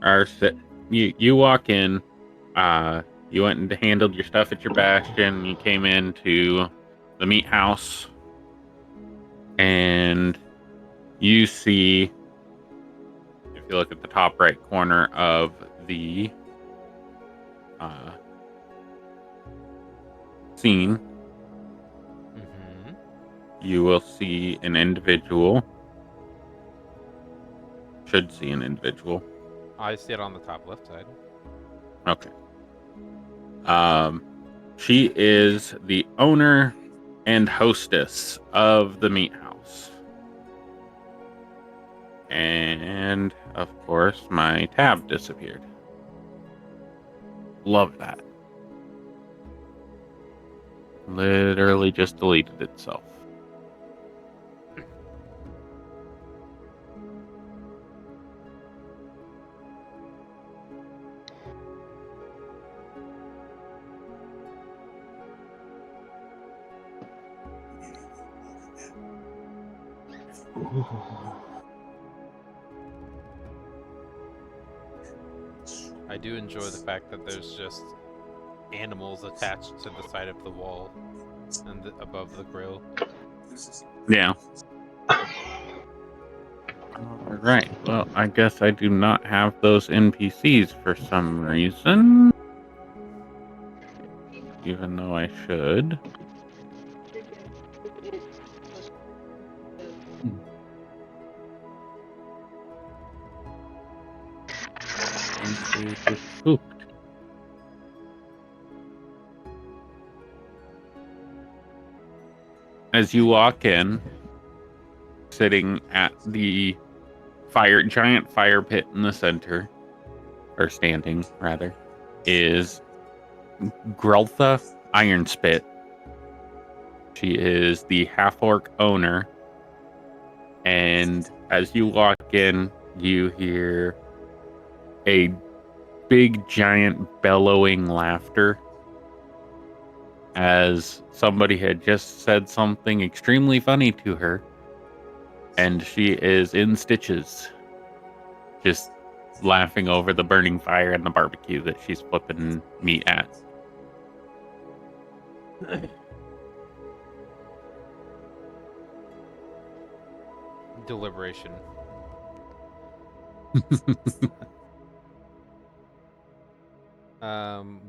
are you walk in. You went and handled your stuff at your bastion. You came into the meat house, and you see, if you look at the top right corner of the scene, you will see an individual. Should see an individual. I see it on the top left side. Okay. She is the owner and hostess of the meat house. And, of course, my tab disappeared. Love that. Literally just deleted itself. I do enjoy the fact that there's just animals attached to the side of the wall and above the grill. Yeah. Alright, well, I guess I do not have those NPCs for some reason. Even though I should. Pooped. As you walk in, sitting at the giant fire pit in the center, or standing rather, is Greltha Ironspit. She is the half-orc owner, and as you walk in, you hear a big, giant, bellowing laughter as somebody had just said something extremely funny to her, and she is in stitches, just laughing over the burning fire and the barbecue that she's flipping meat at. Deliberation.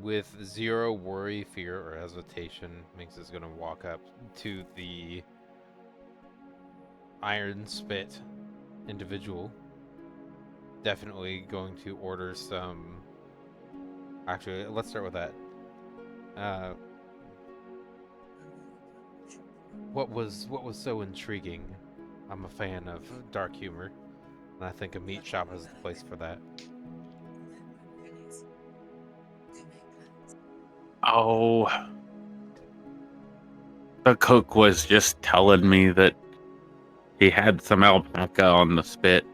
With zero worry, fear, or hesitation, Minx is gonna walk up to the iron spit individual. Definitely going to order some. Actually, let's start with that. What was so intriguing? I'm a fan of dark humor, and I think a meat shop is the place for that. Oh, the cook was just telling me that he had some alpaca on the spit.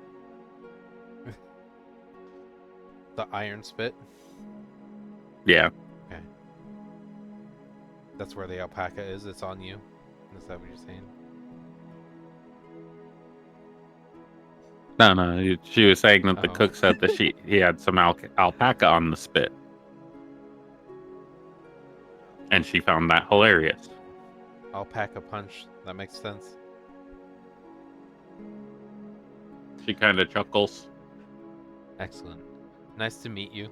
The iron spit? Yeah. Okay. That's where the alpaca is. It's on you. Is that what you're saying? No. She was saying that the cook said that he had some alpaca on the spit. And she found that hilarious. Alpaca punch. That makes sense. She kind of chuckles. Excellent. Nice to meet you.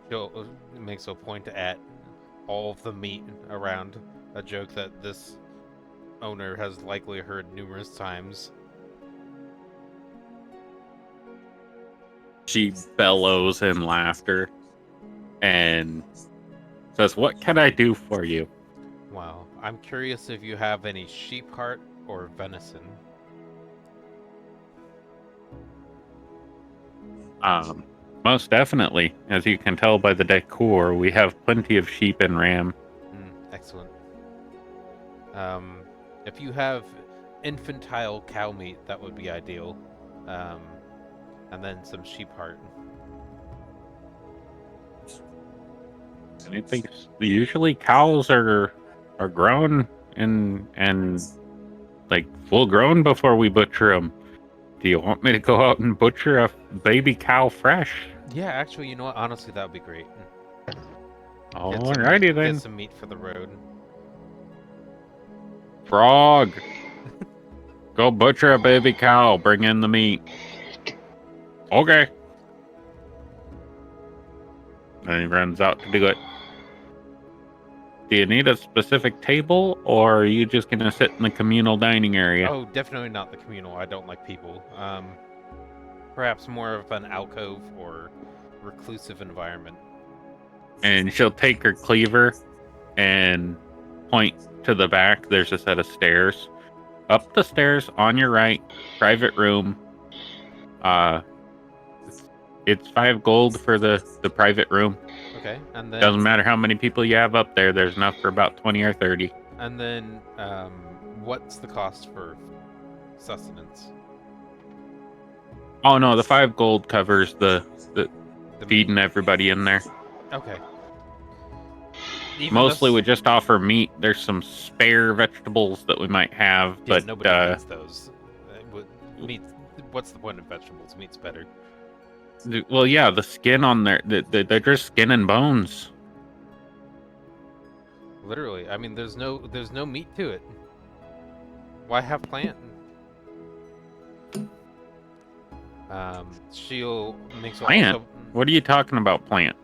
She'll makes a point at all of the meat around, a joke that this owner has likely heard numerous times. She bellows in laughter and says, "What can I do for you?" Wow. I'm curious if you have any sheep heart or venison. Most definitely. As you can tell by the decor, we have plenty of sheep and ram. Excellent. If you have infantile cow meat, that would be ideal. And then some sheep heart. Anything? Usually cows are grown and like full grown before we butcher them. Do you want me to go out and butcher a baby cow fresh? Yeah, actually, you know what? Honestly, that would be great. Alrighty then. Get some meat for the road. Frog, go butcher a baby cow. Bring in the meat. Okay. And he runs out to do it. Do you need a specific table, or are you just gonna sit in the communal dining area? Oh, definitely not the communal. I don't like people. Perhaps more of an alcove or reclusive environment. And she'll take her cleaver and point to the back. There's a set of stairs. Up the stairs on your right, private room. It's 5 gold for the private room. Okay, and then Doesn't matter how many people you have up there. There's enough for about 20 or 30. And then, what's the cost for sustenance? Oh no, the 5 gold covers the feeding meat. everybody in there. Okay. Mostly we just offer meat. There's some spare vegetables that we might have, yeah, but nobody needs those. Meat. What's the point of vegetables? Meat's better. Well, yeah, the skin on there, they're just skin and bones. Literally, I mean, there's no meat to it. Why have plant? She'll makes Plant? What are you talking about, plant?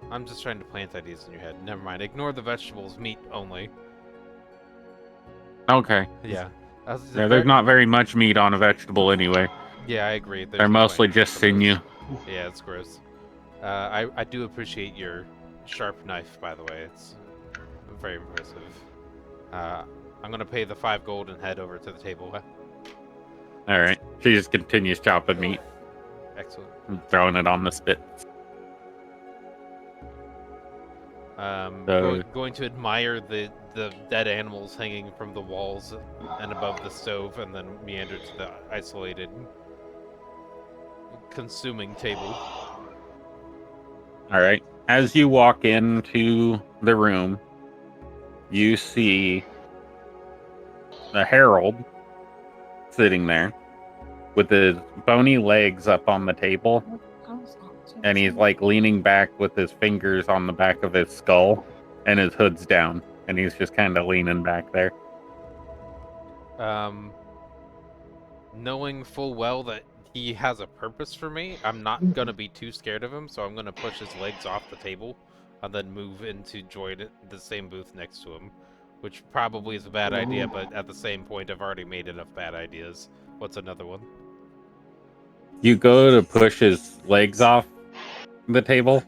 I'm just trying to plant ideas in your head. Never mind. Ignore the vegetables. Meat only. Okay. Yeah. There's not very much meat on a vegetable anyway. Yeah, I agree. They're mostly just sinew. Yeah, it's gross. I do appreciate your sharp knife, by the way. It's very impressive. I'm gonna pay the 5 gold and head over to the table. All right. She just continues chopping meat. Excellent. And throwing it on the spit. Going to admire the dead animals hanging from the walls and above the stove, and then meander to the isolated consuming table. All right. As you walk into the room, you see the herald sitting there with his bony legs up on the table, and he's like leaning back with his fingers on the back of his skull, and his hood's down, and he's just kind of leaning back there. Knowing full well that he has a purpose for me, I'm not gonna be too scared of him, so I'm gonna push his legs off the table and then move in to join the same booth next to him, which probably is a bad idea, but at the same point, I've already made enough bad ideas. What's another one? You go to push his legs off the table,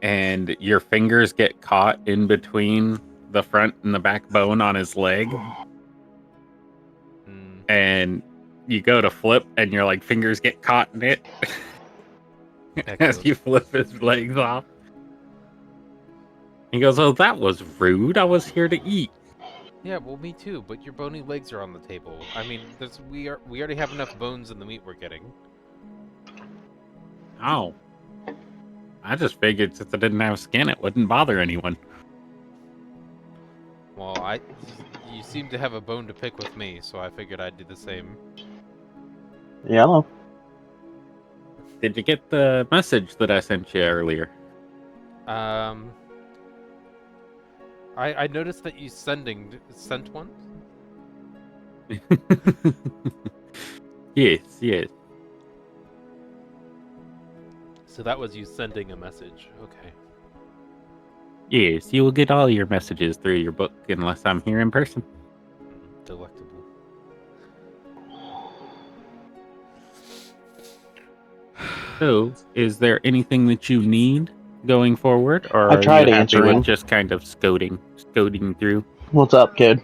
and your fingers get caught in between the front and the back bone on his leg. And you go to flip, and your like fingers get caught in it as you flip his legs off. He goes, "Oh, that was rude. I was here to eat." Yeah, well, me too. But your bony legs are on the table. I mean, we already have enough bones in the meat we're getting. Oh, I just figured since it didn't have skin, it wouldn't bother anyone. Well, you seem to have a bone to pick with me, so I figured I'd do the same. Yeah, hello. Did you get the message that I sent you earlier? I noticed that you sent one. Yes. So that was you sending a message. Okay. Yes, you will get all your messages through your book unless I'm here in person. Delectable. So, is there anything that you need going forward, or I are tried you happy answering. with just kind of scouting through? What's up, kid?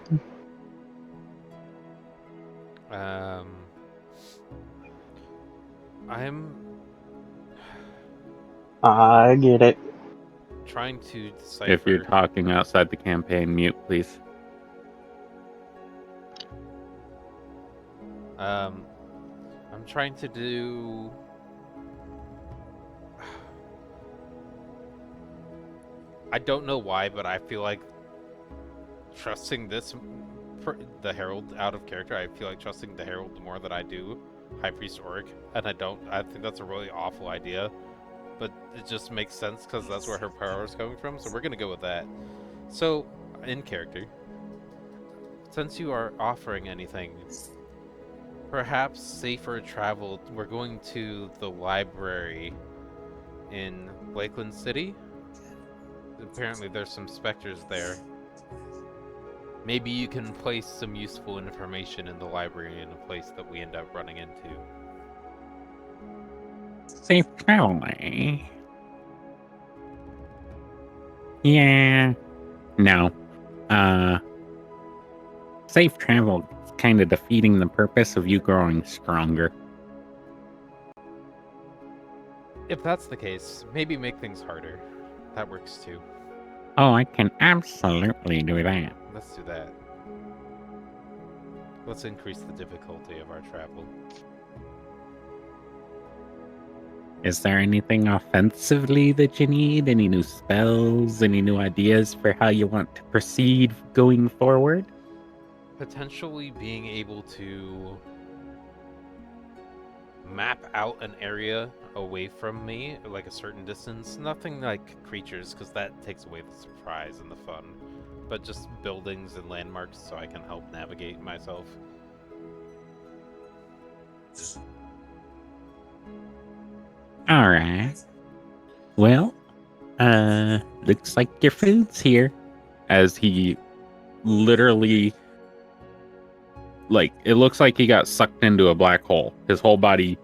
I get it. Trying to decipher. If you're talking outside the campaign, mute, please. I'm trying to do. I don't know why, but I feel like trusting this the Herald out of character. I feel like trusting the Herald the more that I do High Priest Auric, and I don't. I think that's a really awful idea, but it just makes sense because that's where her power is coming from. So we're gonna go with that. So in character, since you are offering anything, perhaps safer travel. We're going to the library in Lakeland City. Apparently, there's some specters there. Maybe you can place some useful information in the library in a place that we end up running into. Safe travel, eh? Yeah. No. Safe travel is kind of defeating the purpose of you growing stronger. If that's the case, maybe make things harder. That works too. Oh, I can absolutely do that. Let's do that. Let's increase the difficulty of our travel. Is there anything offensively that you need? Any new spells? Any new ideas for how you want to proceed going forward? Potentially being able to map out an area away from me, like a certain distance. Nothing like creatures, because that takes away the surprise and the fun. But just buildings and landmarks so I can help navigate myself. Alright. Well, looks like your food's here. As he literally, like, it looks like he got sucked into a black hole. His whole body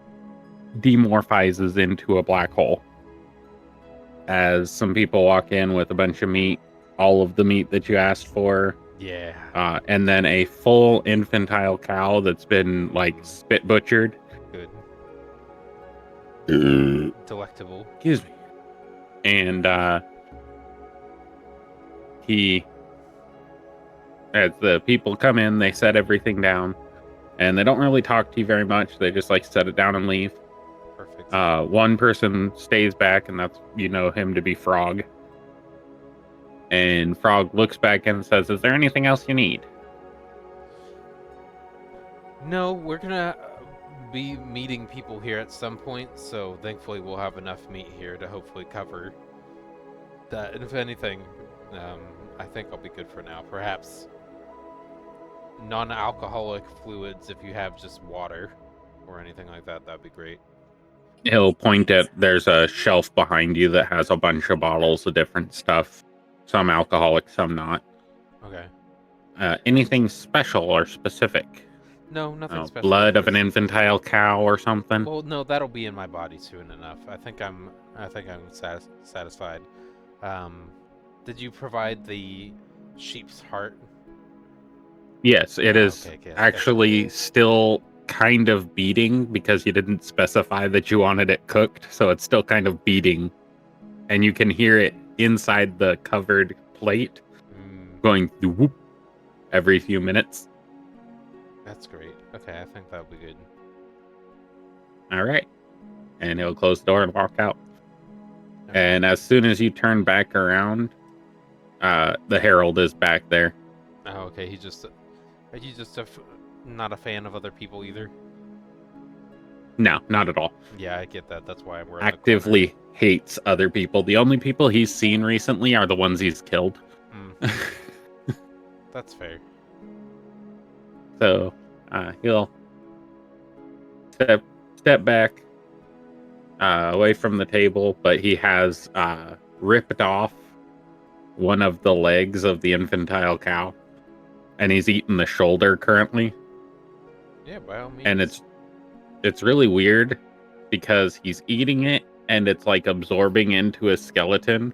demorphizes into a black hole. As some people walk in with a bunch of meat, all of the meat that you asked for, Yeah. and then a full infantile cow that's been, like, spit butchered. Good. Delectable. Excuse me. And as the people come in, they set everything down, and they don't really talk to you very much. They just like set it down and leave. Perfect. One person stays back, and that's, you know him to be Frog. And Frog looks back and says, "Is there anything else you need?" No, we're gonna be meeting people here at some point, so thankfully we'll have enough meat here to hopefully cover that. And if anything, I think I'll be good for now. Perhaps non-alcoholic fluids if you have just water or anything like that, that'd be great. He'll point at, there's a shelf behind you that has a bunch of bottles of different stuff. Some alcoholic, some not. Okay. Anything special or specific? No, nothing special. Blood of an just- infantile cow or something? Well, no, that'll be in my body soon enough. I think I'm satisfied. Did you provide the sheep's heart? Yes, it is Okay, okay, actually still kind of beating because you didn't specify that you wanted it cooked, so it's still kind of beating. And you can hear it inside the covered plate going whoop every few minutes. That's great. Okay, I think that'll be good. All right. And he'll close the door and walk out. Okay. And as soon as you turn back around, the Herald is back there. Oh, okay. He's just not a fan of other people either. No, not at all. Yeah, I get that. That's why we're Actively hates other people. The only people he's seen recently are the ones he's killed. That's fair. So he'll step back away from the table, but he has ripped off one of the legs of the infantile cow, and he's eating the shoulder currently. Yeah, by all means. And it's really weird because he's eating it and it's like absorbing into his skeleton,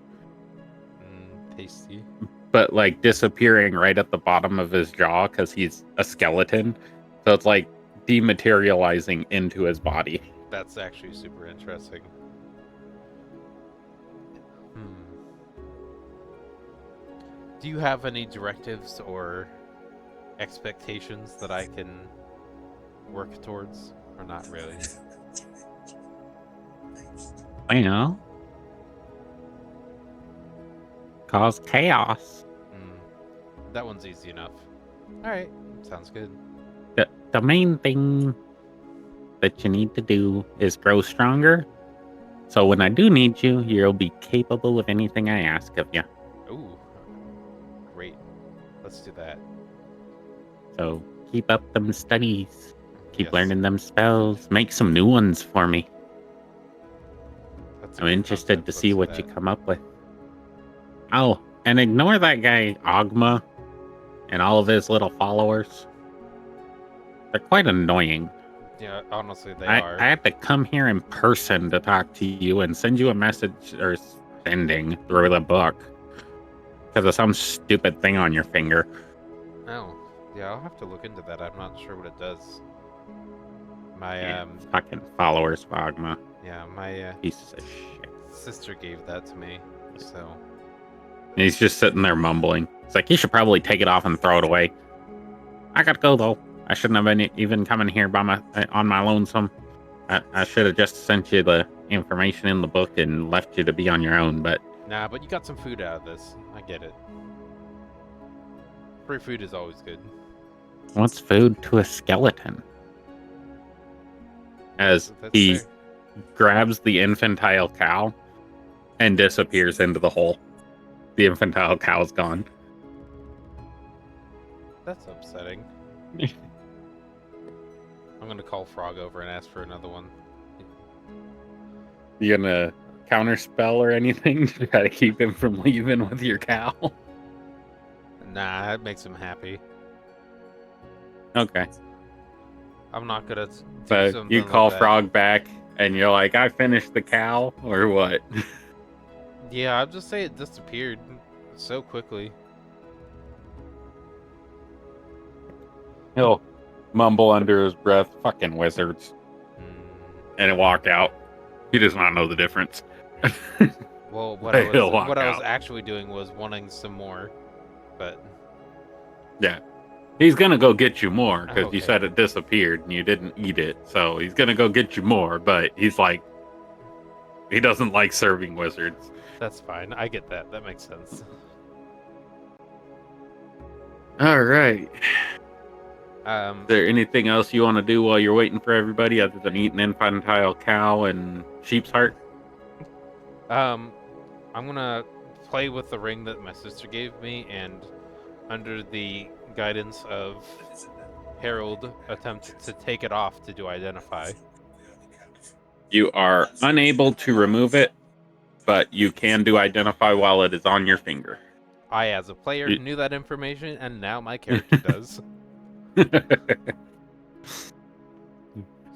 tasty. but like disappearing right at the bottom of his jaw because he's a skeleton. So it's like dematerializing into his body. That's actually super interesting. Do you have any directives or expectations that I can work towards, or not really? Well, cause chaos. That one's easy enough. All right, sounds good. The main thing that you need to do is grow stronger. So when I do need you, you'll be capable of anything I ask of you. Ooh, great. Let's do that. So keep up them studies. Keep Yes, learning them spells. Make some new ones for me. that's a I'm good interested concept. to Let's see do what you that. come up with. Oh, and ignore that guy, Oghma, and all of his little followers. They're quite annoying. Yeah, honestly, they I are. had to come here in person to talk to you and send you a message or sending through the book because of some stupid thing on your finger. Oh, yeah, I'll have to look into that. I'm not sure what it does. My Yeah, fucking followers of Oghma. yeah, my Pieces of shit. sister gave that to me, so. And he's just sitting there mumbling. It's like, you should probably take it off and throw it away. I gotta go, though. I shouldn't have been even coming here on my lonesome. I should have just sent you the information in the book and left you to be on your own, but Nah, but you got some food out of this. I get it. Free food is always good. what's food to a skeleton? As That's he fair. grabs the infantile cow and disappears into the hole. The infantile cow's gone. That's upsetting. I'm gonna call Frog over and ask for another one. You gonna counterspell or anything to try to keep him from leaving with your cow? Nah, that makes him happy. Okay. I'm not gonna do So something you call like that. Frog back and you're like, I finished the cow, or what? Yeah, I'll just say it disappeared so quickly. He'll mumble under his breath, fucking wizards, and walk out. He does not know the difference. Well, He'll walk what I was out. actually doing was wanting some more, but Yeah. He's gonna go get you more, because you Okay. said it disappeared and you didn't eat it. So he's gonna go get you more, but he's like, he doesn't like serving wizards. that's fine. I get that. That makes sense. All right. Is there anything else you want to do while you're waiting for everybody other than eating infantile cow and sheep's heart? I'm gonna play with the ring that my sister gave me, and under the guidance of Harold, attempt to take it off to do identify. You are unable to remove it, but you can do identify while it is on your finger. I, as a player, You- knew that information, and now my character does.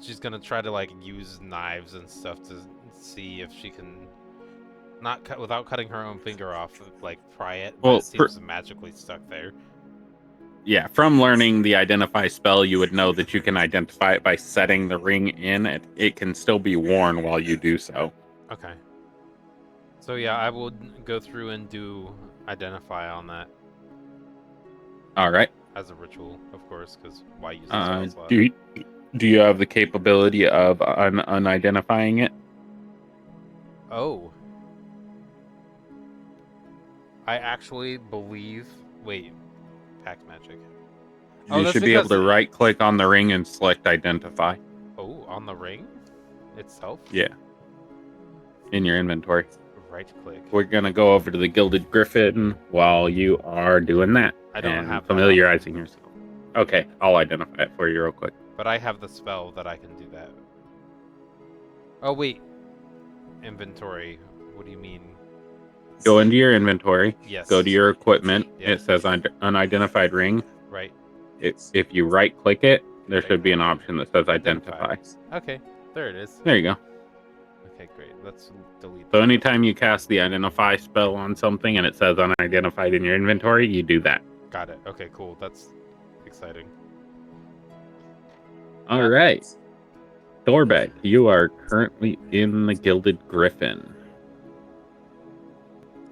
She's gonna try to like use knives and stuff to see if she can not cut without cutting her own finger off, like pry it. But Well, it seems magically stuck there. Yeah, from learning the identify spell, you would know that you can identify it by setting the ring in. It can still be worn while you do so. Okay. So yeah, I will go through and do identify on that All right. as a ritual, of course, because why use the spell slot? Do you have the capability of unidentifying it? Oh. I actually believe... Wait. Pack magic. Oh, You that's should be able because- to right click on the ring and select identify. Oh, on the ring itself? Yeah. In your inventory. Right click. We're going to go over to the Gilded Griffin while you are doing that. I don't and have that familiarizing yourself. Okay, I'll identify it for you real quick. But I have the spell that I can do that. Oh, wait. Inventory. What do you mean? Go into your inventory. Yes. Go to your equipment. Yeah. It says unidentified ring. Right. If you right click it, there Okay. should be an option that says identify. Okay. There it is. There you go. Okay, great. Let's delete So that. anytime you cast the identify spell on something and it says unidentified in your inventory, you do that. Got it. Okay, cool. That's exciting. All right. Thorbeck, you are currently in the Gilded Griffin.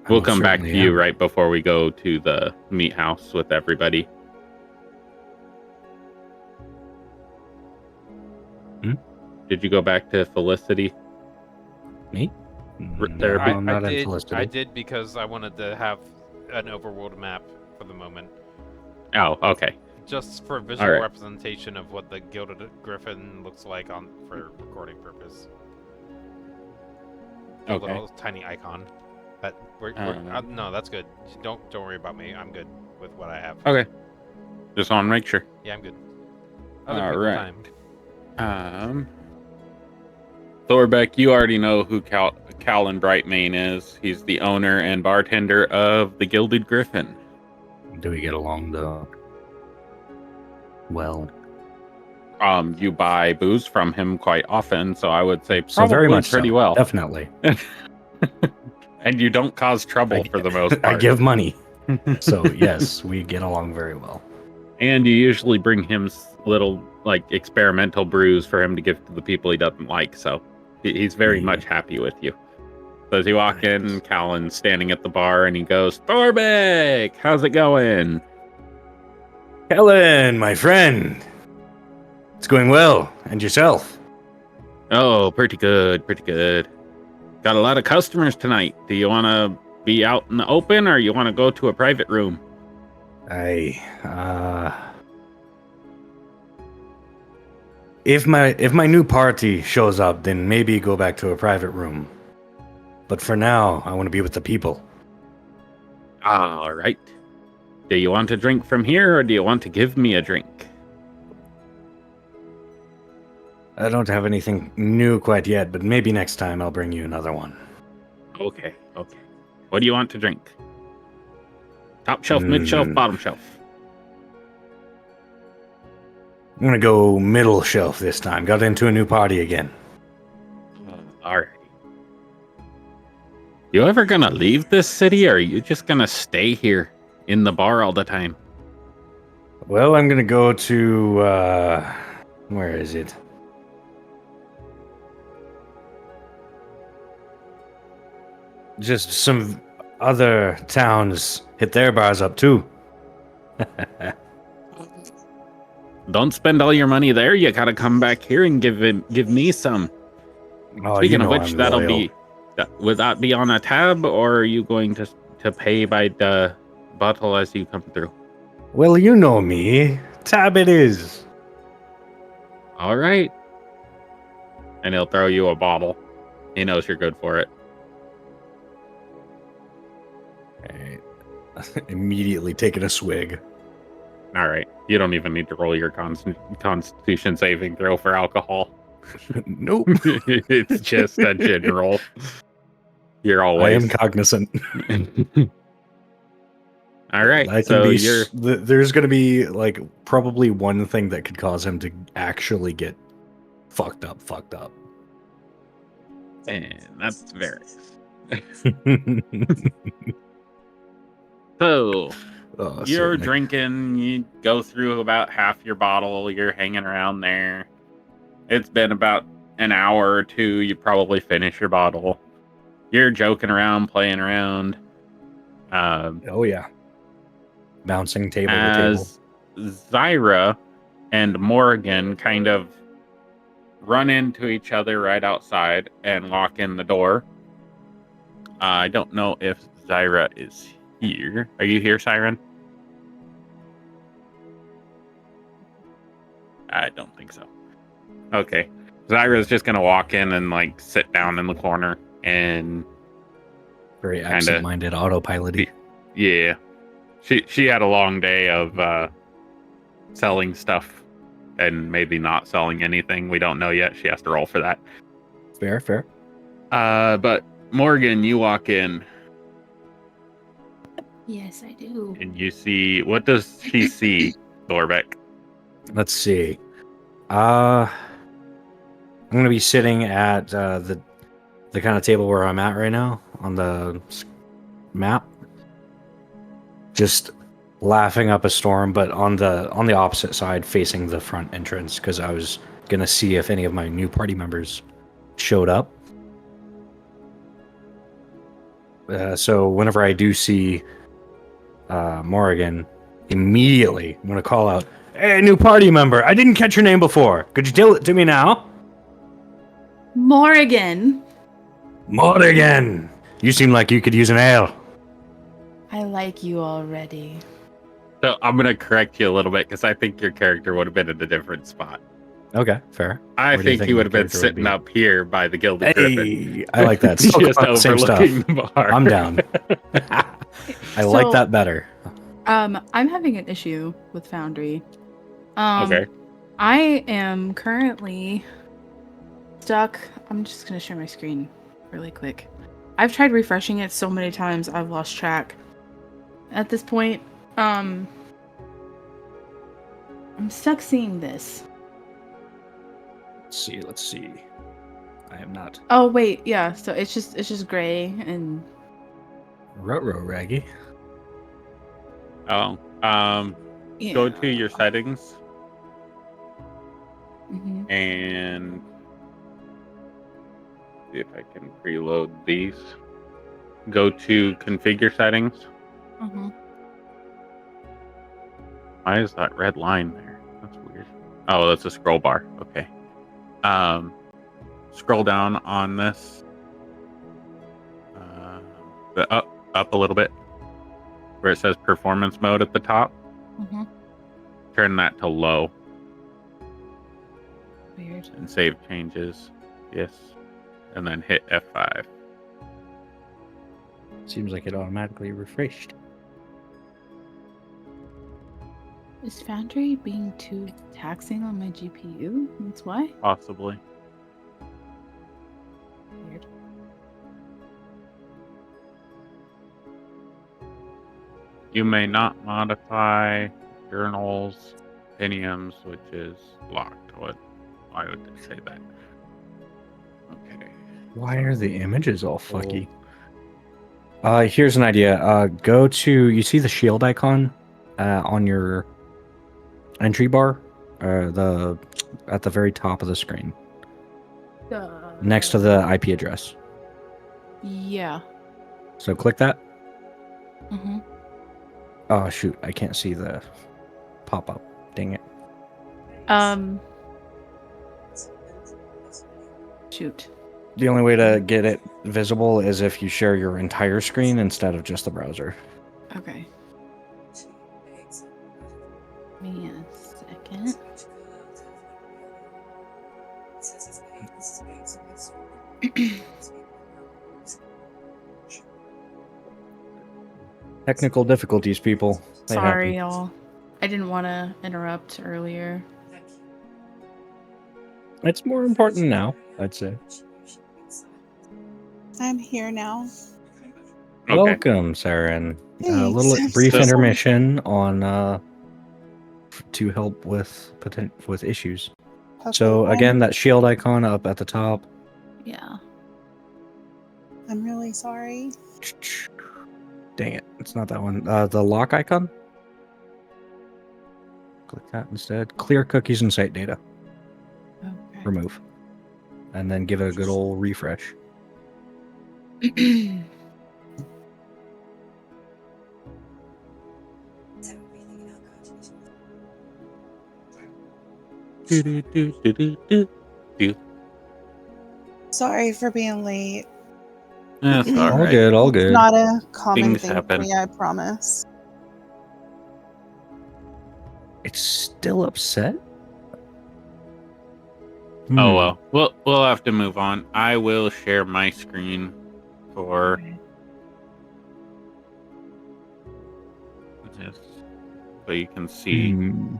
We'll come back to you right before we go to the meat house with everybody. Did you go back to Felicity? Me? Therapy? I'm not in Felicity. I did because I wanted to have an overworld map for the moment. Oh, okay. just for visual right. representation of what the gilded griffin looks like for recording purpose. A Okay. little tiny icon. That no, that's good. Don't worry about me. I'm good with what I have. Okay. Just want to make sure. Yeah, I'm good. Other All people right. time. Thorbeck, you already know who Callan Brightmane is. He's the owner and bartender of the Gilded Griffin. Do we get along though? Well, You buy booze from him quite often, so I would say probably so very much pretty so. well. Definitely. And you don't cause trouble for the most part. I give money. So yes, we get along very well. And you usually bring him little like experimental brews for him to give to the people he doesn't like. So he's very much happy with you. So as you walk in, Callan's standing at the bar and he goes, "Thorbeck, how's it going?" Helen, my friend. It's going well. And yourself? "Oh, pretty good, pretty good. Got a lot of customers tonight. Do you want to be out in the open or you want to go to a private room?" If my new party shows up, then maybe go back to a private room. But for now, I want to be with the people. All right. Do you want a drink from here or do you want to give me a drink? I don't have anything new quite yet, but maybe next time I'll bring you another one. Okay. What do you want to drink? Top shelf, mid shelf, bottom shelf? I'm gonna go middle shelf this time. Got into a new party again. All right. You ever gonna leave this city or are you just gonna stay here in the bar all the time? Well, I'm gonna go to where is it? Just some other towns hit their bars up too. Don't spend all your money there. You gotta come back here and give me some. Oh, Speaking you of know which, I'm that'll loyal. be. Would that be on a tab, or are you going to pay by the bottle as you come through? Well, you know me. Tab it is. All right. And he'll throw you a bottle. He knows you're good for it. Alright. Immediately taking a swig. All right. You don't even need to roll your Constitution saving throw for alcohol. Nope. It's just a general. You're I always. am cognizant. All right. I can So be. you're. There's going to be like probably one thing that could cause him to actually get fucked up. And that's very. So Oh, you're certainly. drinking. You go through about half your bottle. You're hanging around there. It's been about an hour or two. You probably finish your bottle. You're joking around, playing around. Oh yeah. Bouncing table to table. As Zyra and Morgan kind of run into each other right outside and lock in the door. I don't know if Zyra is here. Are you here, Siren? I don't think so. Okay. Zyra's just gonna walk in and like sit down in the corner and Very kinda- absent-minded autopilot. yeah. She had a long day of selling stuff and maybe not selling anything. We don't know yet. She has to roll for that. Fair. But Morgan, you walk in Yes, I do. and you see, what does she see, Thorbeck? Let's see. I'm gonna be sitting at the kind of table where I'm at right now on the map, just laughing up a storm, but on the opposite side, facing the front entrance, because I was gonna see if any of my new party members showed up. So whenever I do see Morgan, immediately I'm gonna call out, "Hey, new party member! I didn't catch your name before. Could you tell it to me now?" Morgan! Morgan! You seem like you could use an ale. I like you already. So I'm gonna correct you a little bit because I think your character would have been in a different spot. Okay, fair. I Where do you think he my would have been character would sitting be? up here by the Gilded Griffin. Hey, I like that. Still Just going on the same stuff. overlooking the bar. I'm down. I like So, that better. I'm having an issue with Foundry. Okay. I am currently stuck. I'm just gonna share my screen really quick. I've tried refreshing it so many times I've lost track. At this point, I'm stuck seeing this. Let's see. I am not. Oh wait, yeah. So it's just gray and Ruh-roh, Raggy. Oh. yeah. Go to your settings Mhm. and see if I can preload these. Go to configure settings. Mhm. Why is that red line there? That's weird. Oh, that's a scroll bar. Okay. Scroll down on this. Up a little bit, where it says performance mode at the top. Mhm. Turn that to low Weird. and save changes. Yes, and then hit F5. Seems like it automatically refreshed. Is Foundry being too taxing on my GPU? That's why? Possibly. Weird. You may not modify journals, opinions, which is locked. Why would they say that? Okay. Why are the images all fucky? Here's an idea. Go to, you see the shield icon on your entry bar? At the very top of the screen. Next to the IP address. Yeah. So click that. Mm-hmm. Oh shoot, I can't see the pop-up. Dang it. Shoot. The only way to get it visible is if you share your entire screen instead of just the browser. Okay. Give me a second. Technical difficulties, people. They Sorry, happen. y'all. I didn't want to interrupt earlier. It's more important now, I'd say. I'm here now. Okay. Welcome, Saren. A Thanks. little I'm brief so sorry. intermission on to help with issues. Okay, So again, that shield icon up at the top. Yeah. I'm really sorry. Dang it, it's not that one. The lock icon. Click that instead. Clear cookies and site data. Okay. Remove. And then give it a good old refresh. Sorry for being late. That's all All right. good, all good. Not a common Things thing happen. for me, I promise. It's still upset? Oh well, we'll have to move on. I will share my screen for this, so you can see. Hmm.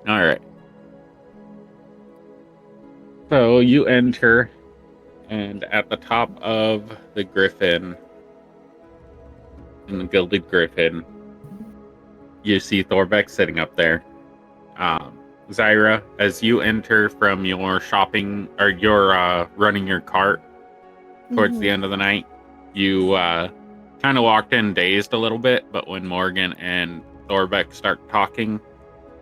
All right. So you enter, and at the top of the griffin, in the Gilded Griffin, you see Thorbeck sitting up there. Zyra, as you enter from your shopping or your running your cart towards the Mhm. end of the night, you kind of walked in dazed a little bit, but when Morgan and Thorbeck start talking,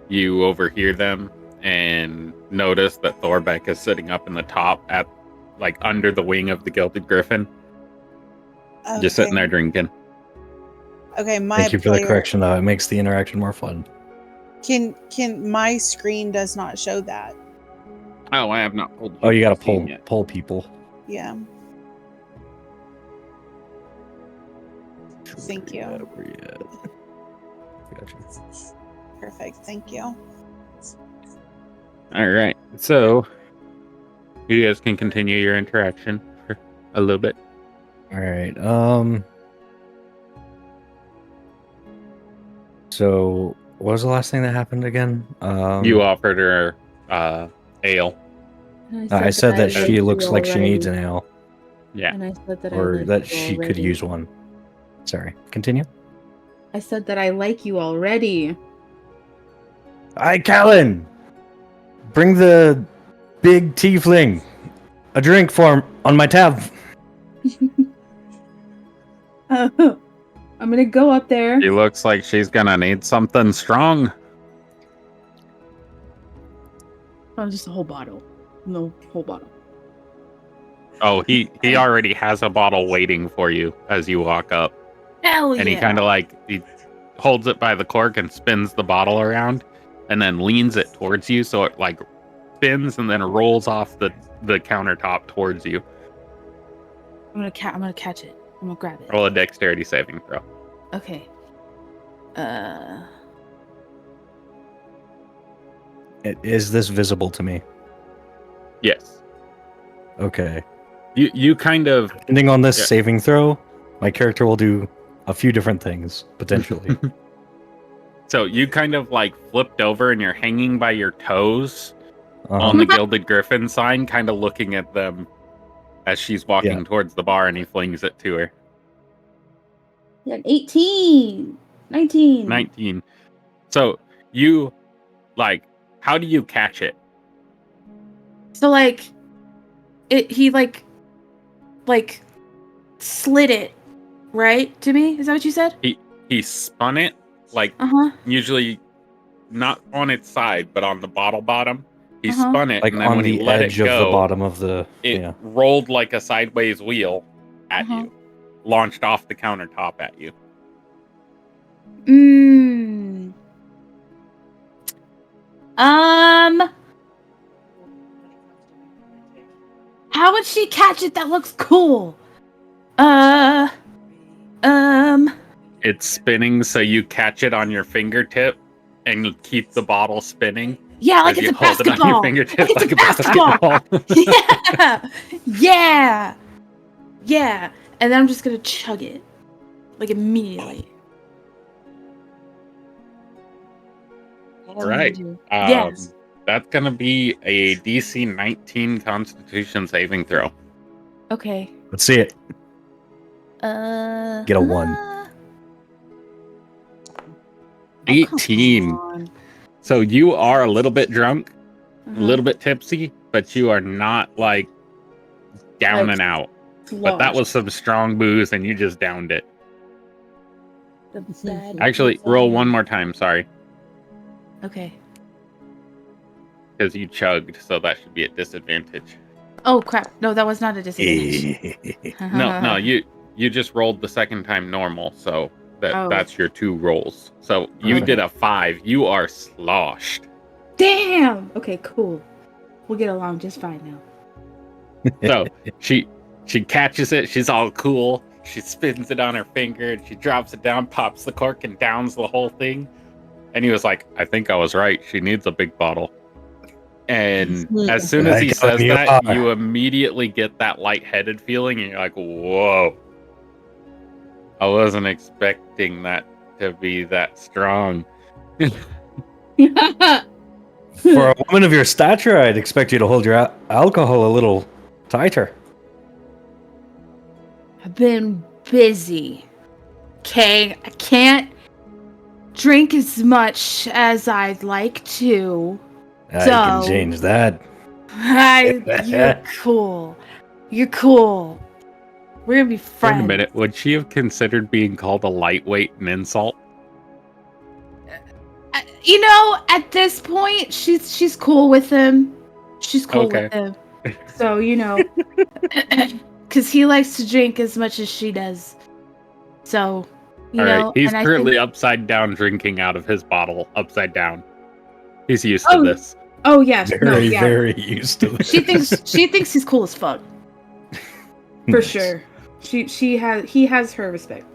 you overhear them and notice that Thorbeck is sitting up in the top at like under the wing of the Gilded Griffin, just sitting there drinking. Okay, my Thank you for the player- correction, though. It makes the interaction more fun. Can my screen does not show that? Oh, I have not pulled. Oh, you gotta scene pull yet. pull people. Yeah. Thank you. Where you at? Gotcha. Perfect. Thank you. All right. So you guys can continue your interaction for a little bit. All right. So what was the last thing that happened again? You offered her ale. And I said that I she liked you looks like she needs an already. ale, Yeah. And I said that I or like that you she could already. use one. Sorry. Continue. I said that I like you already. Hi, Callan. Bring the big tiefling a drink on my tab. I'm gonna go up there. She looks like she's gonna need something strong. Oh, just a whole bottle. No, whole bottle. Oh, he already has a bottle waiting for you as you walk up. Hell yeah! And he kind of he holds it by the cork and spins the bottle around and then leans it towards you so it like spins and then rolls off the countertop towards you. I'm gonna catch it. I'm gonna grab it. Roll a dexterity saving throw. Okay. Is this visible to me? Yes. Okay. You kind of Depending on this Yeah. saving throw, my character will do a few different things, potentially. so you kind of like flipped over and you're hanging by your toes Uh-huh. on the Gilded Griffin sign, kind of looking at them as she's walking Yeah. towards the bar, and he flings it to her. Yeah, 18, 19. 19. So you like, how do you catch it? So he slid it right to me. Is that what you said? He spun it like Uh-huh. usually not on its side, but on the bottom. He Uh-huh. spun it, Like and then on when he the let edge it of go, the bottom of the... it Yeah. rolled like a sideways wheel at Uh-huh. you, launched off the countertop at you. How would she catch it? That looks cool. It's spinning, so you catch it on your fingertip, and you keep the bottle spinning. Yeah, like as it's you a hold it on your basketball. fingertip Like it's a basketball. Yeah. Yeah. And then I'm just gonna chug it. Like immediately. All right. Yes. That's gonna be a DC 19 Constitution saving throw. Okay. Let's see it. Get a 1. 18. So you are a little bit drunk, a little bit tipsy, but you are not like down Like, and out. But that was some strong booze, and you just downed it. Actually, roll one more time. Sorry, Okay. because you chugged, so that should be at disadvantage. Oh crap! No, that was not a disadvantage. No, you just rolled the second time normal, so that's your 2 rolls. So you Okay. did a 5. You are sloshed. Damn. Okay, cool. We'll get along just fine now. So she catches it. She's all cool. She spins it on her finger and she drops it down, pops the cork, and downs the whole thing. And he was like, "I think I was right. She needs a big bottle." And as soon as he says that, you immediately get that lightheaded feeling, and you're like, "Whoa! I wasn't expecting that to be that strong." For a woman of your stature, I'd expect you to hold your alcohol a little tighter. I've been busy. Okay, I can't drink as much as I'd like to. I can change that. You're cool. You're cool. We're gonna be friends. Wait a minute. Would she have considered being called a lightweight an insult? At this point, she's cool with him. She's cool with him. So, because he likes to drink as much as she does. So, All right. He's currently upside down drinking out of his bottle, upside down. He's used to this. Oh yes, Very used to this. She thinks he's cool as fuck. For sure. He has her respect.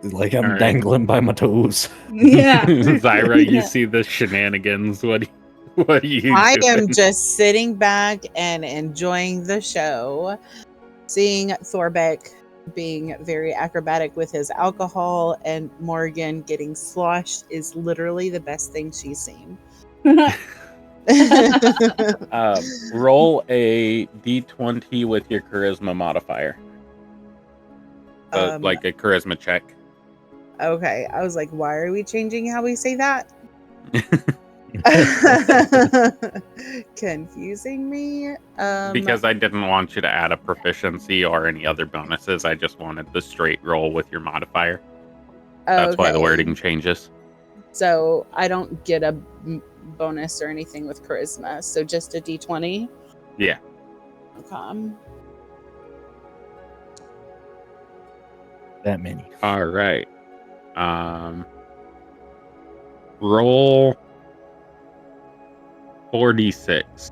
Like I'm All right. dangling by my toes. Yeah. Zyra, you Yeah. see the shenanigans. What are you I doing? am just sitting back and enjoying the show. Seeing Thorbeck being very acrobatic with his alcohol and Morgan getting sloshed is literally the best thing she's seen. Roll a d20 with your charisma modifier. Like a charisma check. Okay, I was like, why are we changing how we say that? Confusing me. Because I didn't want you to add a proficiency or any other bonuses. I just wanted the straight roll with your modifier. That's why the okay. wording changes. So I don't get a bonus or anything with charisma. So just a d20. Yeah. Okay. That many. All right. Roll 4d6.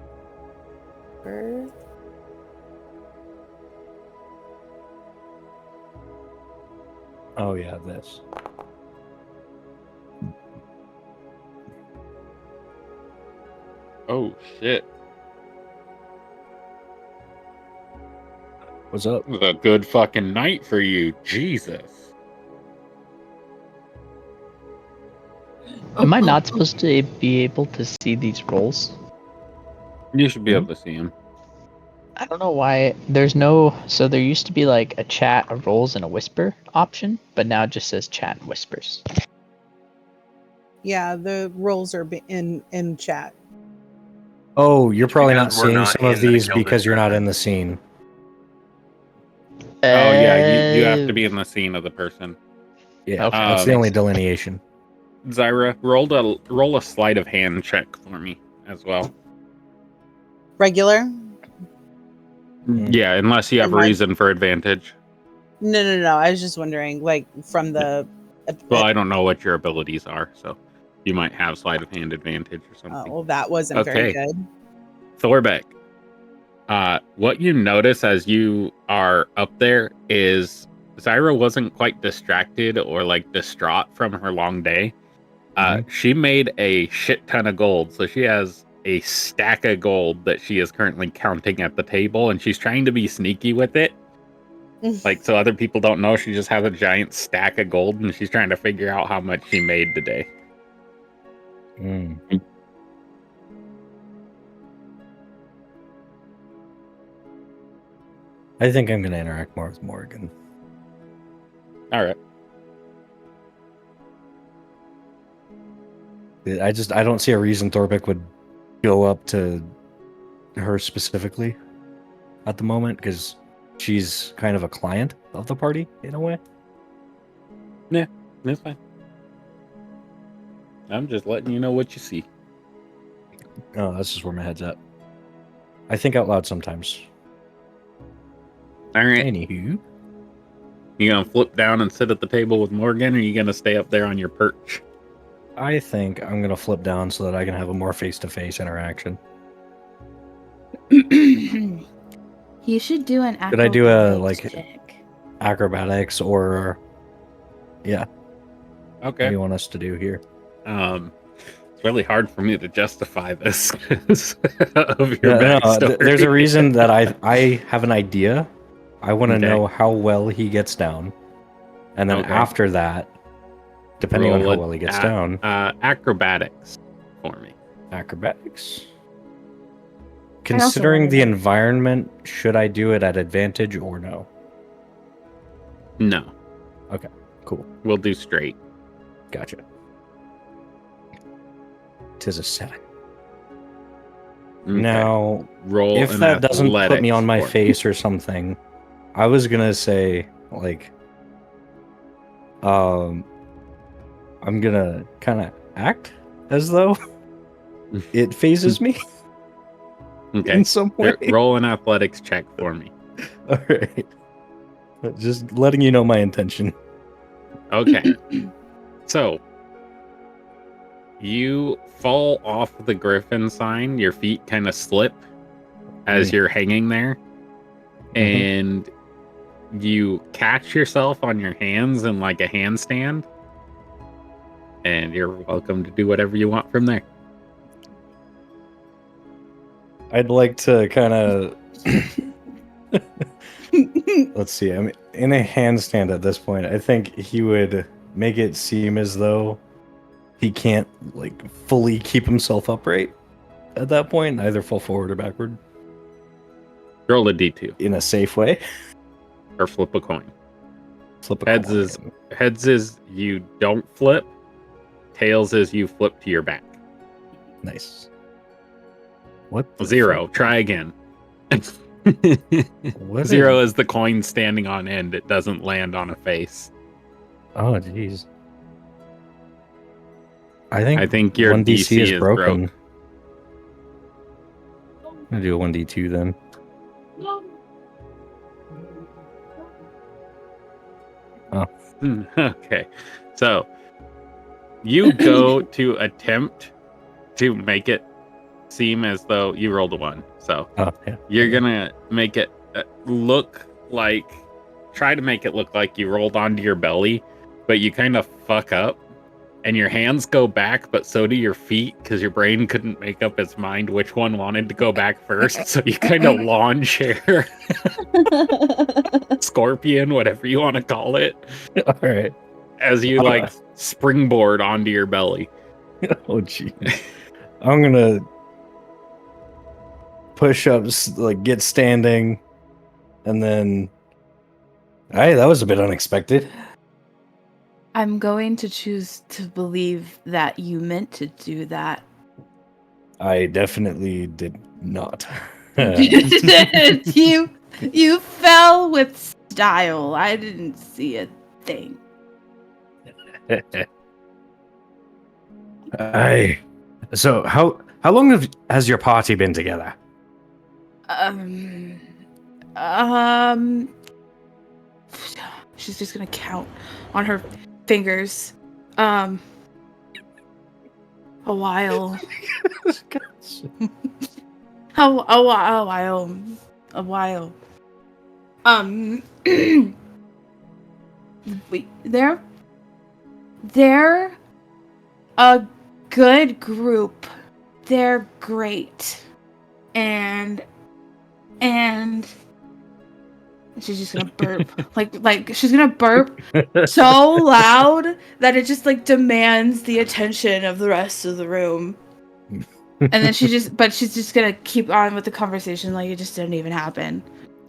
Oh yeah, this. Oh shit. What's up? It was a good fucking night for you. Jesus. Am I not supposed to be able to see these rolls? You should be able to see him. I don't know why there's no. So there used to be like a chat, a rolls, and a whisper option, but now it just says chat and whispers. Yeah, the roles are in chat. Oh, you're probably not Because we're seeing not some of in the these Gilded because you're not Griffin. in the scene. Oh yeah, you have to be in the scene of the person. Yeah, Okay. that's the only delineation. Zyra, roll a sleight of hand check for me as well. Regular? Yeah, unless you have Am I- reason for advantage. No. I was just wondering, like, from the. Well, I don't know what your abilities are, so you might have sleight of hand advantage or something. well, that wasn't very Okay. good. Thorbeck, what you notice as you are up there is Zyra wasn't quite distracted or like distraught from her long day. She made a shit ton of gold, so she has a stack of gold that she is currently counting at the table, and she's trying to be sneaky with it. Like, so other people don't know she just has a giant stack of gold, and she's trying to figure out how much she made today. I think I'm gonna interact more with Morgan. All right. I don't see a reason Thorbeck would go up to her specifically at the moment because she's kind of a client of the party in a way. Yeah, that's fine. I'm just letting you know what you see. Oh, that's just where my head's at. I think out loud sometimes. All right. Anywho, You gonna flip down and sit at the table with Morgan, or you gonna stay up there on your perch? I think I'm gonna flip down so that I can have a more face-to-face interaction. He should do an Could I do a, acrobatics like- check. Acrobatics or yeah. What do Okay. you want us to do here? It's really hard for me to justify this 'cause of your No, backstory. there's a reason that I have an idea. I want to Okay. know how well he gets down, and then Okay. after that, depending on Roll how a- well he gets down, acrobatics for me. acrobatics. also Considering wanted the that. environment, should I do it at advantage or no? No, Cool, we'll do straight. gotcha. 'Tis a 7. Okay. Now, roll if an that doesn't put me athletics on my for face or something, I was gonna say like, I'm gonna kind of act as though it phases me Okay. in some way. Roll an athletics check for me. All right, just letting you know my intention. Okay. So you fall off the griffin sign. Your feet kind of slip as you're hanging there. And you catch yourself on your hands in like a handstand, and you're welcome to do whatever you want from there. I'd like to kind of let's see. I'm in a handstand at this point. I think he would make it seem as though he can't like fully keep himself upright at that point, either fall forward or backward Roll a d2 in a safe way. or flip a coin. Flip a Heads coin. is you don't flip. Tails is you flip to your back. Nice. What? the 0. fuck? Try again. What 0 is- is the coin standing on end. It doesn't land on a face. Oh, jeez. I think your 1DC is DC is broken. broke. I'm gonna do a 1D2 then. Okay. So you go to attempt to make it seem as though you rolled a 1. So Oh, yeah. you're gonna make it try to make it look like you rolled onto your belly, but you kind of fuck up and your hands go back, but so do your feet because your brain couldn't make up its mind which one wanted to go back first. So you kind of lawn chair, scorpion, whatever you want to call it, All right. as you like springboard onto your belly. Oh, gee. I'm gonna push ups, like get standing, and then. Hey, that was a bit unexpected. I'm going to choose to believe that you meant to do that. I definitely did not. you fell with style. I didn't see a thing. So how long has your party been together? She's just gonna count on her fingers. A while. A while. They're a good group. They're great. And she's just gonna burp. like she's gonna burp so loud that it just like demands the attention of the rest of the room. And then she's just gonna keep on with the conversation like it just didn't even happen.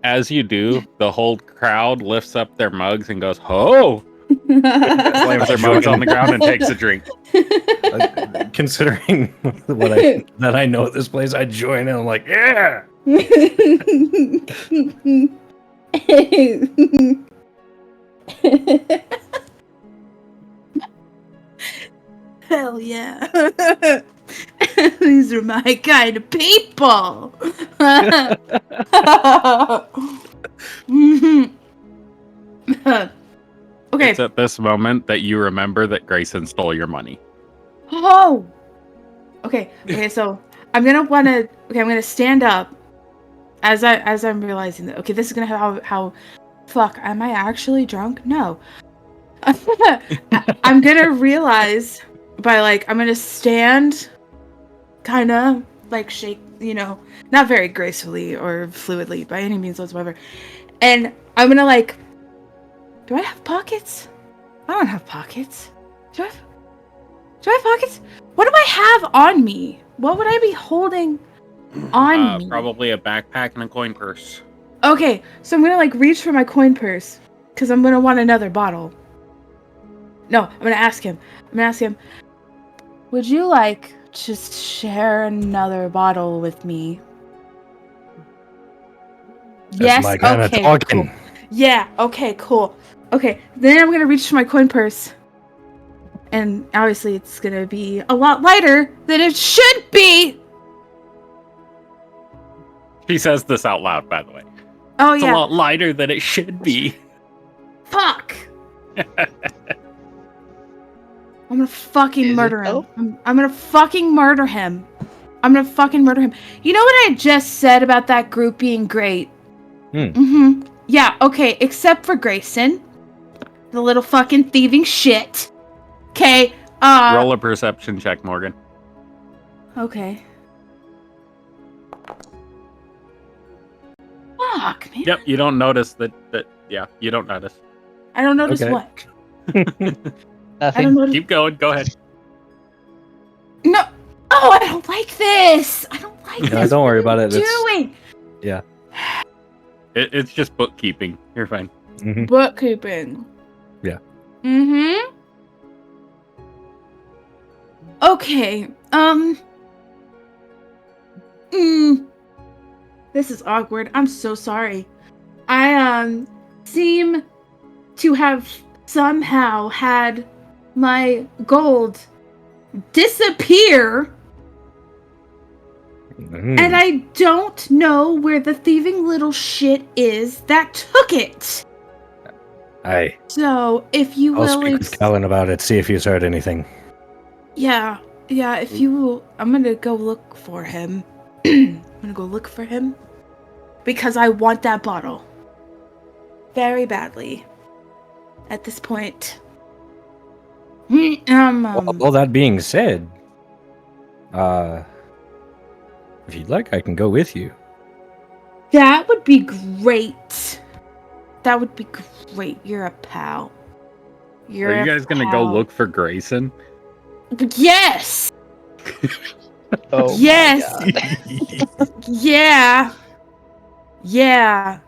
As you do, the whole crowd lifts up their mugs and goes, "Ho!" Slams their mugs on the ground and takes a drink. Considering that I know this place, I join and I'm like, yeah. Hell yeah. These are my kind of people. Okay. It's at this moment that you remember that Grayson stole your money. Oh. Okay. So I'm gonna stand up as I'm realizing that. Okay, this is gonna how. Fuck. Am I actually drunk? No. I'm gonna realize by I'm gonna stand, kind of shake, not very gracefully or fluidly by any means whatsoever, and I'm gonna do I have pockets? I don't have pockets. Do I have pockets? What do I have on me? What would I be holding on me? Probably a backpack and a coin purse. Okay, so I'm gonna reach for my coin purse because I'm gonna want another bottle. No, I'm gonna ask him. Would you just share another bottle with me? That's Yes. my kind Okay. of talking. Cool. Yeah. Okay. Cool. Okay. Then I'm gonna reach for my coin purse, and obviously it's gonna be a lot lighter than it should be. She says this out loud, by the way. Oh It's yeah. a lot lighter than it should be. Fuck. I'm gonna fucking Is it murder him. though? I'm gonna fucking murder him. You know what I just said about that group being great? Hmm. Mm-hmm. Yeah, okay, except for Grayson. The little fucking thieving shit. Okay, Roll a perception check, Morgan. Okay. Fuck, man. Yep, you don't notice that. Yeah, you don't notice. I don't notice Okay. what. I Nothing. don't notice. Keep going. Go ahead. No. Oh, I don't like this. I don't like No, this. don't worry What about are it. you It's- doing? Yeah. It's just bookkeeping. You're fine. Mhm. Bookkeeping. Yeah. Mm-hmm. Okay. This is awkward. I'm so sorry. I seem to have somehow had my gold disappear, Mhm. and I don't know where the thieving little shit is that took it. Aye. So, if you I'll will, speak with Callan about it. See if he's heard anything. yeah, if you will, I'm gonna go look for him. I'm gonna go look for him because I want that bottle very badly at this point. Well, that being said, if you'd like, I can go with you. That would be great. That would be great. You're a pal. You're Are you a guys gonna go pal. look for Grayson? Yes. Oh Yes. my god. Yeah. Yeah.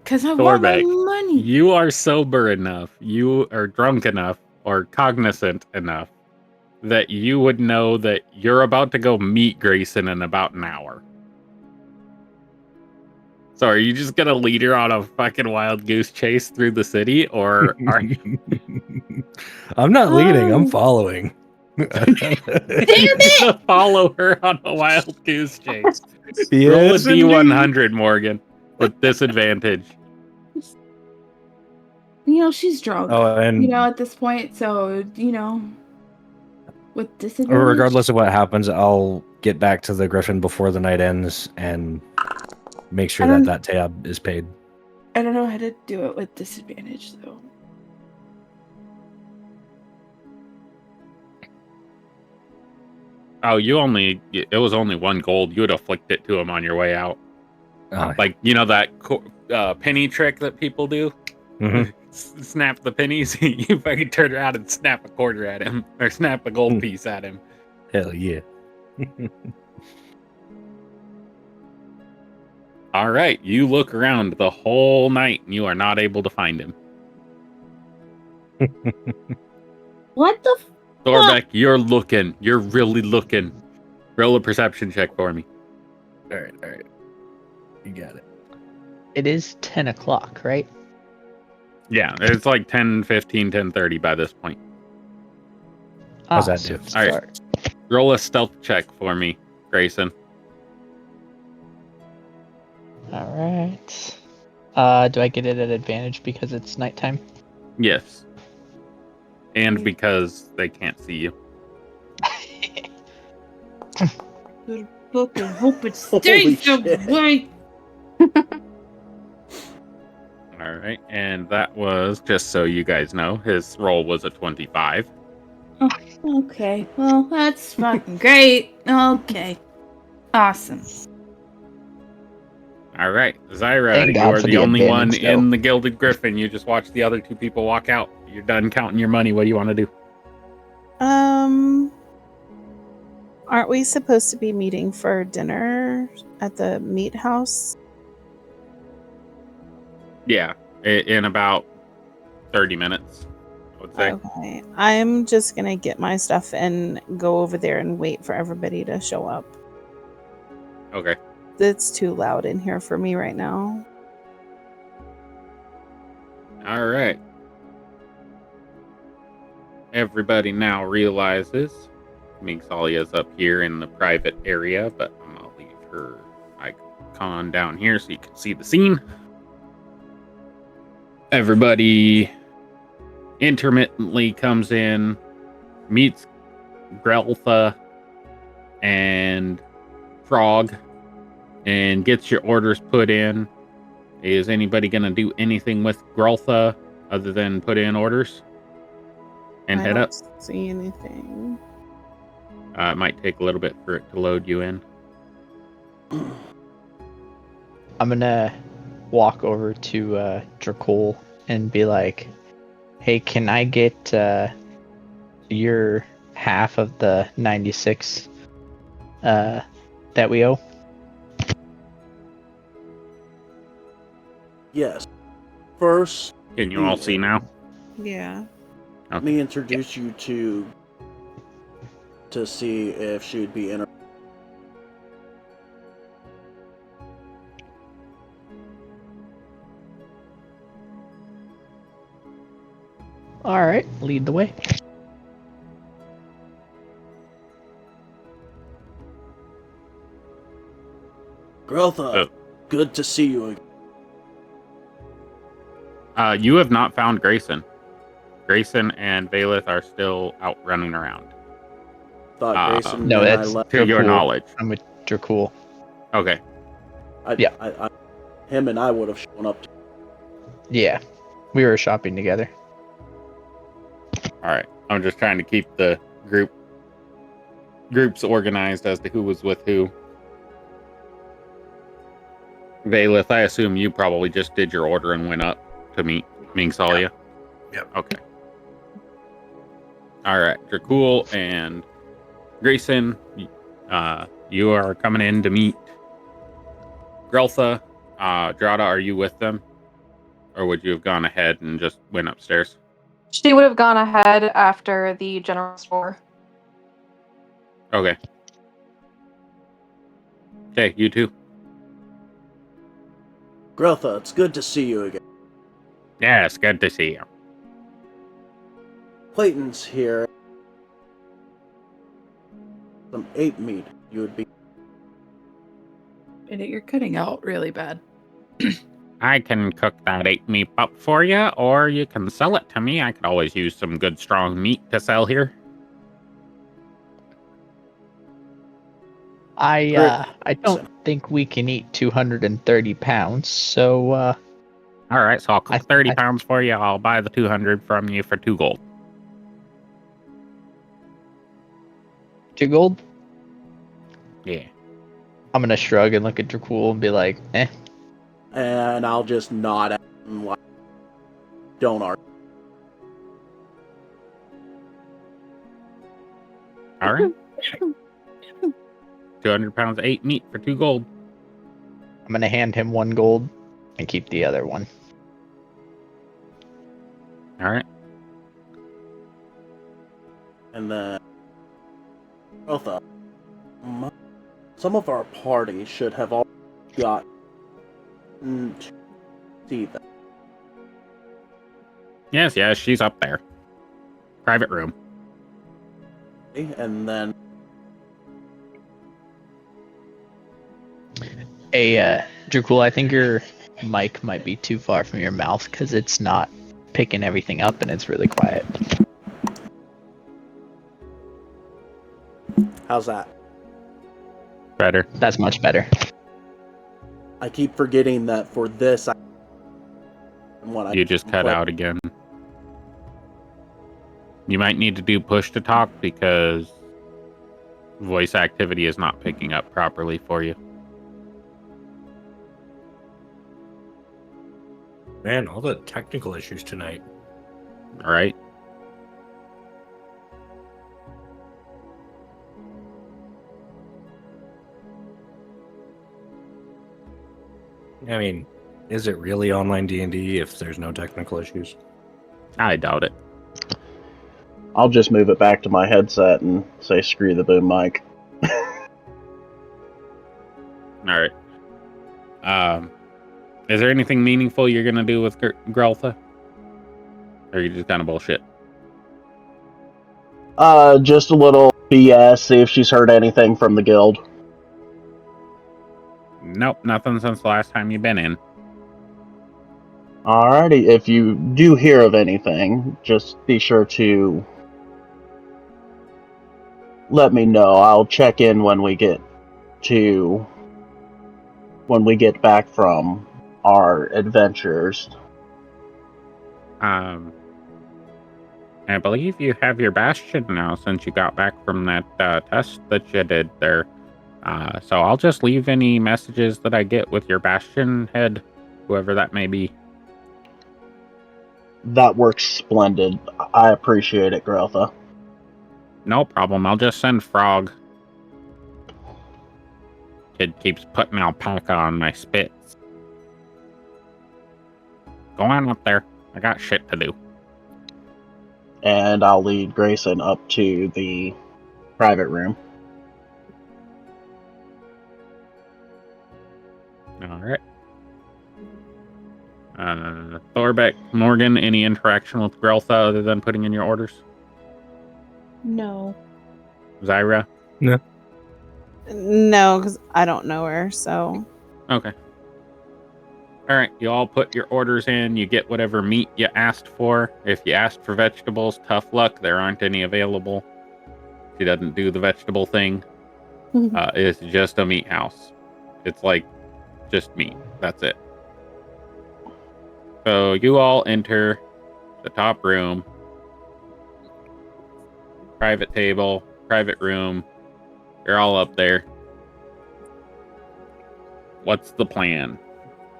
Because I want my Thorbeck, money. you are sober enough, you are drunk enough, or cognizant enough that you would know that you're about to go meet Grayson in about an hour. So are you just gonna lead her on a fucking wild goose chase through the city, or are you I'm not leading. I'm Oh. following. Damn it! gonna follow her on a wild goose chase? Roll a Yes, indeed. D100, Morgan, with disadvantage. She's drunk. Oh, and At this point, so, with disadvantage. regardless of what happens, I'll get back to the Griffin before the night ends and make sure I that don't- that tab is paid. I don't know how to do it with disadvantage, though. Oh, it was only 1 gold. You would have flicked it to him on your way out. Oh, Like, that penny trick that people do? mhm. Snap the pennies. You fucking turn around and snap a quarter at him. Or snap a gold piece at him. Hell yeah. All right. You look around the whole night and you are not able to find him. What the Thorbeck, you're looking. You're really looking. Roll a perception check for me. All right. You got it. It is 10 o'clock, right? Yeah, it's like 10:15, 10:30 by this point. How's that so do? it's All right. dark. Roll a stealth check for me, Grayson. All right. Do I get it at advantage because it's nighttime? Yes. And because they can't see you. fucking hope it stays that way. All right. And that was, just so you guys know, his roll was a 25. Okay, well, that's fucking great. Okay. Awesome. All right. Zyra, Thank you God are for the the only one advantage, though. in the Gilded Griffin. You just watched the other 2 people walk out. You're done counting your money. What do you want to do? Aren't we supposed to be meeting for dinner at the meat house? Yeah. In about 30 minutes, I would say. Okay. I'm just gonna get my stuff and go over there and wait for everybody to show up. Okay. It's too loud in here for me right now. All right. Everybody now realizes Mixalia's up here in the private area, but I'm going to leave her icon down here so you can see the scene. Everybody intermittently comes in, meets Greltha and Frog, and gets your orders put in. Is anybody gonna do anything with Groltha other than put in orders and I head don't up? see anything. It might take a little bit for it to load you in. I'm gonna walk over to Dracul and be like, "Hey, can I get your half of the 96 that we owe?" Yes. First, Can you all see now? Yeah. let me introduce you to see if she would be interested. All right, lead the way. Grotha, good to see you again. You have not found Grayson. Grayson and Valeth are still out running around. Thought Grayson No, and I that's left. To your Dracul. knowledge. I'm with Dracul. Okay. Him and I would have shown up. Yeah, we were shopping together. All right. I'm just trying to keep the groups organized as to who was with who. Valeth, I assume you probably just did your order and went up to meet Ming Salia. Yep. Okay. All right. Dracul and Grayson, you are coming in to meet Greltha. Drada, are you with them? Or would you have gone ahead and just went upstairs? She would have gone ahead after the general store. Okay. Okay, you two. Grotha, it's good to see you again. Yeah, it's good to see you. Clayton's here. Some ape meat. You would be. And you're cutting out really bad. I can cook that 8 meat up for you, or you can sell it to me. I could always use some good strong meat to sell here. I don't think we can eat 230 pounds, so All right, so I'll cook 30 pounds for you. I'll buy the 200 from you for 2 gold. 2 gold? Yeah. I'm gonna shrug and look at Dracul and be like, eh. And I'll just nod at him like, don't argue. All right. 200 pounds of 8 meat for 2 gold. I'm gonna hand him 1 gold and keep the other one. All right. And then, Grotha, some of our party should have all got to see them. Yes, she's up there. Private room. And then, Hey, Dracul, I think your mic might be too far from your mouth because it's not picking everything up and it's really quiet. how's that? Better. That's much better. I keep forgetting that for this, You just cut out again. You might need to do push to talk because voice activity is not picking up properly for you. Man, all the technical issues tonight. All right. I mean, is it really online D&D if there's no technical issues? I doubt it. I'll just move it back to my headset and say screw the boom mic. All right. Is there anything meaningful you're gonna do with Greltha? Or are you just kind of bullshit? Just a little BS, see if she's heard anything from the guild. Nope, nothing since the last time you've been in. Alrighty, if you do hear of anything, just be sure to let me know. I'll check in when we get back from our adventures. I believe you have your bastion now since you got back from that test that you did there. So I'll just leave any messages that I get with your bastion head, whoever that may be. That works splendid. I appreciate it, Grotha. No problem. I'll just send Frog. Kid keeps putting alpaca on my spits. Go on up there. I got shit to do. And I'll lead Grayson up to the private room. Alright. Thorbeck, Morgan, any interaction with Greltha other than putting in your orders? No. Zyra? No, because I don't know her, so. Okay. Alright, you all put your orders in. You get whatever meat you asked for. If you asked for vegetables, tough luck. There aren't any available. She doesn't do the vegetable thing. It's just a meat house. It's like just meat. That's it. So you all enter the top room. Private table, private room. You're all up there. What's the plan?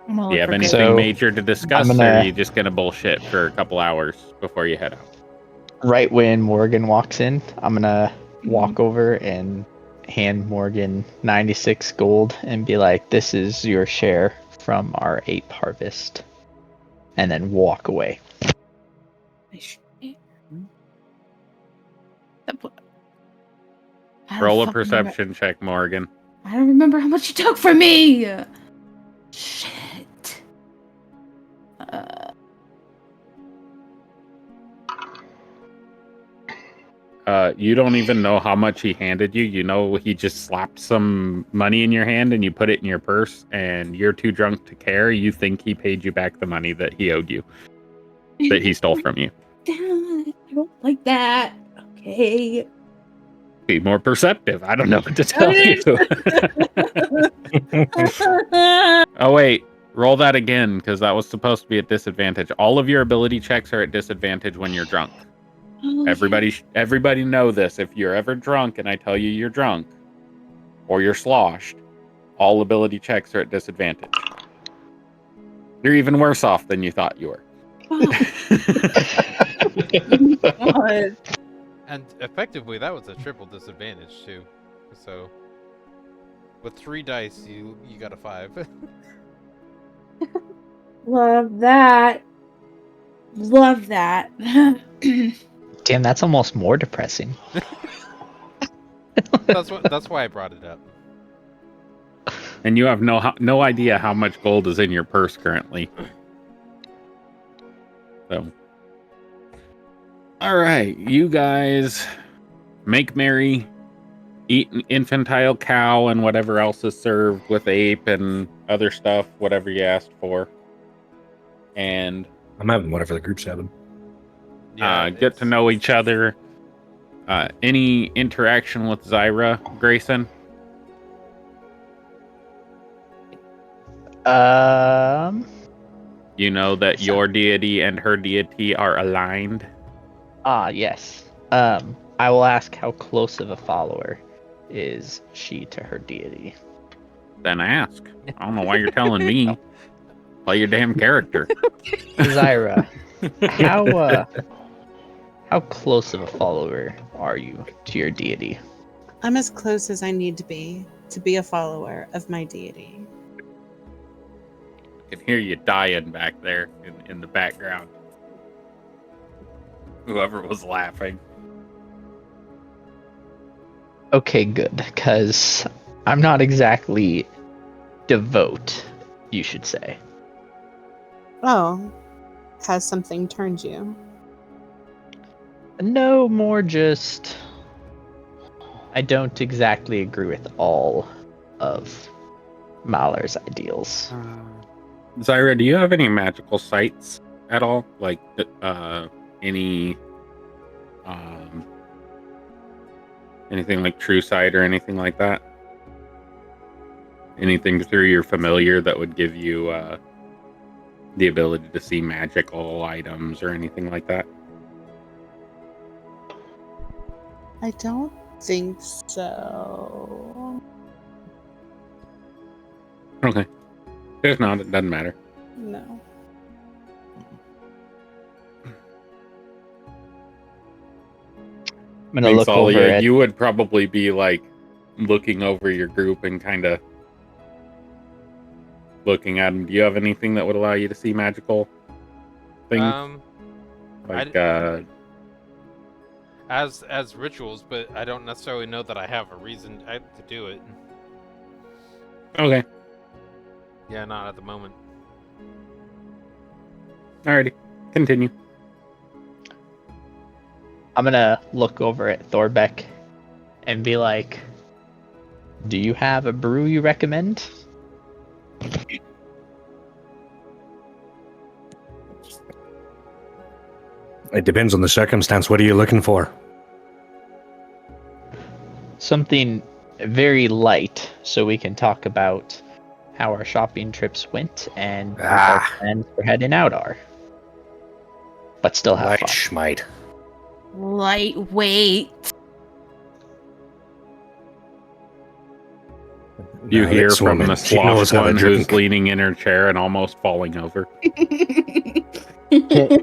Do you have anything So, major to discuss, or are you just gonna bullshit for a couple hours before you head out? Right when Morgan walks in, I'm gonna walk over and hand Morgan 96 gold and be like, "This is your share from our ape harvest," and then walk away. Roll a perception check, Morgan. I don't remember how much you took from me. Shit. You don't even know how much he handed you. You know he just slapped some money in your hand and you put it in your purse, and you're too drunk to care. You think he paid you back the money that he owed you, that he stole from you. Damn, I don't like that. Okay. Be more perceptive. I don't know what to tell you. Oh, wait. Roll that again, because that was supposed to be at disadvantage. All of your ability checks are at disadvantage when you're drunk. Oh, Everybody know this. If you're ever drunk and I tell you you're drunk, or you're sloshed, all ability checks are at disadvantage. You're even worse off than you thought you were. God. And effectively, that was a triple disadvantage too. So, with 3 dice, you got a 5. Love that. Love that. Damn, that's almost more depressing. That's why I brought it up. And you have no idea how much gold is in your purse currently. So, all right, you guys make merry, eat an infantile cow and whatever else is served with ape and other stuff, whatever you asked for. And I'm having whatever the group's having. get to know each other. Any interaction with Zyra, Grayson? You know that your deity and her deity are aligned? Yes. I will ask how close of a follower is she to her deity. Then ask. I don't know why you're telling me. Play your damn character. Zyra, how close of a follower are you to your deity? I'm as close as I need to be a follower of my deity. I can hear you dying back there in the background. Whoever was laughing. Okay, good, because I'm not exactly devout, you should say. Oh, has something turned you? No, more just I don't exactly agree with all of Mahler's ideals. Zyra, do you have any magical sights at all? Like any anything like true sight or anything like that? Anything through your familiar that would give you the ability to see magical items or anything like that? I don't think so. Okay. If not, it doesn't matter. No. I'm gonna look over Salia, at. you would probably be like looking over your group and kind of looking at them. Do you have anything that would allow you to see magical things? Like, as rituals, but I don't necessarily know that I have a reason to do it. Okay. Yeah, not at the moment. Alrighty. Continue. I'm gonna look over at Thorbeck and be like, "Do you have a brew you recommend?" It depends on the circumstance. What are you looking for? Something very light, so we can talk about how our shopping trips went and what our plans for heading out are. But still have Light fun. schmite. Lightweight. You Now, hear this from woman, the she knows sloth how to one who's drink. leaning in her chair and almost falling over.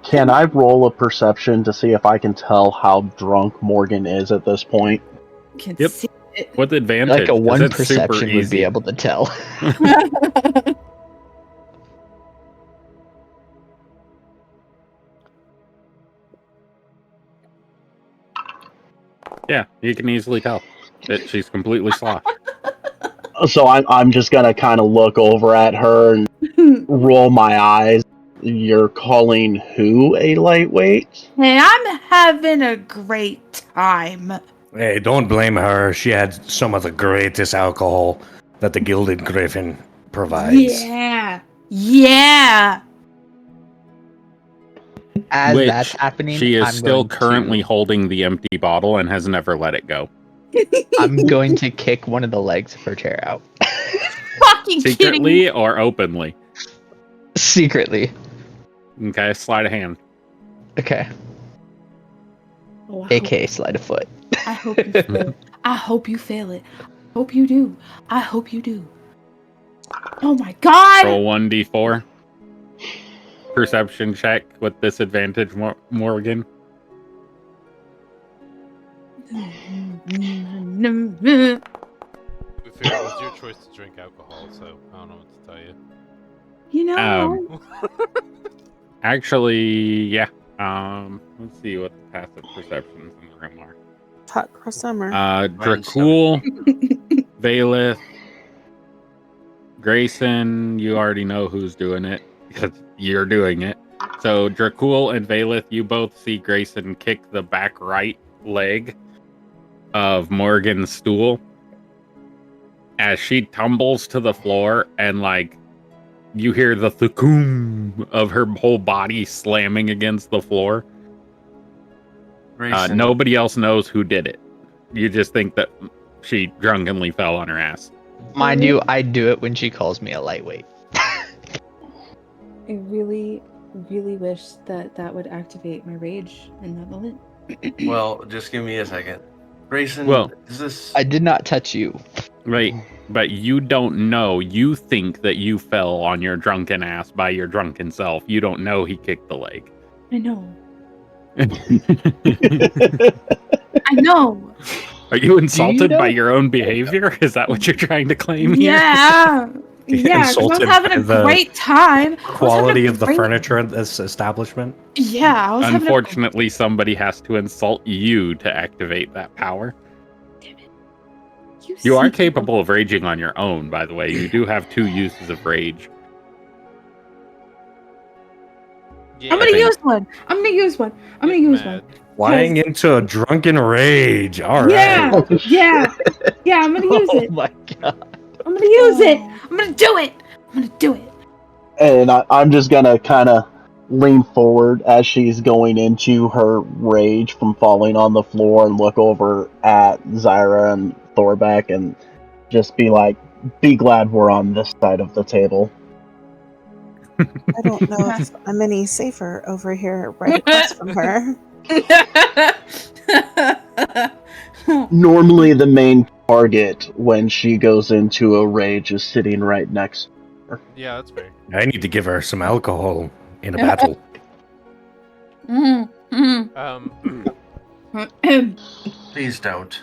Can I roll a perception to see if I can tell how drunk Morgan is at this point? Can Yep. see it. With advantage. Like a 'cause one it's super perception would be easy. able to tell. Yeah, you can easily tell that she's completely sloshed. So I'm just gonna kind of look over at her and roll my eyes. You're calling who a lightweight? Hey, I'm having a great time. Hey, don't blame her. She had some of the greatest alcohol that the Gilded Griffin provides. Yeah. Yeah. As Which that's happening, she is I'm still going currently to, holding the empty bottle and has never let it go. I'm going to kick one of the legs of her chair out. Fucking kidding Secretly me. or openly? Secretly. Okay, slide a hand. Okay. Oh, AK sleight of foot. I hope you fail it. I hope you fail it. Hope you do. I hope you do. Oh my god! Roll 1d4. Perception check with disadvantage, Morgan. If it was your choice to drink alcohol, so I don't know what to tell you. You know, Actually, yeah. Let's see what the passive perceptions in the room are. Hot cross summer. Dracul, Valeth, Grayson, you already know who's doing it because you're doing it. So Dracul and Valeth, you both see Grayson kick the back right leg of Morgan's stool as she tumbles to the floor, and like you hear the thukum of her whole body slamming against the floor. Nobody else knows who did it. You just think that she drunkenly fell on her ass. Mind you, I do it when she calls me a lightweight. I really, really wish that would activate my rage in that moment. Well, just give me a second. Grayson, Well, is this... I did not touch you. Right, but you don't know. You think that you fell on your drunken ass by your drunken self. You don't know he kicked the leg. I know. I know. Are you insulted know? by your own behavior? Is that what you're trying to claim here? Yeah. Yeah, because I was Insulted having by a the great time. Quality of the furniture at this establishment. Yeah, I was Unfortunately, somebody has to insult you to activate that power. You are capable of raging on your own, by the way. You do have 2 uses of rage. Yeah, I'm gonna use one. I'm gonna use one. I'm gonna use one. Flying into a drunken rage. All right. Yeah, yeah, yeah. I'm gonna use it. Oh my god. I'm gonna use it. I'm gonna do it. I'm gonna do it. And I'm just gonna kind of lean forward as she's going into her rage from falling on the floor and look over at Zyra and Thorbeck and just be like, be glad we're on this side of the table. I don't know if I'm any safer over here right across from her. Normally, the main target when she goes into a rage is sitting right next to her. Yeah, that's fair. I need to give her some alcohol in a battle. Please don't.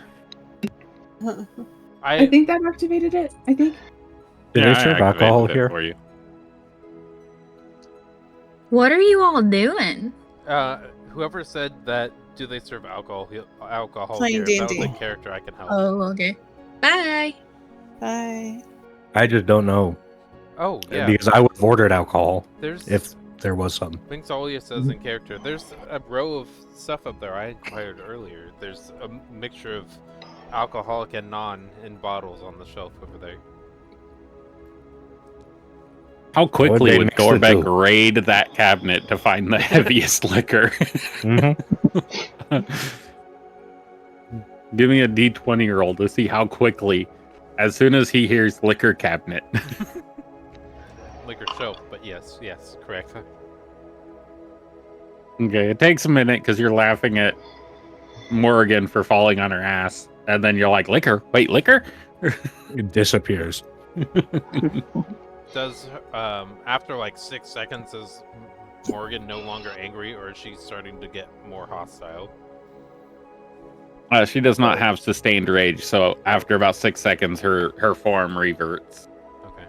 I think that activated it. I think. Do Yeah, they I serve activated alcohol it here? for you. What are you all doing? Whoever said that, do they serve alcohol Playing here? That was D&D. a character I can help. Oh, okay. Bye. Bye. I just don't know. Oh, yeah. Because I would have ordered alcohol There's if there was some. Mixolia says in character, there's a row of stuff up there I inquired earlier. There's a mixture of alcoholic and non in bottles on the shelf over there. How quickly they would mix the Thorbeck two? raid that cabinet to find the heaviest liquor? Give me a D20 roll to see how quickly, as soon as he hears liquor cabinet. Liquor shelf, but yes, correct. Okay, it takes a minute because you're laughing at Morrigan for falling on her ass, and then you're like, liquor? Wait, liquor? It disappears. Does, after like 6 seconds, is Morgan no longer angry, or is she starting to get more hostile? She does not have sustained rage, so after about 6 seconds, her form reverts. Okay.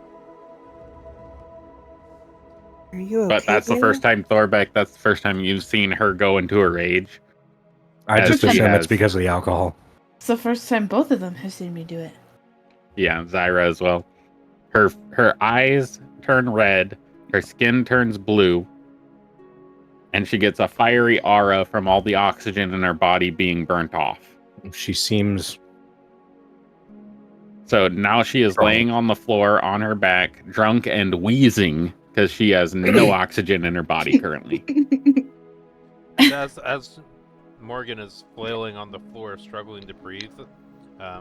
Are you okay? But that's the first time, Thorbeck, that's the first time you've seen her go into a rage. I As just she assume it's has- because of the alcohol. It's the first time both of them have seen me do it. Yeah, Zyra as well. Her eyes turn red, her skin turns blue, and she gets a fiery aura from all the oxygen in her body being burnt off. She seems... So now she is laying on the floor on her back, drunk and wheezing, because she has no oxygen in her body currently. And as Morgan is flailing on the floor, struggling to breathe,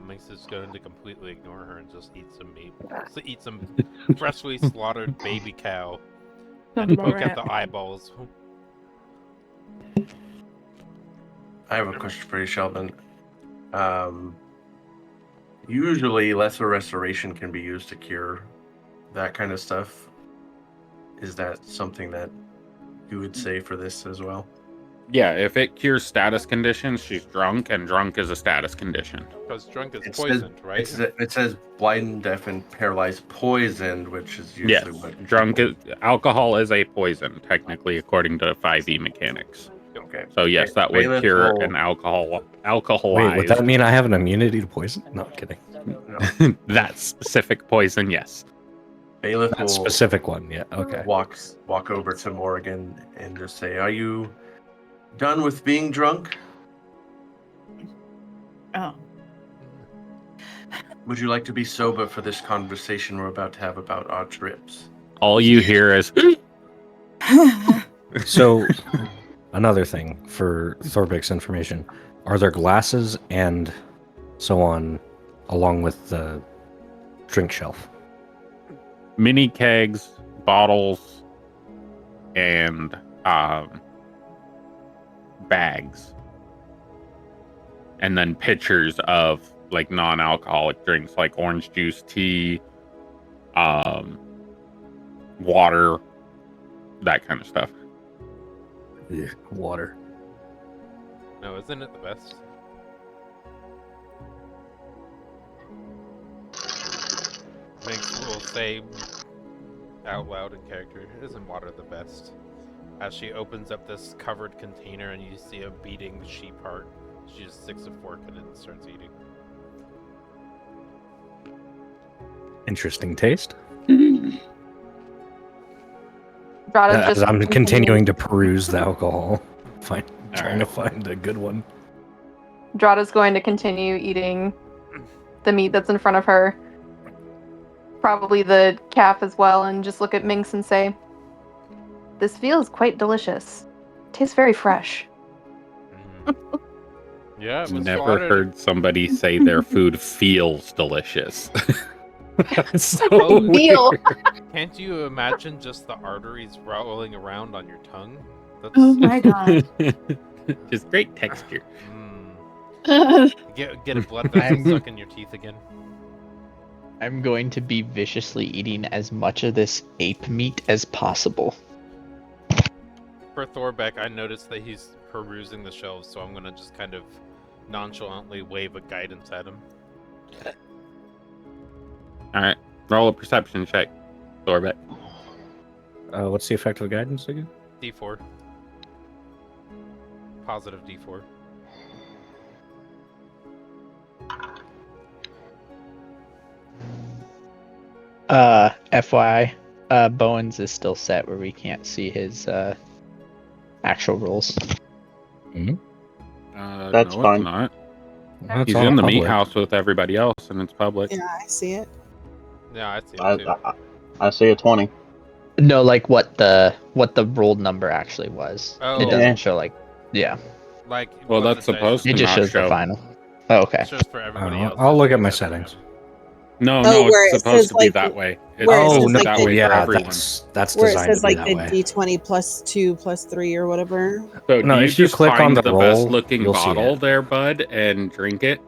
Minx is going to completely ignore her and just eat some meat. So eat some freshly slaughtered baby cow and poke at the eyeballs. I have a question for you, Sheldon. Usually, lesser restoration can be used to cure that kind of stuff. Is that something that you would say for this as well? Yeah, if it cures status conditions, she's drunk, and drunk is a status condition. Because drunk is It poisoned, says, right? It says blind, deaf, and paralyzed poisoned, which is usually Yes, what drunk people- is alcohol is a poison, technically, according to 5e mechanics. Okay. So yes, that would Bailiff cure will- an alcoholized. Wait, would that mean I have an immunity to poison? No, I'm kidding. No. That specific poison, yes. Bailiff That will specific one, yeah, okay. walk over to Morgan and just say, "Are you done with being drunk? Oh. Would you like to be sober for this conversation we're about to have about our trips?" All you hear is So, another thing for Thorbeck's information. Are there glasses and so on along with the drink shelf? mini kegs, bottles, and bags. And then pitchers of like non-alcoholic drinks like orange juice, tea, water, that kind of stuff. Yeah, water. No, isn't it the best? Minx will say out loud in character, "Isn't water the best?" As she opens up this covered container and you see a beating sheep heart, she just sticks a fork in it and starts eating. Interesting taste. Drata As just I'm continuing to peruse the alcohol, trying to find a good one. Drata's going to continue eating the meat that's in front of her. Probably the calf as well, and just look at Minx and say, "This feels quite delicious. Tastes very fresh." Yeah, it was Never slaughtered. heard somebody say their food feels delicious. That's so a big deal. weird. Can't you imagine just the arteries rolling around on your tongue? That's Oh my god. Just great texture. Get a blood vessel I'm- stuck in your teeth again. I'm going to be viciously eating as much of this ape meat as possible. For Thorbeck, I noticed that he's perusing the shelves, so I'm gonna just kind of nonchalantly wave a guidance at him. All right, roll a perception check, Thorbeck. What's the effect of guidance again? D4. Positive D4. FYI, Bowen's is still set where we can't see his actual rolls. That's no, fine. It's not. That's He's all in the meat public. house with everybody else, and it's public. Yeah, I see it. Yeah, I see him too. I see a 20. No, like what the rolled number actually was. Oh. It doesn't show like, yeah. Like, Well, what that's the dice supposed It to just not shows show. the final. Oh, okay. It shows for everybody else. I'll look at my except for him. settings. No, Oh, no, where it's it supposed says, to be like, that way. It's where it supposed says, to be like, that the- way yeah, for everyone. that's Where it designed says to be like that the way. D20 plus 2 plus 3 or whatever. So No, do you if you just click on find the the roll, best looking you'll see bottle it. there, bud, and drink it?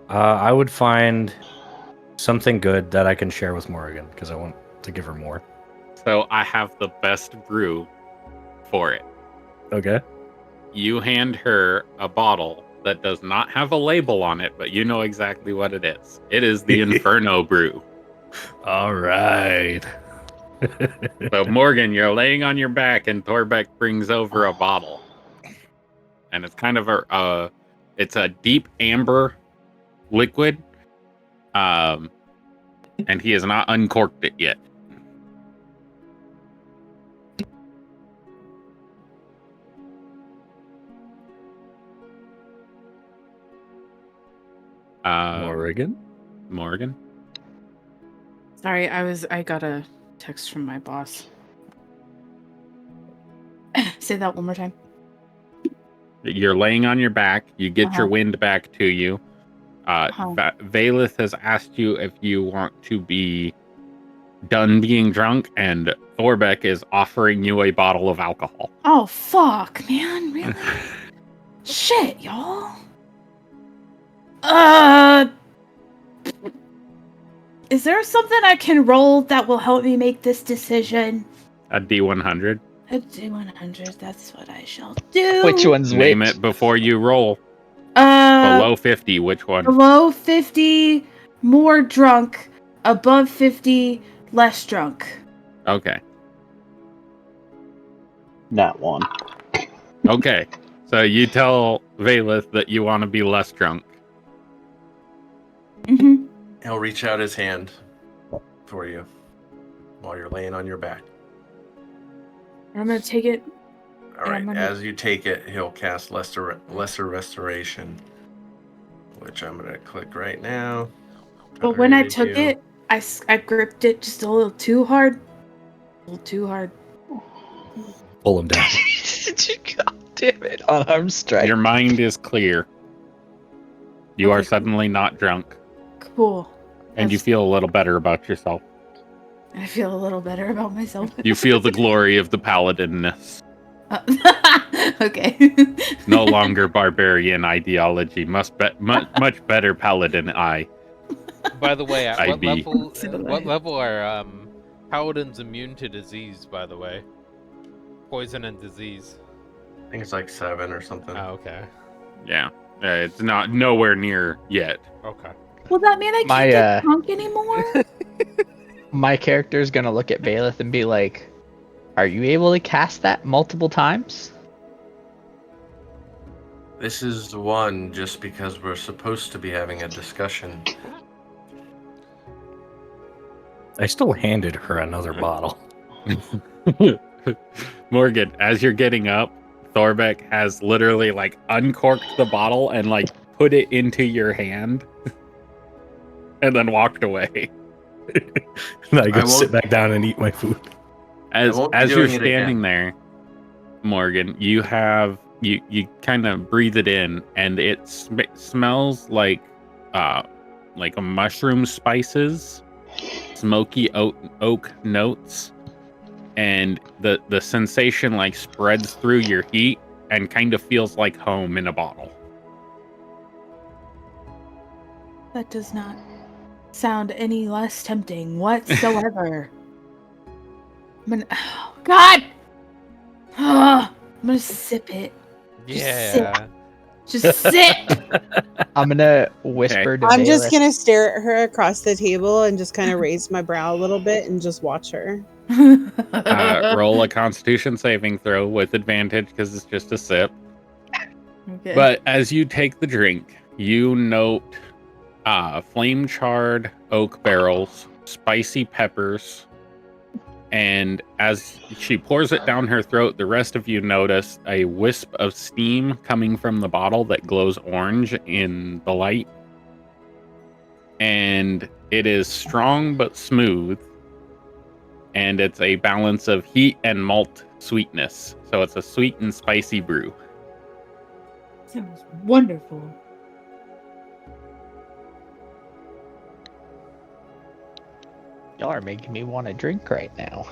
I would find something good that I can share with Morrigan because I want to give her more. So I have the best brew for it. Okay. You hand her a bottle that does not have a label on it, but you know exactly what it is. It is the Inferno brew. All right. So Morgan, you're laying on your back, and Thorbeck brings over a bottle, and it's kind of it's a deep amber liquid, and he has not uncorked it yet. Morrigan? Morgan? Sorry, I got a text from my boss. Say that one more time. You're laying on your back. You get your Uh-huh. wind back to you. Valeth has asked you if you want to be done being drunk, and Thorbeck is offering you a bottle of alcohol. Oh fuck, man, really? Shit, y'all. Is there something I can roll that will help me make this decision? A D100. A D100, that's what I shall do. Which one's Name which? it before you roll. Below 50, which one? Below 50, more drunk. Above 50, less drunk. Okay. Nat 1. Okay. So you tell Valeth that you want to be less drunk. Mm-hmm. He'll reach out his hand for you while you're laying on your back. I'm gonna take it. All right. As you take it, he'll cast lesser restoration, which I'm gonna click right now. But when I Already took do. it, I gripped it just a little too hard. A little too hard. Pull him down. God damn it. Unarmed strike. Your mind is clear. You are suddenly not drunk, Cool. and you feel a little better about yourself. I feel a little better about myself. You feel the glory of the paladinness. Okay. No longer barbarian ideology. Much better paladin I. By the way, at what IB. level are paladins immune to disease? By the way, poison and disease. I think it's like 7 or something. Oh, okay. Yeah. It's not nowhere near yet. Okay. Will that mean I can't My, get drunk anymore? My character's gonna look at Valeth and be like, "Are you able to cast that multiple times?" This is one just because we're supposed to be having a discussion. I still handed her another bottle. Morgan, as you're getting up, Thorbeck has literally like uncorked the bottle and like put it into your hand and then walked away. And I go won't- sit back down and eat my food. As won't be you're doing it standing again. there, Morgan, you have you kind of breathe it in, and it smells like like a mushroom spices, smoky oak notes, and the sensation like spreads through your heat and kind of feels like home in a bottle. That does not sound any less tempting whatsoever. Oh, God! I'm gonna sip it. Yeah. Just sip! I'm gonna whisper to I'm just Bayless. gonna stare at her across the table and just kind of raise my brow a little bit and just watch her. Roll a Constitution saving throw with advantage because it's just a sip. Okay. But as you take the drink, you note flame charred oak barrels, spicy peppers, and as she pours it down her throat, the rest of you notice a wisp of steam coming from the bottle that glows orange in the light. And it is strong but smooth, and it's a balance of heat and malt sweetness. So it's a sweet and spicy brew. Sounds wonderful. Y'all are making me want to drink right now.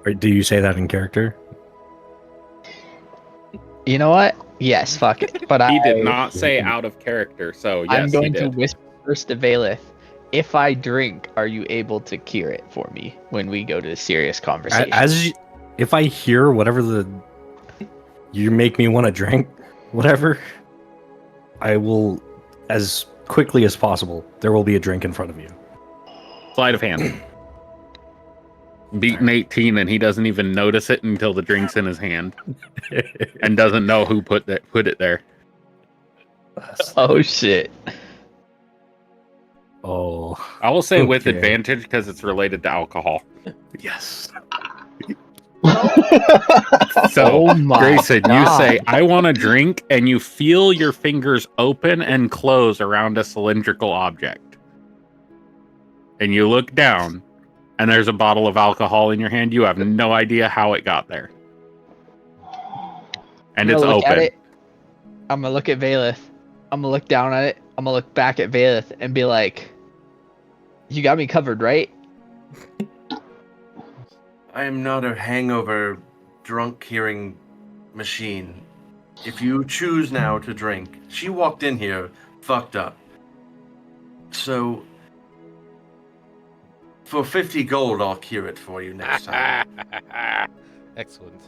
Or do you say that in character? You know what? Yes, fuck it. But He did not say out of character, so yes, I'm going he to did. whisper first to Valeth. If I drink, are you able to cure it for me when we go to a serious conversation? If I hear whatever you make me want to drink, whatever, I will, as quickly as possible, there will be a drink in front of you. Sleight of hand. Beaten 18, and he doesn't even notice it until the drink's in his hand, and doesn't know who put it there. Oh shit! Oh, I will say with okay. advantage because it's related to alcohol. Yes. So, Oh my Grayson, you God. say, "I want a drink," and you feel your fingers open and close around a cylindrical object, and you look down. And there's a bottle of alcohol in your hand. You have no idea how it got there. And it's look open. At it. I'm gonna look at Valeth. I'm gonna look down at it. I'm gonna look back at Valeth and be like, "You got me covered, right?" I am not a hangover drunk curing machine. If you choose now to drink, she walked in here fucked up. So for 50 gold, I'll cure it for you next time. Excellent.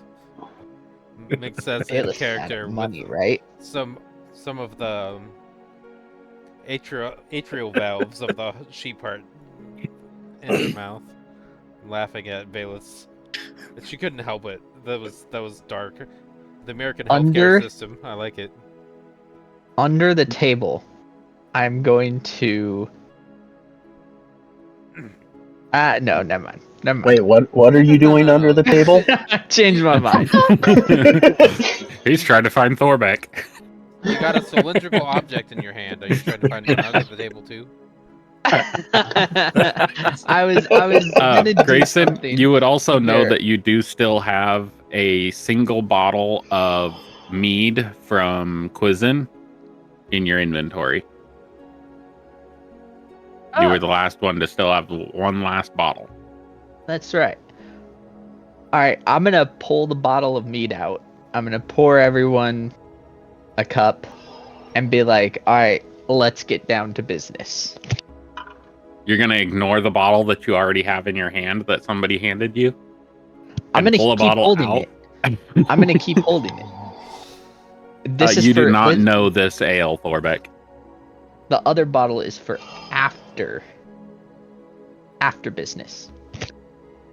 Makes sense in Valeth character had money, with right? some of the atrial valves of the sheep heart in her mouth, laughing at Valeth's. She couldn't help it. That was dark. The American healthcare system. I like it. Under the table, I'm going to. No, never mind. Wait, what are you doing under the table? Changed my mind. He's trying to find Thorbeck. You got a cylindrical object in your hand. Are you trying to find one under the table too? I was gonna do Grayson, something. you would also know there. that you do still have a single bottle of mead from Quizen in your inventory. You were the last one to still have one last bottle. That's right. Alright, I'm gonna pull the bottle of mead out. I'm gonna pour everyone a cup and be like, alright, let's get down to business. You're going to ignore the bottle that you already have in your hand that somebody handed you? I'm gonna pull a keep bottle holding out? it. I'm gonna keep holding it. This is you for, do not this- know this ale, Thorbeck. The other bottle is for after business.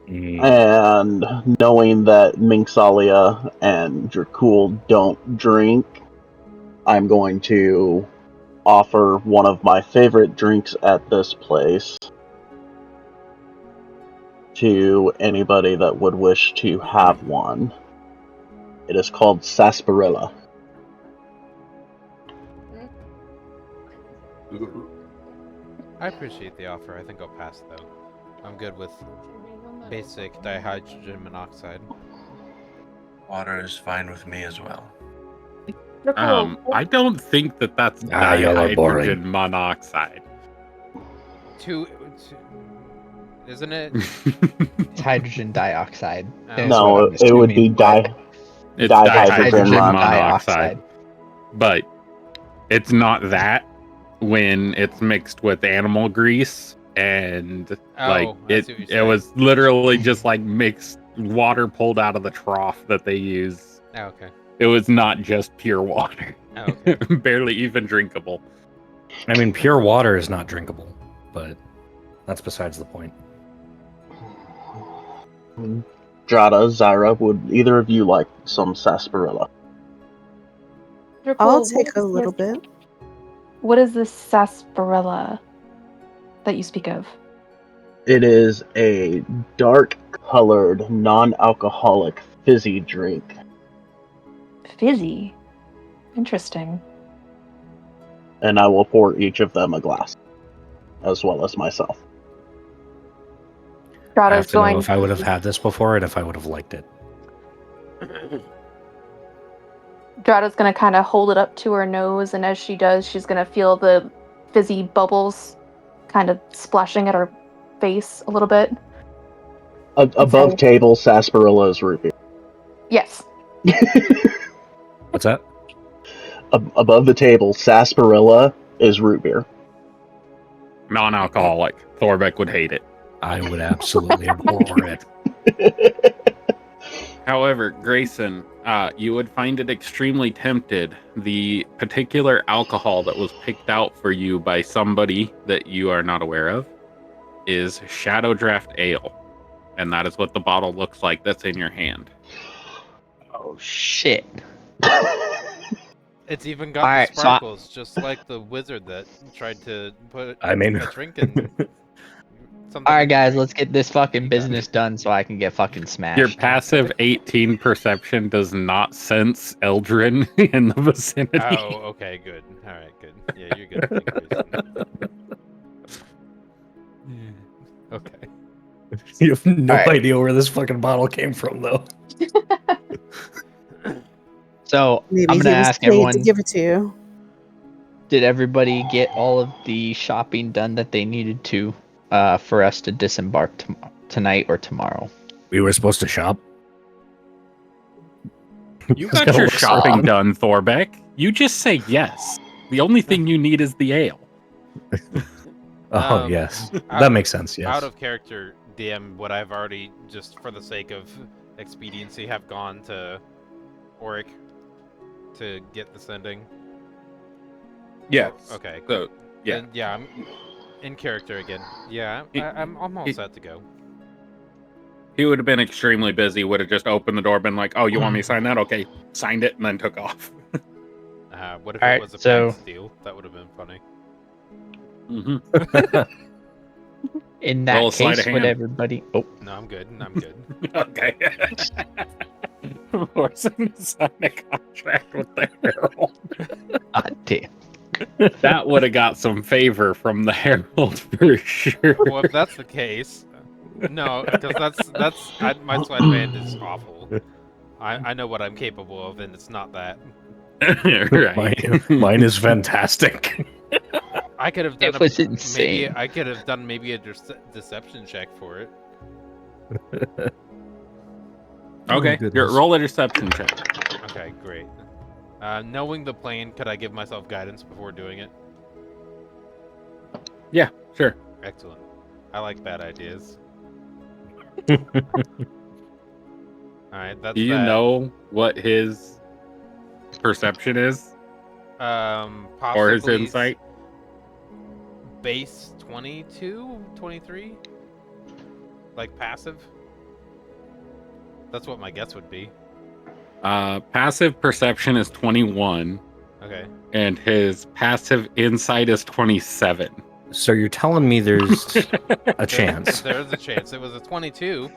And knowing that Minxalia and Dracul don't drink, I'm going to offer one of my favorite drinks at this place to anybody that would wish to have one. It is called sarsaparilla. I appreciate the offer. I think I'll pass though. I'm good with basic dihydrogen monoxide. Water is fine with me as well. I don't think that's y'all are boring. dihydrogen monoxide. Isn't it? It's hydrogen dioxide. Oh. is No, what I'm it would be assuming, but It's dihydrogen monoxide. But it's not that when it's mixed with animal grease and I see what you're it saying. was literally just like mixed water pulled out of the trough that they use. Oh, okay. It was not just pure water. Oh, okay. Barely even drinkable. I mean, pure water is not drinkable, but that's besides the point. Jada, Zyra, would either of you like some sarsaparilla? I'll take a little bit. What is this sarsaparilla that you speak of? It is a dark-colored, non-alcoholic fizzy drink. Fizzy. Interesting. And I will pour each of them a glass, as well as myself. I have Strahta's to know going. if I would have had this before and if I would have liked it. Strahta's gonna kind of hold it up to her nose, and as she does, she's gonna feel the fizzy bubbles kind of splashing at her face a little bit. Above So- table, sarsaparilla is root beer. Yes. What's that? Above the table, sarsaparilla is root beer. Non-alcoholic. Thorbeck would hate it. I would absolutely abhor it. However, Grayson, you would find it extremely tempted. The particular alcohol that was picked out for you by somebody that you are not aware of is Shadow Draft Ale. And that is what the bottle looks like that's in your hand. oh shit. It's even got Alright, the so sparkles, just like the wizard that tried to put I mean- a drink in. Alright guys, let's get this fucking business done so I can get fucking smashed. Your passive 18 perception does not sense Eldrin in the vicinity. Oh, okay, good. All right, good. Yeah, you're good. Okay. You have no Alright. idea where this fucking bottle came from, though. So Maybe I'm he gonna was ask paid everyone, to give it to you. did everybody get all of the shopping done that they needed to for us to disembark tonight or tomorrow? We were supposed to shop. You It's got gonna your look shopping strong. done, Thorbeck. You just say yes. The only thing you need is the ale. Oh, yes. out That of- makes sense, yes. Out of character, DM would I've already, just for the sake of expediency, have gone to Auric to get the sending. Yes. Okay. So, yeah. Then, yeah, I'm in character again. Yeah, I'm all set to go. He would have been extremely busy, would have just opened the door, been like, oh, you want me to sign that? Okay. Signed it, and then took off. What if Alright, it was a so- PAX deal? That would have been funny. In Roll that a sleight case, of would hand. everybody... Oh, No, I'm good. I'm good. Okay. Forcing to sign a contract with the Herald. god damn. That would have got some favor from the Herald for sure. Well, if that's the case, no, because my sleight of hand is awful. I know what I'm capable of, and it's not that. Right. Mine is fantastic. I could have done It was insane. maybe I could have done maybe a deception check for it. Okay. goodness. Roll a deception check. Okay, great. Knowing the plan, could I give myself guidance before doing it? Yeah, sure. Excellent. I like bad ideas. Alright, that's Do you that. know what his perception is? Possibly Or his insight? Base 22, 23? Like passive? That's what my guess would be. Passive perception is 21, Okay. and his passive insight is 27. So you're telling me there's a chance. There's a chance. It was a 22.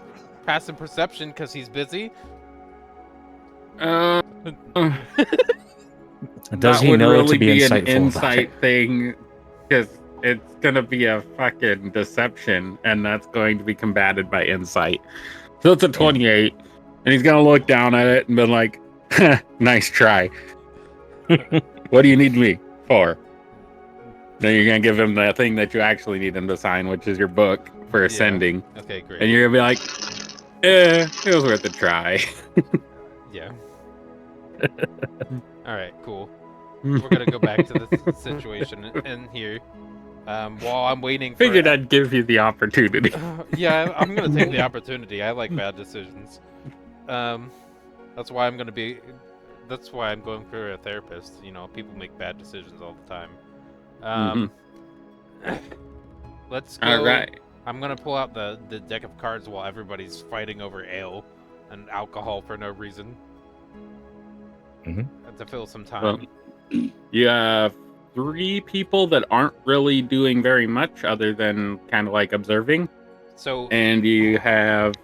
Passive perception because he's busy. Does Does he would know really to be an insightful about insight it? thing? Because it's gonna be a fucking deception, and that's going to be combated by insight. So it's a 28, and he's gonna look down at it and be like, "Nice try." What do you need me for? Then you're gonna give him the thing that you actually need him to sign, which is your book for ascending. Okay, great. And you're gonna be like, it was worth a try. Yeah. Alright, cool. We're gonna go back to the situation in here. While I'm waiting for... Figured I'd give you the opportunity. Yeah, I'm gonna take the opportunity. I like bad decisions. That's why I'm going for a therapist. You know, people make bad decisions all the time. Let's go. All right. I'm gonna pull out the deck of cards while everybody's fighting over ale and alcohol for no reason. To fill some time. You have 3 people that aren't really doing very much other than kind of like observing. So, and you have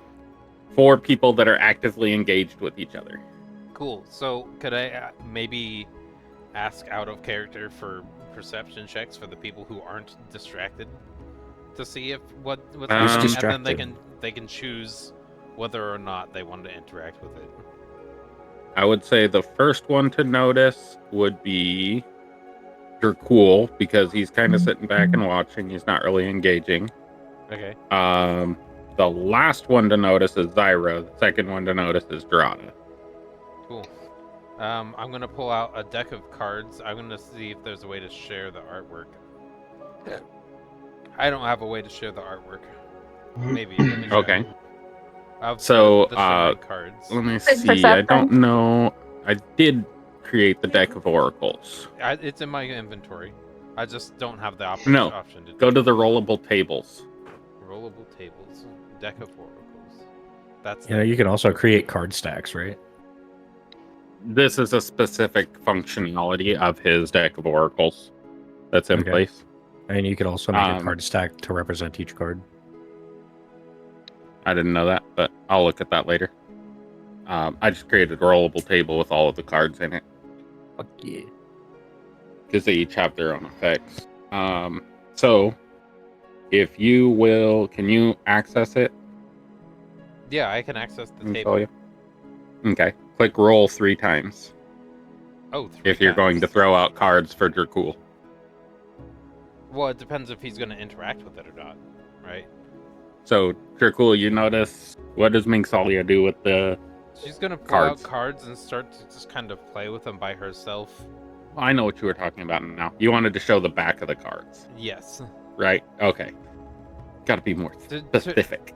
4 people that are actively engaged with each other. Cool. So could I maybe ask out of character for perception checks for the people who aren't distracted to see if what's happening, and then they can choose whether or not they want to interact with it. I would say the first one to notice would be Dracul, because he's kind of sitting back and watching. He's not really engaging. Okay. The last one to notice is Zyra. The second one to notice is Dorada. Cool. I'm gonna pull out a deck of cards. I'm gonna see if there's a way to share the artwork. I don't have a way to share the artwork. Maybe. Let me Okay. So, cards. Let me see. I don't know. I did create the deck of oracles. It's in my inventory. I just don't have the option to go to the rollable tables. Rollable tables. Deck of oracles. That's you can also create card stacks, right? This is a specific functionality of his deck of oracles that's in place. And you could also make a card stack to represent each card. I didn't know that, but I'll look at that later. I just created a rollable table with all of the cards in it. Fuck yeah. Because they each have their own effects. So, if you will, can you access it? Yeah, I can access the table. Okay. Click roll 3 times. Oh, 3 if you're going to throw out cards for Dracul. Well, it depends if he's going to interact with it or not, right? So, Dracul, you notice, what does Mingsalia do with the She's going to pull out cards and start to just kind of play with them by herself. I know what you were talking about now. You wanted to show the back of the cards. Yes. Right? Okay. Got to be more specific.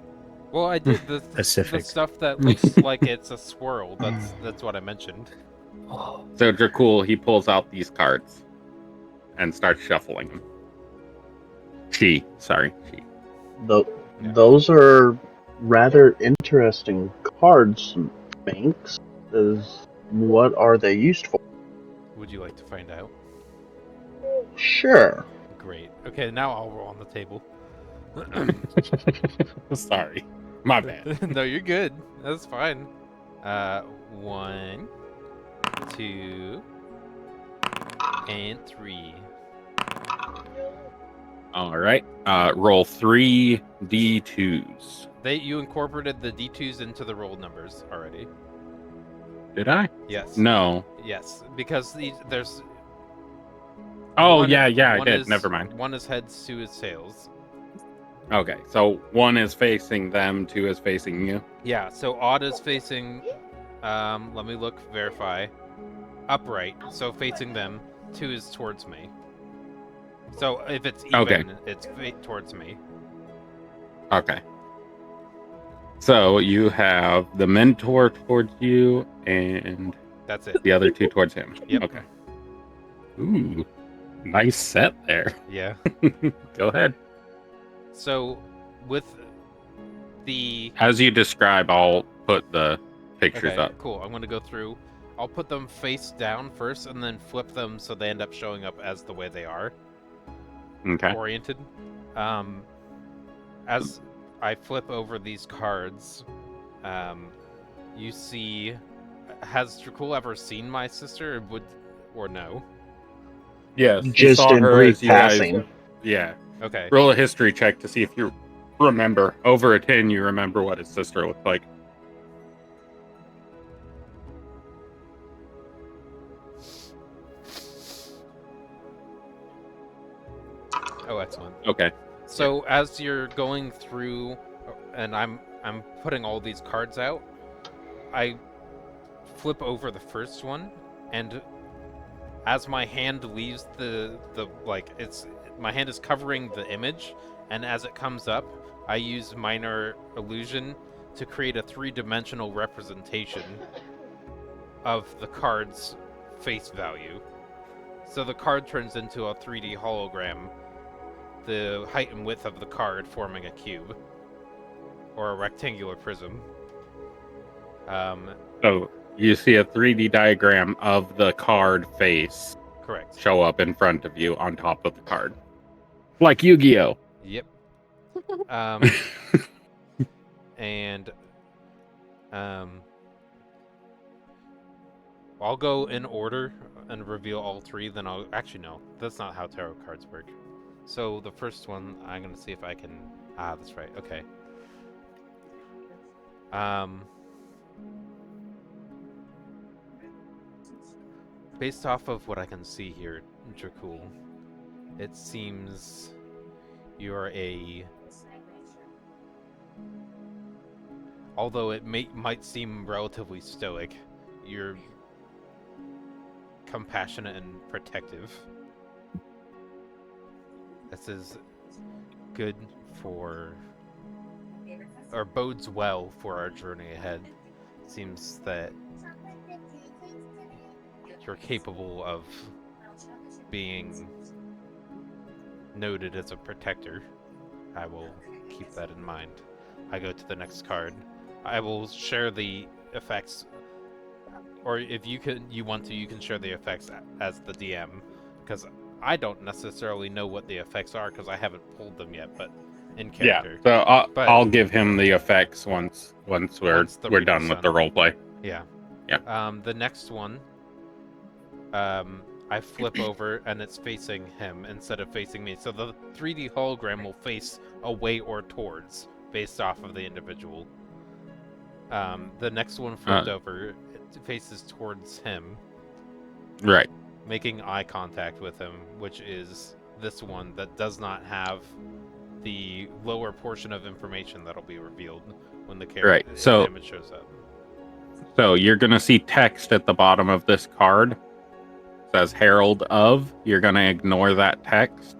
Well, I did the stuff that looks like it's a swirl. That's what I mentioned. So Dracul, he pulls out these cards and starts shuffling them. She. Those are rather interesting cards, Minx. What are they used for? Would you like to find out? Sure. Great. Okay, now I'll roll on the table. Sorry. My bad. No, you're good. That's fine. 1, 2, and 3. All right. Roll 3 D2s. You incorporated the D2s into the roll numbers already. Did I? Yes. No. Yes, because there's... Oh, I did. Never mind. 1 is heads, 2 is tails. Okay, so 1 is facing them, 2 is facing you. Yeah, so odd is facing... let me look, verify. Upright, so facing them. 2 is towards me. So if it's even, it's towards me. Okay. So you have the mentor towards you, and that's it. The other 2 towards him. Yep. Okay. Ooh, nice set there. Yeah. Go ahead. So, with the... As you describe, I'll put the pictures up. Cool. I'm going to go through. I'll put them face down first, and then flip them so they end up showing up as the way they are. Okay. Oriented. As I flip over these cards, you see... Has Dracul ever seen my sister, or no? Yes. Just in brief passing. Yeah. Okay. Roll a history check to see if you remember. Over a 10, you remember what his sister looked like. Oh, excellent. Okay. So as you're going through, and I'm putting all these cards out, I flip over the first one, and as my hand leaves my hand is covering the image, and as it comes up, I use minor illusion to create a 3-dimensional representation of the card's face value. So the card turns into a 3D hologram, the height and width of the card forming a cube, or a rectangular prism. So you see a 3D diagram of the card face Correct. show up in front of you on top of the card. Like Yu-Gi-Oh! Yep. And I'll go in order and reveal all 3, then I'll... Actually, no. That's not how tarot cards work. So the first one, I'm going to see if I can... Ah, that's right. Okay. Based off of what I can see here, Dracul, it seems you're although it might seem relatively stoic, you're compassionate and protective. This is good for, or bodes well for our journey ahead. Seems that you're capable of being noted as a protector. I will keep that in mind. I go to the next card. I will share the effects, or if you want to, you can share the effects as the DM, because I don't necessarily know what the effects are because I haven't pulled them yet, but in character. Yeah, so I'll give him the effects once we're done with the roleplay. Yeah. Yeah. The next one, I flip over and it's facing him instead of facing me. So the 3D hologram will face away or towards, based off of the individual. The next one flipped over, it faces towards him. Right. Making eye contact with him, which is this one that does not have the lower portion of information that'll be revealed when the character image shows up. So you're gonna see text at the bottom of this card. It says Herald of. You're gonna ignore that text.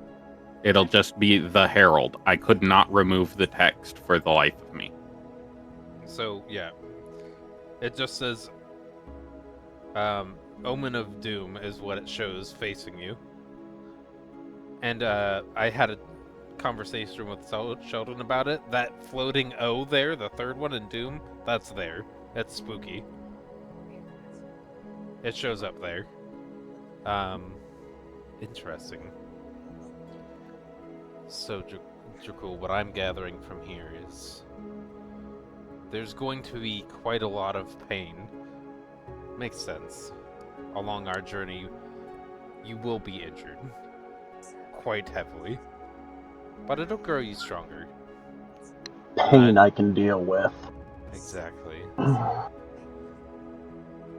It'll just be the Herald. I could not remove the text for the life of me. So yeah, it just says Omen of Doom is what it shows facing you. And I had a conversation with Sheldon about it. That floating O there, the third one in Doom, that's there. That's spooky. It shows up there. Interesting. So, Dracul, what I'm gathering from here is there's going to be quite a lot of pain. Makes sense. Along our journey, you will be injured. Quite heavily. But it'll grow you stronger. Pain I can deal with. Exactly.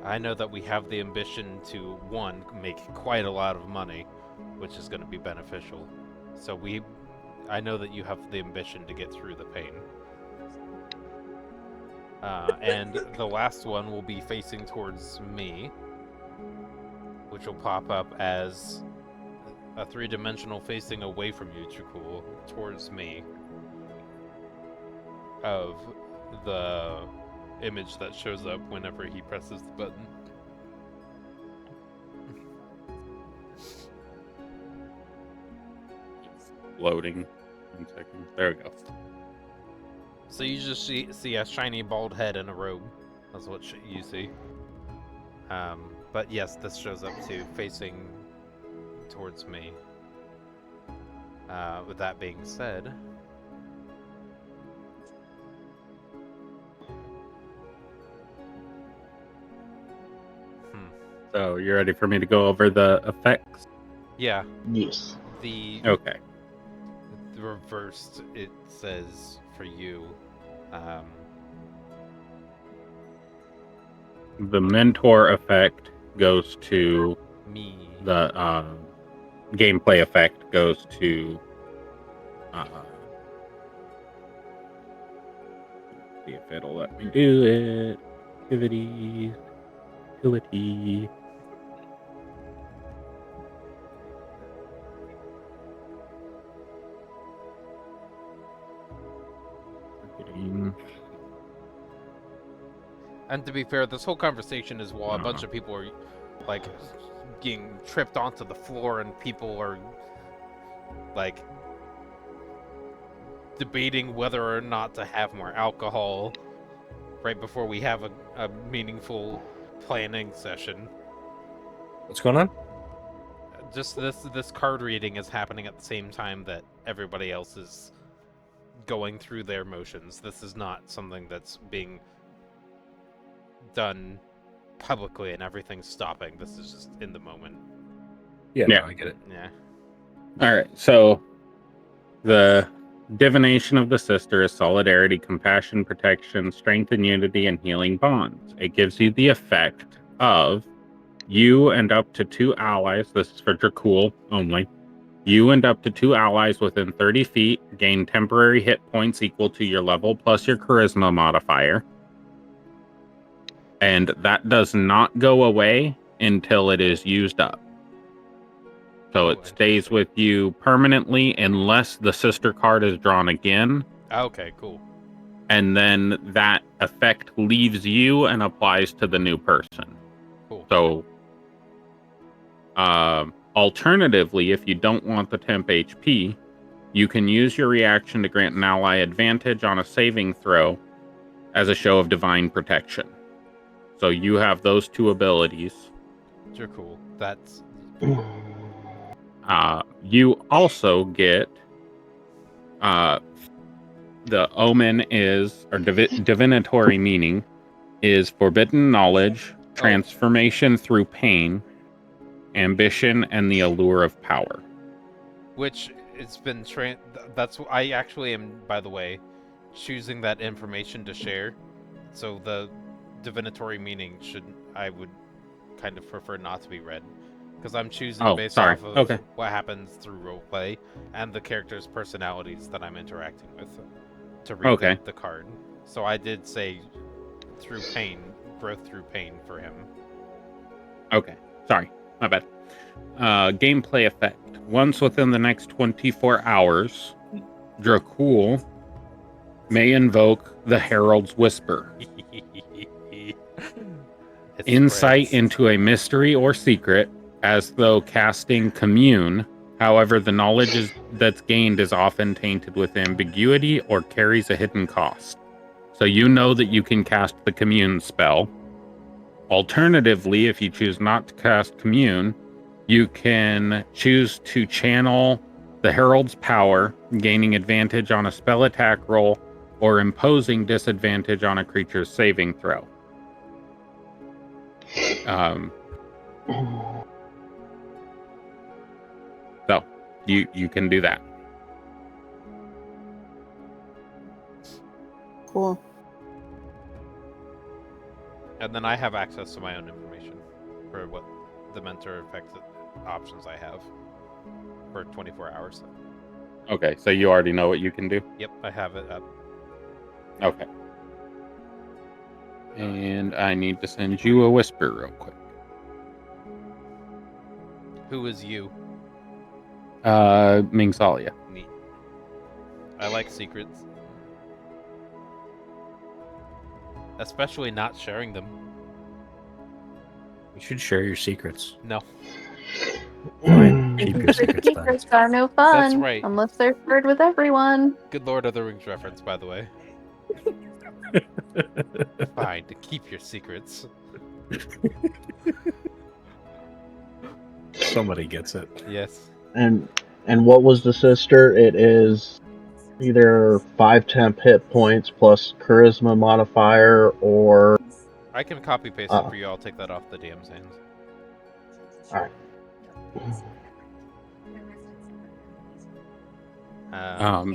I know that we have the ambition to, one, make quite a lot of money, which is going to be beneficial. So I know that you have the ambition to get through the pain. And the last one will be facing towards me, which will pop up as a 3-dimensional facing away from you, Dracul, towards me, of the image that shows up whenever he presses the button. Loading. 1 second. There we go. So you just see a shiny bald head and a robe. That's what you see. But yes, this shows up too, facing towards me. With that being said, So you ready for me to go over the effects? yeah. Yes. Okay. The reversed, it says for you, The mentor effect goes to me. the gameplay effect goes to See if it'll let me do it. Activities. Utility. Marketing. And to be fair, this whole conversation is while a bunch of people are like getting tripped onto the floor and people are like debating whether or not to have more alcohol right before we have a meaningful planning session. What's going on? Just this card reading is happening at the same time that everybody else is going through their motions. This is not something that's being done publicly and everything's stopping. This is just in the moment. Yeah, Yeah. no, I get it. Yeah. All right. So the divination of the sister is solidarity, compassion, protection, strength and unity, and healing bonds. It gives you the effect of you and up to 2 allies. This is for Dracul only. You and up to 2 allies within 30 feet gain temporary hit points equal to your level plus your charisma modifier. And that does not go away until it is used up. So it stays with you permanently unless the sister card is drawn again. Okay, cool. And then that effect leaves you and applies to the new person. Cool. So, alternatively, if you don't want the temp HP, you can use your reaction to grant an ally advantage on a saving throw as a show of divine protection. So you have those 2 abilities. You're cool. That's You also get the omen is, or divinatory meaning is forbidden knowledge, transformation through pain, ambition, and the allure of power. which it's been that's I actually am, by the way, choosing that information to share. So the divinatory meaning I would kind of prefer not to be read, because I'm choosing based off of what happens through roleplay and the characters' personalities that I'm interacting with to read the card. So I did say through pain, growth through pain for him. Okay, sorry, my bad. Gameplay effect. Once within the next 24 hours, Dracul may invoke the Herald's Whisper. Insight into a mystery or secret, as though casting Commune. However, the knowledge that's gained is often tainted with ambiguity or carries a hidden cost. So you know that you can cast the Commune spell. Alternatively, if you choose not to cast Commune, you can choose to channel the Herald's power, gaining advantage on a spell attack roll, or imposing disadvantage on a creature's saving throw. So you can do that. Cool. And then I have access to my own information for what the mentor effect options I have for 24 hours. Okay, so you already know what you can do? Yep, I have it up. Okay. And I need to send you a whisper real quick. Who is you? Mingsalia. Neat. I like secrets. Especially not sharing them. You should share your secrets. No. Fine, keep your secrets then. Secrets are no fun. That's right. Unless they're shared with everyone. Good Lord of the Rings reference, by the way. Fine, to keep your secrets. Somebody gets it. Yes. And what was the sister? It is either 5 temp hit points plus charisma modifier, or I can copy paste it for you. I'll take that off the DM's hands. Alright.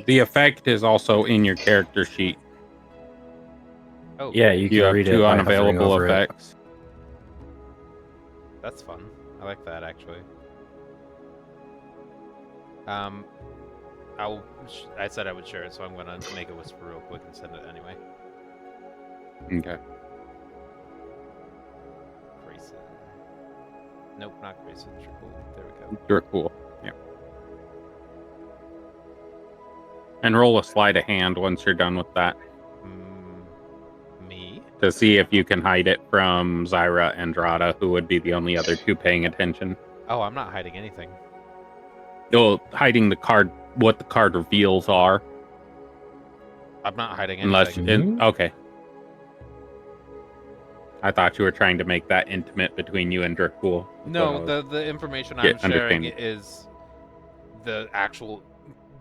The effect is also in your character sheet. Oh, Yeah, you can have read it 2 by unavailable hovering over it. effects. That's fun. I like that, actually. I said I would share it, so I'm gonna make a whisper real quick and send it anyway. Okay. Grayson. Nope, not Grayson. Dracul. There we go. You're cool. Yeah. And roll a sleight of hand once you're done with that Me? to see if you can hide it from Zyra and Drada, who would be the only other two paying attention. Oh, I'm not hiding anything. Well, hiding the card, what the card reveals are. I'm not hiding Unless, anything. okay. I thought you were trying to make that intimate between you and Dracul. No, the information I'm sharing is the actual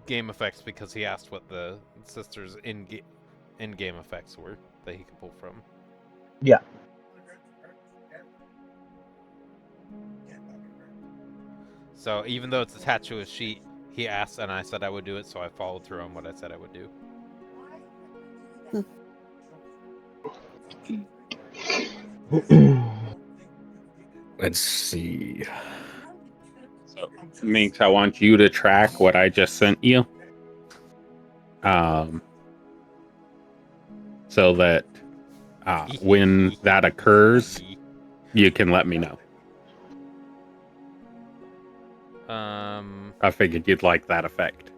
game effects because he asked what the sisters in-game effects were that he could pull from. Yeah. So even though it's attached to a sheet, he asked and I said I would do it, so I followed through on what I said I would do. Let's see. So, Minx, I want you to track what I just sent you. So that when that occurs, you can let me know. I figured you'd like that effect.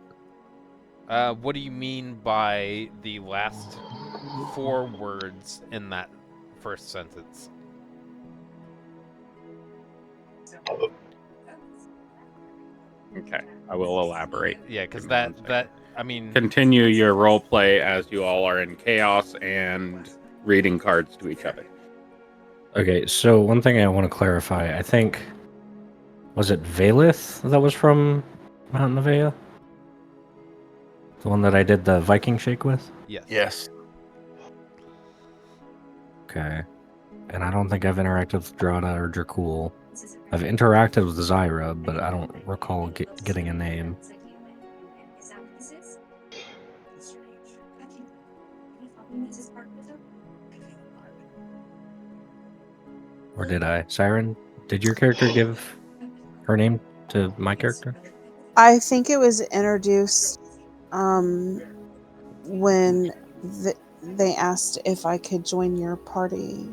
What do you mean by the last 4 words in that first sentence? Okay, I will elaborate. Yeah, because that I mean, continue your role play as you all are in chaos and reading cards to each other. Okay, so one thing I want to clarify. I think, was it Valith that was from Mount Nevaeh? The one that I did the Viking shake with? Yes. Yes. Okay. And I don't think I've interacted with Drada or Dracul. I've interacted with Zyra, but I don't recall getting a name. Or did I? Siren, did your character give her name to my character? I think it was introduced when they asked if I could join your party.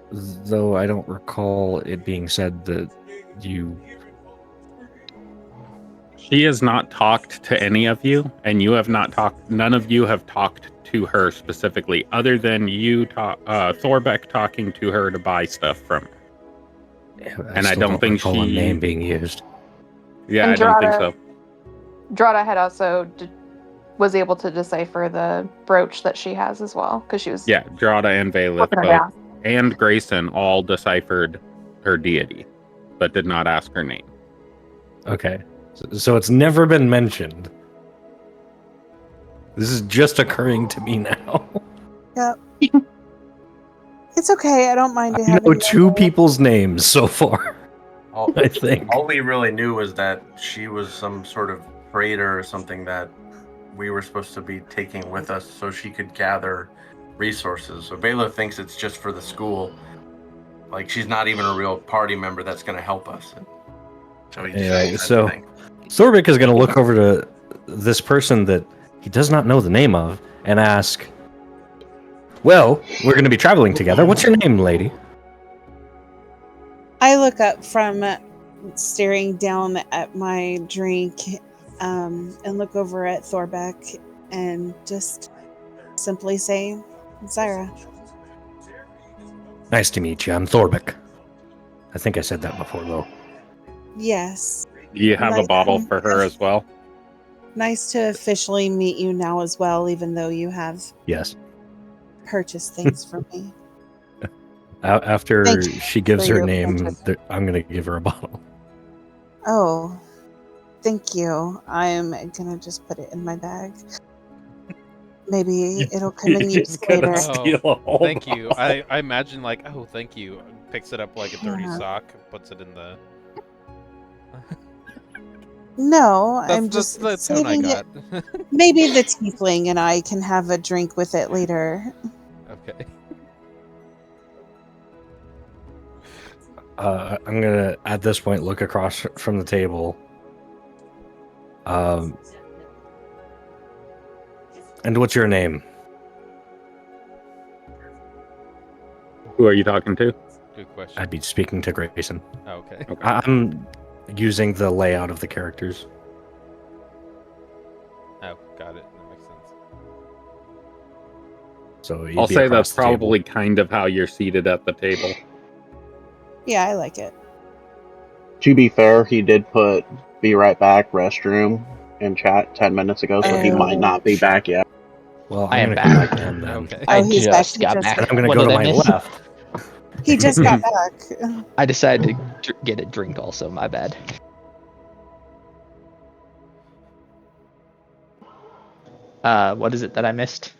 Though I don't recall it being said that you... She has not talked to any of you, and you have not talked. None of you have talked to her specifically, other than you, Thorbeck, talking to her to buy stuff from her. Yeah, I don't think recall a name being used. Yeah, And I don't think so. Drada had also was able to decipher the brooch that she has as well, because she was... Yeah, Drada and Valith both, and Grayson all deciphered her deity, but did not ask her name. Okay. So it's never been mentioned. This is just occurring to me now. Yep. It's okay. I don't mind. I know 2 people's names so far. I think. All we really knew was that she was some sort of freighter or something that we were supposed to be taking with us so she could gather resources. So Bela thinks it's just for the school. Like, she's not even a real party member that's going to help us. So he anyway, so Thorbeck is going to look over to this person that he does not know the name of and ask, well, we're going to be traveling together. What's your name, lady? I look up from staring down at my drink and look over at Thorbeck and just simply say, Zyra. Nice to meet you. I'm Thorbeck. I think I said that before, though. Yes. Do you have a bottle for her as well? Nice to officially meet you now as well, even though you have purchased things for me. After she gives her name, I'm going to give her a bottle. Oh, thank you. I'm going to just put it in my bag. Maybe it'll come in use later. Oh, thank you. I imagine like, oh, thank you. Picks it up like a dirty sock, puts it in the... No, I'm just saving it. Maybe the tiefling and I can have a drink with it later. Okay. I'm gonna, at this point, look across from the table. And what's your name? Who are you talking to? Good question. I'd be speaking to Grayson. Oh, okay. I'm using the layout of the characters. Oh, got it. That makes sense. So you'd I'll be say across that's the table. probably kind of how you're seated at the table. Yeah, I like it. To be fair, he did put "be right back" restroom in chat 10 minutes ago, so he might not be back yet. Well, I I'm am going to come back. back to him then. Okay. I he's back. just He got just back. got I'm going to What go did to I my miss? left. He just got back. I decided to get a drink also, my bad. What is it that I missed?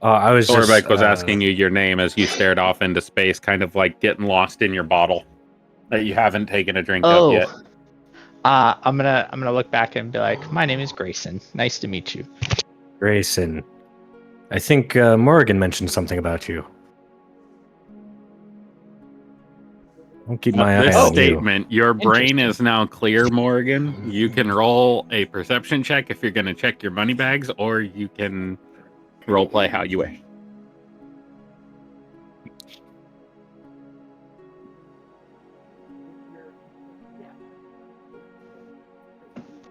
I was Thorbeck was asking you your name as you stared off into space, kind of like getting lost in your bottle that you haven't taken a drink of yet. I'm gonna look back and be like, my name is Grayson. Nice to meet you. Grayson. I think Morgan mentioned something about you. I'll keep my eye This on statement, your brain Interesting. is now clear, Morgan. You can roll a perception check if you're going to check your money bags, or you can role play how you wish.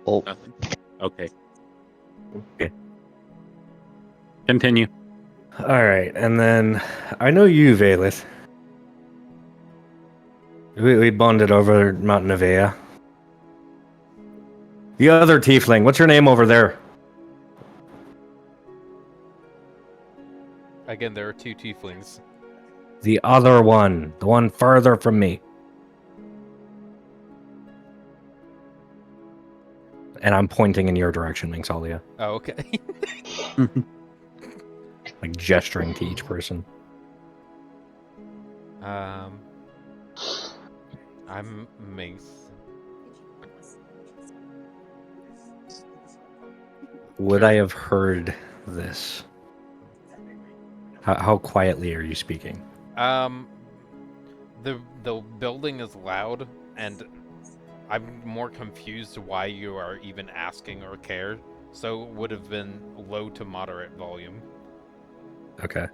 Oh, Nothing. Okay. Continue. you. All right, and then I know you, Valeth. We bonded over Mount Nevea. The other tiefling, what's your name over there? Again, there are two tieflings. The other one, the one further from me. And I'm pointing in your direction, Minxalia. Oh, okay. Like gesturing to each person. I'm Minx. Would I have heard this? How quietly are you speaking? The building is loud, and I'm more confused why you are even asking or care. So it would have been low to moderate volume. Okay.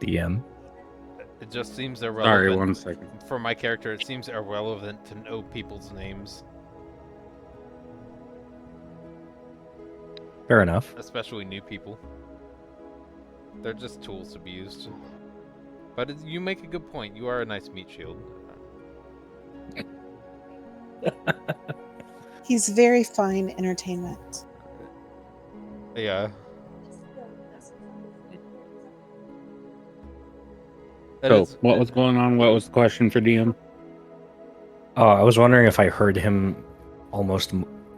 DM. It just seems irrelevant. Sorry, 1 second. For my character, it seems irrelevant to know people's names. Fair enough. Especially new people. They're just tools to be used. But you make a good point. You are a nice meat shield. He's very fine entertainment. Yeah. So, what was going on? What was the question for DM? Oh, I was wondering if I heard him almost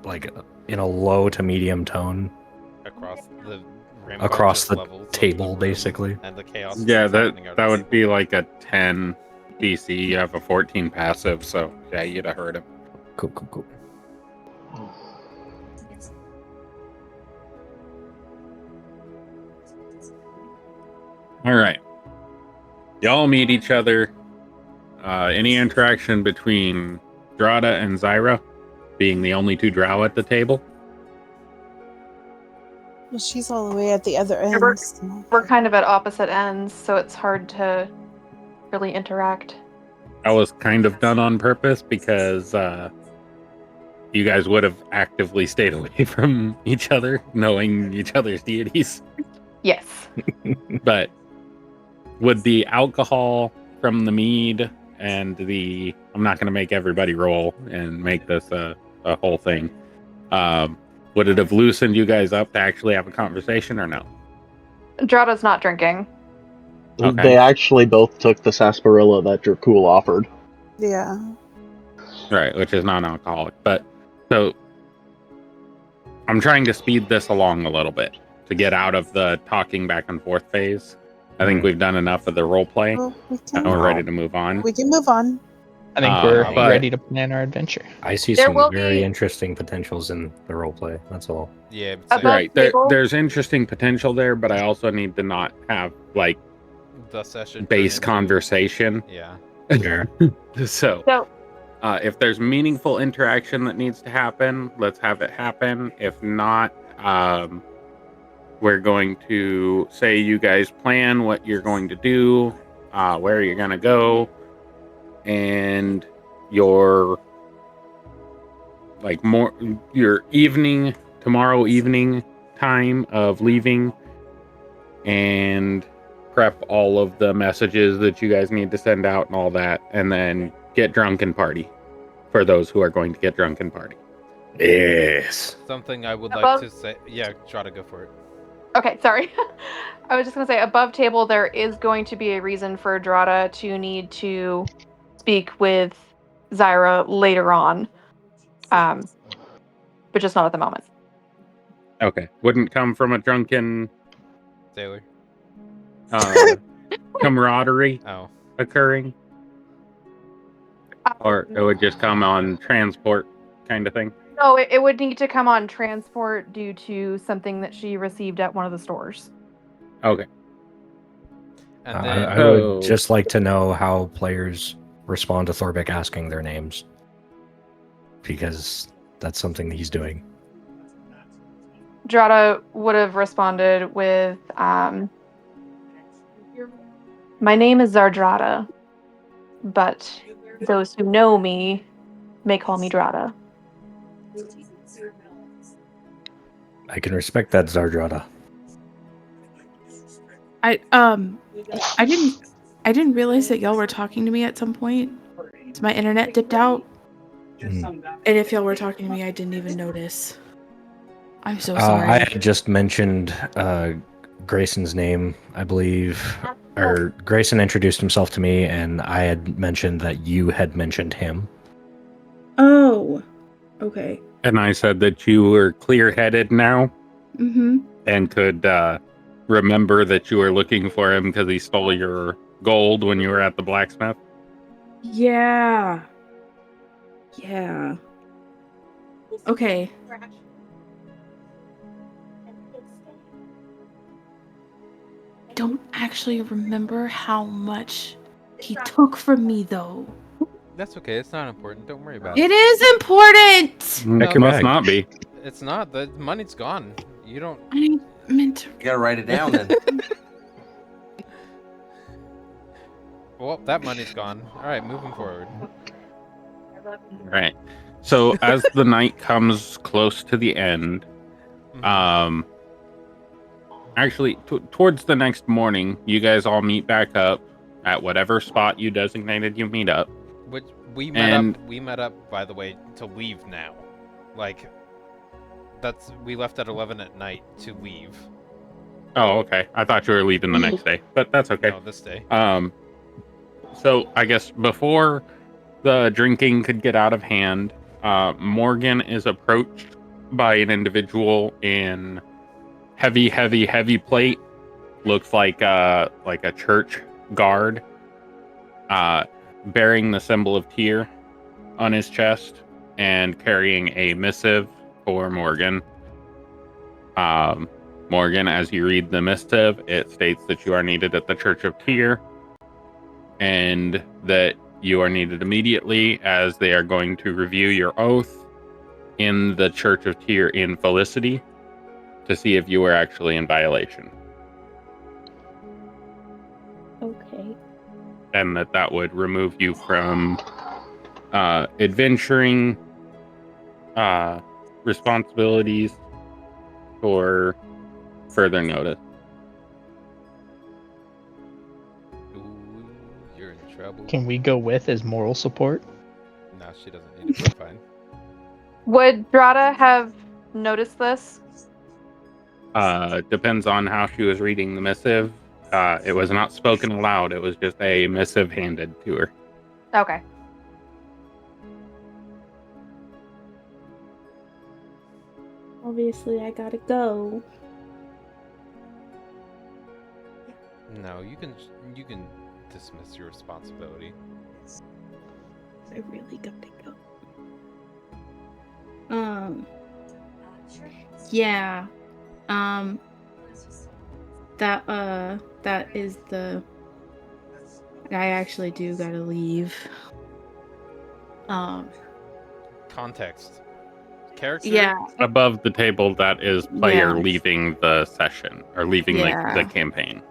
like in a low to medium tone Across the across the levels of table, the room basically. and the chaos. Yeah, that's happening that outside. would be like a 10 DC. You have a 14 passive, so yeah, you'd have heard him. Cool. All right. Y'all meet each other. Any interaction between Drada and Zyra, being the only two drow at the table? Well, she's all the way at the other end. We're kind of at opposite ends, so it's hard to really interact. That was kind of done on purpose because you guys would have actively stayed away from each other, knowing each other's deities. Yes. But would the alcohol from the mead and I'm not going to make everybody roll and make this a whole thing. Would it have loosened you guys up to actually have a conversation or no? Drada's not drinking. Okay. They actually both took the sarsaparilla that Dracul offered. Yeah. Right, which is non-alcoholic. But so I'm trying to speed this along a little bit to get out of the talking back and forth phase. I think we've done enough of the role play, Well, and we're ready to move on. We can move on. I think we're ready to plan our adventure. I see There some will very be- interesting potentials in the roleplay. That's all. Yeah. At that Right, table- there's interesting potential there, but I also need to not have like The session base turn into- conversation. Yeah. Sure. So, So, if there's meaningful interaction that needs to happen, let's have it happen. If not, we're going to say you guys plan what you're going to do, where you're going to go, and your your evening, tomorrow evening time of leaving, and prep all of the messages that you guys need to send out and all that, and then get drunk and party for those who are going to get drunk and party. Yes. Something I would like Above- to say. Yeah, try to go for it. okay, sorry. I was just going to say, above table, there is going to be a reason for Drada to need to speak with Zyra later on, but just not at the moment. Okay. Wouldn't come from a drunken Sailor. camaraderie Oh. occurring, or it would just come on transport kind of thing. No, it would need to come on transport due to something that she received at one of the stores. Okay. And then I would just like to know how players respond to Thorbeck asking their names, because that's something that he's doing. Drada would have responded with, "My name is Zardrada, but those who know me may call me Drada." I can respect that, Zardrada. I didn't realize that y'all were talking to me at some point. So my internet dipped out. And if y'all were talking to me, I didn't even notice. I'm so sorry. I had just mentioned Grayson's name, I believe, or Grayson introduced himself to me, and I had mentioned that you had mentioned him. Oh, okay. And I said that you were clear-headed now Mm-hmm. and could remember that you were looking for him because he stole your gold when you were at the blacksmith. Yeah. Yeah. Okay. I don't actually remember how much he took from me, though. that's okay. It's not important. Don't worry about it. It is important! It must not be. It's not. The money's gone. You don't. I meant to. You gotta write it down then. Well, that money's gone. All right, moving forward. Right. So as the night comes close to the end, actually towards the next morning, you guys all meet back up at whatever spot you designated you meet up. Which we met up, by the way, to leave now. Like, we left at 11 at night to leave. Oh, okay. I thought you were leaving the next day, but that's okay. No, this day. So I guess before the drinking could get out of hand, Morgan is approached by an individual in heavy plate. Looks like a church guard, bearing the symbol of Tyr on his chest and carrying a missive for Morgan. Morgan, as you read the missive, it states that you are needed at the Church of Tyr and that you are needed immediately as they are going to review your oath in the Church of Tyr in Felicity to see if you were actually in violation. Okay. And that would remove you from adventuring responsibilities for further notice. Ooh, you're in trouble. Can we go with as moral support? No, she doesn't need to be fine. Would Drada have noticed this? Depends on how she was reading the missive. It was not spoken aloud. It was just a missive handed to her. Okay. Obviously, I gotta go. No, you can dismiss your responsibility. I really gotta go. Yeah. That is the I actually do gotta leave. Context. Character? Yeah. Above the table, that is player Yes. leaving the session or leaving the Yeah. campaign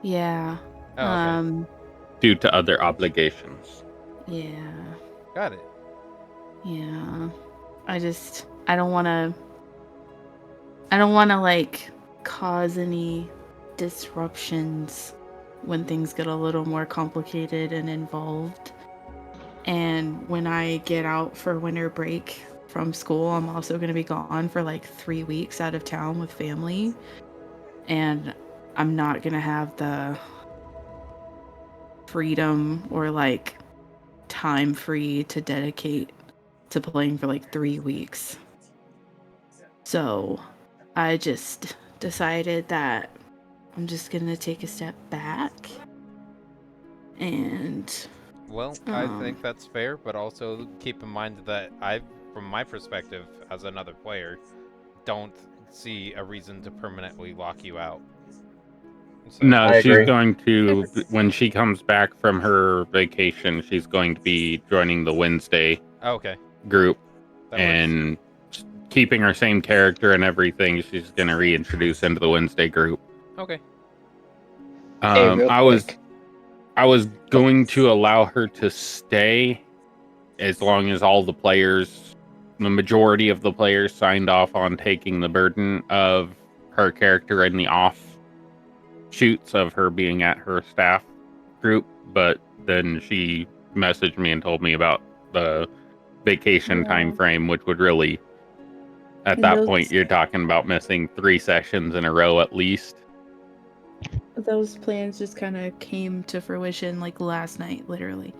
Yeah. Oh, okay. due to other obligations. Yeah. Got it. Yeah. I don't wanna like cause any disruptions when things get a little more complicated and involved. And when I get out for winter break from school, I'm also going to be gone for like 3 weeks out of town with family. And I'm not going to have the freedom or like time free to dedicate to playing for like 3 weeks. So I just decided that I'm just going to take a step back. And Well, I think that's fair, but also keep in mind that from my perspective as another player, don't see a reason to permanently lock you out. So, No, I she's agree. going to, when she comes back from her vacation, she's going to be joining the Wednesday okay. group That and keeping her same character and everything. She's going to reintroduce into the Wednesday group. Okay. Hey, real quick. I was going to allow her to stay as long as all the players, the majority of the players, signed off on taking the burden of her character in the offshoots of her being at her staff group. But then she messaged me and told me about the vacation time frame, which would really, at And that those- point, you're talking about missing 3 sessions in a row at least. those plans just kind of came to fruition like last night, literally.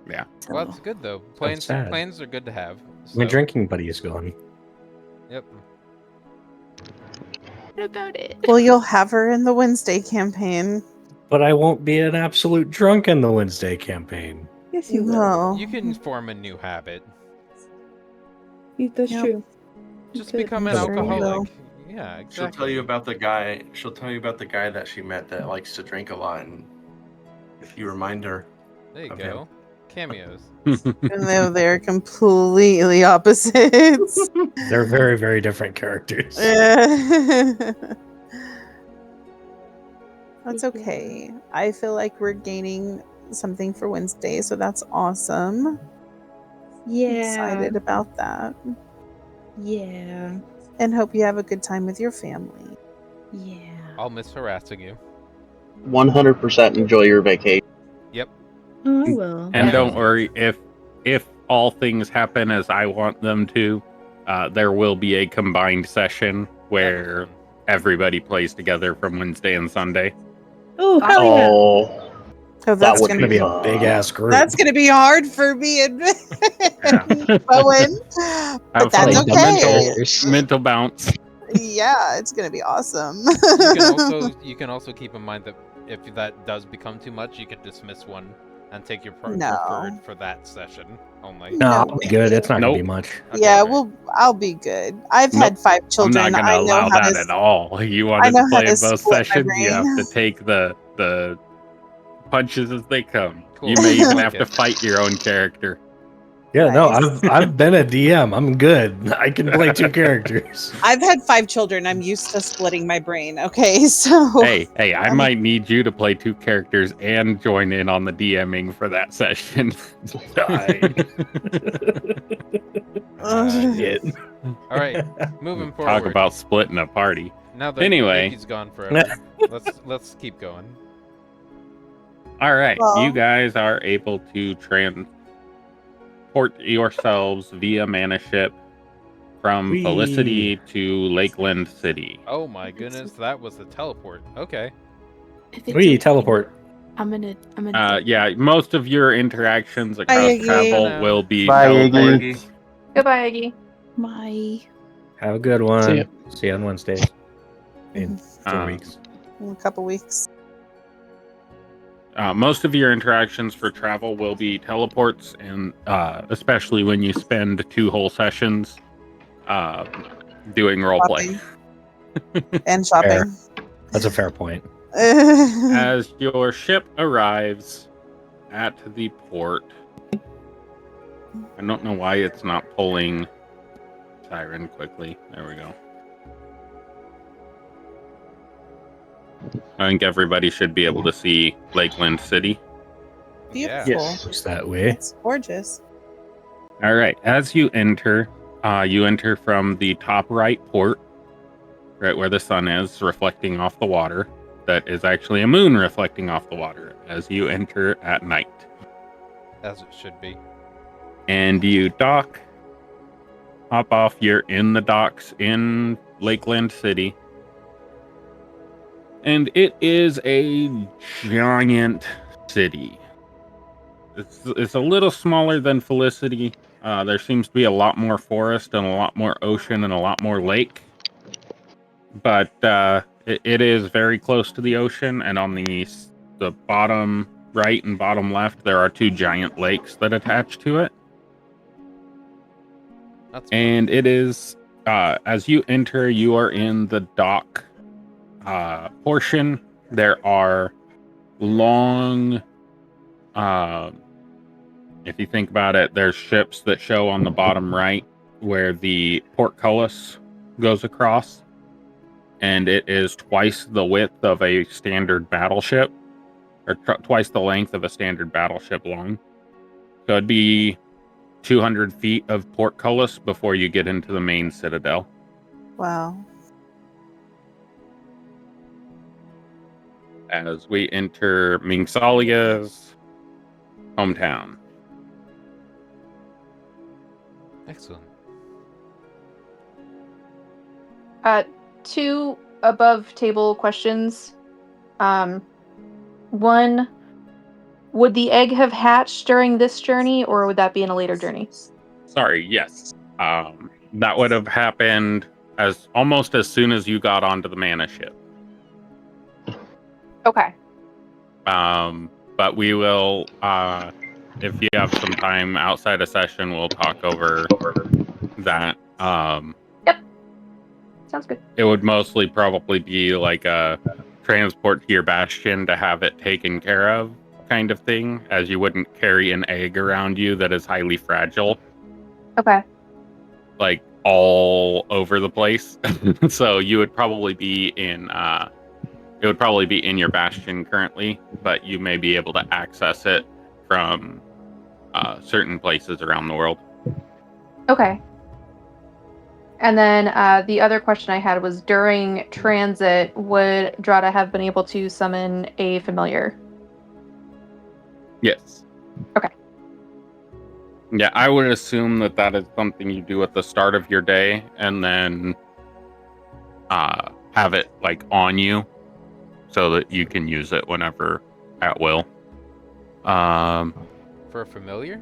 Yeah. So, Well, that's good though. Plans sad. plans are good to have. My So, drinking buddy is gone. Yep. what about it? Well, you'll have her in the Wednesday campaign. But I won't be an absolute drunk in the Wednesday campaign. Yes, you will. No. You can form a new habit. That's Yep. true. Just could. become an That's a point. alcoholic. Yeah, exactly. She'll tell you about the guy. She'll tell you about the guy that she met that likes to drink a lot, and if you remind her, There you of go. Cameos. Even though they're completely opposites. They're very, very different characters. That's okay. I feel like we're gaining something for Wednesday, so that's awesome. Yeah. Excited about that. Yeah. And hope you have a good time with your family. Yeah. I'll miss harassing you. 100% enjoy your vacation. Yep. Oh, I will. And Yeah. don't worry, if all things happen as I want them to, there will be a combined session where everybody plays together from Wednesday and Sunday. Oh, hell yeah. Oh, So that that's would It's gonna gonna be a fun. big ass group. That's gonna be hard for me and Bowen, Have but fun that's with the okay. mental bounce. Yeah, it's gonna be awesome. You can also keep in mind that if that does become too much, you can dismiss one and take your No. preferred for that session only. No, I'll be good. It's not gonna be Nope. much. Okay, Yeah, great. I'll be good. I've Nope. had 5 I'm children. not I going to know allow how that to. at all. You I wanted know to how play to both split my sessions, you have brain. to take the punches as they come. Cool. You may even I like have to it. fight your own character. Yeah, no, Nice. I've been a DM. I'm good. I can play 2 characters. I've had 5 children. I'm used to splitting my brain. Okay, so Hey, I might need you to play 2 characters and join in on the DMing for that session. Die. Yes. All right, moving forward. Talk about splitting a party. Now that Anyway. Equi's gone forever, let's keep going. All right, Well- you guys are able to transport yourselves via mana ship from Whee. Felicity to Lakeland City. Oh my goodness, that was the teleport. Okay. If it's We okay, teleport. I'm gonna Yeah, most of your interactions across Iggy. travel No. will be Bye, teleports. Iggy. Goodbye, Eggy. my Have a good one. See ya. See you on Wednesday. In 4 weeks. in a couple weeks. Most of your interactions for travel will be teleports, and especially when you spend 2 whole sessions doing roleplay. And shopping. That's a fair point. As your ship arrives at the port. I don't know why it's not pulling Siren quickly. There we go. I think everybody should be able to see Lakeland City. Beautiful. Yes, it's that way. It's gorgeous. All right. As you enter from the top right port, right where the sun is reflecting off the water. That is actually a moon reflecting off the water as you enter at night. As it should be. And you dock, hop off. You're in the docks in Lakeland City. And it is a giant city. It's a little smaller than Felicity. There seems to be a lot more forest and a lot more ocean and a lot more lake. But it is very close to the ocean, and on the bottom right and bottom left, there are two giant lakes that attach to it. And it is, as you enter, you are in the dock portion. There are long, if you think about it, there's ships that show on the bottom right where the portcullis goes across. And it is twice the width of a standard battleship, or twice the length of a standard battleship long. So it'd be 200 feet of portcullis before you get into the main citadel. Wow. As we enter Mingsalia's hometown. Excellent. Two above table questions. One, would the egg have hatched during this journey, or would that be in a later journey? Sorry, yes. That would have happened almost as soon as you got onto the mana ship. Okay. But we will, if you have some time outside a session, we'll talk over that. Yep. Sounds good. It would mostly probably be like a transport to your bastion to have it taken care of kind of thing, as you wouldn't carry an egg around you that is highly fragile. Okay. Like all over the place. So you would probably be in it would probably be in your bastion currently, but you may be able to access it from certain places around the world. Okay. And then the other question I had was, during transit, would Drada have been able to summon a familiar? Yes. Okay. Yeah, I would assume that is something you do at the start of your day, and then have it like on you, so that you can use it whenever at will. For a familiar?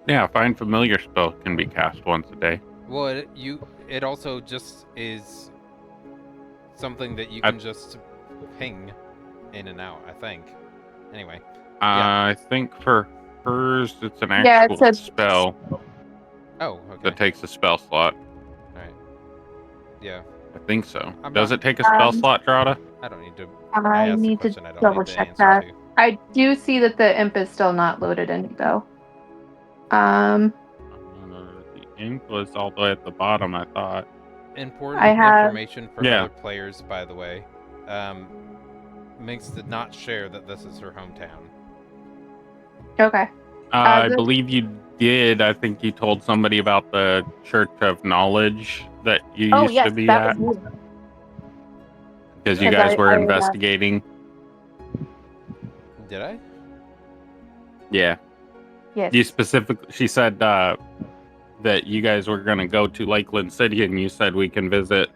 Yeah, find familiar spell can be cast once a day. Well, it also just is something that you can just ping in and out, I think. Anyway. I think for hers, it's an actual spell. Oh, okay. That takes a spell slot. Alright. Yeah. I think so. Does it take a spell slot, Drada? I don't need to. I need to double check that. I do see that the imp is still not loaded in, though. The imp was all the way at the bottom, I thought. Important information for other players, by the way. Minx did not share that this is her hometown. Okay. I believe you did. I think you told somebody about the Church of Knowledge that you used to be at. Because you guys were investigating. Did I? Yeah. Yes. You specifically, she said that you guys were going to go to Lakeland City, and you said we can visit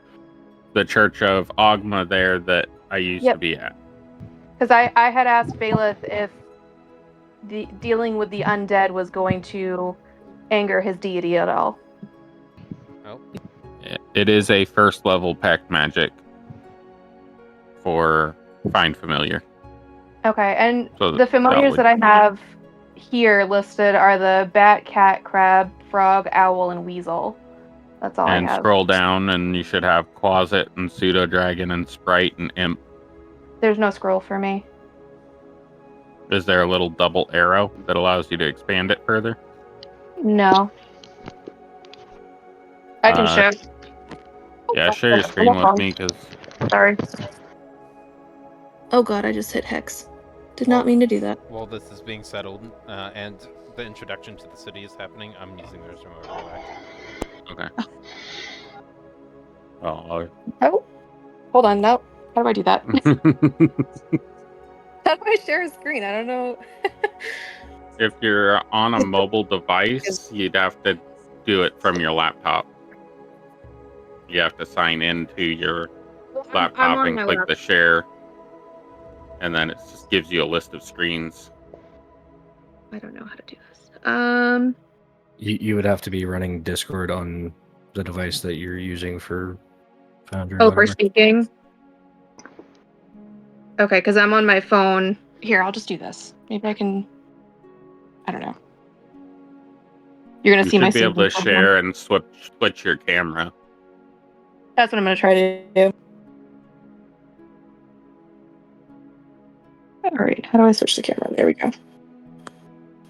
the Church of Oghma there that I used to be at. Because I had asked Valeth if dealing with the undead was going to anger his deity at all. Oh. It is a first level pact magic for Find Familiar. Okay, and so the familiars that I have here listed are the bat, cat, crab, frog, owl, and weasel. That's all I have. And scroll down, and you should have closet and pseudo dragon and sprite and imp. There's no scroll for me. Is there a little double arrow that allows you to expand it further? No. I can show. Yeah, share your screen with me, because... Sorry. Oh god, I just hit hex. Did not mean to do that. While this is being settled, and the introduction to the city is happening, I'm using the restroom. I'll go back. Okay. Oh. Oh. Hold on, now. How do I do that? How do I share a screen? I don't know. If you're on a mobile device, you'd have to do it from your laptop. You have to sign into your laptop on and my click the share, and then it just gives you a list of screens. I don't know how to do this. You would have to be running Discord on the device that you're using for Foundry. Oh, for speaking? Okay, because I'm on my phone. Here, I'll just do this. Maybe I can... I don't know. You're going to see my You should be able to screen. share and switch your camera. That's what I'm going to try to do. Alright, how do I switch the camera? There we go.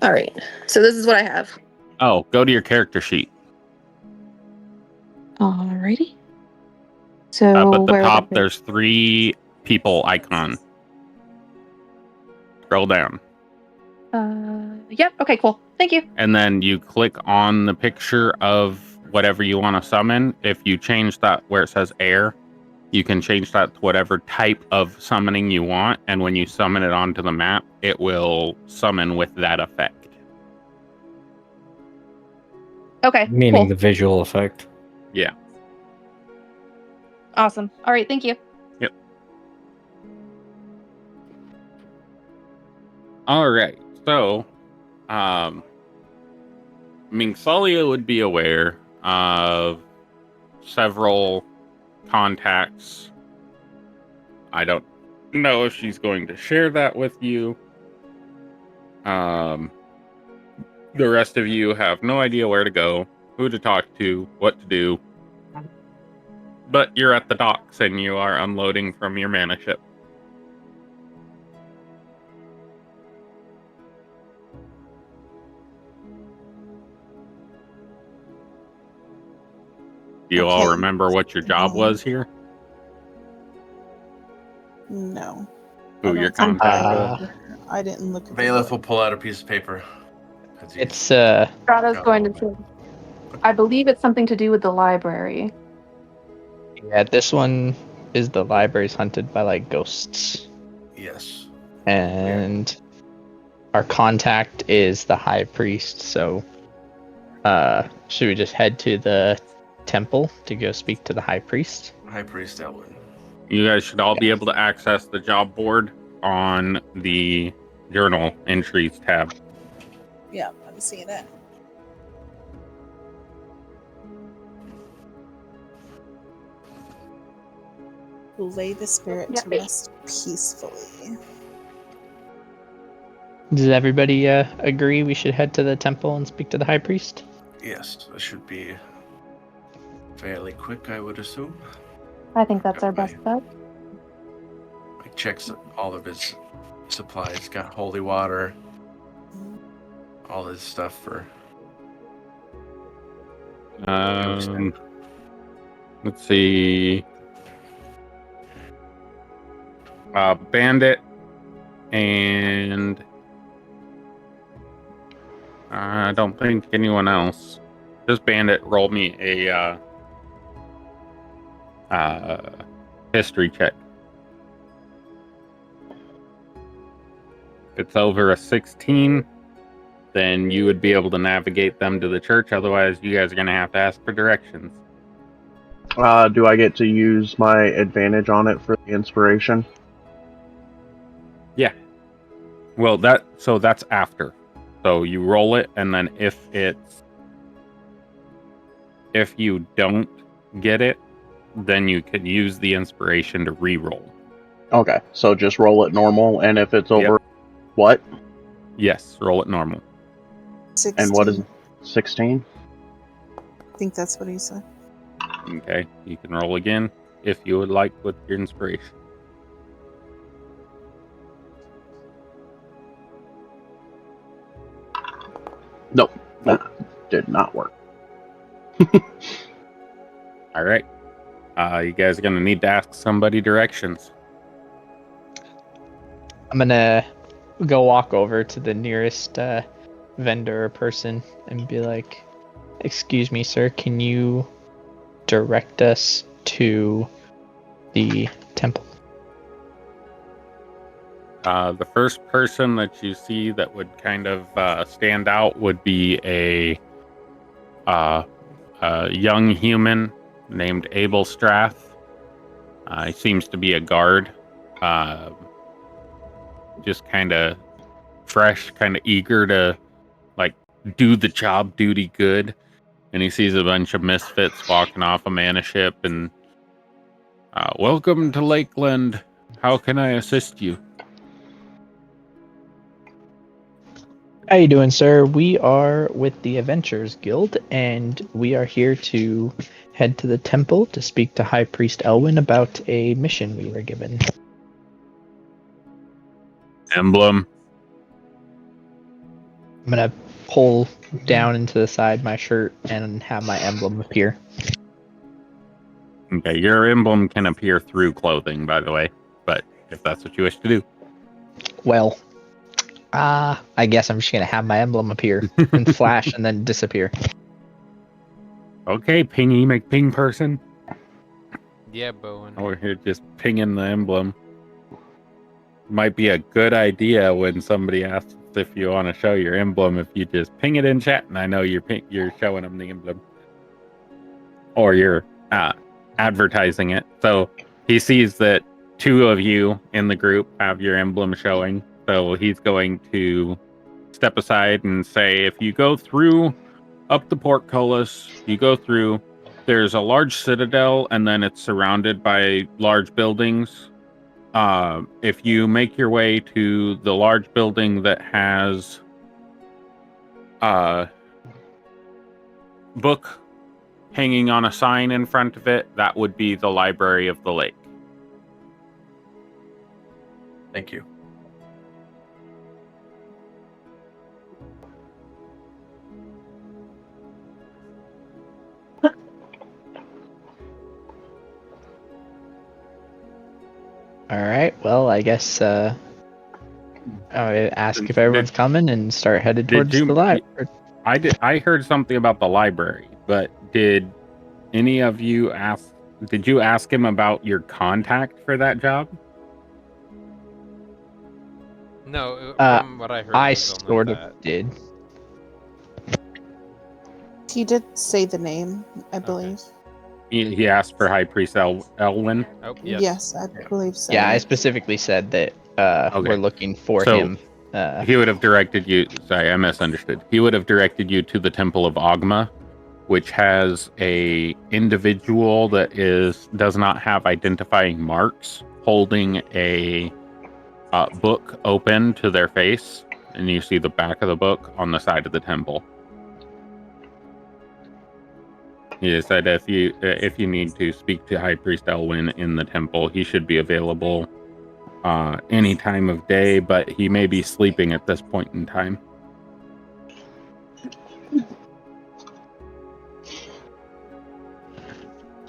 Alright, so this is what I have. Oh, go to your character sheet. Alrighty. So Up at the where top, there's 3 people icon. Scroll down. Yep, okay, cool. Thank you. And then you click on the picture of whatever you want to summon. If you change that where it says air, you can change that to whatever type of summoning you want. And when you summon it onto the map, it will summon with that effect. Okay, Meaning cool. the visual effect. Yeah. Awesome. Alright, thank you. Yep. All right. So, Mingsalia would be aware of several contacts. I don't know if she's going to share that with you. The rest of you have no idea where to go, who to talk to, what to do. But you're at the docks and you are unloading from your mana ship. Do you all remember what your job was here? No. Who your contact was? I didn't look at Bailiff will pull out a piece of paper. It's Strato's going to say. I believe it's something to do with the library. Yeah, this one is the library's hunted by like ghosts. Yes. And our contact is the high priest, so should we just head to the temple to go speak to the high priest? High priest Elwin. You guys should all be able to access the job board on the journal entries tab. Yeah, I'm seeing it. Lay the spirit to rest peacefully. Does everybody agree we should head to the temple and speak to the high priest? Yes, that should be fairly quick, I would assume. I think that's our best bet. Like checks all of his supplies, got holy water, all his stuff for. Let's see. Bandit and I don't think anyone else. Just Bandit, roll me a history check. If it's over a 16, then you would be able to navigate them to the church. Otherwise, you guys are going to have to ask for directions. Do I get to use my advantage on it for the inspiration? Yeah. Well, that's after. So you roll it, and then if you don't get it, then you can use the inspiration to re-roll. Okay, so just roll it normal, and if it's over, what? Yes, roll it normal. 16. And what is 16? I think that's what he said. Okay, you can roll again if you would like with your inspiration. Nope, that did not work. All right. You guys are gonna need to ask somebody directions. I'm gonna go walk over to the nearest vendor or person and be like, "Excuse me, sir, can you direct us to the temple?" The first person that you see that would kind of stand out would be a young human named Abel Strath. He seems to be a guard. Just kind of fresh, kind of eager to like do the job duty good. And he sees a bunch of misfits walking off a mana ship and welcome to Lakeland. How can I assist you? How you doing, sir? We are with the Adventurers Guild, and we are here to head to the temple to speak to High Priest Elwyn about a mission we were given. Emblem. I'm gonna pull down into the side my shirt and have my emblem appear. Okay, your emblem can appear through clothing, by the way, but if that's what you wish to do. Well, I guess I'm just gonna have my emblem appear and flash and then disappear. Okay, Pingy McPing person. Yeah, Bowen. Over here just pinging the emblem. Might be a good idea when somebody asks if you want to show your emblem, if you just ping it in chat, and I know you're showing them the emblem. Or you're advertising it. So he sees that 2 of you in the group have your emblem showing. So he's going to step aside and say, if you go through up the portcullis, you go through, there's a large citadel, and then it's surrounded by large buildings. If you make your way to the large building that has book hanging on a sign in front of it, that would be the Library of the Lake. Thank you. Alright, well, I guess I ask if everyone's coming and start headed towards the library. I heard something about the library, but did any of you did you ask him about your contact for that job? No, from what I heard, I it was only sort of that. did. He did say the name, I believe. He asked for High Priest Elwyn. Oh, yes. Yes, I believe so. Yeah, I specifically said that we're looking for So, him. He would have directed you. Sorry, I misunderstood. He would have directed you to the Temple of Oghma, which has a individual that does not have identifying marks, holding a book open to their face, and you see the back of the book on the side of the temple. He said if you need to speak to High Priest Elwyn in the temple, he should be available any time of day, but he may be sleeping at this point in time.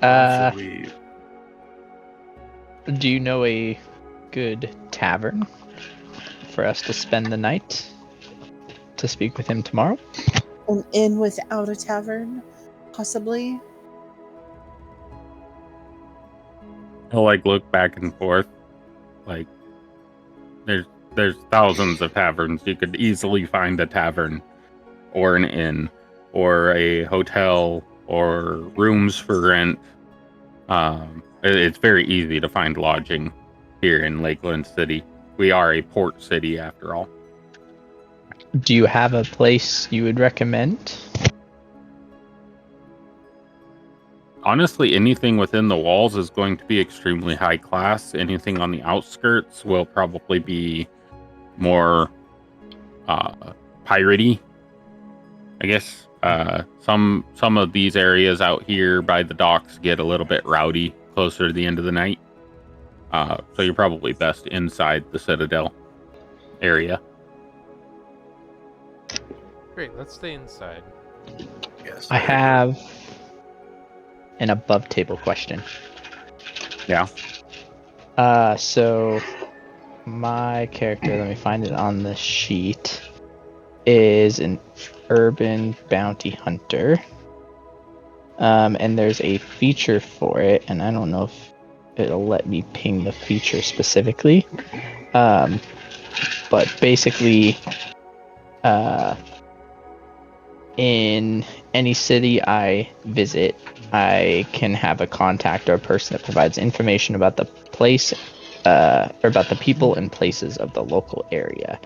Do you know a good tavern for us to spend the night to speak with him tomorrow? An inn without a tavern, possibly. He'll look back and forth. There's thousands of taverns. You could easily find a tavern or an inn or a hotel or rooms for rent. It's very easy to find lodging here in Lakeland City. We are a port city after all. Do you have a place you would recommend? Honestly, anything within the walls is going to be extremely high class. Anything on the outskirts will probably be more piratey, I guess. Some of these areas out here by the docks get a little bit rowdy closer to the end of the night. So you're probably best inside the Citadel area. Great, let's stay inside. Yes. I have an above table question. Yeah. So my character, let me find it on the sheet, is an urban bounty hunter. And there's a feature for it, and I don't know if it'll let me ping the feature specifically. But basically, in any city I visit, I can have a contact or a person that provides information about the place, or about the people and places of the local area.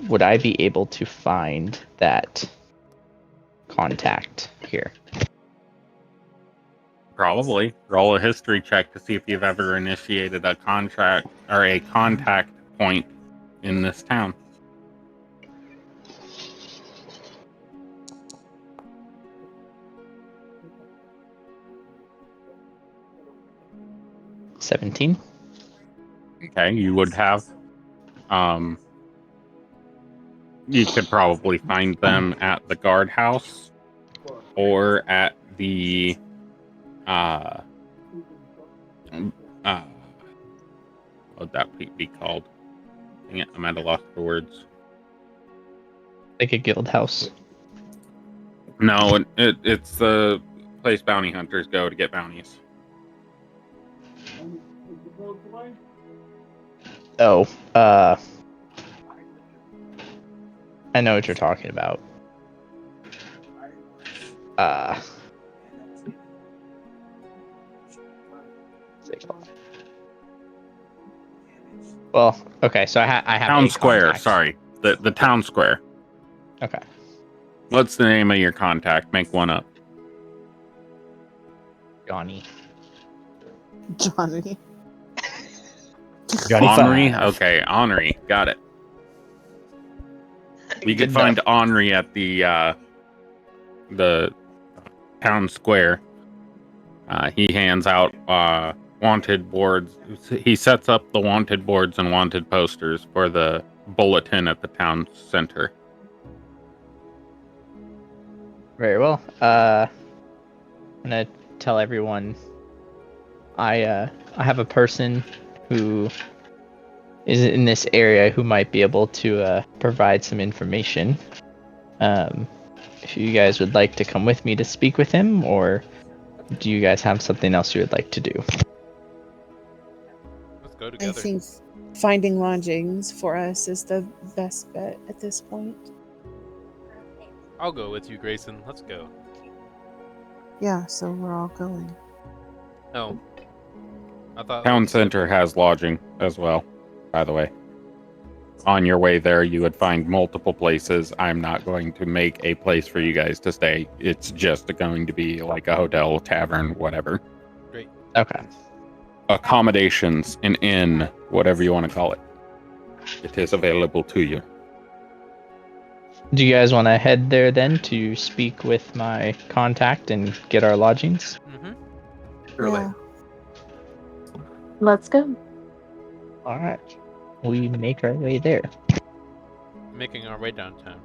Would I be able to find that contact here? Probably. Roll a history check to see if you've ever initiated a contract or a contact point in this town. $17. Okay, you would have. You could probably find them at the guardhouse or at the what would that be called? Dang it, I'm at a loss for words. Like a guild house. No, it's the place bounty hunters go to get bounties. Oh, I know what you're talking about. Well, okay, so I have Town a square. contact. Sorry, the town square. Okay. What's the name of your contact? Make one up. Johnny. Johnny. Johnny Henri? Five. Okay, Henri. Got it. You Good can find Henri at the town square. He hands out wanted boards. He sets up the wanted boards and wanted posters for the bulletin at the town center. Very well. I'm gonna tell everyone I have a person who is in this area who might be able to provide some information. If you guys would like to come with me to speak with him, or do you guys have something else you would like to do? Let's go I together. think finding lodgings for us is the best bet at this point. I'll go with you, Grayson. Let's go. Yeah, so we're all going. No. I thought Town center has lodging as well, by the way. On your way there, you would find multiple places. I'm not going to make a place for you guys to stay. It's just going to be like a hotel, tavern, whatever. Great. Okay. Accommodations, an inn, whatever you want to call it. It is available to you. Do you guys want to head there then to speak with my contact and get our lodgings? Mm-hmm. Surely. Yeah. Let's go. All right. We make our way there. Making our way downtown.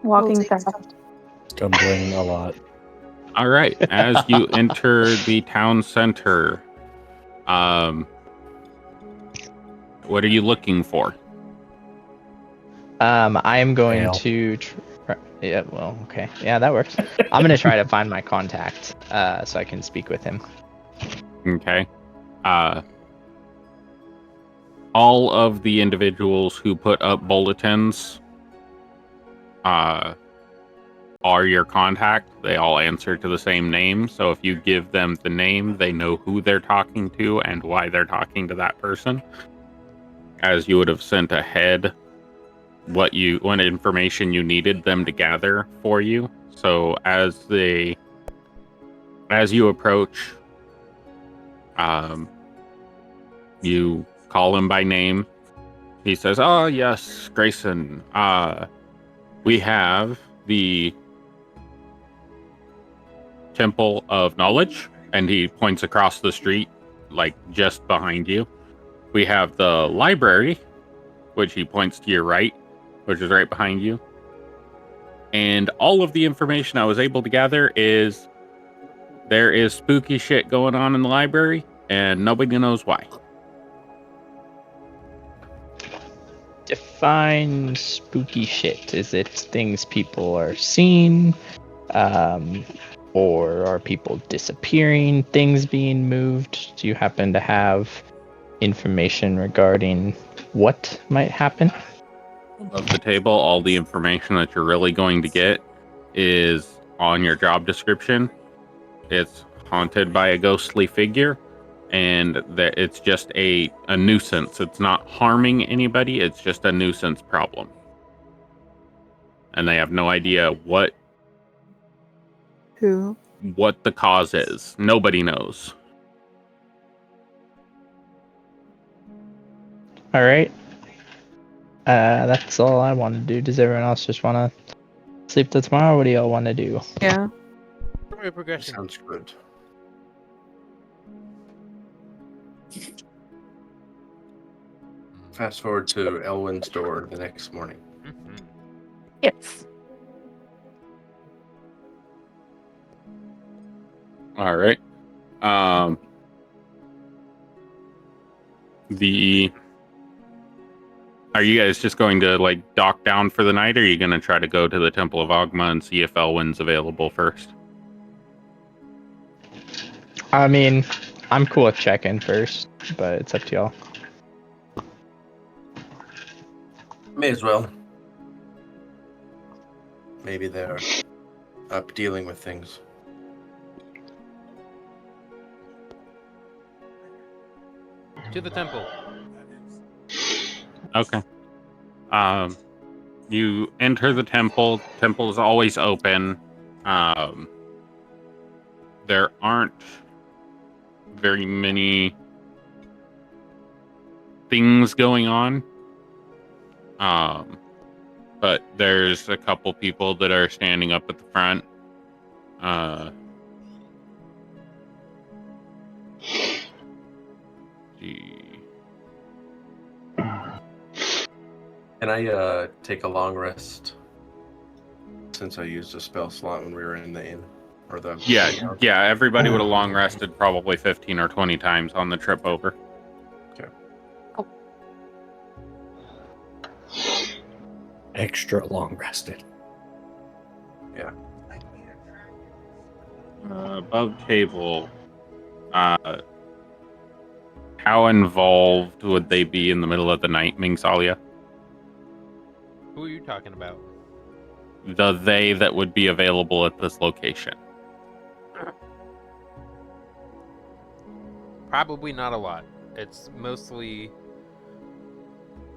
Walking We'll take fast. Stumbling a lot. All right. As you enter the town center, what are you looking for? I am going Ale. to. Yeah. Well. Okay. Yeah, that works. I'm gonna try to find my contact, so I can speak with him. Okay. All of the individuals who put up bulletins are your contact. They all answer to the same name. So if you give them the name, they know who they're talking to and why they're talking to that person. As you would have sent ahead what information you needed them to gather for you. So as you approach, you call him by name. He says, "Oh yes, Grayson. We have the Temple of Knowledge," and he points across the street, like just behind you. We have the library, which he points to your right, which is right behind you. And all of the information I was able to gather is there is spooky shit going on in the library, and nobody knows why. Define spooky shit. Is it things people are seeing? Or are people disappearing? Things being moved? Do you happen to have information regarding what might happen? Above the table, all the information that you're really going to get is on your job description. It's haunted by a ghostly figure, and that it's just a nuisance. It's not harming anybody, it's just a nuisance problem. And they have no idea what the cause is. Nobody knows. All right. That's all I want to do. Does everyone else just want to sleep till tomorrow? What do y'all want to do? Yeah. Story progression. Sounds good. Fast forward to Elwyn's door the next morning. Mhm. Yes. All right. Are you guys just going to like dock down for the night, or are you going to try to go to the Temple of Oghma and see if Elwyn's available first? I mean, I'm cool with checking first, but it's up to y'all. May as well. Maybe they're up dealing with things. To the temple. Okay. You enter the temple. Temple is always open. There aren't very many things going on. But there's a couple people that are standing up at the front. Can I take a long rest since I used a spell slot when we were in the inn? Or the Yeah, everybody would have long rested probably 15 or 20 times on the trip over. Okay. Extra long rested. Yeah. Above table, how involved would they be in the middle of the night, Mingsalia? Who are you talking about? The they that would be available at this location. Probably not a lot. It's mostly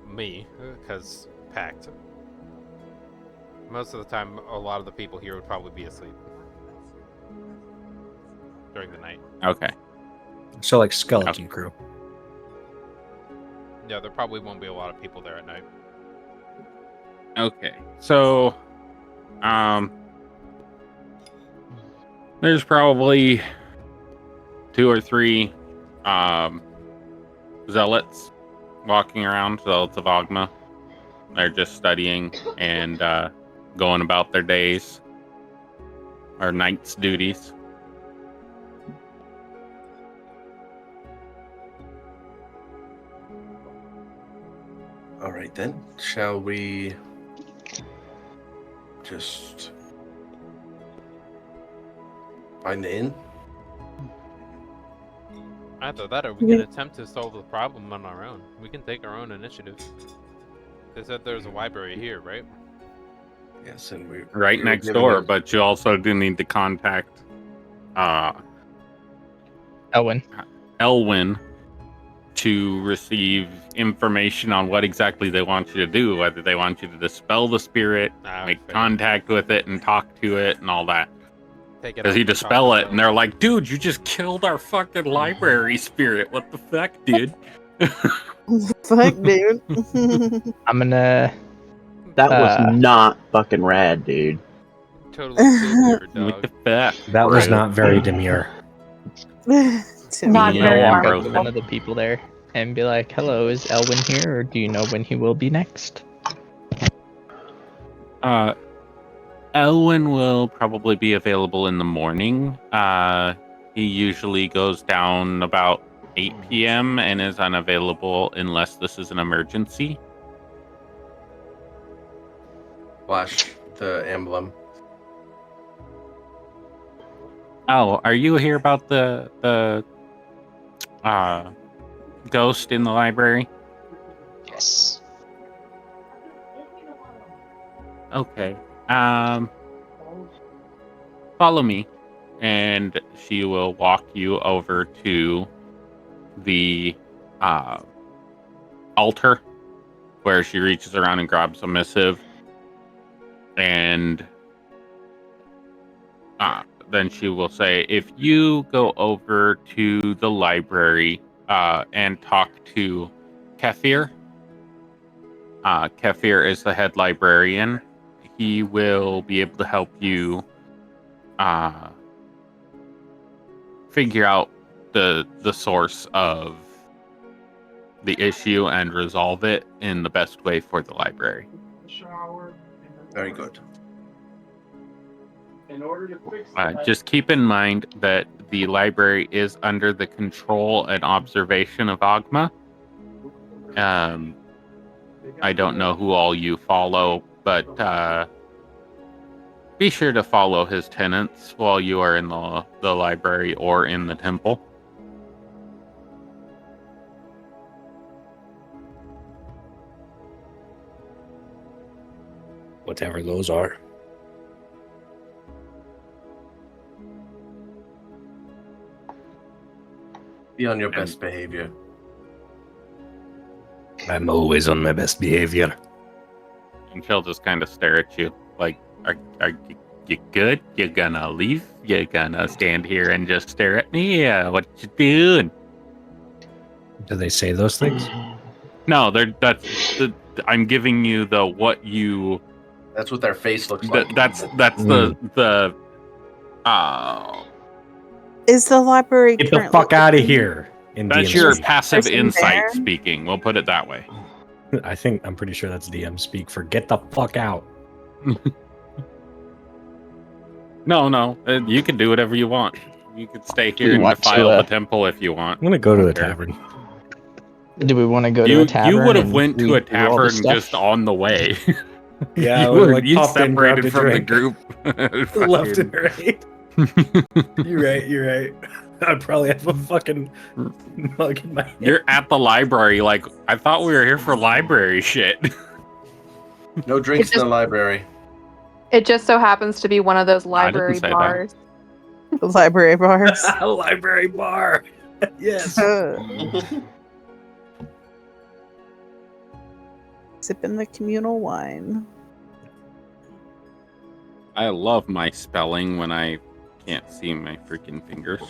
me, because packed. Most of the time, a lot of the people here would probably be asleep during the night. Okay. So like skeleton crew. Yeah, there probably won't be a lot of people there at night. Okay. So, there's probably 2 or 3 zealots walking around, zealots of Oghma. They're just studying and going about their days or night's duties. All right then. Shall we just find the inn? Either that or we can attempt to solve the problem on our own. We can take our own initiative. They said there's a library here, right? Yes, and we Right next door, but you also do need to contact Elwyn to receive information on what exactly they want you to do, whether they want you to dispel the spirit, make contact with it, and talk to it, and all that. Because you dispel it, and they're like, dude, you just killed our fucking library spirit. What the fuck, dude? Fuck, dude. I'm gonna... That was not fucking rad, dude. Totally killed your What dog. the fuck? That was not very demure. Not I'm very gonna walk up harmful. to one of the people there and be like, hello, is Elwyn here, or do you know when he will be next? Elwyn will probably be available in the morning. He usually goes down about 8 p.m. and is unavailable unless this is an emergency. Flash the emblem. Oh, are you here about the ghost in the library? Yes. Okay. Follow me, and she will walk you over to the altar, where she reaches around and grabs a missive, and then she will say, if you go over to the library and talk to Kefir. Kefir is the head librarian. He will be able to help you figure out the source of the issue and resolve it in the best way for the library. Very good. Just keep in mind that the library is under the control and observation of Oghma. I don't know who all you follow, but be sure to follow his tenets while you are in the library or in the temple. Whatever those are. Be on your best behavior. I'm always on my best behavior. And she'll just kind of stare at you like, are you good? You gonna leave? You gonna stand here and just stare at me? What you doing? Do they say those things? No, I'm giving you the what you. That's what their face looks like. That's the. Is the library Get the currently fuck out of open? here. That's DM your speak. passive Person insight there? speaking. We'll put it that way. I'm pretty sure that's DM speak for get the fuck out. No. You can do whatever you want. You could stay here and want to, defile the temple if you want. I'm gonna go to the Okay. tavern. Do we want to go to a tavern? You would have and went to a read through all the tavern stuff? just on the way. Yeah, you I would, like, you popped in, grabbed separated a from the drink. group. Left and right. You're right. I'd probably have a fucking mug in my hand. You're at the library. Like, I thought we were here for library shit. No drinks in the library. It just so happens to be one of those I didn't library say that. bars. Library bars. A library bar. Yes. Sipping the communal wine. I love my spelling when I can't see my freaking fingers.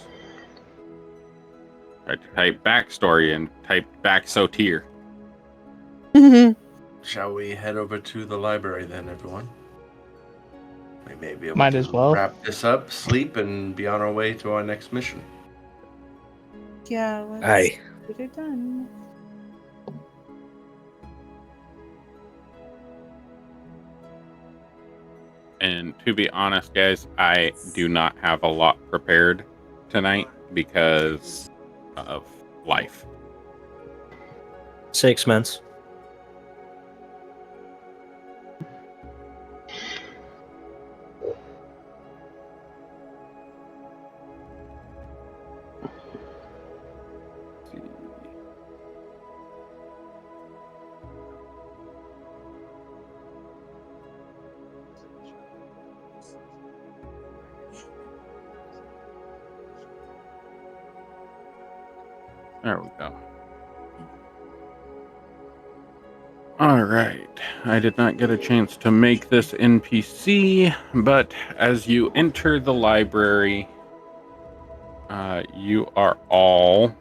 I type backstory and type back sotir. Shall we head over to the library then, everyone? We may be able Might to as well. wrap this up, sleep, and be on our way to our next mission. Yeah, let's Aye. get it done. And to be honest, guys, I do not have a lot prepared tonight because of life. 6 months. There we go. All right. I did not get a chance to make this NPC, but as you enter the library, you are all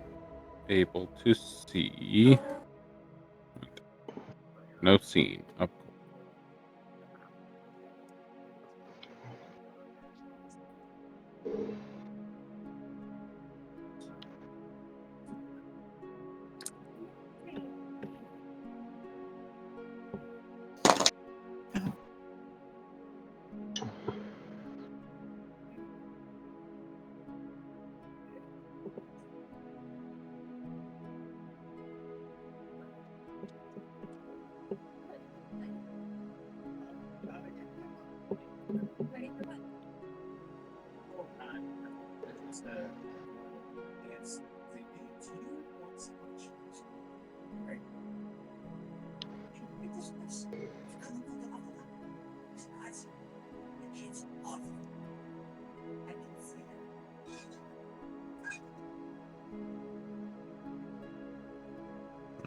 able to see. No scene. Up.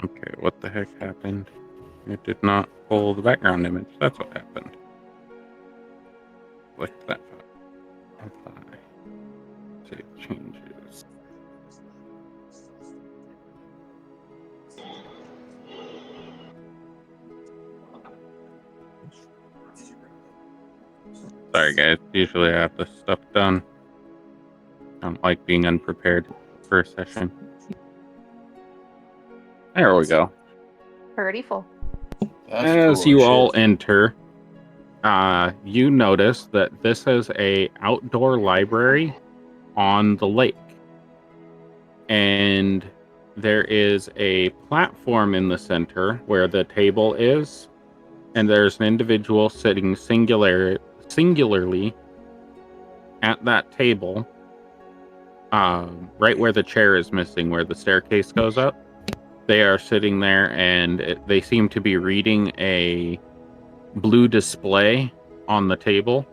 Okay, what the heck happened? It did not pull the background image. That's what happened. Click that file. Apply. Save changes. Sorry, guys. Usually I have this stuff done. I don't like being unprepared for a session. There we go. Already full. That's As cool you as all shit. enter, you notice that this is a outdoor library on the lake. And there is a platform in the center where the table is, and there's an individual sitting singularly at that table, right where the chair is missing, where the staircase goes up. They are sitting there, and they seem to be reading a blue display on the table.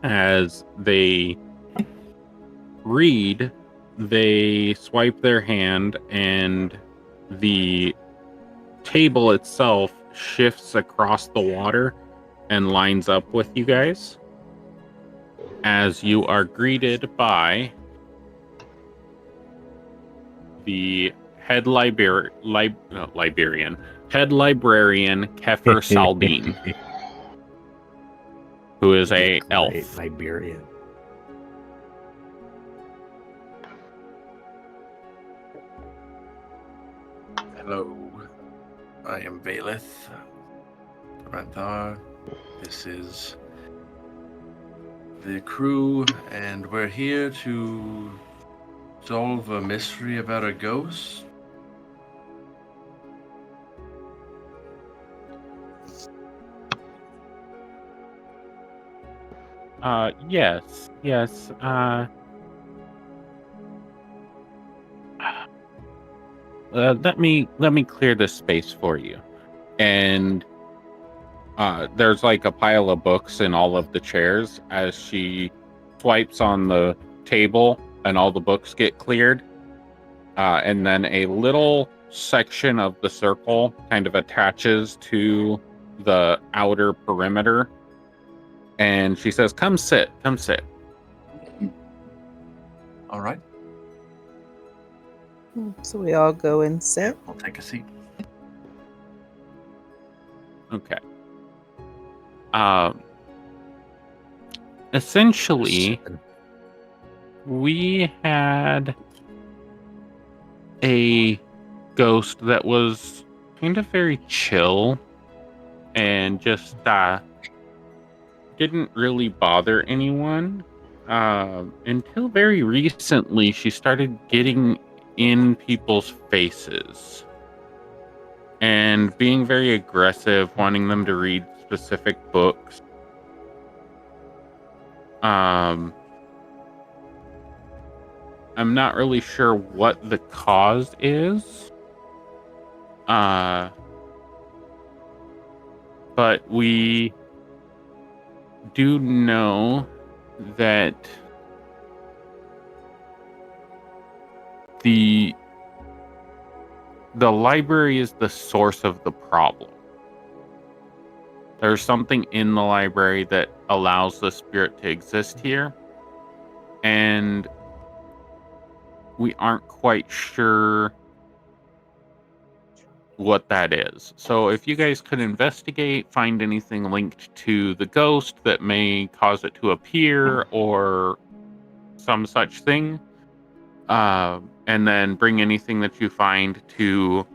As they read, they swipe their hand, and the table itself shifts across the water and lines up with you guys as you are greeted by the head librarian Kefir Saldine, who is a elf. Liberian. Hello, I am Valeth Ranthar. This is the crew, and we're here to solve a mystery about a ghost. Yes. Let me clear this space for you. And there's like a pile of books in all of the chairs as she swipes on the table, and all the books get cleared. And then a little section of the circle kind of attaches to the outer perimeter. And she says, come sit. All right, So we all go and sit. I'll take a seat. Okay. Essentially, we had a ghost that was kind of very chill and just didn't really bother anyone until very recently. She started getting in people's faces and being very aggressive, wanting them to read specific books. I'm not really sure what the cause is. But we do know that the library is the source of the problem. There's something in the library that allows the spirit to exist here, and we aren't quite sure what that is. So if you guys could investigate, find anything linked to the ghost that may cause it to appear or some such thing, and then bring anything that you find to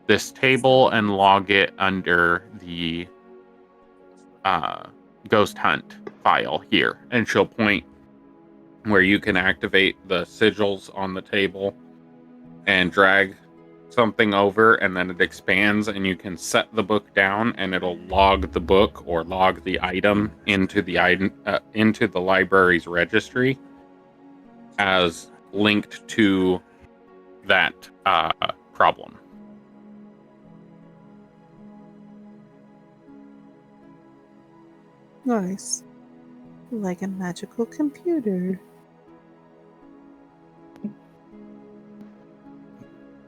this table and log it under the ghost hunt file here. And she'll point where you can activate the sigils on the table and drag something over, and then it expands, and you can set the book down, and it'll log the book or log the item into the library's registry as linked to that problem. Nice. Like a magical computer.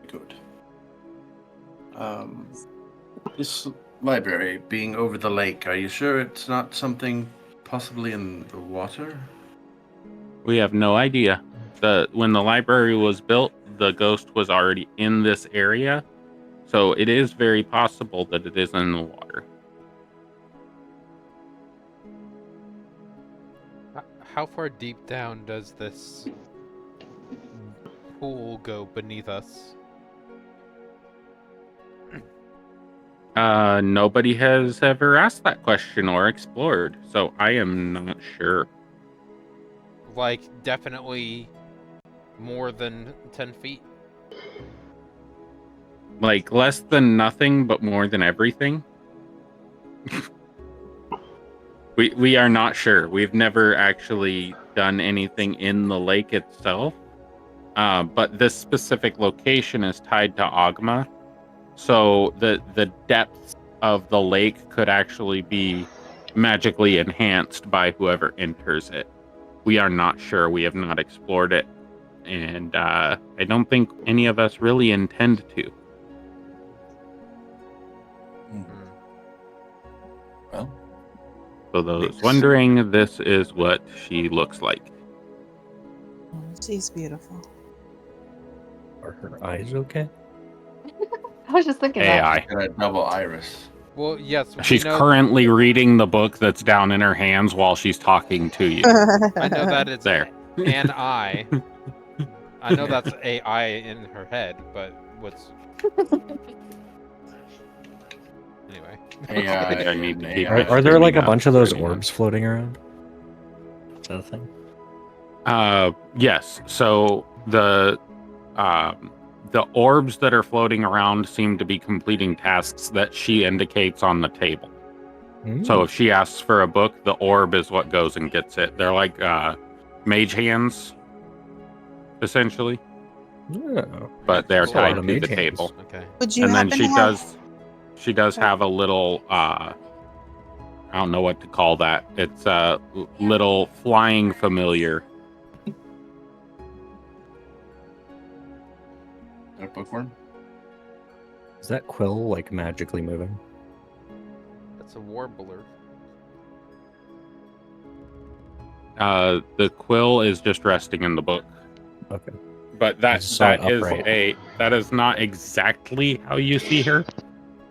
Good. This library being over the lake, are you sure it's not something possibly in the water? We have no idea. When the library was built, the ghost was already in this area, so it is very possible that it is in the water. How far deep down does this pool go beneath us? Nobody has ever asked that question or explored, so I am not sure. Like, definitely more than 10 feet? Like, less than nothing, but more than everything? We are not sure. We've never actually done anything in the lake itself. But this specific location is tied to Oghma. So the depths of the lake could actually be magically enhanced by whoever enters it. We are not sure. We have not explored it. And I don't think any of us really intend to. Well, for those wondering, this is what she looks like. She's beautiful. Are her eyes okay? I was just thinking AI. that. Got a double iris. Well, yes. She's currently reading the book that's down in her hands while she's talking to you. I know that it's there. an eye. I know that's AI in her head, but what's... Anyway. AI. I need to keep Are there like a bunch of those orbs floating around? Is that a thing? Yes. So the orbs that are floating around seem to be completing tasks that she indicates on the table. So if she asks for a book, the orb is what goes and gets it. They're like mage hands, essentially. Oh. But they're That's a lot tied of to the mage hands. table. Okay. Would you And then happen to have- she does have a little I don't know what to call that. It's a little flying familiar. a bookworm? Is that quill like magically moving? That's a warbler. The quill is just resting in the book. Okay. But that is not exactly how you see her.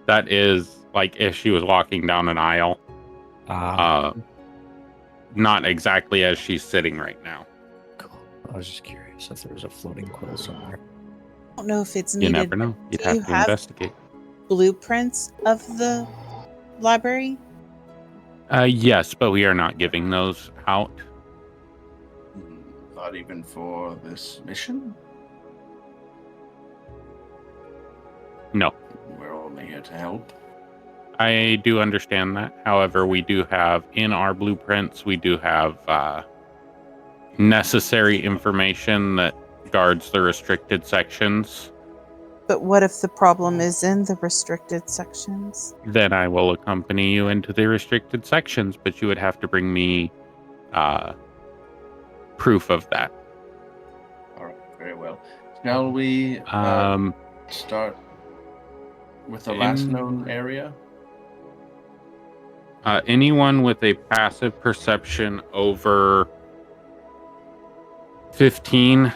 That is like if she was walking down an aisle. Not exactly as she's sitting right now. Cool. I was just curious if there was a floating quill somewhere. I don't know if it's You needed. never know. You'd Do you have to investigate. blueprints of the library? Yes, but we are not giving those out. Not even for this mission? No. We're only here to help. I do understand that. However, we do have in our blueprints, we do have necessary information that guards the restricted sections. But what if the problem is in the restricted sections? Then I will accompany you into the restricted sections, but you would have to bring me proof of that. All right, very well. Shall we start with the last known area? Anyone with a passive perception over 15,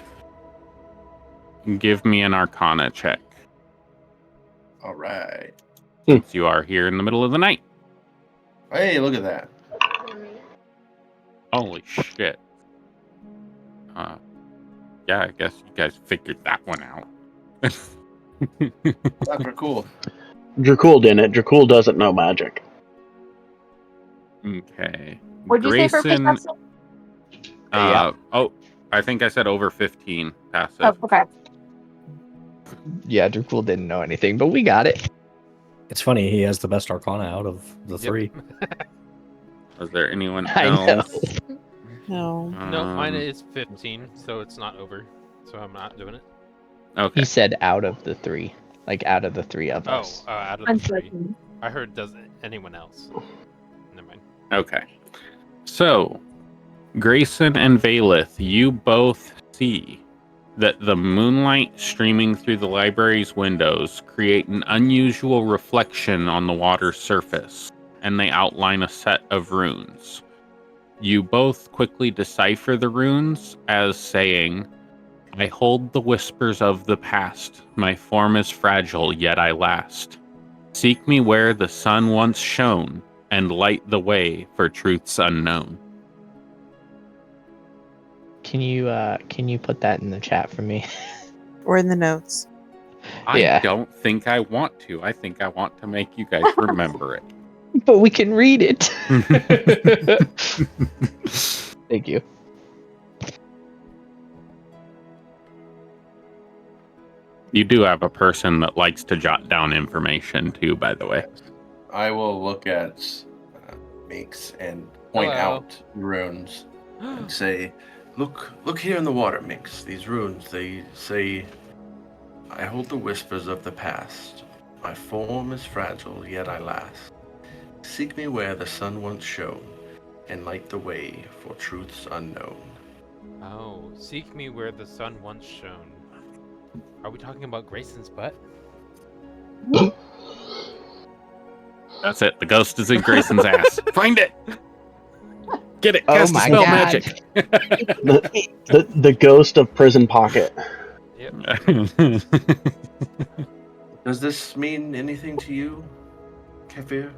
give me an Arcana check. All right. Since you are here in the middle of the night. Hey, look at that. Holy shit. Yeah, I guess you guys figured that one out. Dr. Cool. Dracul didn't. Dracul doesn't know magic. Okay. What'd you say for Grayson, perception? Oh, I think I said over 15 passive. Oh, okay. Yeah, Dracul didn't know anything, but we got it. It's funny, he has the best Arcana out of the three. Was there anyone I know. else? No. No, mine is 15, so it's not over. So I'm not doing it. Okay. He said out of the three. Like out of the three of us. Oh, out of the three. I heard does anyone else. Never mind. Okay. So, Grayson and Valeth, you both see that the moonlight streaming through the library's windows create an unusual reflection on the water's surface, and they outline a set of runes. You both quickly decipher the runes as saying, "I hold the whispers of the past. My form is fragile, yet I last. Seek me where the sun once shone, and light the way for truths unknown." Can you put that in the chat for me? Or in the notes. I don't think I want to. I think I want to make you guys remember it. But we can read it. Thank you. You do have a person that likes to jot down information too, by the way. I will look at Minx and point Hello. out runes and say, Look here in the water, Minx. These runes, they say, I hold the whispers of the past. My form is fragile, yet I last. Seek me where the sun once shone, and light the way for truths unknown. Oh, seek me where the sun once shone. Are we talking about Grayson's butt? That's it. The ghost is in Grayson's ass. Find it. Get it. Oh Cast a my spell God. magic. The ghost of Prison Pocket. Yep. Does this mean anything to you, Kefir?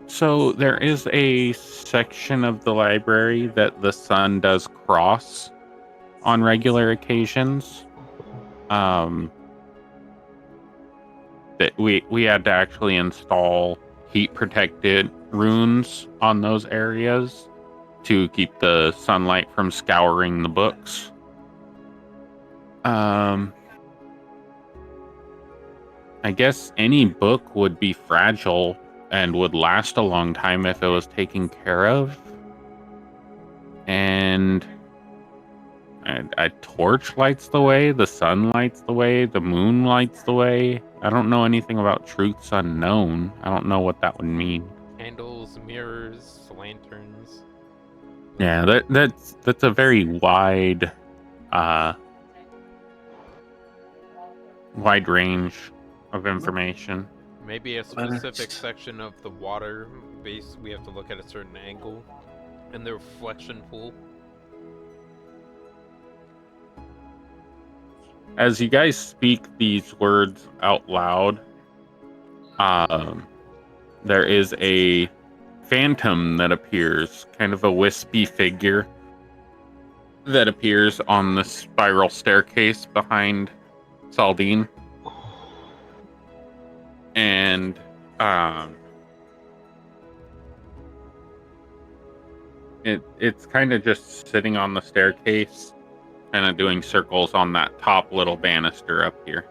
So there is a section of the library that the sun does cross on regular occasions. That we had to actually install heat protected runes on those areas to keep the sunlight from scouring the books. I guess any book would be fragile and would last a long time if it was taken care of. And a torch lights the way, the sun lights the way, the moon lights the way. I don't know anything about truths unknown. I don't know what that would mean. Candles, mirrors, lanterns. Yeah, that's a very wide wide range of information. Maybe a specific section of the water base we have to look at a certain angle. And the reflection pool. As you guys speak these words out loud, there is a phantom that appears, kind of a wispy figure that appears on the spiral staircase behind Saldine. And it's kind of just sitting on the staircase, kind of doing circles on that top little banister up here.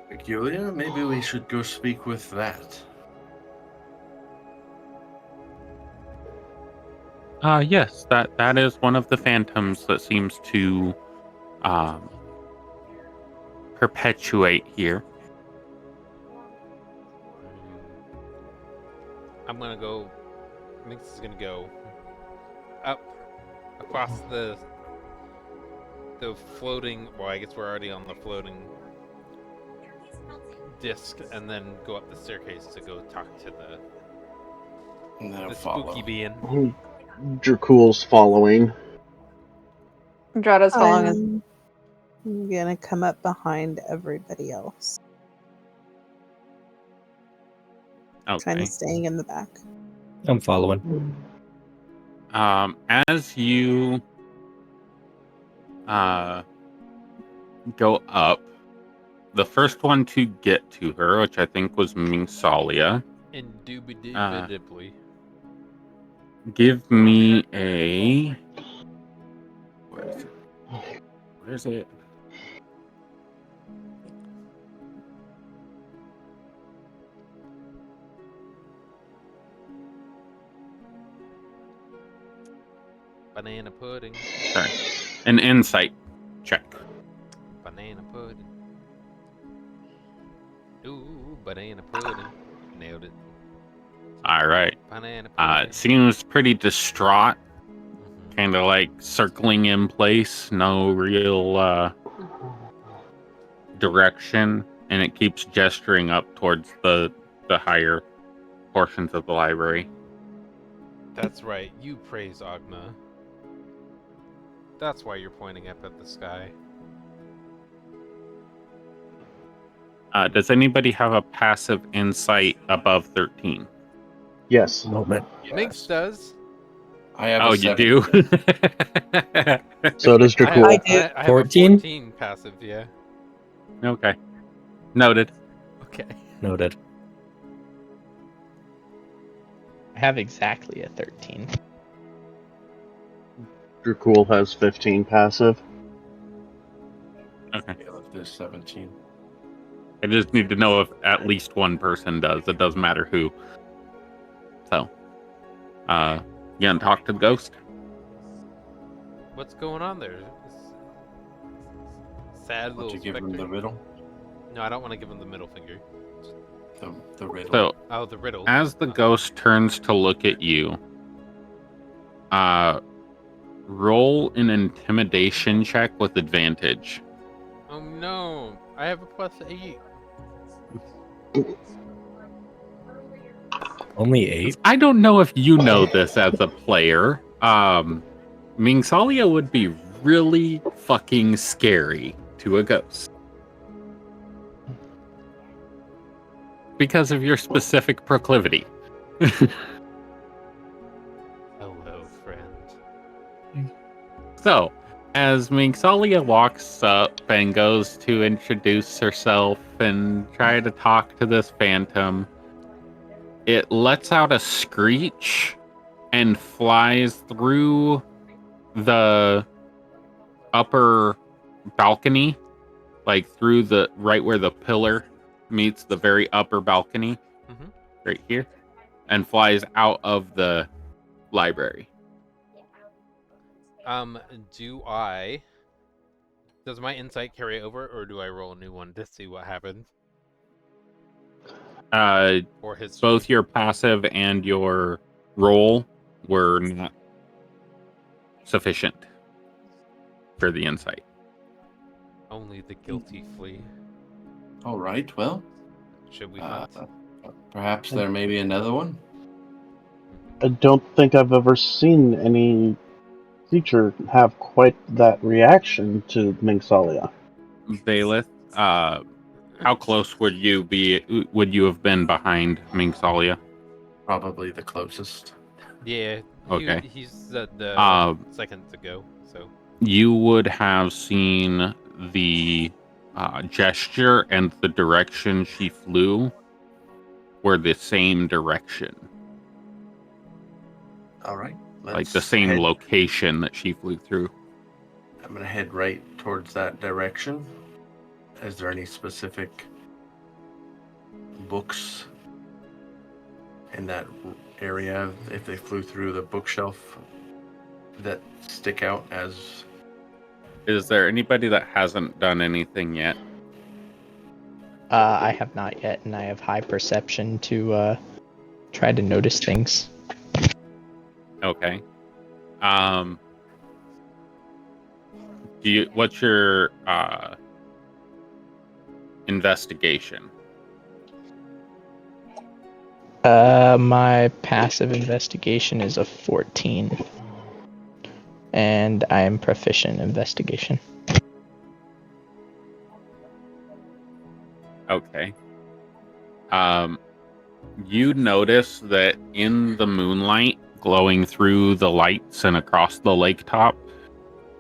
Peculiar. Maybe we should go speak with that. Yes, that is one of the phantoms that seems to perpetuate here. I'm gonna go. Minx is gonna go up across the floating. Well, I guess we're already on the floating disc, and then go up the staircase to go talk to the spooky being. Dracul's following. Drada's following. I'm gonna come up behind everybody else. Okay. Kind of staying in the back. I'm following. As you go up, the first one to get to her, which I think was Mingsalia. Indubitably. Give me a... Where is it? Where is it? Banana pudding. Sorry. An insight check. Banana pudding. Ooh, banana pudding. Nailed it. All right. Banana Seems pretty distraught, kind of like circling in place, no real direction, and it keeps gesturing up towards the higher portions of the library. That's right, you praise Oghma. That's why you're pointing up at the sky. Does anybody have a passive insight above 13? Yes. Moment. Minx does. I have Oh, a you 7. do? So does I have, Dracul. I do. I have 14? a 14 passive, yeah. Okay. Noted. Okay. Noted. I have exactly a 13. Dracul has 15 passive. Okay. There's 17. I just need to know if at least one person does. It doesn't matter who. So, you gonna talk to the ghost? What's going on there? Sad Would little you give him specter. the riddle? No, I don't want to give him the middle finger. The riddle. So, Oh, the riddle. as the ghost turns to look at you, roll an intimidation check with advantage. Oh no, I have a +8. Only 8? I don't know if you know this as a player. Mingsalia would be really fucking scary to a ghost. Because of your specific proclivity. Hello, friend. So, as Mingsalia walks up and goes to introduce herself and try to talk to this phantom, it lets out a screech and flies through the upper balcony, like through the right where the pillar meets the very upper balcony, right here, and flies out of the library. Does my insight carry over, or do I roll a new one to see what happens? Or his Both your passive and your roll were not sufficient for the insight. Only the guilty flee. All right, well. Should we hunt? Perhaps there may be another one? I don't think I've ever seen any creature have quite that reaction to Mingsalia. Bailiff, how close would you have been behind Mingsalia? Probably the closest. Yeah, Okay. he's the second to go, so. You would have seen the gesture and the direction she flew were the same direction. All right. Like the same location that she flew through. I'm going to head right towards that direction. Is there any specific books in that area, if they flew through the bookshelf, that stick out as... Is there anybody that hasn't done anything yet? I have not yet, and I have high perception to try to notice things. Okay. What's your investigation? My passive investigation is a 14. And I am proficient in investigation. Okay. You notice that in the moonlight, glowing through the lights and across the lake top,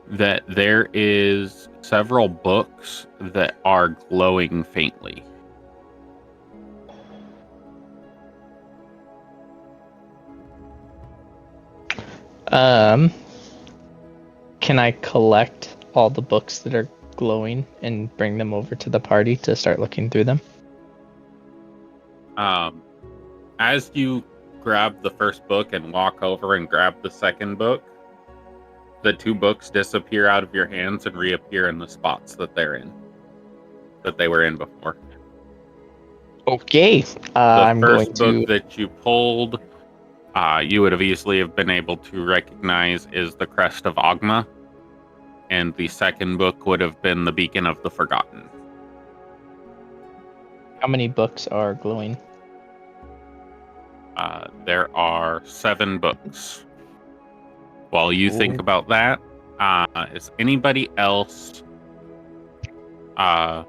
that there is several books that are glowing faintly. Can I collect all the books that are glowing and bring them over to the party to start looking through them? As you grab the first book and walk over and grab the second book, the two books disappear out of your hands and reappear in the spots that they were in before. Okay. The I'm first going book to. that you pulled, you would have easily have been able to recognize is the Crest of Oghma, and the second book would have been the Beacon of the Forgotten. How many books are glowing? There are 7 books. While you think Ooh. about that, is anybody else not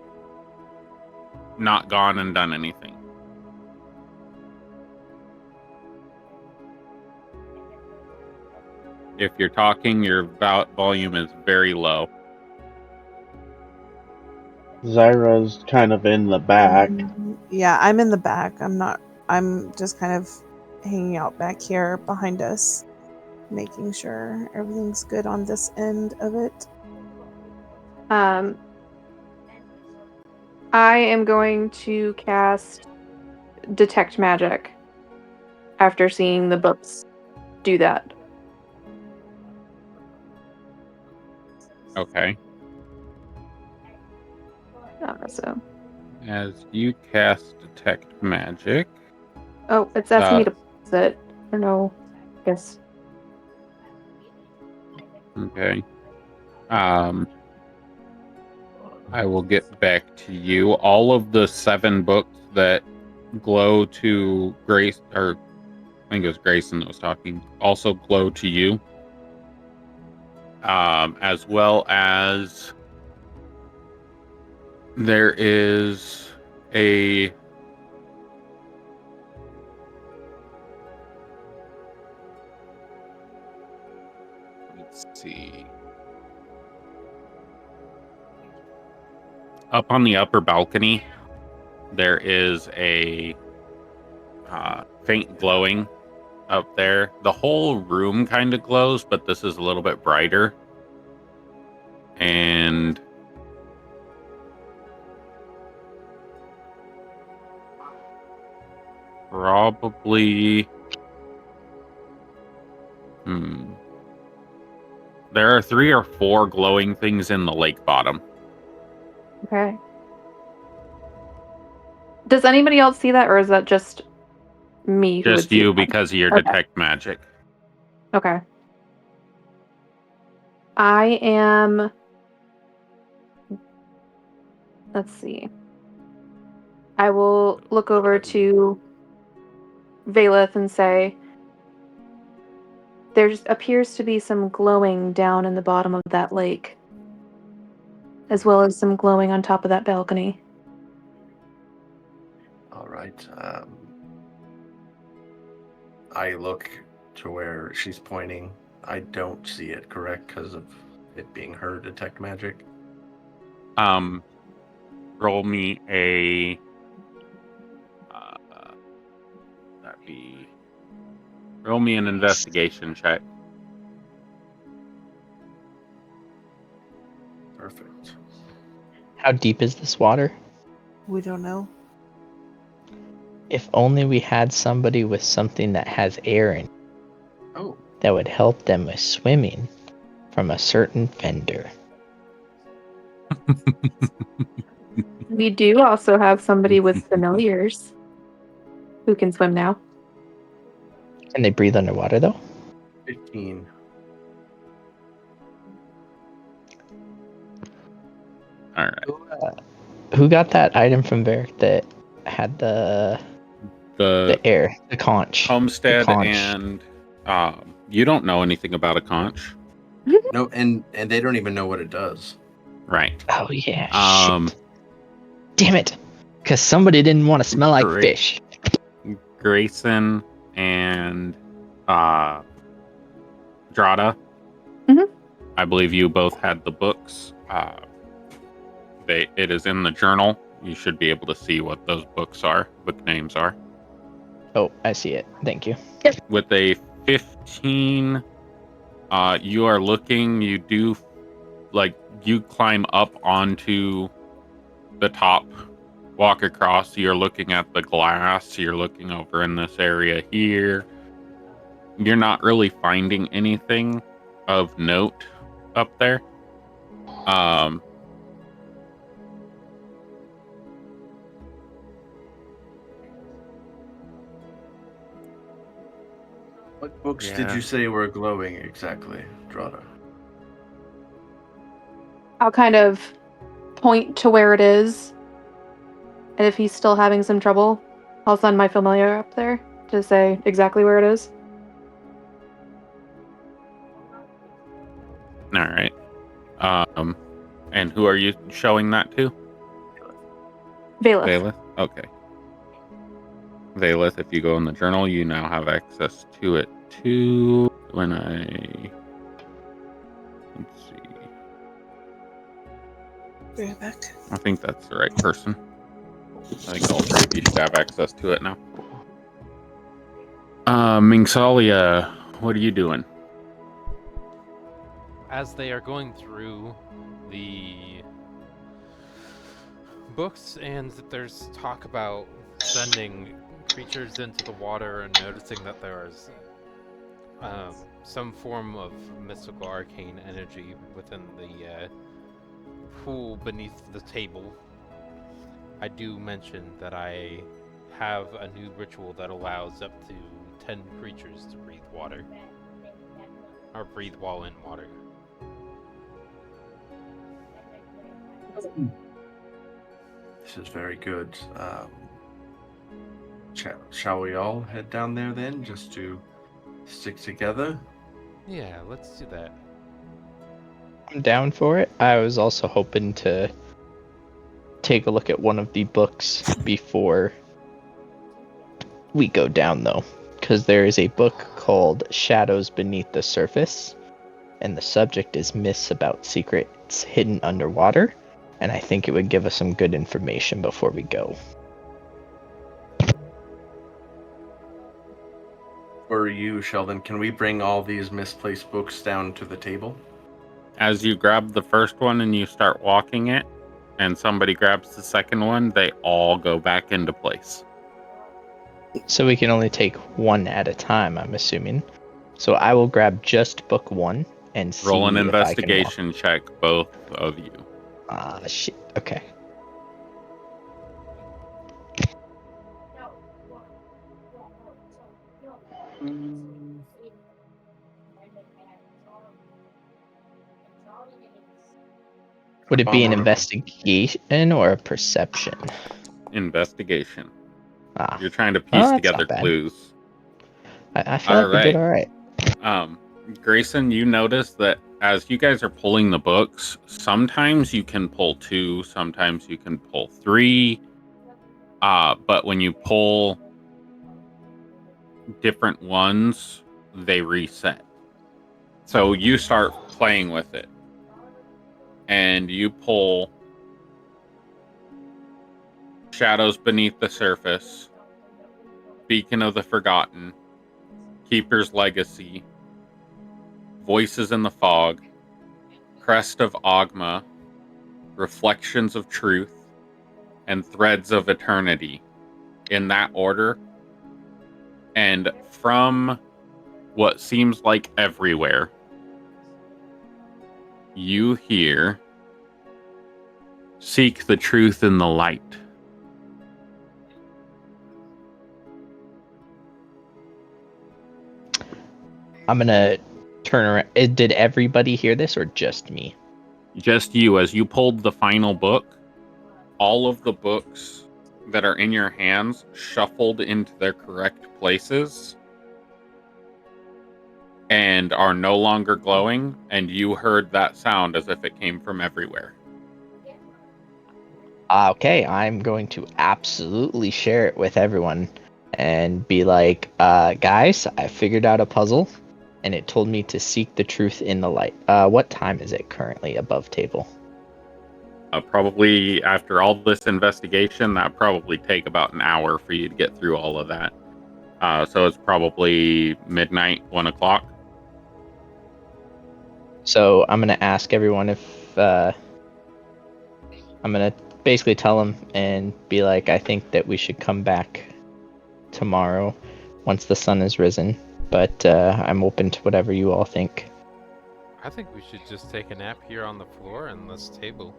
gone and done anything? If you're talking, your volume is very low. Zyra's kind of in the back. Yeah, I'm in the back. I'm just kind of hanging out back here behind us, making sure everything's good on this end of it. I am going to cast Detect Magic after seeing the books do that. Okay. So. As you cast Detect Magic. Oh, it's asking me to pause it. Or no, I guess. Okay. I will get back to you. All of the 7 books that glow to Grace, or I think it was Grayson that was talking, also glow to you. As well as there is a let's see. Up on the upper balcony, there is a faint glowing up there. The whole room kind of glows, but this is a little bit brighter. And probably there are 3 or 4 glowing things in the lake bottom. Okay. Does anybody else see that, or is that just me who would Just see you that? because of your Okay. Detect Magic. Okay. I am. Let's see. I will look over to Valeth and say, there appears to be some glowing down in the bottom of that lake, as well as some glowing on top of that balcony. All right. I look to where she's pointing. I don't see it, correct? Because of it being her Detect Magic. Roll me a roll me an investigation check. Perfect. How deep is this water? We don't know. If only we had somebody with something that has air in it. Oh. That would help them with swimming from a certain vendor. We do also have somebody with familiars who can swim now. Can they breathe underwater, though? 15. All right. Who got that item from Varric that had the air, the conch? Homestead, the conch. and you don't know anything about a conch. No, and they don't even know what it does. Right. Oh yeah. Shit. Damn it! Because somebody didn't want to smell like fish. Grayson and Drada. Mm-hmm. I believe you both had the books. It is in the journal. You should be able to see what those books are, book names are. Oh, I see it. Thank you. With a 15, you are looking. You do you climb up onto the top, walk across. You're looking at the glass. You're looking over in this area here. You're not really finding anything of note up there. What books did Yeah. you say were glowing exactly, Drada? I'll kind of point to where it is. And if he's still having some trouble, I'll send my familiar up there to say exactly where it is. All right. And who are you showing that to? Valeth. Valeth? Okay. Valeth, if you go in the journal, you now have access to it too. Let's see. Bring it back. I think that's the right person. I think all three of you should have access to it now. Mingsalia, what are you doing? As they are going through the books, and there's talk about sending creatures into the water, and noticing that there is some form of mystical arcane energy within the pool beneath the table, I do mention that I have a new ritual that allows up to 10 creatures to breathe water. Or breathe while in water. This is very good. Shall we all head down there then, just to stick together? Yeah, let's do that. I'm down for it. I was also hoping to take a look at one of the books before we go down, though, because there is a book called Shadows Beneath the Surface, and the subject is myths about secrets hidden underwater, and I think it would give us some good information before we go. For you, Sheldon, can we bring all these misplaced books down to the table? As you grab the first one and you start walking it, and somebody grabs the second one, they all go back into place. So we can only take one at a time, I'm assuming. So I will grab just book one and see Roll an if investigation check, both of you. Ah, shit. Okay. Would it be an investigation or a perception? Investigation. Ah. You're trying to piece that's together not bad. clues. I feel like we did all right. Grayson, you notice that as you guys are pulling the books, sometimes you can pull 2, sometimes you can pull 3. But when you pull different ones, they reset. So you start playing with it. And you pull Shadows Beneath the Surface, Beacon of the Forgotten, Keeper's Legacy, Voices in the Fog, Crest of Oghma, Reflections of Truth, and Threads of Eternity, in that order. And from what seems like everywhere, you hear, "Seek the truth in the light." I'm gonna turn around. Did everybody hear this or just me? Just you. As you pulled the final book, all of the books that are in your hands shuffled into their correct places and are no longer glowing, and you heard that sound as if it came from everywhere. Okay, I'm going to absolutely share it with everyone and be like, guys, I figured out a puzzle, and it told me to seek the truth in the light. What time is it currently above table? Probably after all this investigation, that probably take about an hour for you to get through all of that. So it's probably midnight, 1 o'clock. So I'm going to ask everyone if I'm going to basically tell them and be like, I think that we should come back tomorrow once the sun has risen, but I'm open to whatever you all think. I think we should just take a nap here on the floor and this table.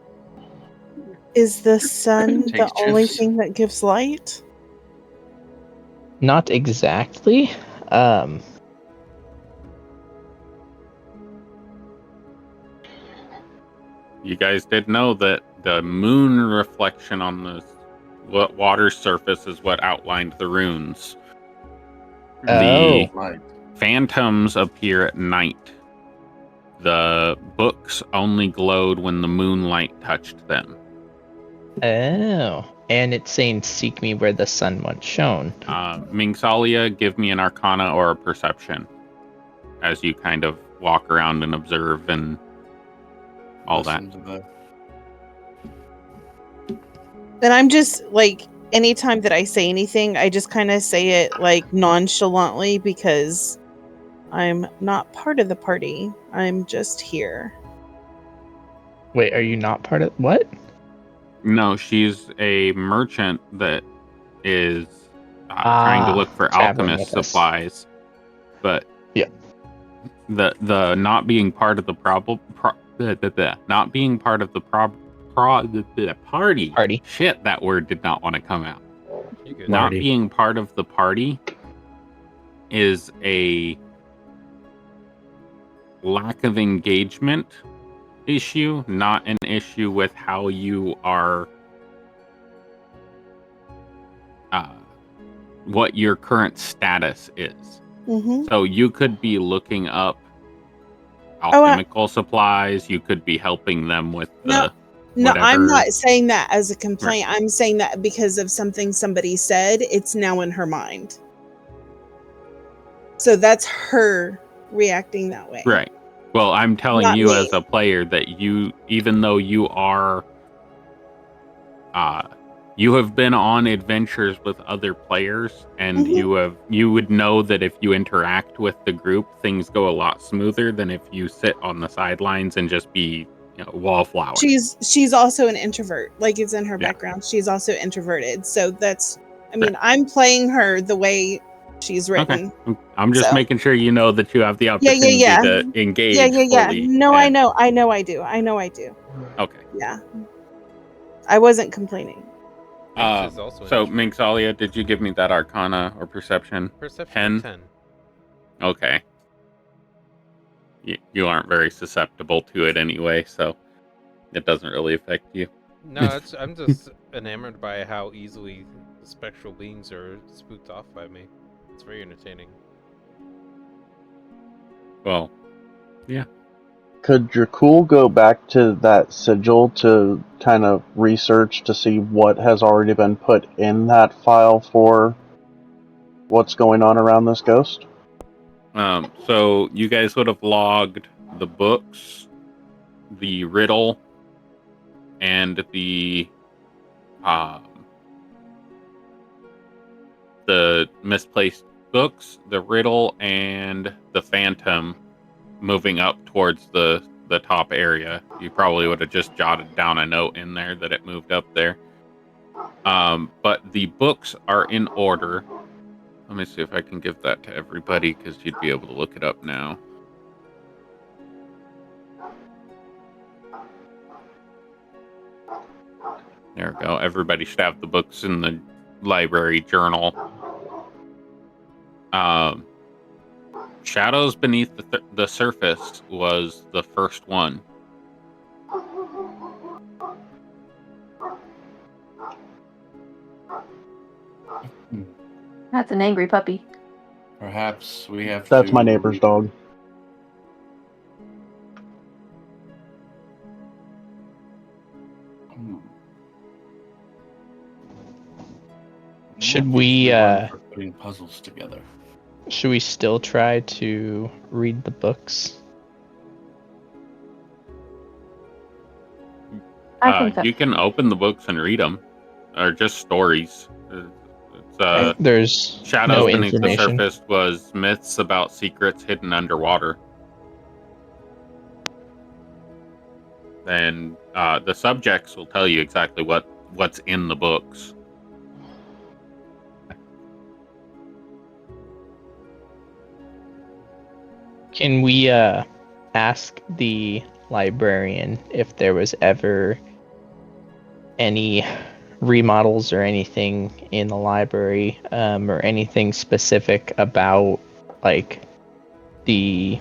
Is the sun Take the only shifts. thing that gives light? Not exactly. you guys did know that the moon reflection on the water surface is what outlined the runes. Oh. The phantoms appear at night. The books only glowed when the moonlight touched them. Oh. And it's saying, seek me where the sun once shone. Mingsalia, give me an arcana or a perception as you kind of walk around and observe and all that. Then I'm just like, anytime that I say anything, I just kind of say it like nonchalantly because I'm not part of the party. I'm just here. Wait, are you not part of what? No, she's a merchant that is trying to look for traveling alchemist with us. supplies. But yeah, the not being part of the not being part of the party. Shit, that word did not want to come out. Not being part of the party is a lack of engagement issue, not an issue with how you are what your current status is. Mm-hmm. So you could be looking up alchemical supplies, you could be helping them with the No, whatever. I'm not saying that as a complaint. Right. I'm saying that because of something somebody said, it's now in her mind. So that's her reacting that way. Right. Well, I'm telling Not you me. as a player that you, even though you are, you have been on adventures with other players, and you would know that if you interact with the group, things go a lot smoother than if you sit on the sidelines and just be, wallflower. She's also an introvert. Like, it's in her background. She's also introverted. So that's, I mean, I'm playing her the way she's written. Okay. I'm just making sure you know that you have the opportunity to engage fully. No, I know I do. Okay. Yeah. I wasn't complaining. So, Mingsalia, did you give me that arcana or perception? Perception 10. Okay. You aren't very susceptible to it anyway, so it doesn't really affect you. No, I'm just enamored by how easily spectral beings are spooked off by me. It's very entertaining. Well, yeah. Could Dracul go back to that sigil to kind of research to see what has already been put in that file for what's going on around this ghost? So you guys would have logged the books, the riddle, and the misplaced books, the riddle, and the phantom moving up towards the top area. You probably would have just jotted down a note in there that it moved up there. But the books are in order. Let me see if I can give that to everybody, because you'd be able to look it up now. There we go. Everybody should have the books in the library journal. Shadows Beneath the Surface was the first one. That's an angry puppy. Perhaps we have That's my neighbor's dog. Should we putting puzzles together? Should we still try to read the books? I think so. You can open the books and read them. Or just stories. There's Shadows no Beneath the information. Surface was myths about secrets hidden underwater. And the subjects will tell you exactly what's in the books. Can we ask the librarian if there was ever any remodels or anything in the library, or anything specific about like the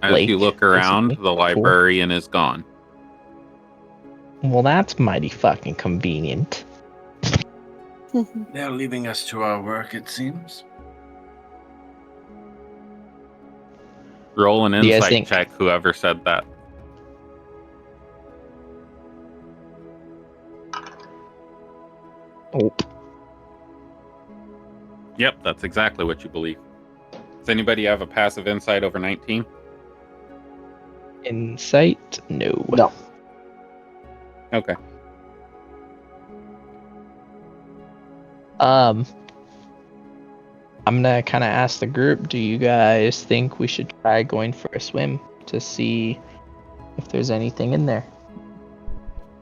As lake, you look around, basically? the librarian is gone. Well, that's mighty fucking convenient. They're leaving us to our work, it seems. Roll an Do you guys insight think- check, whoever said that. Oh, Yep, that's exactly what you believe. Does anybody have a passive insight over 19? insight? No. No. Okay. I'm gonna kind of ask the group, do you guys think we should try going for a swim to see if there's anything in there?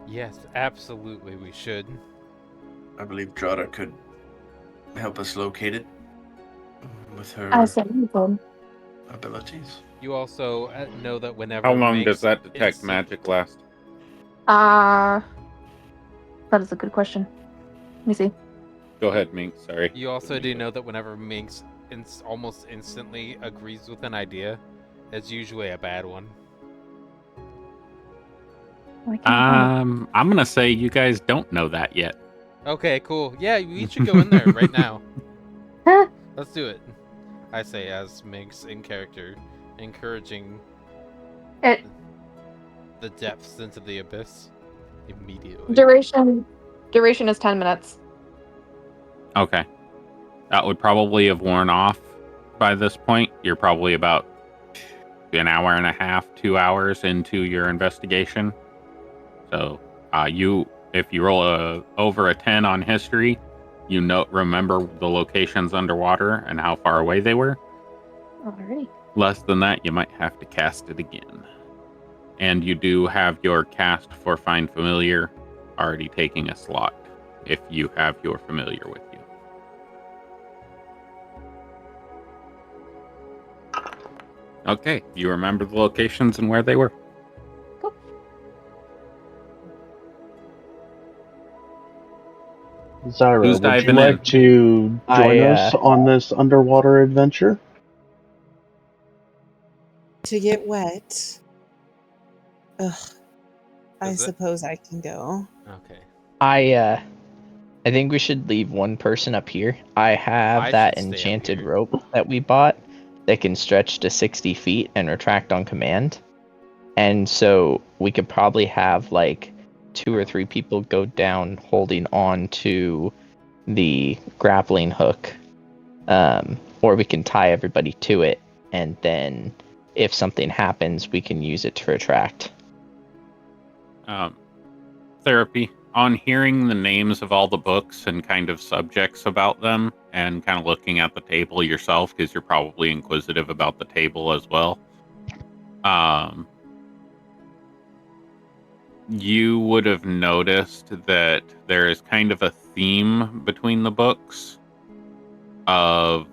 Yes, absolutely, we should. I believe Drada could help us locate it with her I said you could. abilities. You also know that whenever How long Minx does that detect instant- magic last? That is a good question. Let me see. Go ahead, Mink. Sorry. You also do know that whenever Minx almost instantly agrees with an idea, it's usually a bad one. I'm gonna say you guys don't know that yet. Okay, cool. Yeah, we should go in there right now. Let's do it. I say as Minx in character, encouraging It the depths into the abyss immediately. duration is 10 minutes. Okay. That would probably have worn off by this point. You're probably about an hour and a half, 2 hours into your investigation. So, if you roll over a 10 on history, you remember the locations underwater and how far away they were. Alrighty. Less than that, you might have to cast it again. And you do have your cast for Find Familiar already taking a slot if you have your familiar with you. Okay, you remember the locations and where they were? Zyra, Who's would you diving like in? to join us on this underwater adventure? To get wet. Ugh. I Is it- suppose I can go. Okay. I think we should leave one person up here. I have I that should stay up enchanted here. rope that we bought that can stretch to 60 feet and retract on command. And so we could probably have like 2 or 3 people go down holding on to the grappling hook. Or we can tie everybody to it, and then if something happens, we can use it to retract. Therapy. On hearing the names of all the books and kind of subjects about them, and kind of looking at the table yourself, because you're probably inquisitive about the table as well, you would have noticed that there is kind of a theme between the books of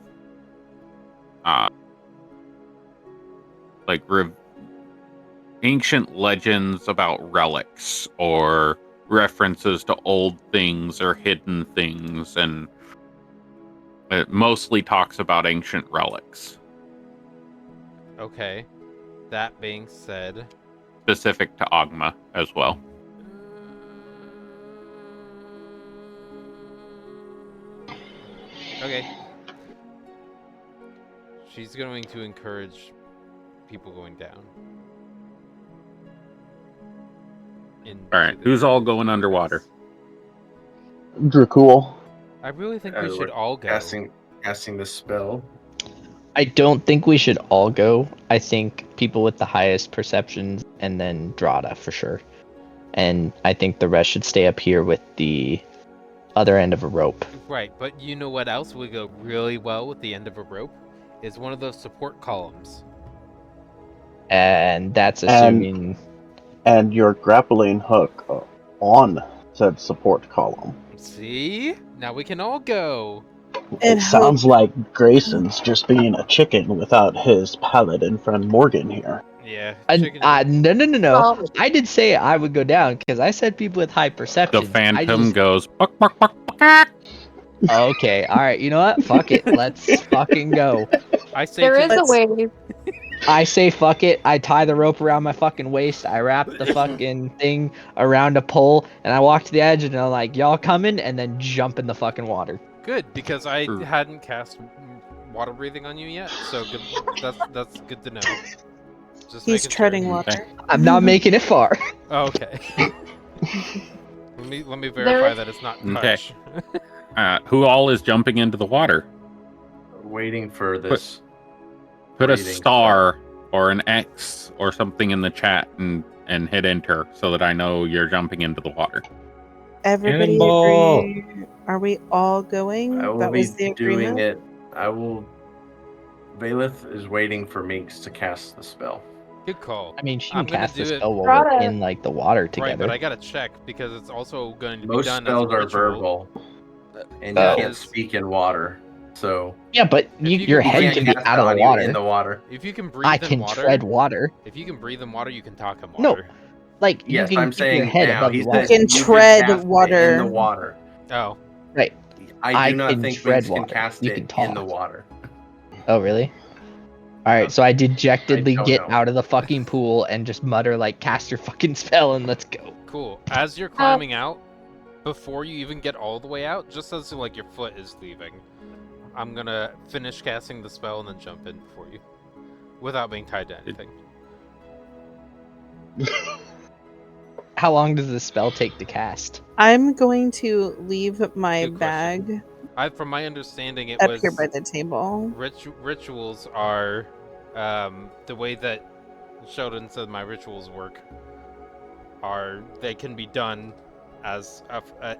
ancient legends about relics or references to old things or hidden things, and it mostly talks about ancient relics. Okay. That being said, Specific to Oghma as well. okay. She's going to encourage people going down. Alright, who's all going underwater? Dracul. I really think we should all go. Casting the spell. I don't think we should all go. I think people with the highest perceptions, and then Drada for sure. And I think the rest should stay up here with the other end of a rope. Right, but you know what else would go really well with the end of a rope? Is one of those support columns. And that's assuming... And your grappling hook on said support column. See? Now we can all go. It sounds like Grayson's just being a chicken without his paladin friend Morgan here. Yeah. No. I did say I would go down because I said people with high perception. The phantom goes buck, buck, buck, buck. Okay, alright, you know what? Fuck it. Let's fucking go. I say There is a way I say fuck it. I tie the rope around my fucking waist. I wrap the fucking thing around a pole, and I walk to the edge, and I'm like, y'all coming? And then jump in the fucking water. Good, because I hadn't cast water breathing on you yet, so good. That's good to know. Just He's making treading sure. water. I'm not making it far. Oh, okay. let me verify that it's not touch. Who all is jumping into the water? Waiting for this. Put a breathing star or an X or something in the chat and hit enter so that I know you're jumping into the water. Everybody Cannonball. agree? Are we all going? I will That be was the doing agreement. it. I will. Bailiff is waiting for Minx to cast the spell. Good call. I mean, she I'm can gonna cast the do it. spell while we're in like the water together. Right, but I gotta check because it's also going to be Most done spells as a are ritual. verbal, and you can't speak in water. So yeah, but your head can be cast out of the audio water. in the water. If you can breathe I in can water, tread water. If you can breathe in water, you can talk in No, water. like Yes, you can I'm keep your saying head now. above He the water. says You can tread cast it water. in the water. Oh, right. I do not can think tread Minx can water. cast You it can talk. in the water. Oh, really? All right, so I dejectedly I don't get know. out of the fucking pool and just mutter like, "Cast your fucking spell and let's go." cool. As you're climbing out, before you even get all the way out, just as like your foot is leaving, I'm gonna finish casting the spell and then jump in for you, without being tied to anything. How long does this spell take to cast? I'm going to leave my Good question. bag From my understanding, it up was here by the table. Rituals are the way that Sheldon said my rituals work. They can be done as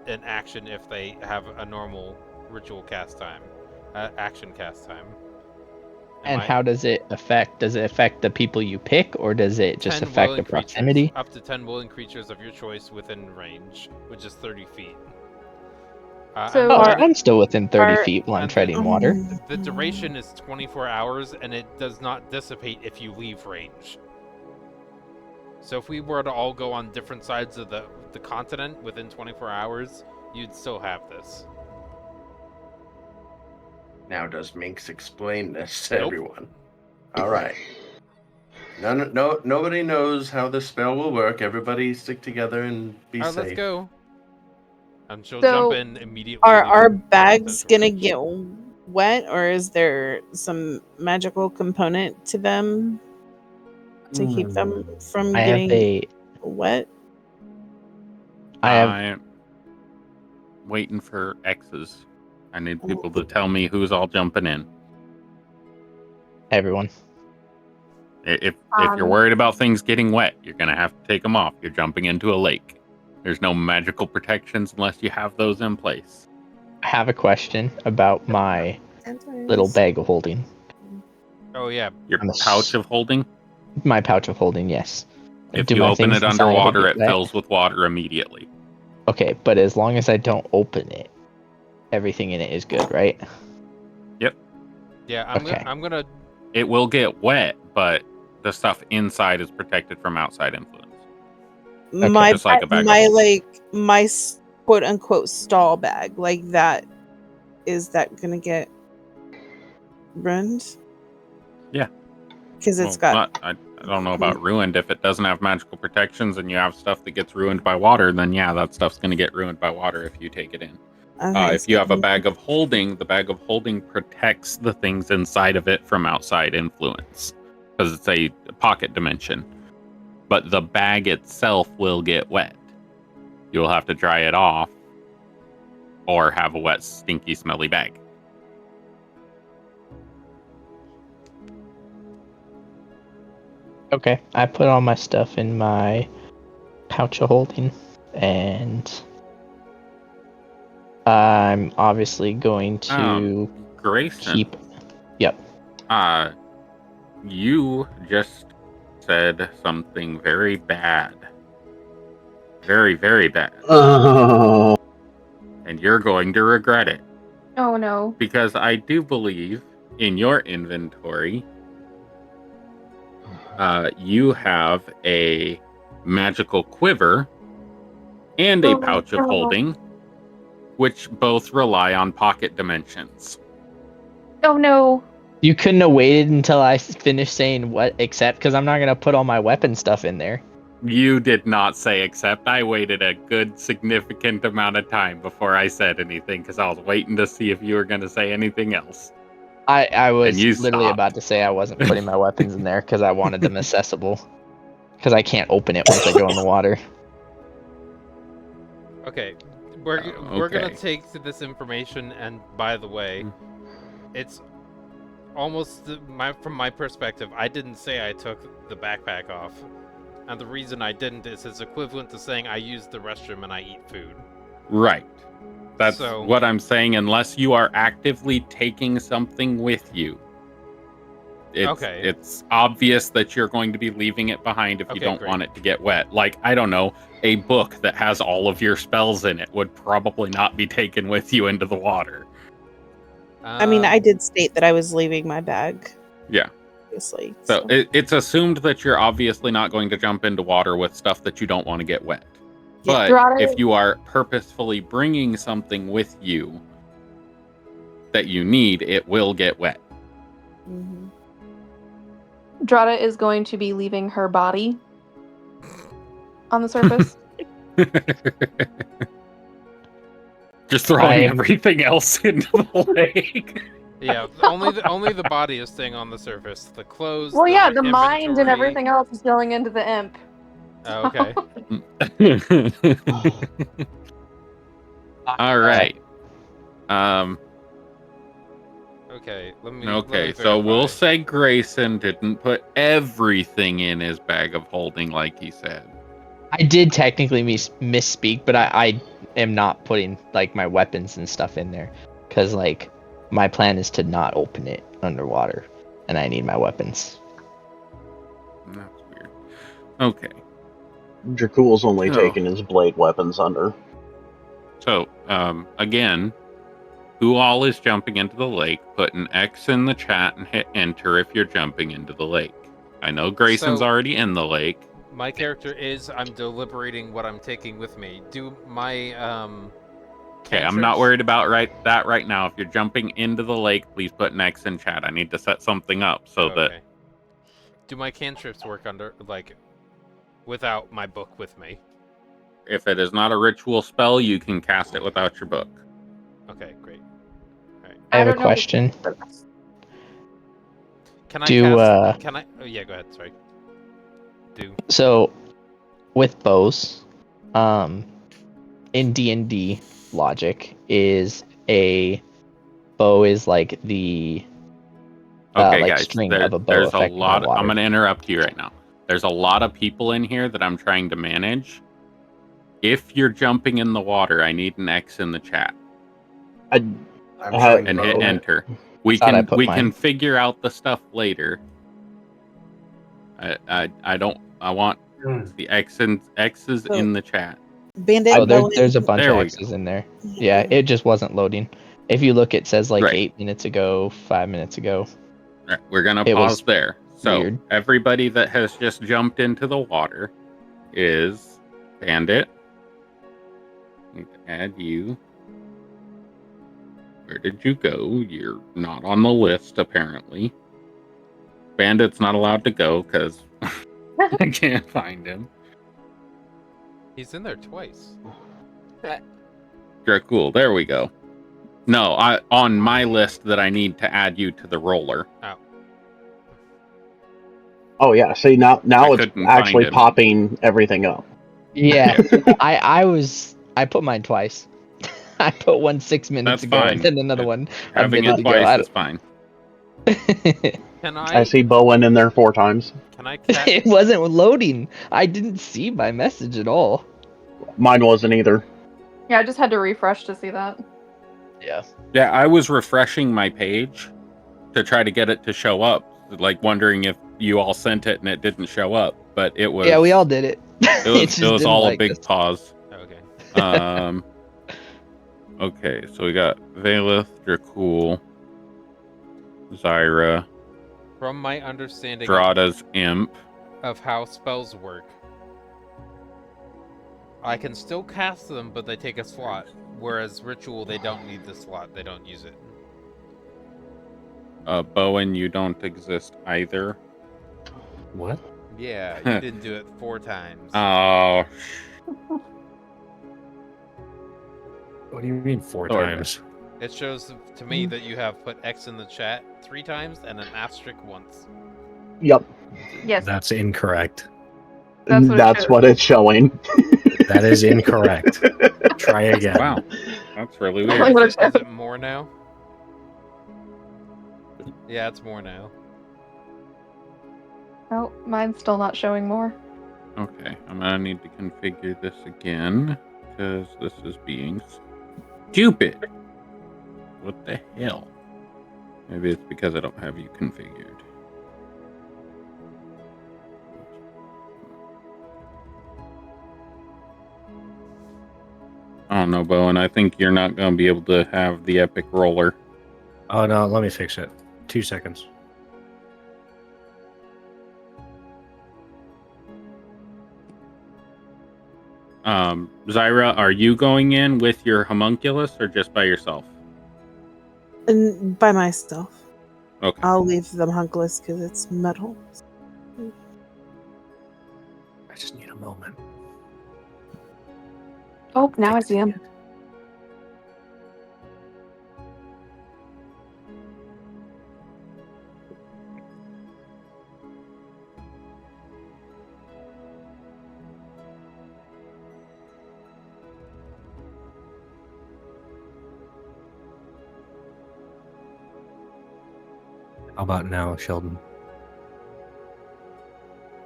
an action if they have a normal ritual cast time, action cast time. And how does it affect? Does it affect the people you pick, or does it just affect the proximity? Up to 10 willing creatures of your choice within range, which is 30 feet. I'm still within 30 feet while I'm treading water. The duration is 24 hours, and it does not dissipate if you leave range. So if we were to all go on different sides of the continent within 24 hours, you'd still have this. Now, does Minx explain this to everyone? All right. Nobody knows how the spell will work. Everybody stick together and be safe. Let's go. And she'll So, jump in immediately. Are our bags gonna get wet, or is there some magical component to them to keep them from getting wet? I'm waiting for X's. I need people to tell me who's all jumping in. Everyone. If you're worried about things getting wet, you're gonna have to take them off. You're jumping into a lake. There's no magical protections unless you have those in place. I have a question about my little bag of holding. Oh yeah, your pouch of holding. My pouch of holding, yes. If you open it underwater, it fills with water immediately. Okay, but as long as I don't open it, everything in it is good, right? Yep. Yeah, I'm gonna. It will get wet, but the stuff inside is protected from outside influence. My just like a bag my quote unquote stall bag, like that, is that gonna get ruined? Yeah. Because it's got. I don't know about ruined. If it doesn't have magical protections and you have stuff that gets ruined by water, then yeah, that stuff's going to get ruined by water if you take it in. Okay, if you have a bag of holding, the bag of holding protects the things inside of it from outside influence because it's a pocket dimension. But the bag itself will get wet. You'll have to dry it off or have a wet, stinky, smelly bag. Okay, I put all my stuff in my pouch of holding, and I'm obviously going to Grayson, keep. Yep. You just said something very bad. Very, very bad. Oh. And you're going to regret it. Oh no. Because I do believe in your inventory, you have a magical quiver and a pouch of holding, which both rely on pocket dimensions. Oh no. You couldn't have waited until I finished saying what except because I'm not gonna put all my weapon stuff in there. You did not say except. I waited a good significant amount of time before I said anything because I was waiting to see if you were going to say anything else. I was you literally stopped. about to say I wasn't putting my weapons in there because I wanted them accessible. Because I can't open it once I go in the water. Okay, we're gonna take this information, and by the way, it's almost from my perspective. I didn't say I took the backpack off, and the reason I didn't is it's equivalent to saying I use the restroom and I eat food. Right. That's what I'm saying. Unless you are actively taking something with you, it's obvious that you're going to be leaving it behind if you don't want it to get wet. Like, I don't know, a book that has all of your spells in it would probably not be taken with you into the water. I mean, I did state that I was leaving my bag. Yeah. Obviously. So it's assumed that you're obviously not going to jump into water with stuff that you don't want to get wet. Yeah. But if you are purposefully bringing something with you that you need, it will get wet. Mm-hmm. Drada is going to be leaving her body on the surface. Just throwing everything else into the lake. Yeah, only the body is staying on the surface. The clothes. Well, yeah, the inventory... mind and everything else is going into the imp. Oh, okay. All right. Okay, let me so we'll say Grayson didn't put everything in his bag of holding like he said. I did technically misspeak, but I am not putting like my weapons and stuff in there because like my plan is to not open it underwater, and I need my weapons. That's weird. Okay. Dracul's only taking his blade weapons under. So, again, who all is jumping into the lake? Put an X in the chat and hit enter if you're jumping into the lake. I know Grayson's already in the lake. My character is. I'm deliberating what I'm taking with me. Do my Okay, I'm not worried about that right now. If you're jumping into the lake, please put an X in chat. I need to set something up so that. Do my cantrips work without my book with me? If it is not a ritual spell, you can cast it without your book. Okay, great. All right. I have a question. Can I cast? Can I? Oh, yeah, go ahead. Sorry. So, with bows, in D&D logic, is a bow is like the guys, string of a bow. There's a lot. I'm going to interrupt you right now. There's a lot of people in here that I'm trying to manage. If you're jumping in the water, I need an X in the chat. And hit enter. We can figure out the stuff later. I want the X's in the chat. Bandit. There's a bunch of X's in there. Yeah, it just wasn't loading. If you look, it says like 8 minutes ago, 5 minutes ago. Right, we're gonna pause there. So weird. Everybody that has just jumped into the water is Bandit. Need to add you. Where did you go? You're not on the list, apparently. Bandit's not allowed to go because I can't find him. He's in there twice. Cool. There we go. No, on my list that I need to add you to the roller. Oh. Oh yeah. See now it's actually popping everything up. Yeah. I put mine twice. I put one 6 minutes ago and then another one a minute ago. Having it twice is fine. Can I see Bowen in there 4 times. Can I It wasn't loading. I didn't see my message at all. Mine wasn't either. Yeah, I just had to refresh to see that. Yeah, I was refreshing my page to try to get it to show up, like wondering if you all sent it and it didn't show up, but it was. Yeah, we all did it. It was all a big pause. Okay. Okay, so we got Valeth, Dracul, Zyra. From my understanding Drada's imp of how spells work, I can still cast them, but they take a slot. Whereas ritual, they don't need the slot. They don't use it. Bowen, you don't exist either. What? Yeah, you didn't do it 4 times. Oh, What do you mean 4 Thorbeck. times? It shows to me that you have put X in the chat 3 times and an asterisk once. Yep. Yes, That's incorrect. That's what it That's shows. what it's showing. That is incorrect. Try again. Wow. That's really Like weird. what it Is shows. it more now? Yeah, it's more now. Oh, mine's still not showing more. Okay, I'm gonna need to configure this again because this is being stupid. What the hell? Maybe it's because I don't have you configured. I don't know, Bowen. I think you're not gonna be able to have the epic roller. Oh no, let me fix it. 2 seconds. Zyra, are you going in with your homunculus or just by yourself? And by myself. Okay. I'll leave them hunkless because it's metal. I just need a moment. Oh, now I see him. How about now, Sheldon?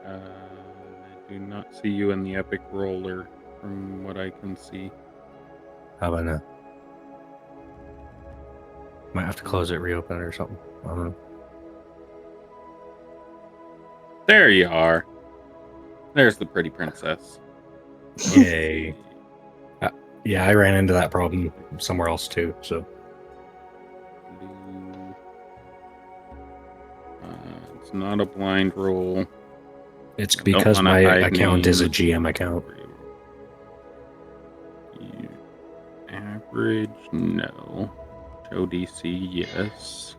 I do not see you in the epic roller from what I can see. How about now? Might have to close it, reopen it, or something. I don't know. There you are. There's the pretty princess. Yay. Yeah, I ran into that problem somewhere else too, so. It's not a blind roll. It's because my account is a names. GM account. Average, no. Show DC, yes.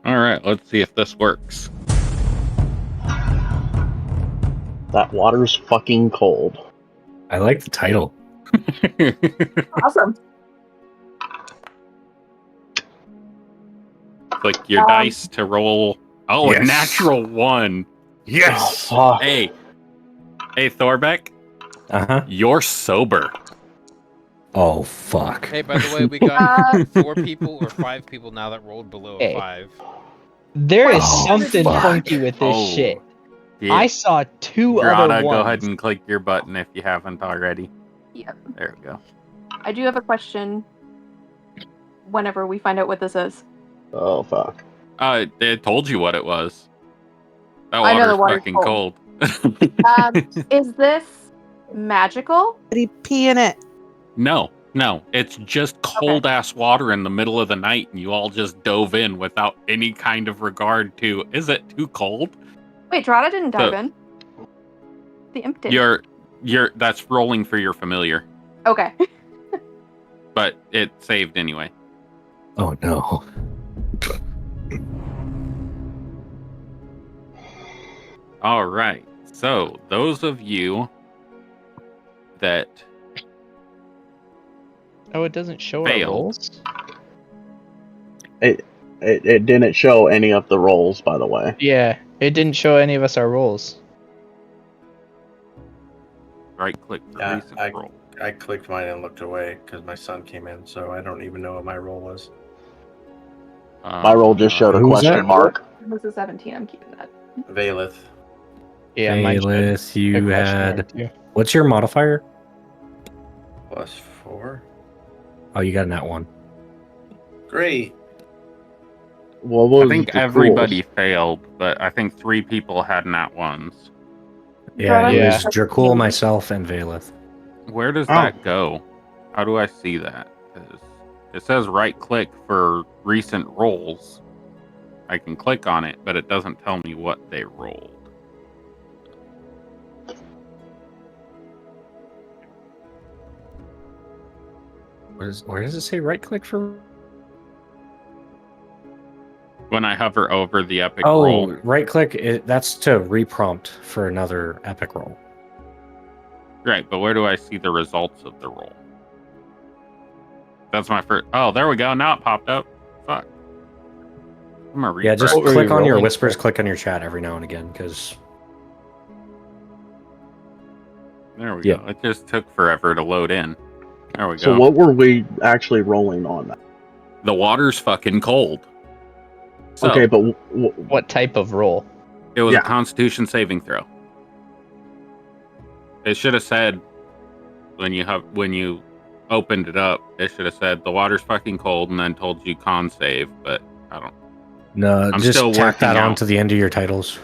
All right, let's see if this works. That water's fucking cold. I like the title. Awesome. Click your dice to roll. Oh, Yes. a natural 1. Yes. Oh, fuck. Hey, Thorbeck, you're sober. Oh, fuck. Hey, by the way, we got 4 people or 5 people now that rolled below a Hey. 5. There is Oh, something fuck. funky with this shit. Yeah. I saw 2 Drada, other ones. go ahead and click your button if you haven't already. Yep. There we go. I do have a question whenever we find out what this is. Oh, fuck. They told you what it was. That I know water's the water's fucking cold. cold. Is this magical? Did he pee in it? No, it's just cold ass water in the middle of the night, and you all just dove in without any kind of regard to, is it too cold? Wait, Drada didn't dive So- in. The imp did. That's rolling for your familiar, Okay. but it saved anyway. Oh, no. All right. So those of you that Oh, it doesn't show our failed. rolls? It didn't show any of the rolls, by the way. Yeah, it didn't show any of us our rolls. Right click for Yeah, recent roll. I clicked mine and looked away because my son came in, so I don't even know what my roll was. My roll just showed a Who's question that? mark. This is 17. I'm keeping that. Valeth. Yeah, mine showed Bayless, a you question mark, had... too. What's your modifier? +4. Oh, you got a nat 1. Great. What was I think the everybody failed, but I think 3 people had nat 1s. Yeah, it Yeah. was Dracul, myself, and Valeth. Where does Oh. that go? How do I see that? 'Cause it says right click for recent rolls. I can click on it, but it doesn't tell me what they rolled. Where does it say right click for? When I hover over the epic Oh, roll. right click. That's to reprompt for another epic roll. Right, but where do I see the results of the roll? That's my first. Oh, there we go. Now it popped up. Fuck. I'm gonna refresh. Yeah, just What were click you on your rolling whispers, for? click on your chat every now and again, because There we Yeah. go. It just took forever to load in. There we So go. what were we actually rolling on? The water's fucking cold. So, Okay, but What type of roll? it was yeah. a Constitution saving throw. It should have said when you opened it up, it should have said the water's fucking cold, and then told you con save. But I don't. no, I'm just still tack that working on out. to the end of your titles.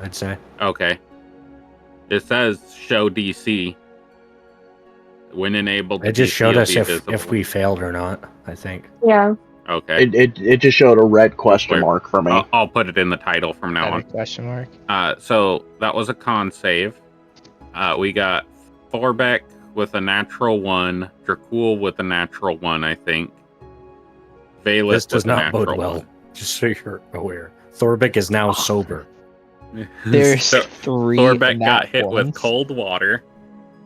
I'd say. Okay. It says show DC. When enabled, the It just DC showed will us be if visible. we failed or not. I think. Yeah. Okay. It just showed a red question mark for me. I'll put it in the title from now Got a on. question mark. So that was a con save. We got Thorbeck with a natural 1, Dracul with a natural 1, I think. Valeth This does with a not bode natural well. 1. Just so you're aware, Thorbeck is now sober. There's So, 3 Thorbeck nat got hit ones. with cold water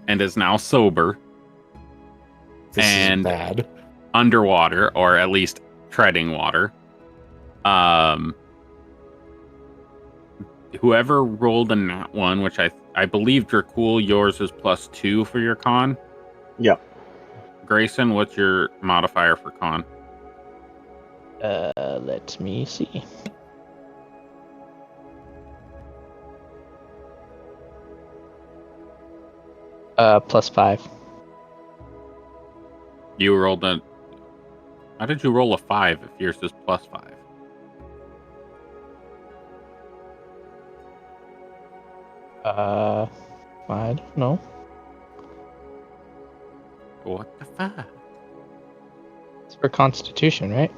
and is now sober. This and is bad. Underwater, or at least treading water. Whoever rolled a nat 1, which I believe Dracul, yours is +2 for your con. Yep. Grayson, what's your modifier for con? Let me see. +5. You rolled a. How did you roll a 5 if yours is +5? I don't know. What the fuck? It's for Constitution, right?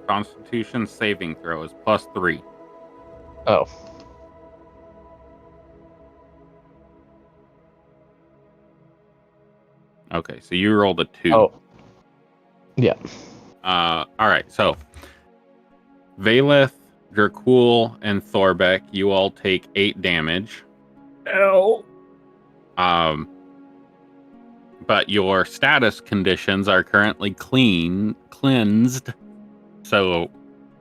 Constitution saving throw is +3. Oh. Okay, so you rolled a 2. Oh. Yeah. All right, so Valeth, Dracul, and Thorbeck, you all take 8 damage. Ow. But your status conditions are currently cleansed. So,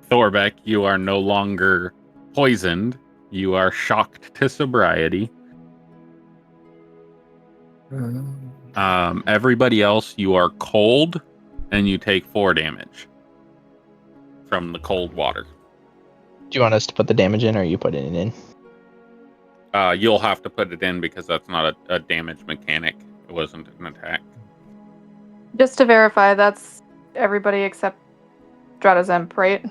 Thorbeck, you are no longer poisoned. You are shocked to sobriety. Everybody else, you are cold, and you take 4 damage from the cold water. Do you want us to put the damage in, or are you putting it in? You'll have to put it in because that's not a damage mechanic. It wasn't an attack. Just to verify, that's everybody except Dratazemp, right?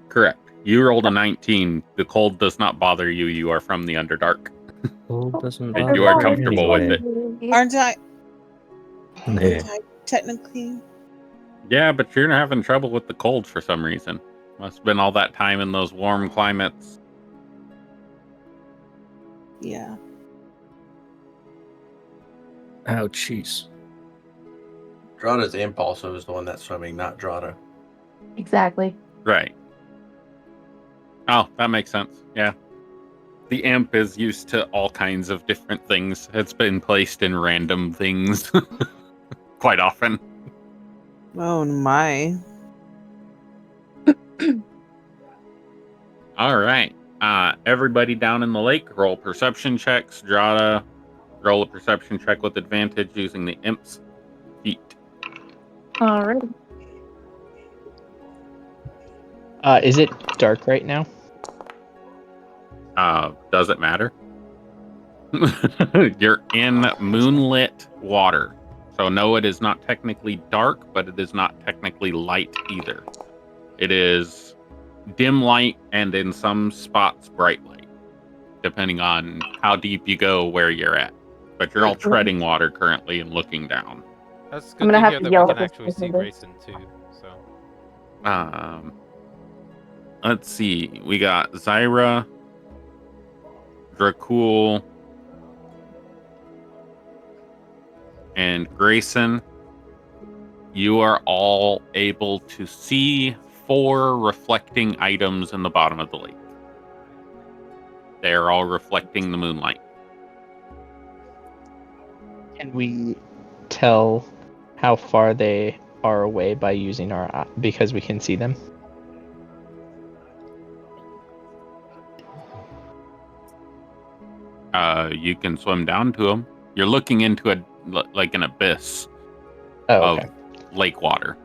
Correct. You rolled a 19. The cold does not bother you. You are from the Underdark. Cold doesn't And you are bother me comfortable anyway. with it. Aren't I Yeah. technically? Yeah, but you're having trouble with the cold for some reason. Must have been all that time in those warm climates. Yeah. Oh, jeez. Drada's imp also is the one that's swimming, not Drada. Exactly. Right. Oh, that makes sense. Yeah. The imp is used to all kinds of different things. It's been placed in random things quite often. Oh my. All right. Everybody down in the lake, roll perception checks. Drada, roll a perception check with advantage using the imp's feet. Alright. Is it dark right now? Does it matter? You're in moonlit water. So no, it is not technically dark, but it is not technically light either. It is dim light and in some spots bright light, depending on how deep you go where you're at. But you're all treading water currently and looking down. That's I'm good gonna to have hear to that yell we at can this actually see person. Grayson too. So Let's see. We got Zyra, Dracul, and Grayson. You are all able to see 4 reflecting items in the bottom of the lake. They are all reflecting the moonlight. Can we tell how far they are away by using our because we can see them? You can swim down to them. You're looking into an abyss okay. of lake water.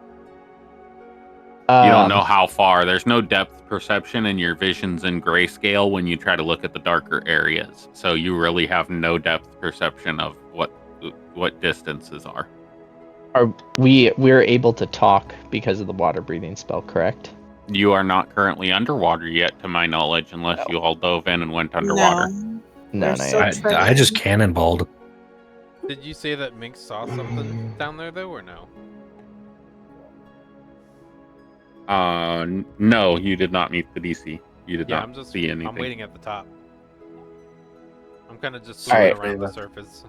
You don't know how far. There's no depth perception, and your vision's in grayscale when you try to look at the darker areas. So you really have no depth perception of what distances are. We're able to talk because of the water breathing spell, correct? You are not currently underwater yet, to my knowledge, unless you all dove in and went underwater. No, I just cannonballed. Did you say that Mink saw something down there, though, or no? No, you did not meet the DC. You did not see anything. I'm waiting at the top. I'm kind of just All swimming right. around the surface.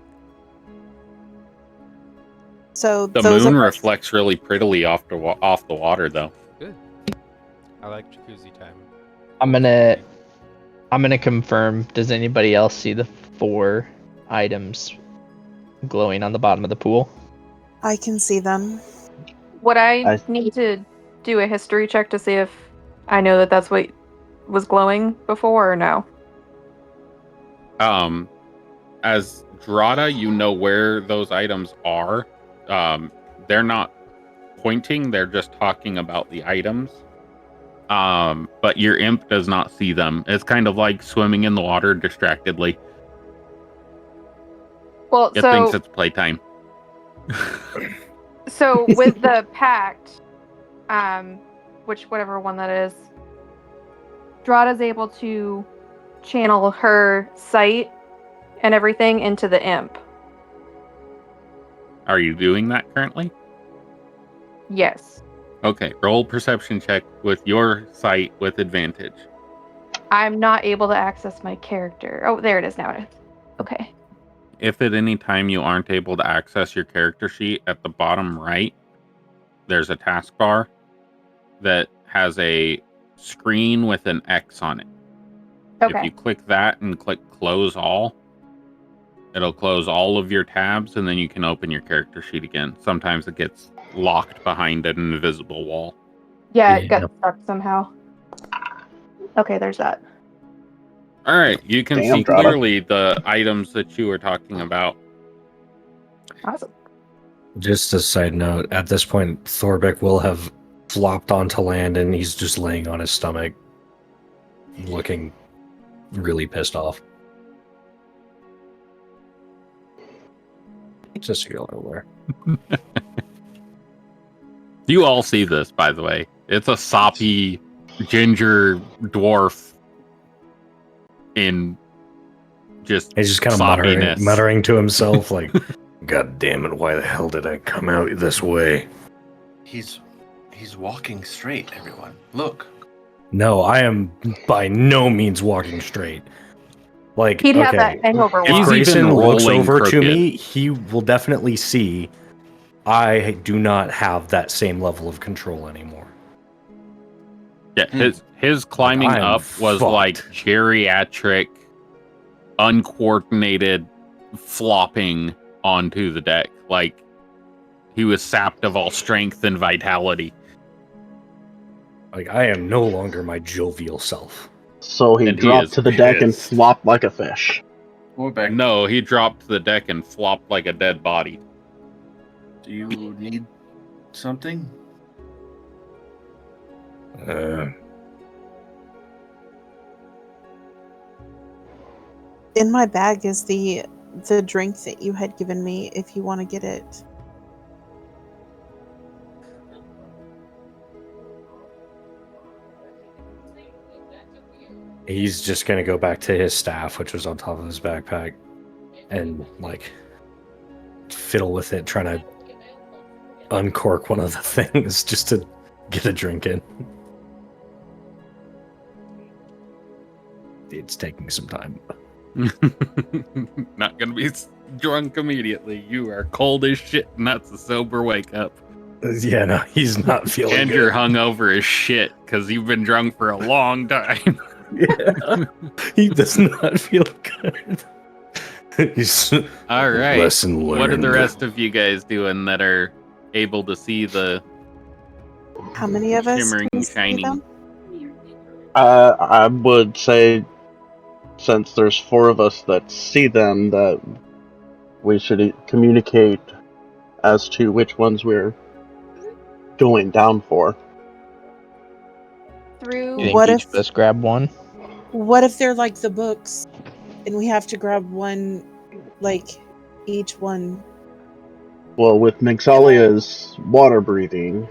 So The moon reflects really prettily off the water, though. Good. I like jacuzzi time. I'm gonna confirm. Does anybody else see the 4 items glowing on the bottom of the pool? I can see them. Would I need to do a history check to see if I know that that's what was glowing before, or no? As Drada, you know where those items are. They're not pointing, they're just talking about the items. But your imp does not see them. It's kind of like swimming in the water distractedly. Well, It thinks it's playtime. So with the pact, whatever one that is, Drada's able to channel her sight and everything into the imp. Are you doing that currently? Yes. Okay, roll perception check with your sight with advantage. I'm not able to access my character. Oh, there it is now. Okay. If at any time you aren't able to access your character sheet, at the bottom right, there's a taskbar that has a screen with an X on it. Okay. If you click that and click close all, it'll close all of your tabs, and then you can open your character sheet again. Sometimes it gets locked behind an invisible wall. Yeah, it got stuck somehow. Okay, there's that. All right, you can see clearly the items that you were talking about. Awesome. Just a side note, at this point, Thorbeck will have flopped onto land and he's just laying on his stomach, looking really pissed off. Just so you're aware. You all see this, by the way. It's a soppy ginger dwarf in just he's just kind of muttering to himself, like, God damn it, why the hell did I come out this way? He's walking straight, everyone. Look. No, I am by no means walking straight. Like, he'd have that hangover walk. If Grayson looks over crooked to me, he will definitely see I do not have that same level of control anymore. Yeah, his climbing up was like geriatric, uncoordinated flopping onto the deck. Like, he was sapped of all strength and vitality. Like, I am no longer my jovial self. So he dropped to the deck and flopped like a fish. No, he dropped to the deck and flopped like a dead body. Do you need something? In my bag is the drink that you had given me, if you want to get it. He's just going to go back to his staff, which was on top of his backpack, and, like, fiddle with it, trying to uncork one of the things just to get a drink in. It's taking some time. Not gonna be drunk immediately. You are cold as shit, and that's a sober wake up. Yeah, no, he's not feeling And good. you're hungover as shit because you've been drunk for a long time. Yeah. He does not feel good. He's All right. lesson learned. What are the rest of you guys doing that are able to see the How many of us shimmering, can see shiny? them? I would say, since there's 4 of us that see them, that we should communicate as to which ones we're going down for. Through You think What each if of us grab one? what if they're like the books and we have to grab one, like each one? Well, with Mixalia's water breathing,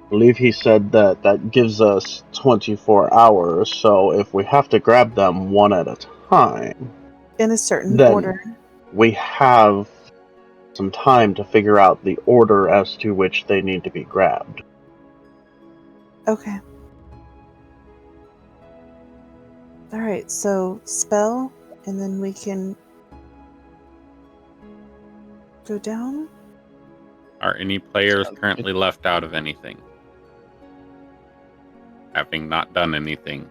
I believe he said that that gives us 24 hours, so if we have to grab them one at a time, In a certain then order. we have some time to figure out the order as to which they need to be grabbed. Okay. Alright, so spell, and then we can go down. Are any players currently left out of anything? Having not done anything.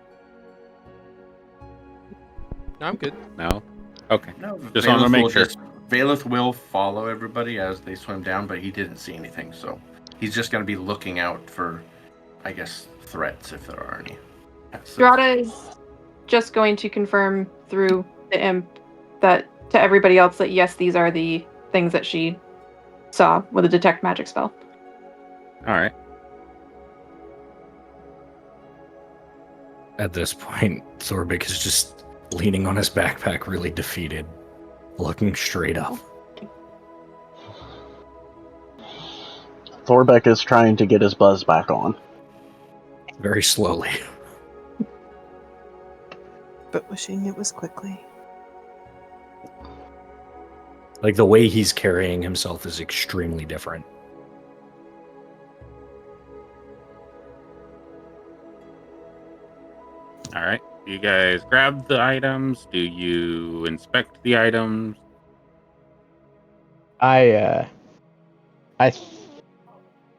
No, I'm good. No? Okay. No, Just want to make sure. Valeth will follow everybody as they swim down, but he didn't see anything, so he's just going to be looking out for, I guess, threats if there are any. Drada is just going to confirm through the imp that to everybody else that yes, these are the things that she saw with a detect magic spell. All right. At this point, Thorbeck is just leaning on his backpack, really defeated, looking straight up. Thorbeck is trying to get his buzz back on. Very slowly. But wishing it was quickly. Like, the way he's carrying himself is extremely different. All right. You guys grab the items. Do you inspect the items?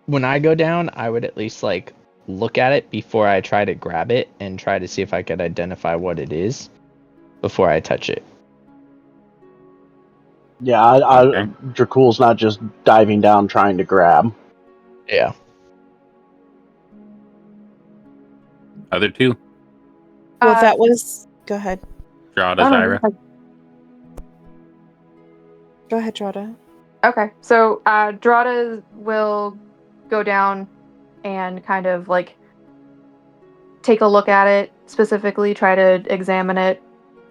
When I go down, I would at least like look at it before I try to grab it and try to see if I could identify what it is before I touch it. Yeah, Okay. Dracul's not just diving down trying to grab. Yeah. Other two? Well, that was. Go ahead. Drada, Oh, no, Zyra. Go ahead, Drada. Okay, so Drada will go down and kind of like take a look at it, specifically try to examine it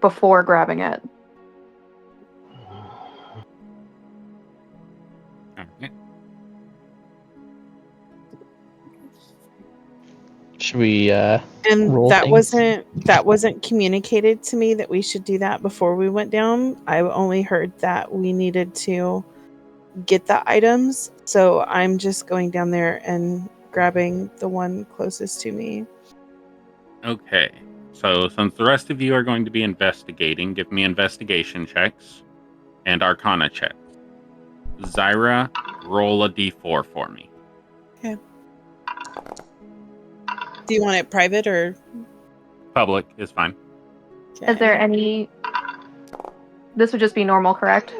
before grabbing it. Okay. Should we And roll that things? wasn't communicated to me that we should do that before we went down. I only heard that we needed to get the items, so I'm just going down there and grabbing the one closest to me. Okay. So since the rest of you are going to be investigating, give me investigation checks and arcana checks. Zyra, roll a d4 for me. Okay. Do you want it private or Public is fine. Is there any... This would just be normal, correct?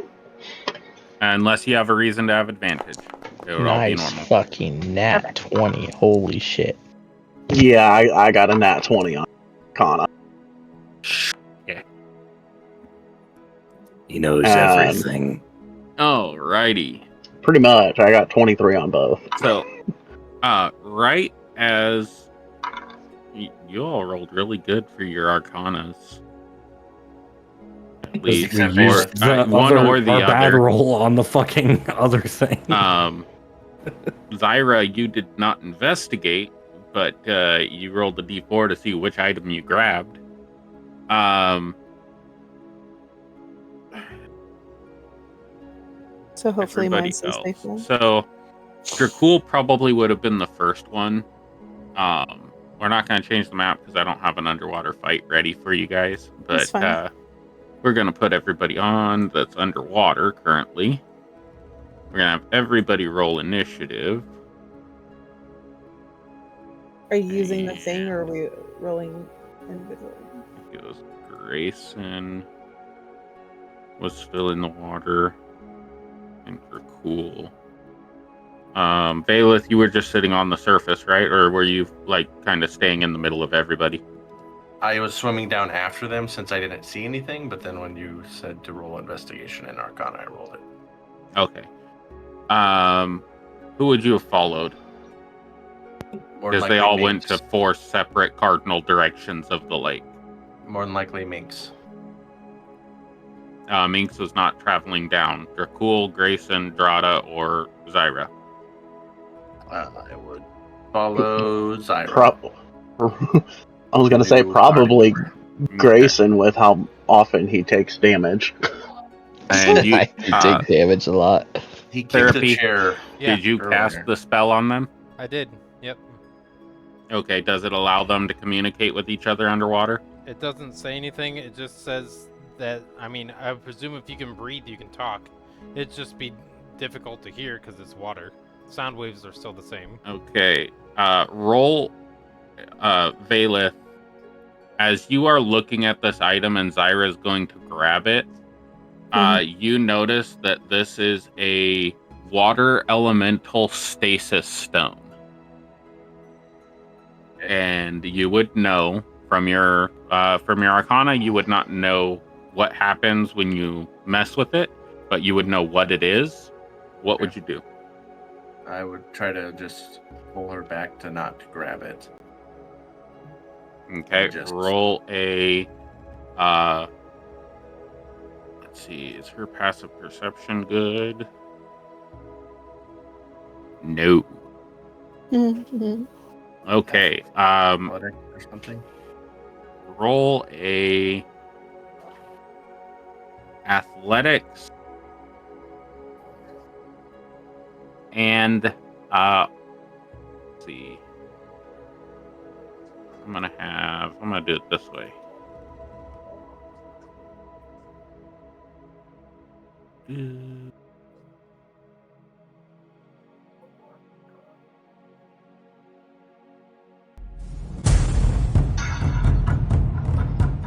Unless you have a reason to have advantage. It would all be Nice normal. fucking nat 20. Holy shit. Yeah, I got a nat 20 on Kana. Yeah. He knows everything. Alrighty. Pretty much. I got 23 on both. So, right as you all rolled really good for your arcanas. At least We used the one other, or the our other. bad roll on the fucking other thing. Zyra, you did not investigate, but you rolled the d4 to see which item you grabbed. So hopefully mine Everybody stays else. faithful. So, Dracul probably would have been the first one. We're not going to change the map because I don't have an underwater fight ready for you guys. That's But fine. we're going to put everybody on that's underwater currently. We're gonna have everybody roll initiative. Are you using the thing or are we rolling individually? It was Grayson was still in the water, and for cool. Bailiff, you were just sitting on the surface, right? Or were you like kind of staying in the middle of everybody? I was swimming down after them since I didn't see anything, but then when you said to roll investigation and Arcana, I rolled it. Okay. Who would you have followed? Because they all went to 4 separate cardinal directions of the lake. More than likely Minx. Minx was not traveling down. Dracul, Grayson, Drada, or Zyra. I would follow Zyra. I was gonna say probably Grayson with how often he takes damage. And you I take damage a lot. He kicked Therapy. the chair. Did you cast the spell on them? I did. Yep. Okay. Does it allow them to communicate with each other underwater? It doesn't say anything. It just says that. I mean, I presume if you can breathe, you can talk. It'd just be difficult to hear because it's water. Sound waves are still the same. Okay. Roll, Valeth. As you are looking at this item and Zyra is going to grab it, you notice that this is a water elemental stasis stone. And you would know from your Arcana, you would not know what happens when you mess with it, but you would know what it is. What would you do? I would try to just pull her back to not grab it. Okay, roll a. Let's see, is her passive perception good? No. Okay. Or something. Roll a athletics and let's see. I'm gonna do it this way.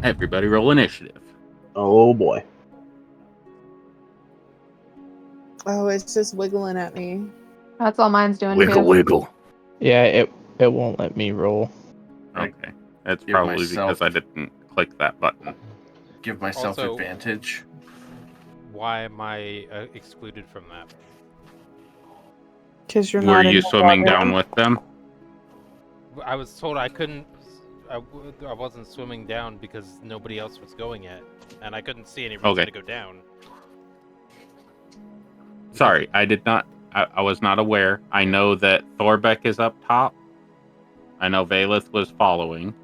Everybody roll initiative. Oh boy. Oh, it's just wiggling at me. That's all mine's doing Wiggle, too. wiggle. Yeah, it won't let me roll. Okay. That's probably because I didn't click that button. Give myself Also, advantage. Why am I excluded from that? Because you're Were not. you in the swimming water. down with them? I was told I couldn't. I wasn't swimming down because nobody else was going yet, and I couldn't see any reason Okay. to go down. Sorry, I did not. I was not aware. I know that Thorbeck is up top. I know Valeth was following.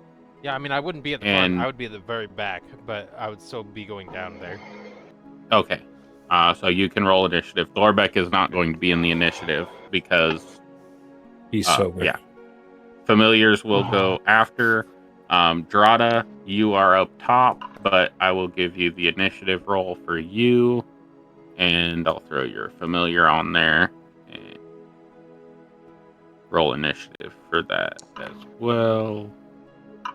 Yeah, I mean, I wouldn't be at the front. I would be at the very back, but I would still be going down there. Okay. So you can roll initiative. Thorbeck is not going to be in the initiative because he's sober. Yeah. Familiars will go after. Drada, you are up top, but I will give you the initiative roll for you. And I'll throw your familiar on there. And roll initiative for that as well.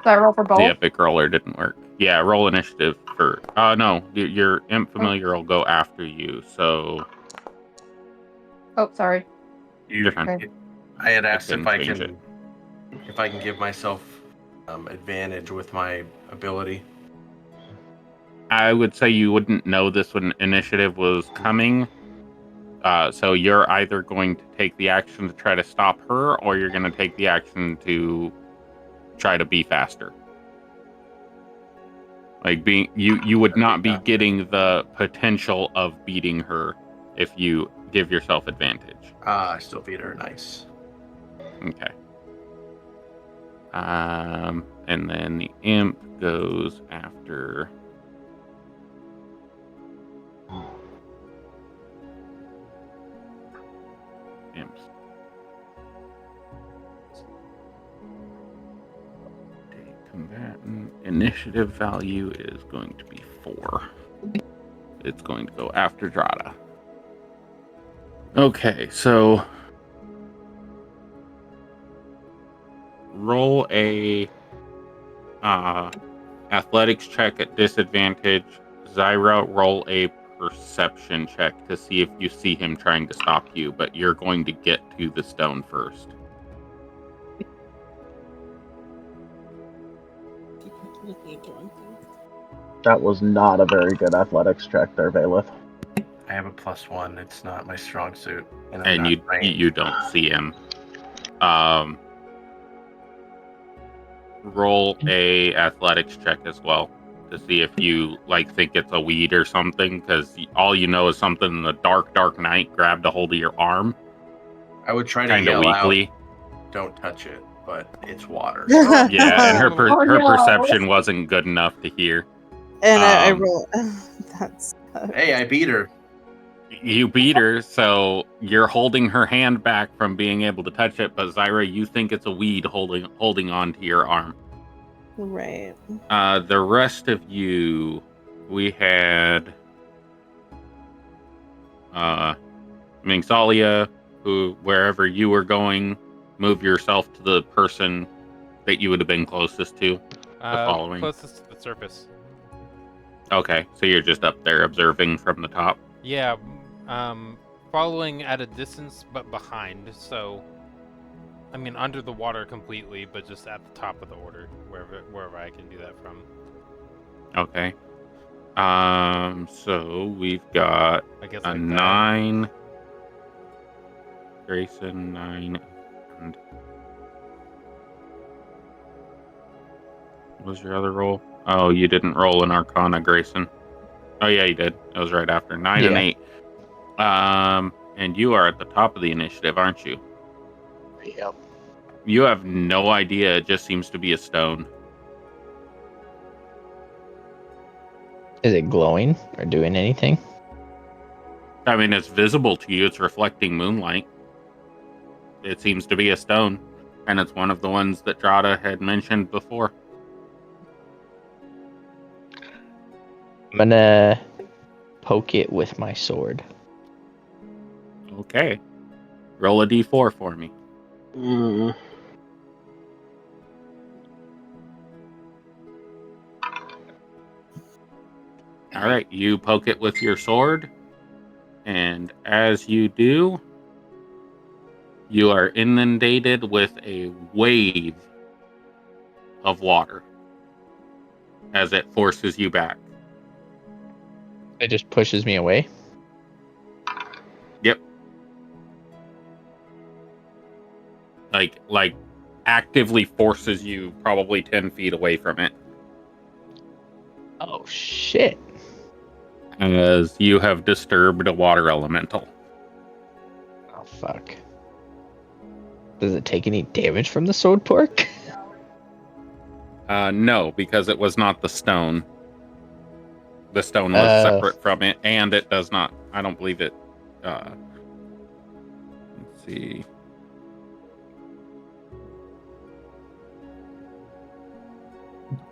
So I roll for both? The epic roller didn't work. Yeah, roll initiative for... no, your imp familiar will go after you, so... Oh, sorry. You're fine. Okay. I had asked if I change can give myself advantage with my ability. I would say you wouldn't know this when initiative was coming. So you're either going to take the action to try to stop her, or you're going to take the action to try to be faster. Like you would not be getting the potential of beating her if you give yourself advantage. I still beat her. Nice. Okay. And then the imp goes after... imps. Combatant initiative value is going to be 4. It's going to go after Drada. Okay, so roll a athletics check at disadvantage. Zyra, roll a perception check to see if you see him trying to stop you, but you're going to get to the stone first. That was not a very good athletics check there, Bailiff. I have a +1. It's not my strong suit, and I'm And not you trained. you don't see him. Roll a athletics check as well to see if you think it's a weed or something, because all you know is something in the dark night grabbed a hold of your arm. I would try to Kind of yell weakly. out, "Don't touch it," but it's water. Yeah, and her Oh, her no. perception wasn't good enough to hear. And I roll. That's. Hey, I beat her. You beat her, so you're holding her hand back from being able to touch it. But Zyra, you think it's a weed holding on to your arm. Right. The rest of you, we had Mingsalia, who wherever you were going, move yourself to the person that you would have been closest to. The following. Closest to the surface. Okay, so you're just up there observing from the top. Yeah, following at a distance, but behind. So, I mean, under the water completely, but just at the top of the order, wherever I can do that from. Okay. So we've got I guess a like 9, Grayson 9, and what was your other roll? Oh, you didn't roll an Arcana, Grayson. Oh yeah, you did. It was right after 9 and 8. And you are at the top of the initiative, aren't you? Yep. You have no idea. It just seems to be a stone. Is it glowing or doing anything? I mean, it's visible to you. It's reflecting moonlight. It seems to be a stone, and it's one of the ones that Drada had mentioned before. I'm gonna poke it with my sword. Okay. Roll a d4 for me. All right, you poke it with your sword, and as you do, you are inundated with a wave of water as it forces you back. It just pushes me away. Yep. Like actively forces you probably 10 feet away from it. Oh shit. As you have disturbed a water elemental. Oh fuck. Does it take any damage from the sword pork? No, because it was not the stone. The stone was separate from it, and it does not. I don't believe it. Let's see.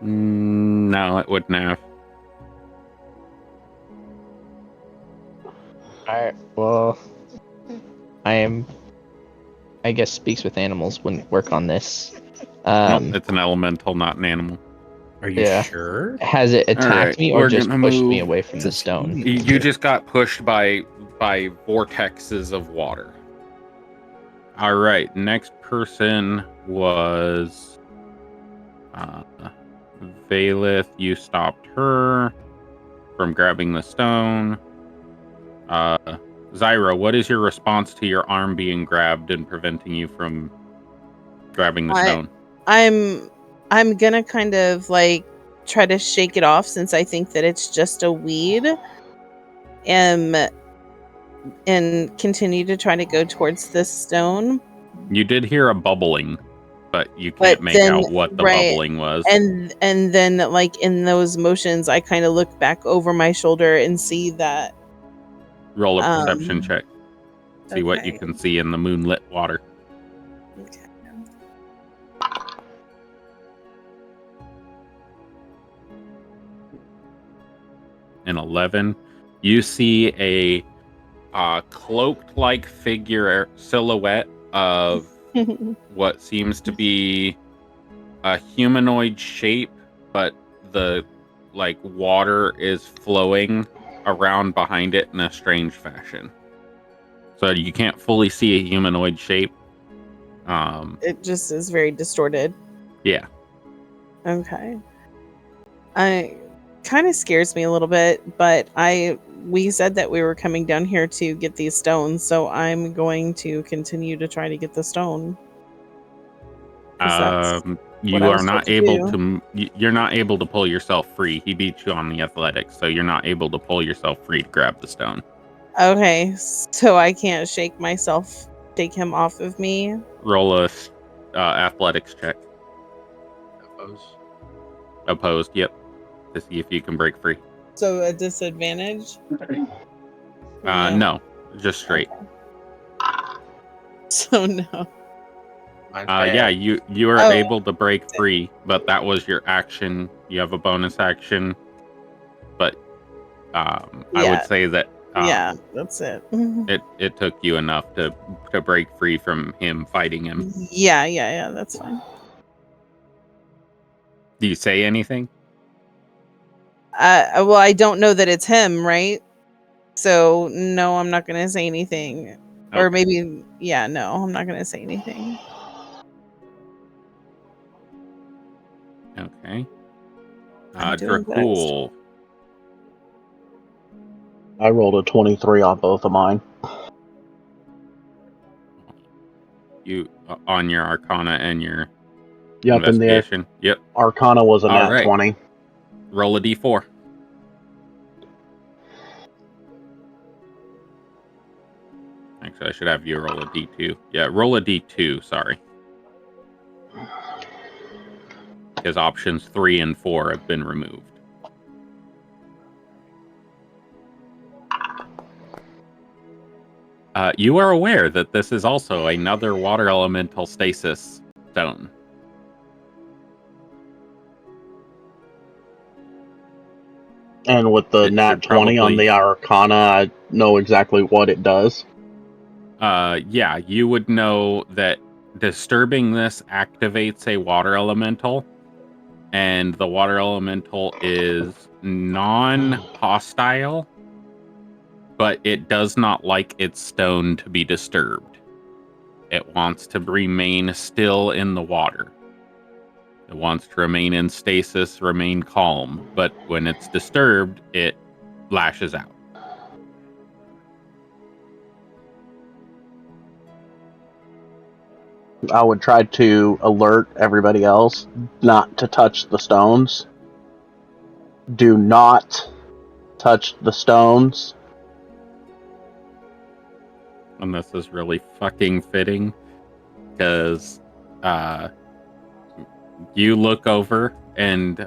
No, it wouldn't have. Alright, well, I guess speaks with animals wouldn't work on this. It's an elemental, not an animal. Are you sure? Has it attacked me or just pushed me move. away from the stone? You just got pushed by vortexes of water. All right, next person was Valith. You stopped her from grabbing the stone. Zyra, what is your response to your arm being grabbed and preventing you from grabbing the stone? I'm gonna kind of try to shake it off since I think that it's just a weed. And continue to try to go towards this stone. You did hear a bubbling, but you can't make out what the bubbling was. And then in those motions, I kind of look back over my shoulder and see that. Roll a perception check. See what you can see in the moonlit water. Okay. An 11. You see cloaked-like figure silhouette of what seems to be a humanoid shape, but the water is flowing around behind it in a strange fashion. So you can't fully see a humanoid shape. It just is very distorted. Yeah. Okay. I kind of scares me a little bit, but we said that we were coming down here to get these stones, so I'm going to continue to try to get the stone. You are not able to. You're not able to pull yourself free. He beat you on the athletics, so you're not able to pull yourself free to grab the stone. Okay, so I can't take him off of me. Roll a athletics check. Opposed. Yep. To see if you can break free. So a disadvantage? No, just straight. Okay. So no. Yeah, you are able to break free, but that was your action. You have a bonus action, but I would say that yeah, that's it. It took you enough to break free from him fighting him. Yeah, that's fine. Do you say anything? Well, I don't know that it's him, right? So no, I'm not gonna say anything. Okay. Or maybe, no, I'm not gonna say anything. Okay. Dracul. I rolled a 23 on both of mine. You on your Arcana and your investigation. Yep. Arcana was a nat 20. Roll a d4. Actually, I should have you roll a d2. Yeah, roll a d2. Sorry. Because options 3 and 4 have been removed. You are aware that this is also another water elemental stasis stone. And with the nat 20 on the Arcana, I know exactly what it does. Yeah, you would know that disturbing this activates a water elemental, and the water elemental is non-hostile, but it does not like its stone to be disturbed. It wants to remain still in the water. It wants to remain in stasis, remain calm, but when it's disturbed, it lashes out. I would try to alert everybody else not to touch the stones. Do not touch the stones. And this is really fucking fitting, because you look over, and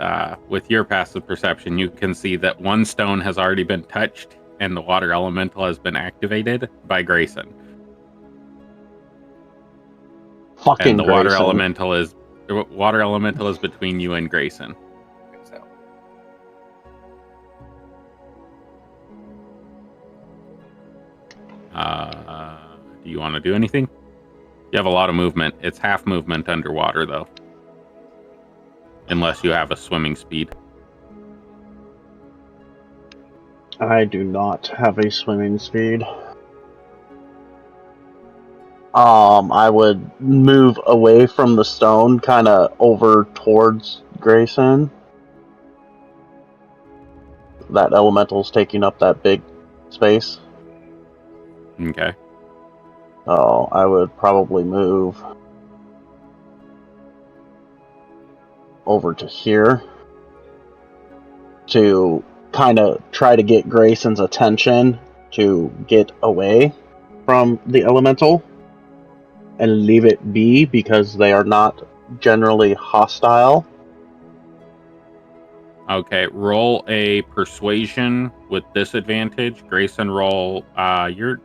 with your passive perception, you can see that one stone has already been touched, and the water elemental has been activated by Grayson. Fucking and the Grayson. water elemental is between you and Grayson. Do you want to do anything? You have a lot of movement. It's half movement underwater, though. Unless you have a swimming speed. I do not have a swimming speed. I would move away from the stone, kind of over towards Grayson. That elemental's taking up that big space. Okay. Oh, I would probably move over to here to kind of try to get Grayson's attention to get away from the elemental and leave it be, because they are not generally hostile. Okay, roll a persuasion with disadvantage. Grayson, roll your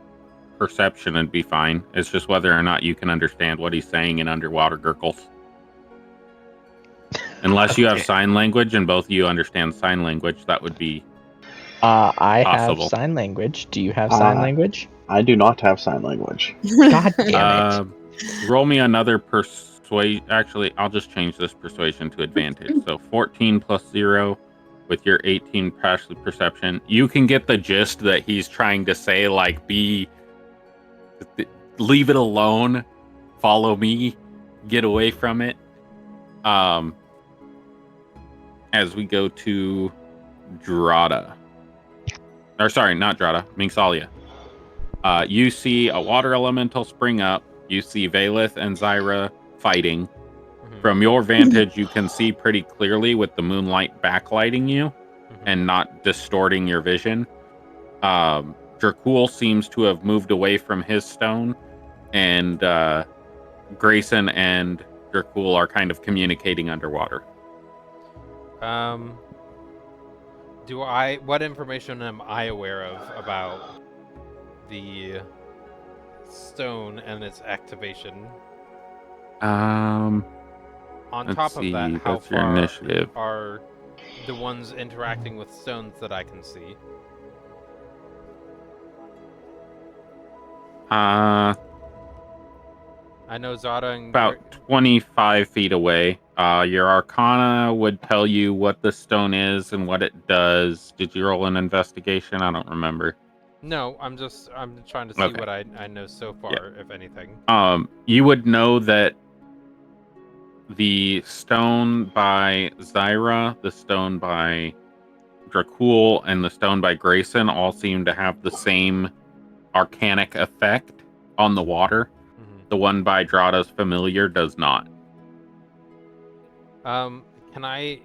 perception and be fine. It's just whether or not you can understand what he's saying in underwater gurgles. Unless you have sign language and both of you understand sign language, that would be I possible. have sign language. Do you have sign language? I do not have sign language. God damn it. Roll me another persuade. Actually, I'll just change this persuasion to advantage. So 14 plus 0 with your 18 passive perception. You can get the gist that he's trying to say, like, leave it alone, follow me, get away from it. As we go to Drada. Or sorry, not Drada, Minxalia. You see a water elemental spring up. You see Valeth and Zyra fighting. From your vantage, you can see pretty clearly with the moonlight backlighting you and not distorting your vision. Dracul seems to have moved away from his stone, and Grayson and Dracul are kind of communicating underwater. What information am I aware of about the stone and its activation? On top of that, how far initiative are the ones interacting with stones that I can see? I know Zada and about 25 feet away. Your Arcana would tell you what the stone is and what it does. Did you roll an investigation? I don't remember. No, I'm trying to see what I know so far, if anything. You would know that the stone by Zyra, the stone by Dracul, and the stone by Grayson all seem to have the same arcanic effect on the water. The one by Drada's familiar does not. Can I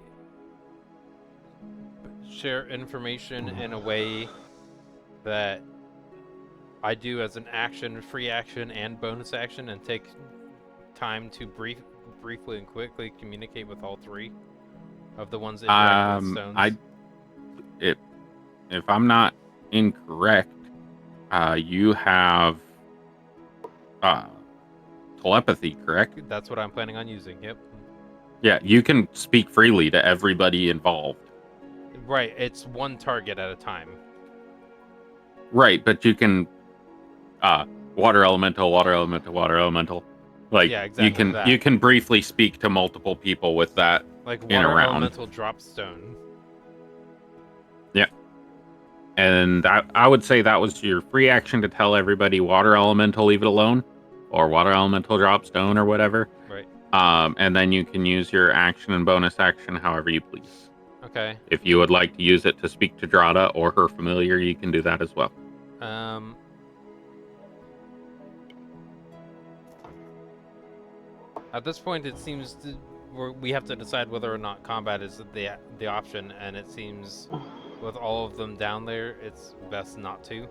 share information in a way that I do as an action, free action, and bonus action, and take time to briefly and quickly communicate with all three of the ones interacting with stones? If I'm not incorrect, you have telepathy, correct? That's what I'm planning on using, yep. Yeah, you can speak freely to everybody involved. Right, it's one target at a time. Right, but you can water elemental, water elemental, water elemental. Like, yeah, exactly you can briefly speak to multiple people with that like in water a round. elemental drop stone. Yeah. And I would say that was your free action to tell everybody water elemental, leave it alone, or water elemental drop stone or whatever. Right. And then you can use your action and bonus action however you please. Okay. If you would like to use it to speak to Drada or her familiar, you can do that as well. At this point, it seems we have to decide whether or not combat is the option, and it seems with all of them down there, it's best not to.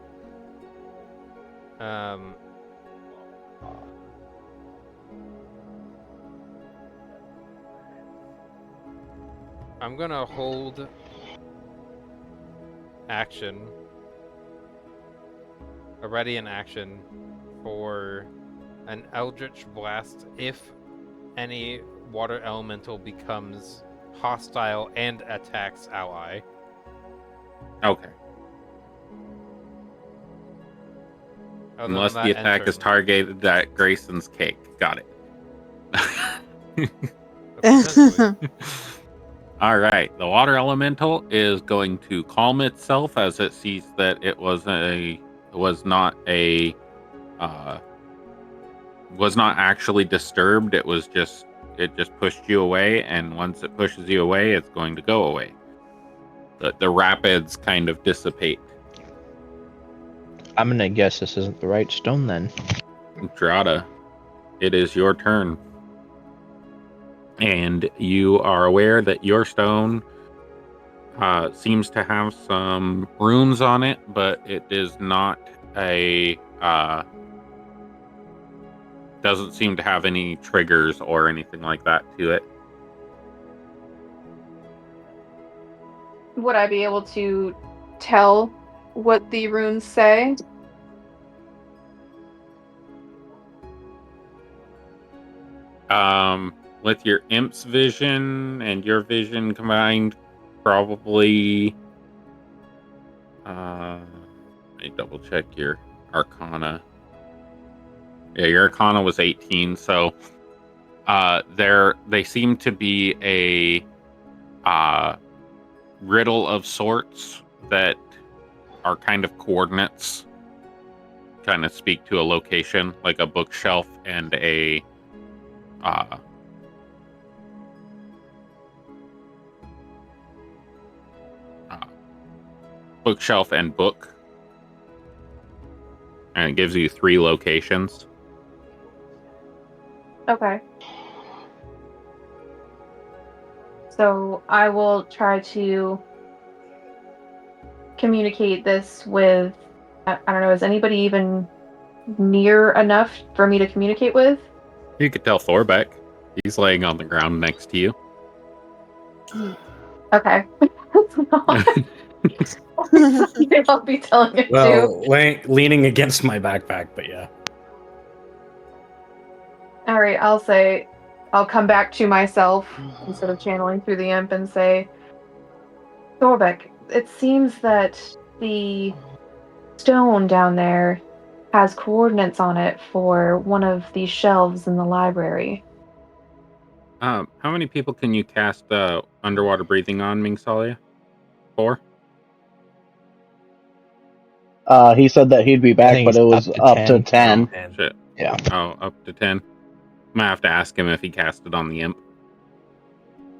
I'm gonna hold action, a ready in action, for an Eldritch Blast if any water elemental becomes hostile and attacks ally. Okay. Unless the attack is targeted at Grayson's cake. Got it. All right. The water elemental is going to calm itself as it sees that it was not actually disturbed. It just pushed you away, and once it pushes you away, it's going to go away. The rapids kind of dissipate. I'm gonna guess this isn't the right stone then. Drada, it is your turn. And you are aware that your stone seems to have some runes on it, but it is not doesn't seem to have any triggers or anything like that to it. Would I be able to tell what the runes say? With your imp's vision and your vision combined, probably. Let me double check your Arcana. Yeah, your Arcana was 18, so they seem to be a riddle of sorts that are kind of coordinates, kind of speak to a location, like a bookshelf and a bookshelf and book, and it gives you 3 locations. Okay. So I will try to communicate this with, I don't know, is anybody even near enough for me to communicate with? You could tell Thorbeck. He's laying on the ground next to you. Okay. I'll be telling him Well, leaning against my backpack, but yeah. All right, I'll come back to myself instead of channeling through the imp and say, Thorbeck, it seems that the stone down there has coordinates on it for one of these shelves in the library. How many people can you cast underwater breathing on, Mingsalia? 4? He said that he'd be back, think but it was it's up to 10. Shit. Yeah. Oh, up to 10. I'm gonna have to ask him if he cast it on the imp.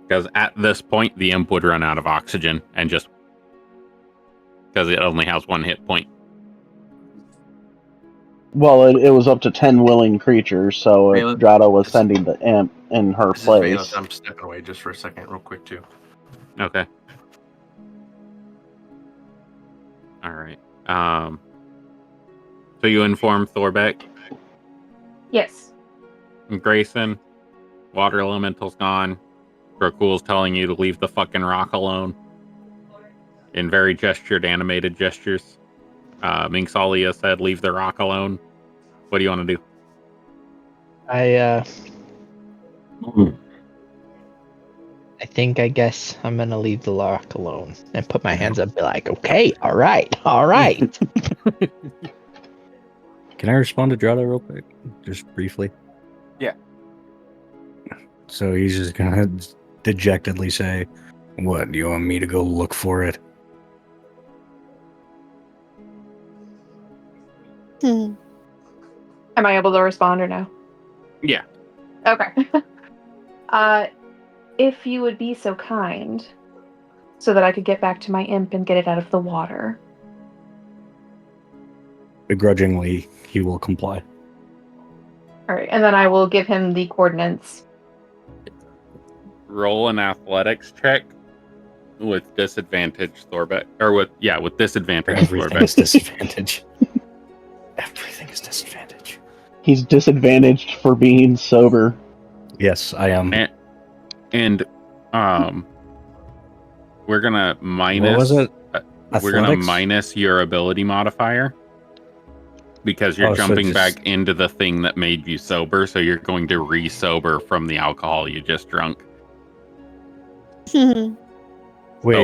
Because at this point, the imp would run out of oxygen and just... Because it only has 1 hit point. Well, it was up to 10 willing creatures, so if Valus, Drata was sending the imp in her This is Valus. place. I'm stepping away just for a second, real quick, too. Okay. Alright. So you inform Thorbeck? Yes. Grayson, water elemental's gone. Dracool's telling you to leave the fucking rock alone. In very gestured, animated gestures. Mingsalia said, leave the rock alone. What do you want to do? I think, I guess I'm gonna leave the rock alone and put my hands up and be like, okay, all right. Can I respond to Drata real quick? Just briefly? Yeah. So he's just gonna dejectedly say, what, do you want me to go look for it? Am I able to respond or no? Yeah. Okay. If you would be so kind, so that I could get back to my imp and get it out of the water. Begrudgingly, he will comply. Alright, and then I will give him the coordinates. Roll an athletics check with disadvantage, Thorbeck. Or with disadvantage, Everything Thorbeck. is disadvantage. Everything is disadvantage. He's disadvantaged for being sober. Yes, I am. And we're gonna minus. What was it? We're gonna Athletics? minus your ability modifier because you're Oh, so jumping just- back into the thing that made you sober. So you're going to re-sober from the alcohol you just drunk. Wait,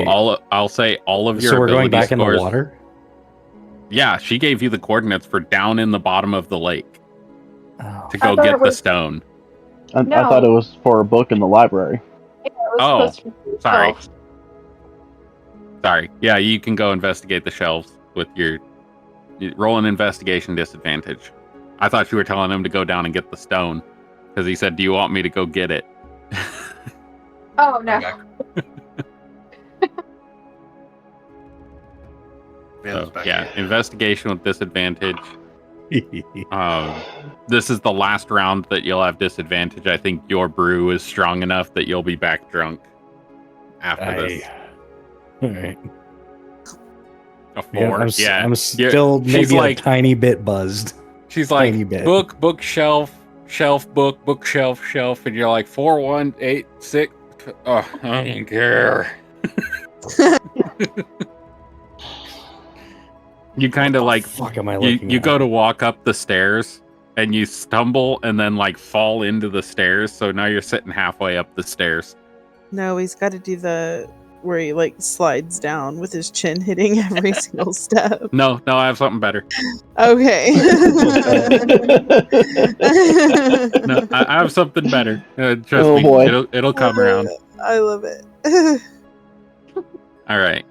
So I'll say all of your. so we're going ability back in the scores- water? Yeah, she gave you the coordinates for down in the bottom of the lake Oh. to go I thought get it the was- stone. I No. thought it was for a book in the library. Yeah, it was Oh, supposed to be sorry. 12. Sorry. Yeah, you can go investigate the shelves with your roll an investigation disadvantage. I thought you were telling him to go down and get the stone because he said, "Do you want me to go get it?" Oh, no. So, yeah, investigation with disadvantage. This is the last round that you'll have disadvantage. I think your brew is strong enough that you'll be back drunk after this. Alright. A 4. I'm Yeah, still she's maybe like a tiny bit buzzed. she's like tiny bit. book, bookshelf, shelf, book, bookshelf, shelf, and you're like 4, 1, 8, 6. Oh, I don't care. You kind of like fuck am I you looking go at? to walk up the stairs and you stumble and then like fall into the stairs. So now you're sitting halfway up the stairs. No, he's got to do the where he like slides down with his chin hitting every single step. No, I have something better. Okay. No, I have something better. Trust Oh, me, boy. it'll come around. I love it. All right.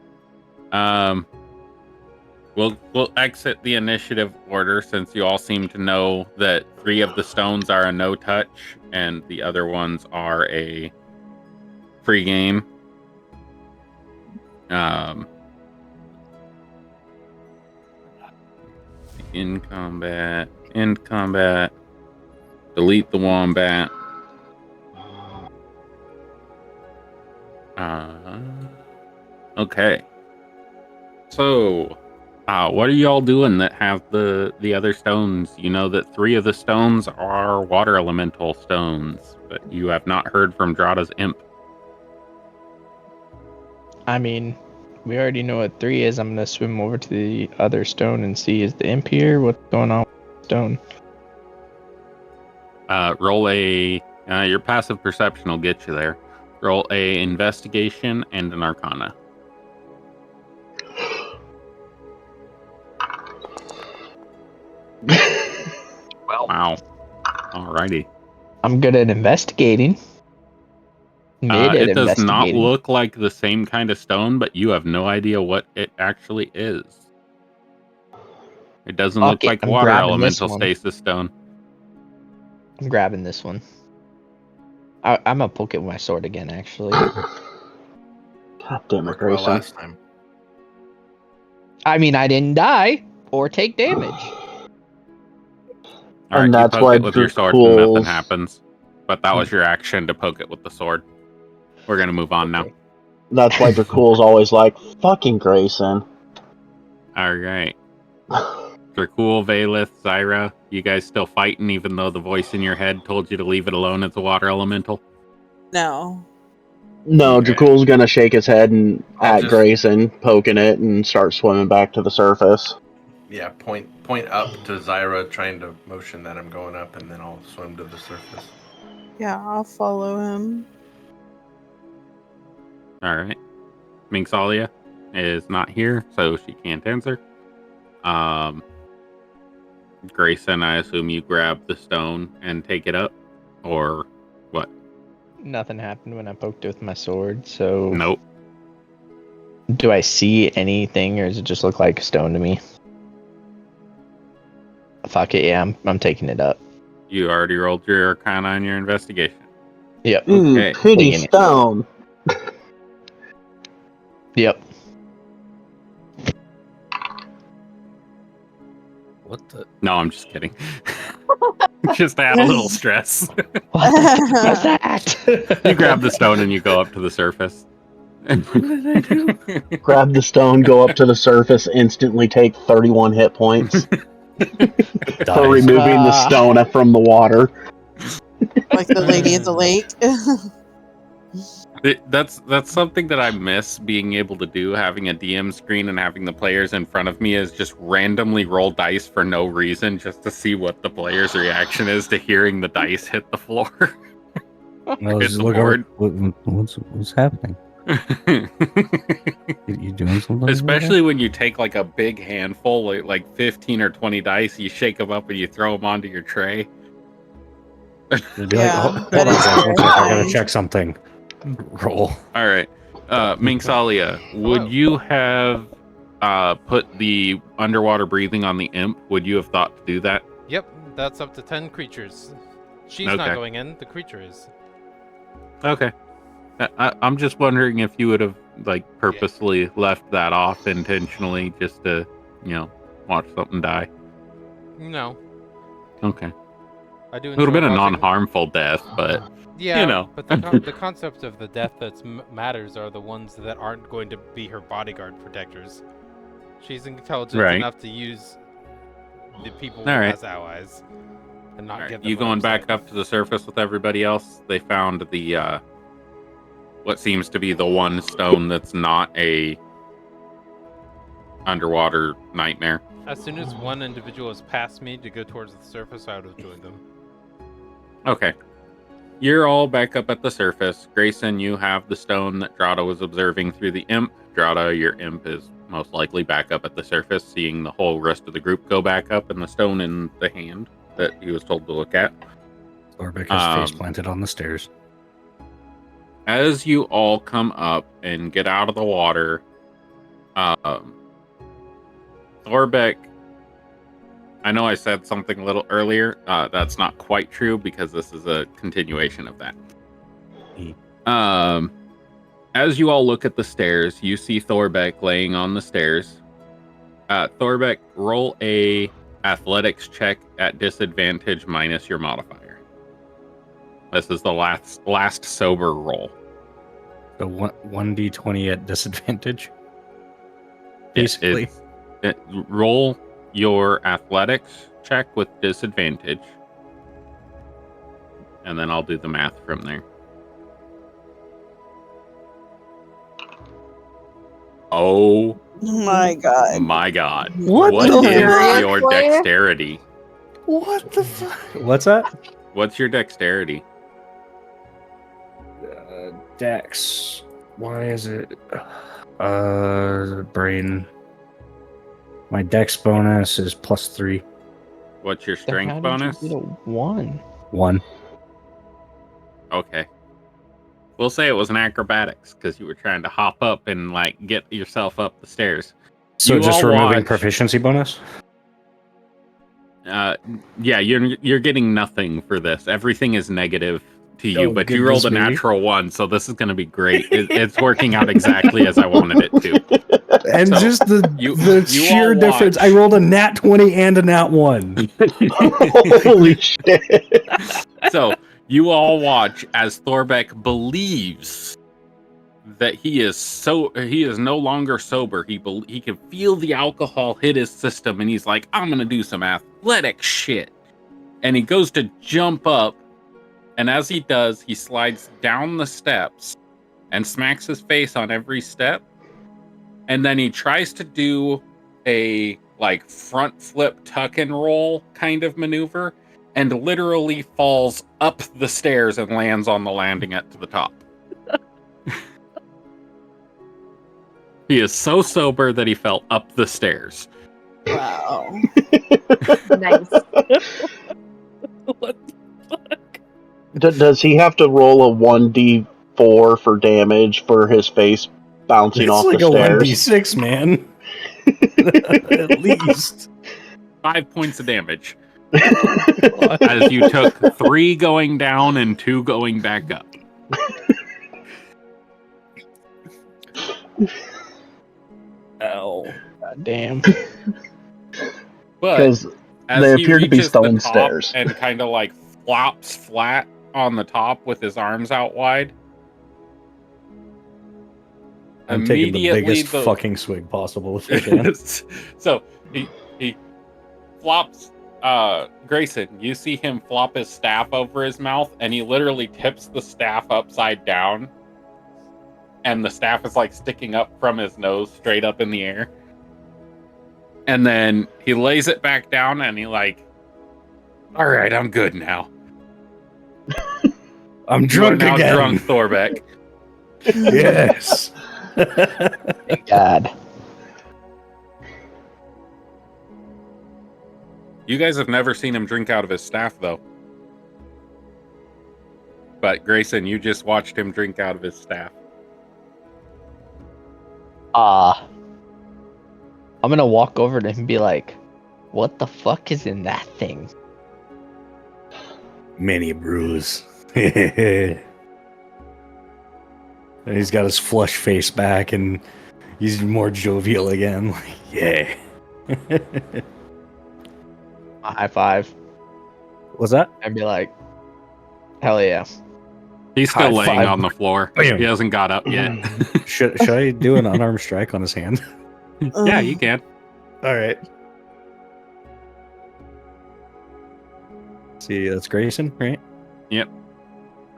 We'll exit the initiative order since you all seem to know that 3 of the stones are a no touch and the other ones are a free game. In combat, end combat, delete the wombat. Okay. So, what are y'all doing that have the other stones? You know that 3 of the stones are water elemental stones, but you have not heard from Drada's imp. I mean, we already know what 3 is. I'm gonna swim over to the other stone and see, is the imp here? What's going on with the stone? Roll a your passive perception will get you there. Roll a investigation and an arcana. Well, wow. Alrighty. I'm good at investigating. It does not look like the same kind of stone, but you have no idea what it actually is. It doesn't look like water elemental stasis stone. I'm grabbing this one. I'm gonna poke it with my sword again, actually. God damn it, Grayson. last time. I mean, I didn't die or take damage. All right, And that's you poke why it with your sword and Dracul's- nothing happens. But that was your action to poke it with the sword. We're gonna move on now. That's why Dracul's always like, fucking Grayson. All right. Dracul, Valeth, Zyra, you guys still fighting even though the voice in your head told you to leave it alone as a water elemental? No. No, Okay. Dracul's gonna shake his head and I'll at just- Grayson, poking it, and start swimming back to the surface. Yeah, point up to Zyra, trying to motion that I'm going up, and then I'll swim to the surface. Yeah, I'll follow him. All right. Minxalia is not here, so she can't answer. Grayson, I assume you grab the stone and take it up, or what? Nothing happened when I poked it with my sword, so... Nope. Do I see anything, or does it just look like a stone to me? Fuck it, yeah, I'm taking it up. You already rolled your arcana and your investigation. Yep. Ooh, pretty Taking it. stone. Yep. What the? No, I'm just kidding. Just to add a little stress. What's that? You grab the stone and you go up to the surface. What did I do? Grab the stone, go up to the surface, instantly take 31 hit points for removing the stone from the water. Like the lady at the lake. That's something that I miss being able to do, having a DM screen and having the players in front of me, is just randomly roll dice for no reason, just to see what the player's reaction is to hearing the dice hit the floor. Hit the board. What's happening? You doing something? Especially when you take like a big handful, like 15 or 20 dice, you shake them up and you throw them onto your tray. You'd be like, hold on, guys, one sec, I gotta check something. Roll. All right. Minxalia, would you have put the underwater breathing on the imp? Would you have thought to do that? Yep, that's up to 10 creatures. She's Okay. not going in, the creature is. Okay. I'm just wondering if you would have like purposely left that off intentionally just to, watch something die. No. Okay. I do It would have been a enjoy watching- non-harmful death, but Yeah, but the concept of the death that matters are the ones that aren't going to be her bodyguard protectors. She's intelligent Right. enough to use the people All right. as allies and not All right, get them you going upset. back up to the surface with everybody else? They found the what seems to be the one stone that's not a underwater nightmare. As soon as one individual has passed me to go towards the surface, I would have joined them. Okay. you're all back up at the surface. Grayson, you have the stone that Drada was observing through the imp. Drada, your imp is most likely back up at the surface, seeing the whole rest of the group go back up and the stone in the hand that he was told to look at. Thorbeck has face planted on the stairs. As you all come up and get out of the water, Thorbeck, I know I said something a little earlier. That's not quite true because this is a continuation of that. As you all look at the stairs, you see Thorbeck laying on the stairs. Thorbeck, roll a athletics check at disadvantage minus your modifier. This is the last sober roll. So 1d20 at disadvantage? Basically. Roll your athletics check with disadvantage. And then I'll do the math from there. Oh my god. My god. What is the your fuck? dexterity? What the fuck? What's that? What's your dexterity? Dex. Why is it? Brain. My dex bonus is +3. What's your Then strength how did bonus? you get a 1? 1. Okay. We'll say it was an acrobatics because you were trying to hop up and like get yourself up the stairs. So You just all removing watch- proficiency bonus? Yeah, you're getting nothing for this. Everything is negative to you, Oh, but you rolled a goodness me. natural 1, so this is going to be great. It's working out exactly as I wanted it to. And So, just the you sheer all difference. watch. I rolled a nat 20 and a nat 1. Holy shit. So you all watch as Thorbeck believes that he is no longer sober. He can feel the alcohol hit his system, and he's like, I'm gonna do some athletic shit. And he goes to jump up, and as he does, he slides down the steps and smacks his face on every step. And then he tries to do a like front flip tuck and roll kind of maneuver, and literally falls up the stairs and lands on the landing at the top. He is so sober that he fell up the stairs. Wow. Nice. What the fuck? Does he have to roll a 1d4 for damage for his face bouncing It's off like the a stairs? 1d6, man. At least. 5 points of damage. As you took 3 going down and 2 going back up. Ow. God damn. But Because as they he appear to be reaches the stone top stairs. and kind of like flops flat on the top with his arms out wide. I'm taking the Immediately biggest fucking swig possible if I can. So he flops Grayson, you see him flop his staff over his mouth, and he literally tips the staff upside down, and the staff is like sticking up from his nose straight up in the air. And then he lays it back down, and he like, all right, I'm good now. I'm drunk you are now again. drunk, Thorbeck. Yes. Thank God. You guys have never seen him drink out of his staff, though. But Grayson, you just watched him drink out of his staff. I'm gonna walk over to him and be like, what the fuck is in that thing? Mini brews. And he's got his flush face back and he's more jovial again. Like, yeah. A high five. What's that? I'd be like, hell yeah. He's still High laying five. on the floor. Bam. He hasn't got up yet. Should I do an unarmed strike on his hand? Yeah, you can. All right. See, that's Grayson, right? Yep.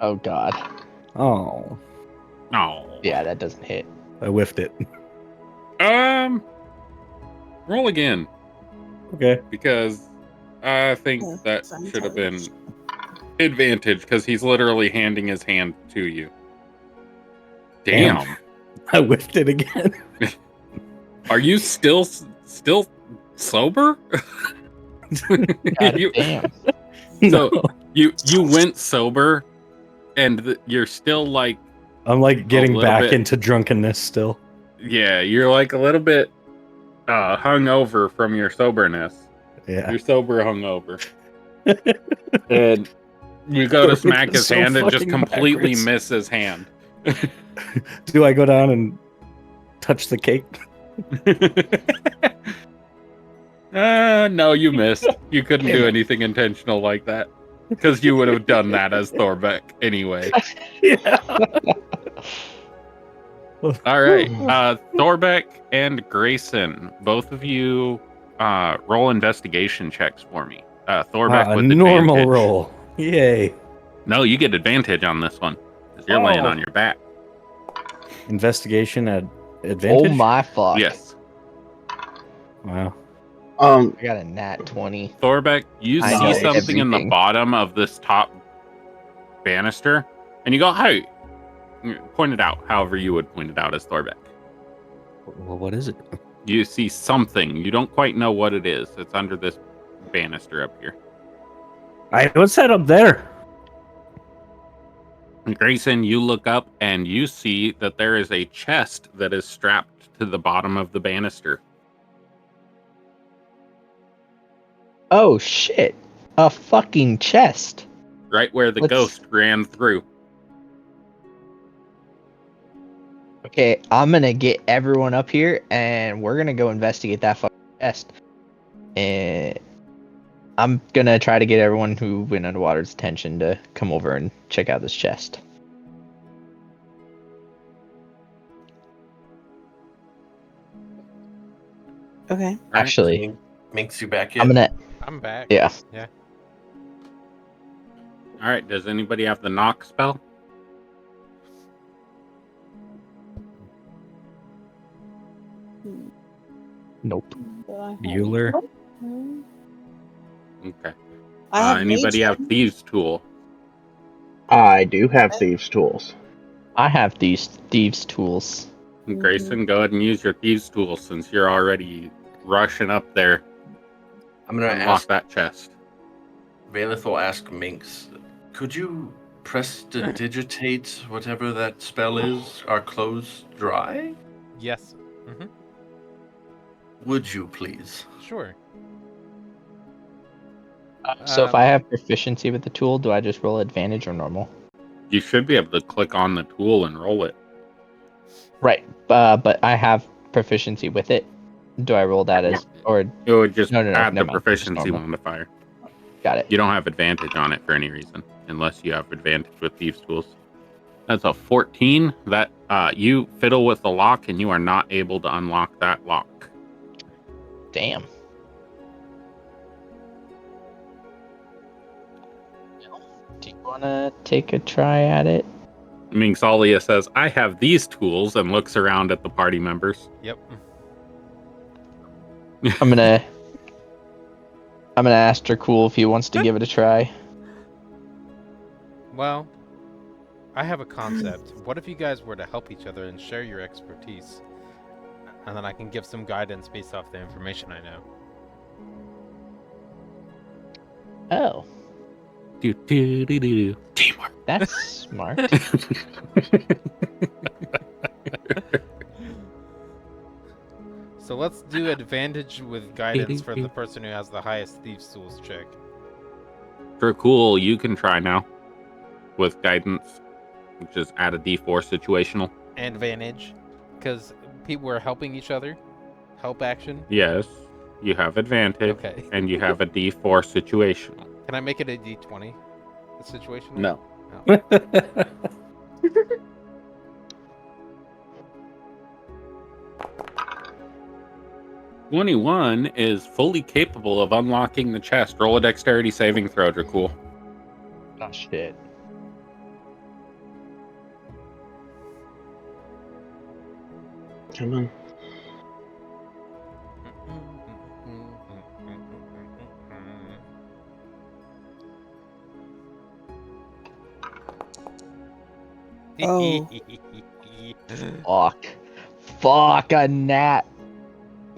Oh God. Oh, Oh. Yeah, that doesn't hit. I whiffed it. Roll again, Okay. because I think Yeah, that fine should have been advantage because he's literally handing his hand to you. Damn. I whiffed it again. Are you still sober? God damn. So No. you went sober, and you're still like I'm like getting little back bit- into drunkenness still. yeah, you're like a little bit hungover from your soberness. Yeah. You're sober hungover, and you go to Thorbeck smack is his so hand and just fucking completely backwards. miss his hand. Do I go down and touch the cake? No, you missed. You couldn't do anything intentional like that because you would have done that as Thorbeck anyway. Yeah. All right, Thorbeck and Grayson, both of you roll investigation checks for me. Thorbeck A with normal advantage. roll. Yay. No, you get advantage on this one because you're laying Oh. on your back. Investigation at advantage? Oh my fuck. Yes, Wow. I got a nat 20. Thorbeck, you I see know something in the everything. bottom of this top banister, and you go, "Hey!" Point it out, however you would point it out as Thorbeck. Well, what is it? You see something. You don't quite know what it is. It's under this banister up here. What's that up there? Grayson, you look up and you see that there is a chest that is strapped to the bottom of the banister. Oh shit. A fucking chest. Right where the What's- ghost ran through. Okay, I'm gonna get everyone up here and we're gonna go investigate that fucking chest. And I'm gonna try to get everyone who went underwater's attention to come over and check out this chest. Okay. Actually, Minx, you back yet? I'm back. Yeah. Yeah. All right, does anybody have the knock spell? Nope. Bueller. Okay. I have Anybody mage have thieves' tool? I do have thieves' tools. I have these thieves' tools. Grayson, go ahead and use your thieves' tool since you're already rushing up there. I'm gonna Unlock ask that chest. Valith will ask Minx, could you prestidigitate whatever that spell is, our clothes dry? Yes. Mm-hmm. Would you please? Sure. So if I have proficiency with the tool, do I just roll advantage or normal? You should be able to click on the tool and roll it. Right. But I have proficiency with it. Do I roll that as or It would just no, add the never mind, just proficiency normal. modifier. Got it. You don't have advantage on it for any reason, unless you have advantage with thieves' tools. That's a 14. That you fiddle with the lock, and you are not able to unlock that lock. Damn. Do you want to take a try at it? Mingsalia says, "I have these tools," and looks around at the party members. Yep. I'm gonna ask Dracul if he wants to give it a try. Well, I have a concept. What if you guys were to help each other and share your expertise? And then I can give some guidance based off the information I know. Oh, Teamwork. that's smart. So let's do advantage with guidance for the person who has the highest thieves' tools check. Dracul, you can try now with guidance, which is add a D4 situational. And advantage, because people are helping each other. Help action. Yes, you have advantage, Okay. and you have a D4 situational. Can I make it a D20? The situation? No. No. 21 is fully capable of unlocking the chest. Roll a dexterity saving throw, Dracul. Oh shit. Come on. Oh. Fuck a nat.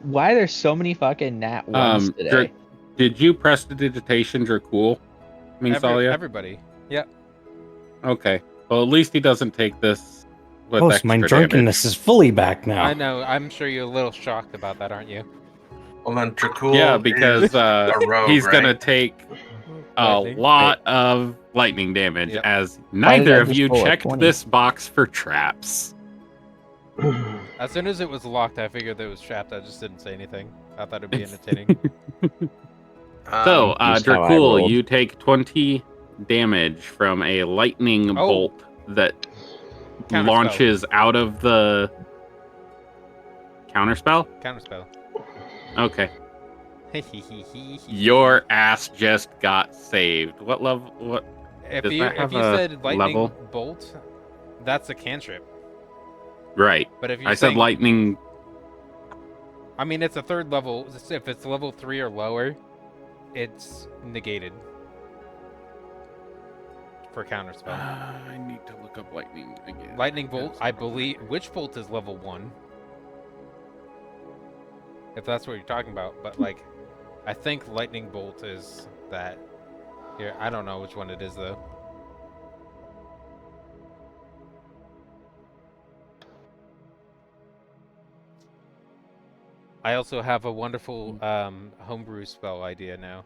Why are there so many fucking nat ones today? Did you prestidigitation Dracul, Mingsalia? Everybody. Yep. Okay. Well, at least he doesn't take this with Oh, so extra my damage. drunkenness is fully back now. I know. I'm sure you're a little shocked about that, aren't you? Well, then Dracul Yeah, because is a rogue, he's right? gonna take a Lightning. lot of lightning damage, Yep. as Why did neither I of just you roll a checked 20? this box for traps. As soon as it was locked, I figured that it was trapped. I just didn't say anything. I thought it'd be entertaining. So, Just how I Dracul, rolled. you take 20 damage from a lightning bolt that Counterspell. launches out of the counterspell. Counterspell. Okay. Your ass just got saved. What level? What? If does you that have if you a said lightning level? bolt, that's a cantrip. Right. But if you're I said saying, lightning. I mean, it's a third level. If it's level 3 or lower, it's negated for counterspell. I need to look up lightning again. Lightning bolt, I believe. Witch bolt is level 1. If that's what you're talking about, but like, I think lightning bolt is that. Here, I don't know which one it is though. I also have a wonderful homebrew spell idea now.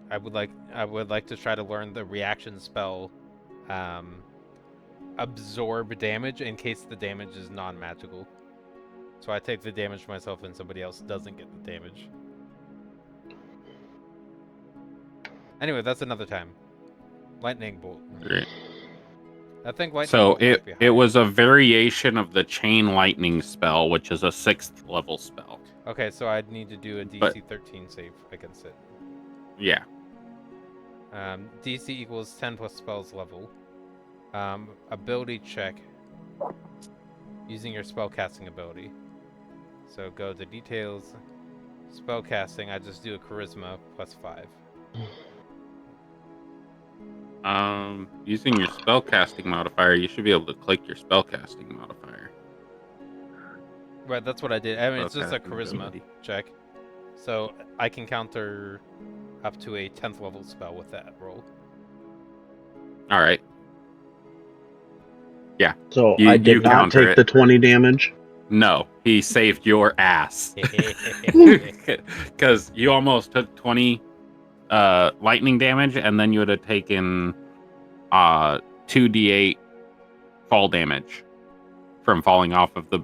I would like to try to learn the reaction spell, absorb damage in case the damage is non-magical. So I take the damage myself and somebody else doesn't get the damage. Anyway, that's another time. Lightning bolt. Great. I think lightning So bolt might be it was a variation of the chain lightning spell, which is a 6th level spell. Okay, so I'd need to do a DC But- 13 save against it. Yeah. DC equals 10 plus spells level. Ability check using your spellcasting ability. So go to details, spellcasting. I just do a charisma plus 5. Using your spellcasting modifier, you should be able to click your spellcasting modifier. Right, that's what I did. I mean, it's just a Spellcasting charisma ability. check. So I can counter up to a 10th level spell with that roll. All right. Yeah. So You- I you did not counter take it. the 20 damage. No, he saved your ass. Because you almost took 20 lightning damage, and then you would have taken 2d8 fall damage from falling off of the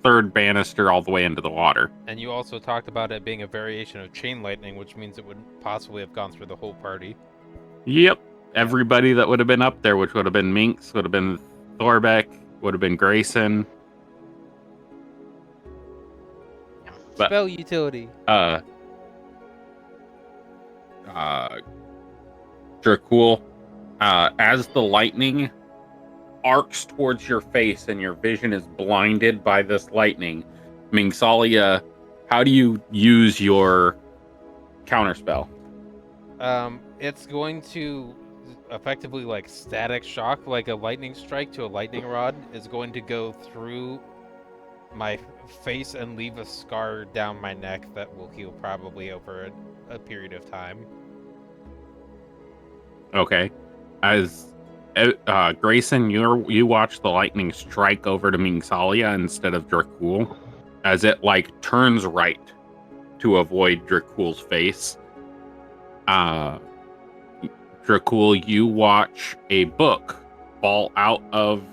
3rd banister all the way into the water. And you also talked about it being a variation of chain lightning, which means it would possibly have gone through the whole party. Yep. Everybody that would have been up there, which would have been Minx, would have been Thorbeck, would have been Grayson. But, Spell utility. Dracul, as the lightning arcs towards your face and your vision is blinded by this lightning, Mingsalia, how do you use your counterspell? It's going to effectively like static shock, like a lightning strike to a lightning rod is going to go through my face and leave a scar down my neck that will heal probably over a period of time. Okay. As Grayson, you watch the lightning strike over to Mingsalia instead of Dracul, as it like turns right to avoid Dracul's face. Dracul, you watch a book fall out of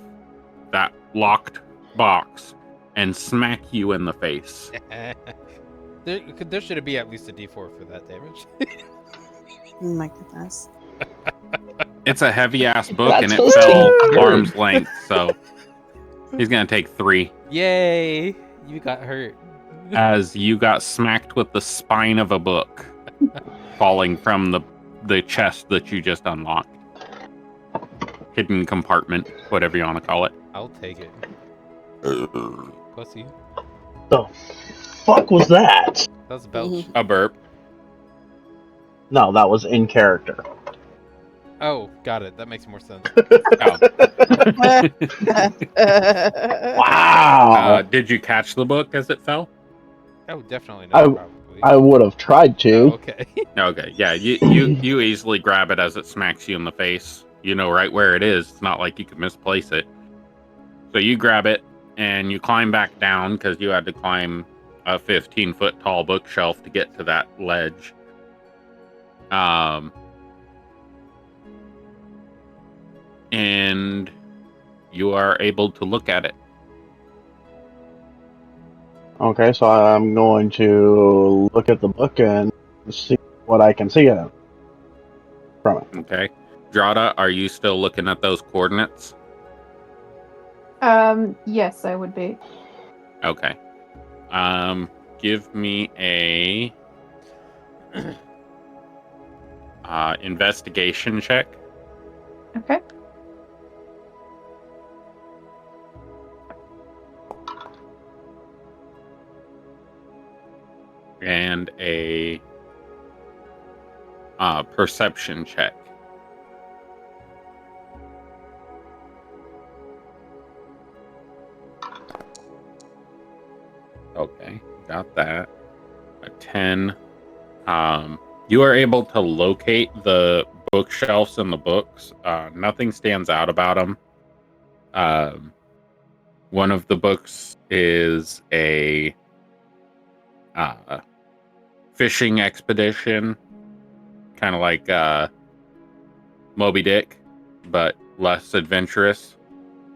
that locked box and smack you in the face. There should be at least a D4 for that damage. Oh my goodness. It's a heavy ass book That's and it supposed to fell be hurt. arm's length, so he's gonna take 3 Yay! You got hurt. as you got smacked with the spine of a book falling from the chest that you just unlocked. Hidden compartment, whatever you want to call it. I'll take it. Pussy. The fuck was that? That was a belch. A burp. No, that was in character. Oh, got it. That makes more sense. Wow. Did you catch the book as it fell? Oh, definitely not. Probably. I would have tried to. Oh, okay. Okay, yeah, you easily grab it as it smacks you in the face. You know right where it is. It's not like you can misplace it. So you grab it and you climb back down because you had to climb a 15-foot tall bookshelf to get to that ledge. And you are able to look at it. Okay, so I'm going to look at the book and see what I can see in it from it. Okay. Drada, are you still looking at those coordinates? Yes, I would be. Okay. Give me a investigation check. Okay. And a perception check. Okay, got that. A 10. You are able to locate the bookshelves and the books. Nothing stands out about them. One of the books is a fishing expedition, kind of like Moby Dick, but less adventurous.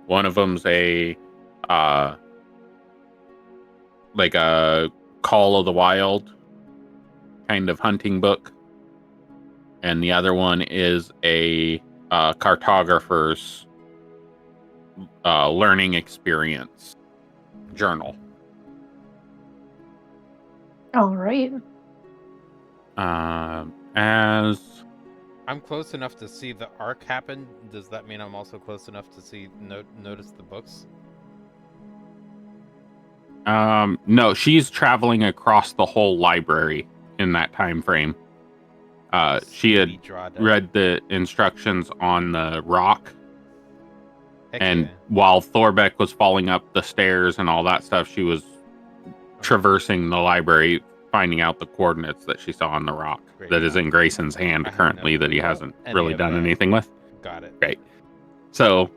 One of them's a like a Call of the Wild kind of hunting book, and the other one is a cartographer's learning experience journal. All right. As I'm close enough to see the arc happen. Does that mean I'm also close enough to see notice the books? no, she's traveling across the whole library in that time frame. She had read the instructions on the rock. Heck and yeah. while Thorbeck was falling up the stairs and all that stuff, she was traversing the library, finding out the coordinates that she saw on the rock that is in Grayson's hand currently that he hasn't really done anything with. Got it. Great. So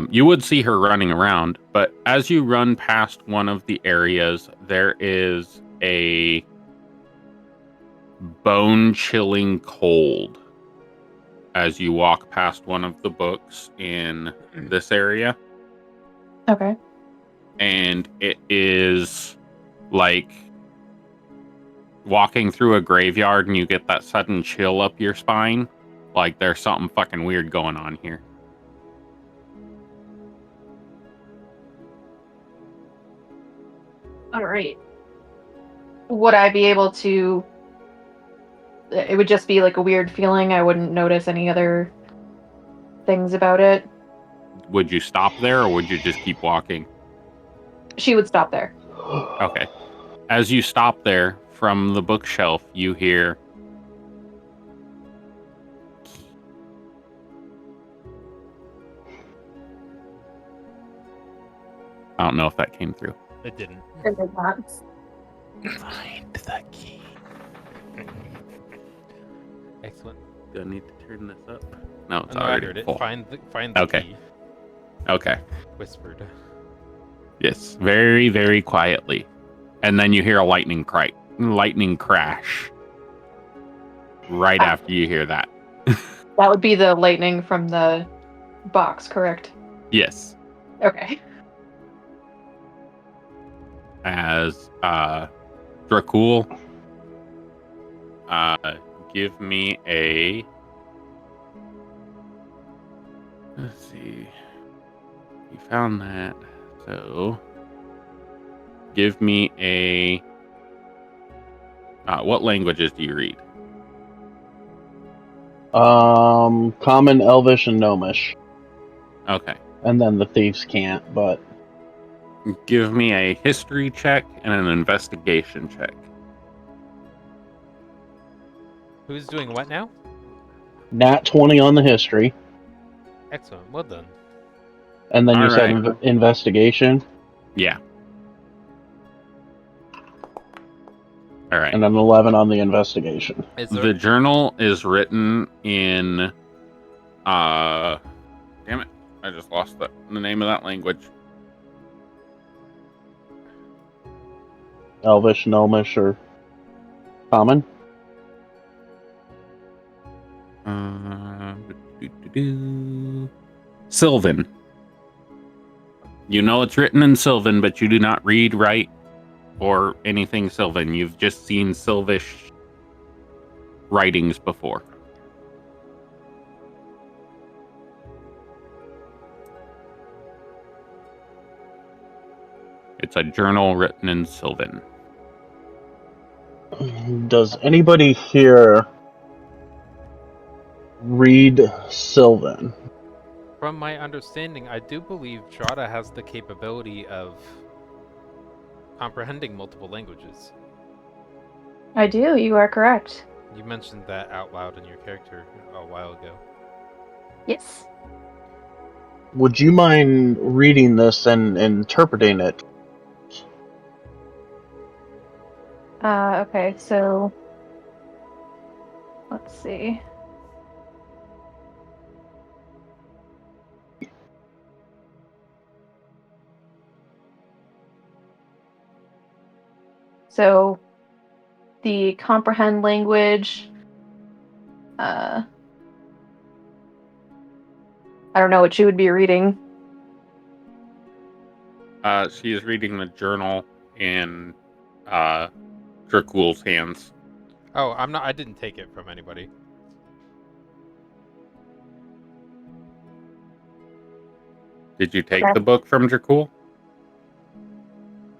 you would see her running around, but as you run past one of the areas, there is a bone-chilling cold as you walk past one of the books in this area. Okay. And it is like walking through a graveyard and you get that sudden chill up your spine. Like there's something fucking weird going on here. All right. Would I be able to... It would just be like a weird feeling. I wouldn't notice any other things about it. Would you stop there or would you just keep walking? She would stop there. Okay. As you stop there, from the bookshelf, you hear... I don't know if that came through. It didn't. It did not. Find the key. Excellent. Do I need to turn this up? No, it's I already heard it. full. Find the Okay. key. Okay. Whispered. Yes, very, very quietly. And then you hear a lightning crash right after you hear that. That would be the lightning from the box, correct? Yes. Okay. As Dracul, give me a... Let's see. You found that. So give me a... what languages do you read? Common, Elvish, and Gnomish. Okay. And then the thieves can't, but... Give me a history check and an investigation check. Who's doing what now? Nat 20 on the history. Excellent. Well done. And then you All said right. investigation. Yeah. All right. And an 11 on the investigation. Is there... The journal is written in damn it, I just lost the name of that language. Elvish, Gnomish, or Common? Sylvan. You know it's written in Sylvan, but you do not read, write, or anything Sylvan. You've just seen Sylvish writings before. It's a journal written in Sylvan. Does anybody here read Sylvan? From my understanding, I do believe Drada has the capability of comprehending multiple languages. I do, you are correct. You mentioned that out loud in your character a while ago. Yes. Would you mind reading this and interpreting it? Okay, so let's see. So the comprehend language, I don't know what you would be reading. She is reading the journal in Dracul's hands. Oh, I didn't take it from anybody. Did you take the book from Dracul?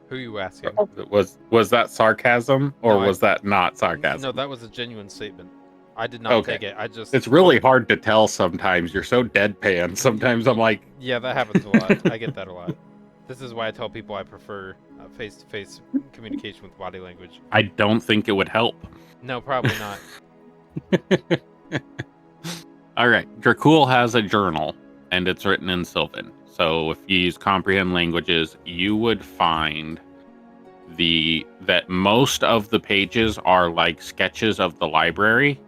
Who are you asking? Was that sarcasm, or No, was that not sarcasm? No, that was a genuine statement. I did not take it. I just... It's really hard to tell sometimes. You're so deadpan. Sometimes I'm like... Yeah, that happens a lot. I get that a lot. This is why I tell people I prefer face-to-face communication with body language. I don't think it would help. No, probably not. All right. Dracul has a journal, and it's written in Sylvan. So if you use comprehend languages, you would find that most of the pages are like sketches of the library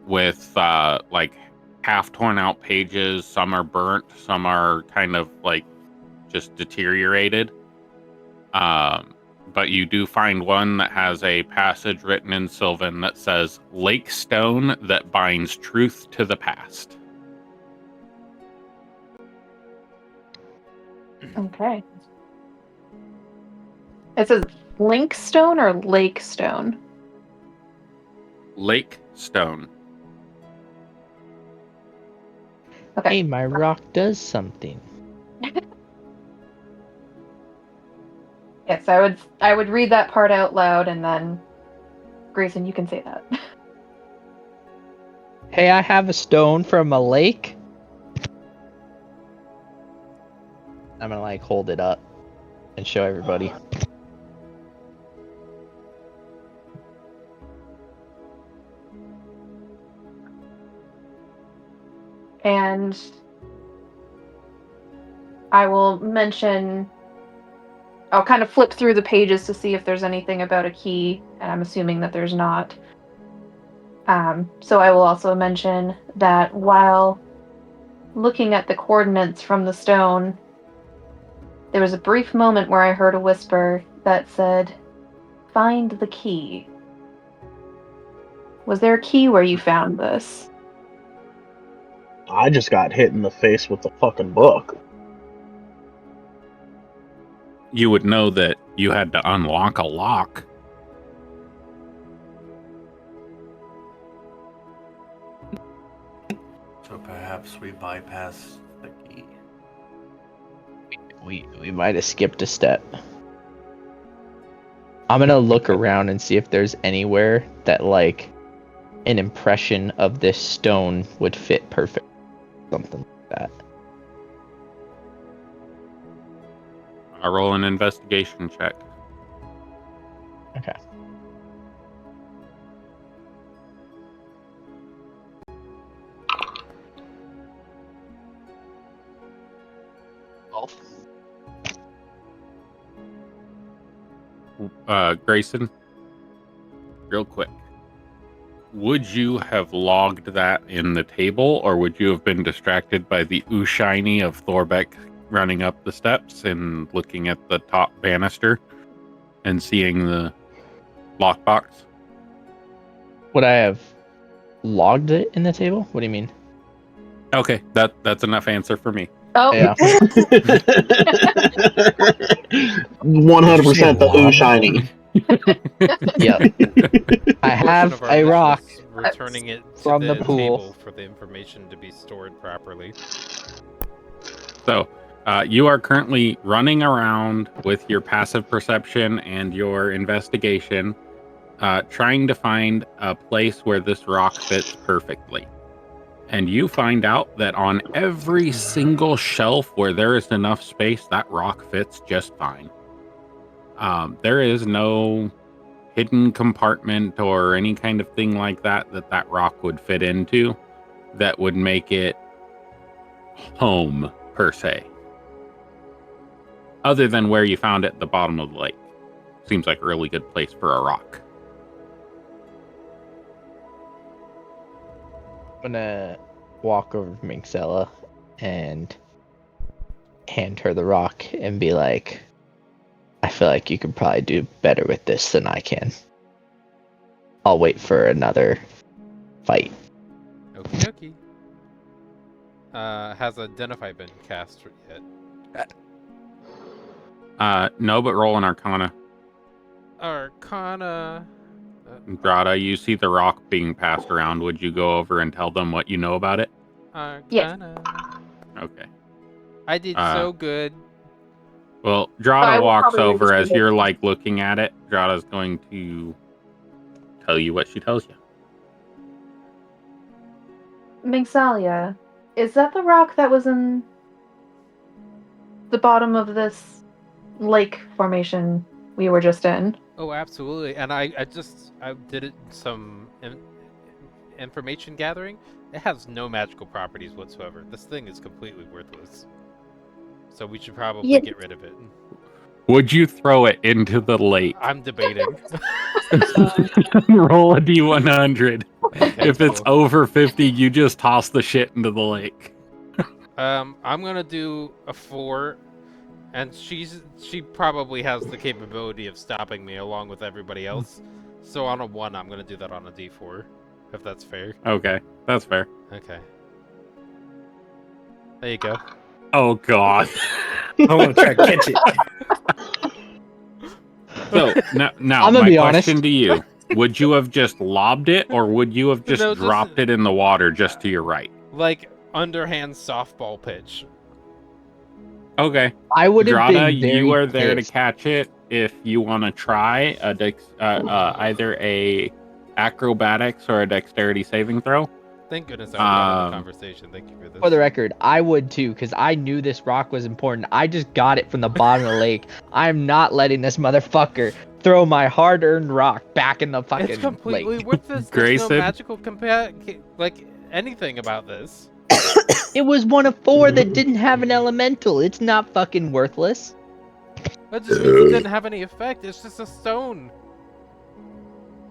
with like half torn out pages. Some are burnt, some are kind of like just deteriorated. But you do find one that has a passage written in Sylvan that says, "Lake stone that binds truth to the past." Okay. It says link stone or lake stone? Lake stone. Okay. Hey, my rock does something. Yes, I would read that part out loud, and then Grayson, you can say that. Hey, I have a stone from a lake. I'm gonna like hold it up and show everybody. And I will mention, I'll kind of flip through the pages to see if there's anything about a key, and I'm assuming that there's not. So I will also mention that while looking at the coordinates from the stone, there was a brief moment where I heard a whisper that said, "Find the key." Was there a key where you found this? I just got hit in the face with the fucking book. You would know that you had to unlock a lock. So perhaps we bypass the key. We might have skipped a step. I'm gonna look around and see if there's anywhere that like an impression of this stone would fit perfect. Something like that. I'll roll an investigation check. Okay. Grayson, real quick. Would you have logged that in the table, or would you have been distracted by the shiny of Thorbeck running up the steps and looking at the top banister and seeing the lockbox? Would I have logged it in the table? What do you mean? Okay, that's enough answer for me. Oh, Yeah. 100% the ooh shiny. Yep. I Portion have of our a mission rock is returning it to from the the pool. table for the information to be stored properly. So, you are currently running around with your passive perception and your investigation, trying to find a place where this rock fits perfectly. And you find out that on every single shelf where there is enough space, that rock fits just fine. There is no hidden compartment or any kind of thing like that that rock would fit into that would make it home, per se. Other than where you found it at the bottom of the lake. Seems like a really good place for a rock. I'm gonna walk over to Minxella and hand her the rock and be like, I feel like you could probably do better with this than I can. I'll wait for another fight. Okie dokie. Has Identify been cast yet? No, but roll an Arcana. Arcana. Drada, you see the rock being passed around. Would you go over and tell them what you know about it? Arcana. Okay. I did so good. Well, I Drada will walks probably over as understand it. you're like looking at it. Drada's going to tell you what she tells you. Mingsalia, is that the rock that was in the bottom of this lake formation we were just in? Oh, absolutely. And I did it some information gathering. It has no magical properties whatsoever. This thing is completely worthless. So we should probably get rid of it. Would you throw it into the lake? I'm debating. Roll a D100. Okay, If it's cool. over 50, you just toss the shit into the lake. I'm gonna do a 4, and she probably has the capability of stopping me along with everybody else. So on a 1, I'm gonna do that on a D4, if that's fair. Okay, that's fair. Okay. There you go. Oh god. I want to try to catch it. So now I'm gonna my be question honest. to you: would you have just lobbed it, or would you have just No, just- dropped it in the water just to your right? Like underhand softball pitch. Okay. I would have Drada, been very you are there pissed. to catch it. If you want to try either a acrobatics or a dexterity saving throw. Thank goodness I'm part of the conversation. Thank you for this. For the record, I would too, because I knew this rock was important. I just got it from the bottom of the lake. I'm not letting this motherfucker throw my hard-earned rock back in the fucking It's completely lake. worthless. There's Grayson? no magical like anything about this. It was one of 4 that didn't have an elemental. It's not fucking worthless. That just means it didn't have any effect. It's just a stone.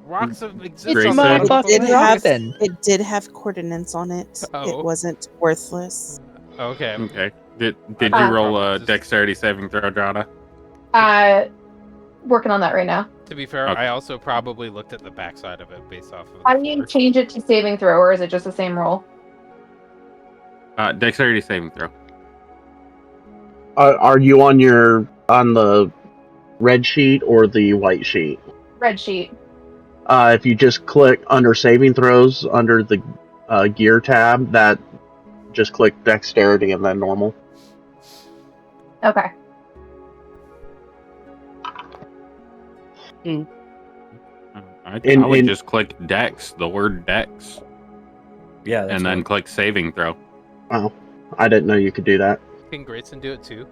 Rocks exist It's on my the bottom It of did the lake. have then. it did have coordinates on it. Oh. It wasn't worthless. Okay. Okay. Did you Uh, roll a just- dexterity saving throw, Drada? Working on that right now. To be fair, Okay. I also probably looked at the backside of it based off of. How the do you floor. change it to saving throw, or is it just the same roll? Dexterity saving throw. Are you on the red sheet or the white sheet? Red sheet. If you just click under saving throws under the gear tab, that just click dexterity and then normal. Okay. I would just click dex, the word dex, Yeah, that's and then right. click saving throw. Oh, I didn't know you could do that. Can Grayson do it too?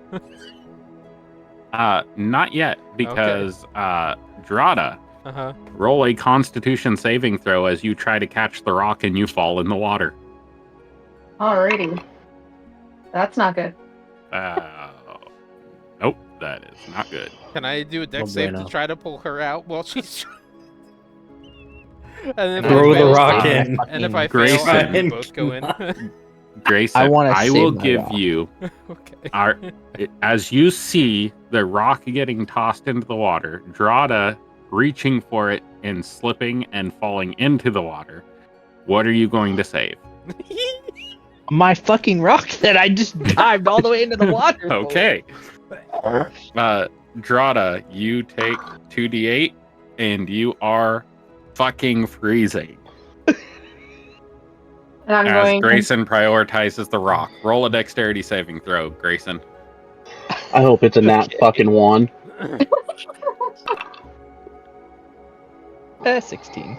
Not yet, because Drada, Uh-huh. roll a Constitution saving throw as you try to catch the rock and you fall in the water. Alrighty. That's not good. Nope. That is not good. Can I do a dex No save bueno. to try to pull her out while she's... And if Can I Throw the fail, rock save in. my And if fucking- I fail, I Grayson. you both go in. Grayson, I wanna I save will my give rock. you, Okay. as you see the rock getting tossed into the water, Drada reaching for it and slipping and falling into the water. What are you going to save? My fucking rock that I just dived all the way into the water. Okay. Drada, you take 2d8 and you are fucking freezing. And I'm As going. Grayson prioritizes the rock. Roll a dexterity saving throw, Grayson. I hope it's a nat fucking 1. 16.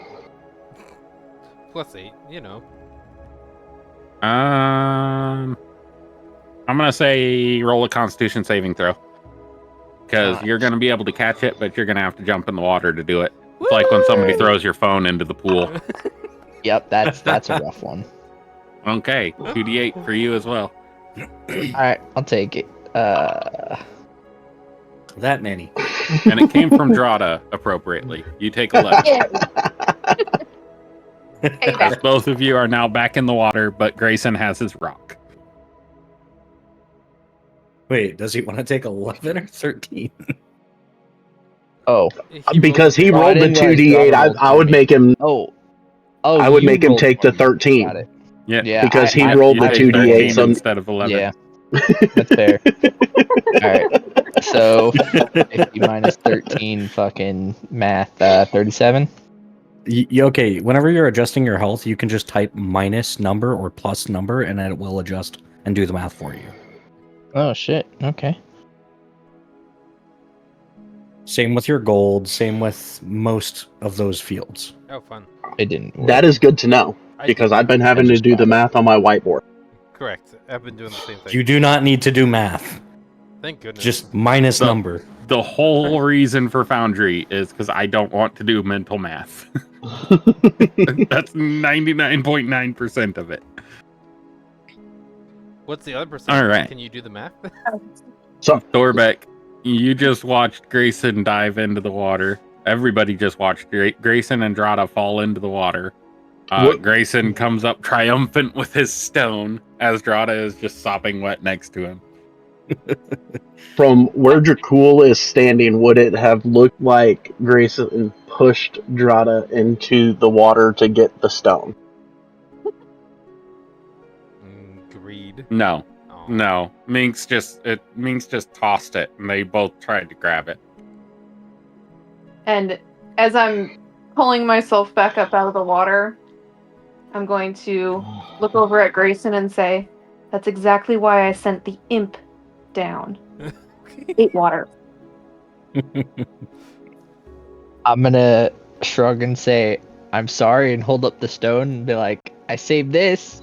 +8, you know. I'm gonna say roll a Constitution saving throw, because you're gonna be able to catch it, but you're gonna have to jump in the water to do it. It's like when somebody throws your phone into the pool. Yep, that's a rough one. Okay, 2d8 for you as well. Alright, I'll take it. That many. And it came from Drada appropriately. You take 11. As both of you are now back in the water, but Grayson has his rock. Wait, does he want to take 11 or 13? Oh. Because he Oh, I rolled the didn't realize 2d8, Drada rolled I would make him. Oh, I would you make him rolled take the 20. 13. Got it. Yeah, because he I rolled the take 2d8 13 so instead of 11. Yeah, that's fair. Alright, so 50 minus 13, fucking math, 37? Okay, whenever you're adjusting your health, you can just type minus number or plus number, and it will adjust and do the math for you. Oh, shit, okay. Same with your gold, same with most of those fields. Oh, fun. It didn't work. That is good to know, because I've been having to do the math on my whiteboard. Correct. I've been doing the same thing. You do not need to do math. Thank goodness. Just minus number. The whole reason for Foundry is because I don't want to do mental math. That's 99.9% of it. What's the other percentage? All right. Can you do the math? So, Thorbeck, you just watched Grayson dive into the water. Everybody just watched Grayson and Drada fall into the water. Grayson comes up triumphant with his stone as Drada is just sopping wet next to him. from where Dracul is standing, would it have looked like Grayson pushed Drada into the water to get the stone? Greed. No. Oh. No. Minx just tossed it and they both tried to grab it. And as I'm pulling myself back up out of the water, I'm going to look over at Grayson and say, "That's exactly why I sent the imp down. Ate water." I'm gonna shrug and say, I'm sorry, and hold up the stone and be like, I saved this.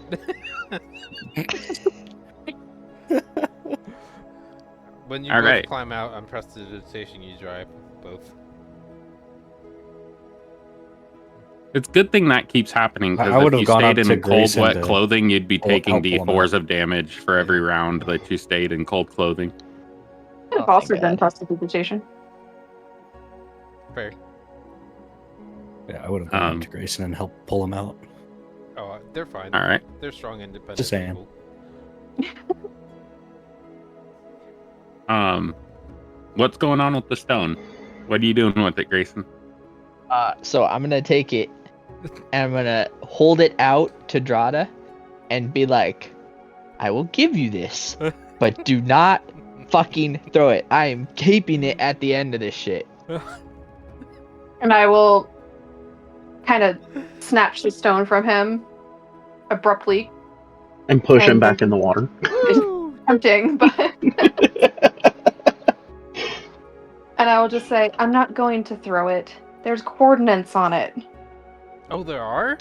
When you All both right. climb out on prestidigitation, you drive both. It's a good thing that keeps happening, I because would've if you gone stayed up to in cold, Grayson wet to clothing, you'd be taking help pull him D4s of damage for every round that you stayed in cold clothing. Could have also done prestidigitation. Fair. Yeah, I would have gone up to Grayson and helped pull him out. Oh, they're fine. All right. They're strong, independent Just saying. people. What's going on with the stone? What are you doing with it, Grayson? So I'm gonna take it and I'm gonna hold it out to Drada and be like, I will give you this, but do not fucking throw it. I am keeping it at the end of this shit. And I will kind of snatch the stone from him abruptly. And push him back in the water. It's tempting, but... And I will just say, I'm not going to throw it. There's coordinates on it. Oh, there are?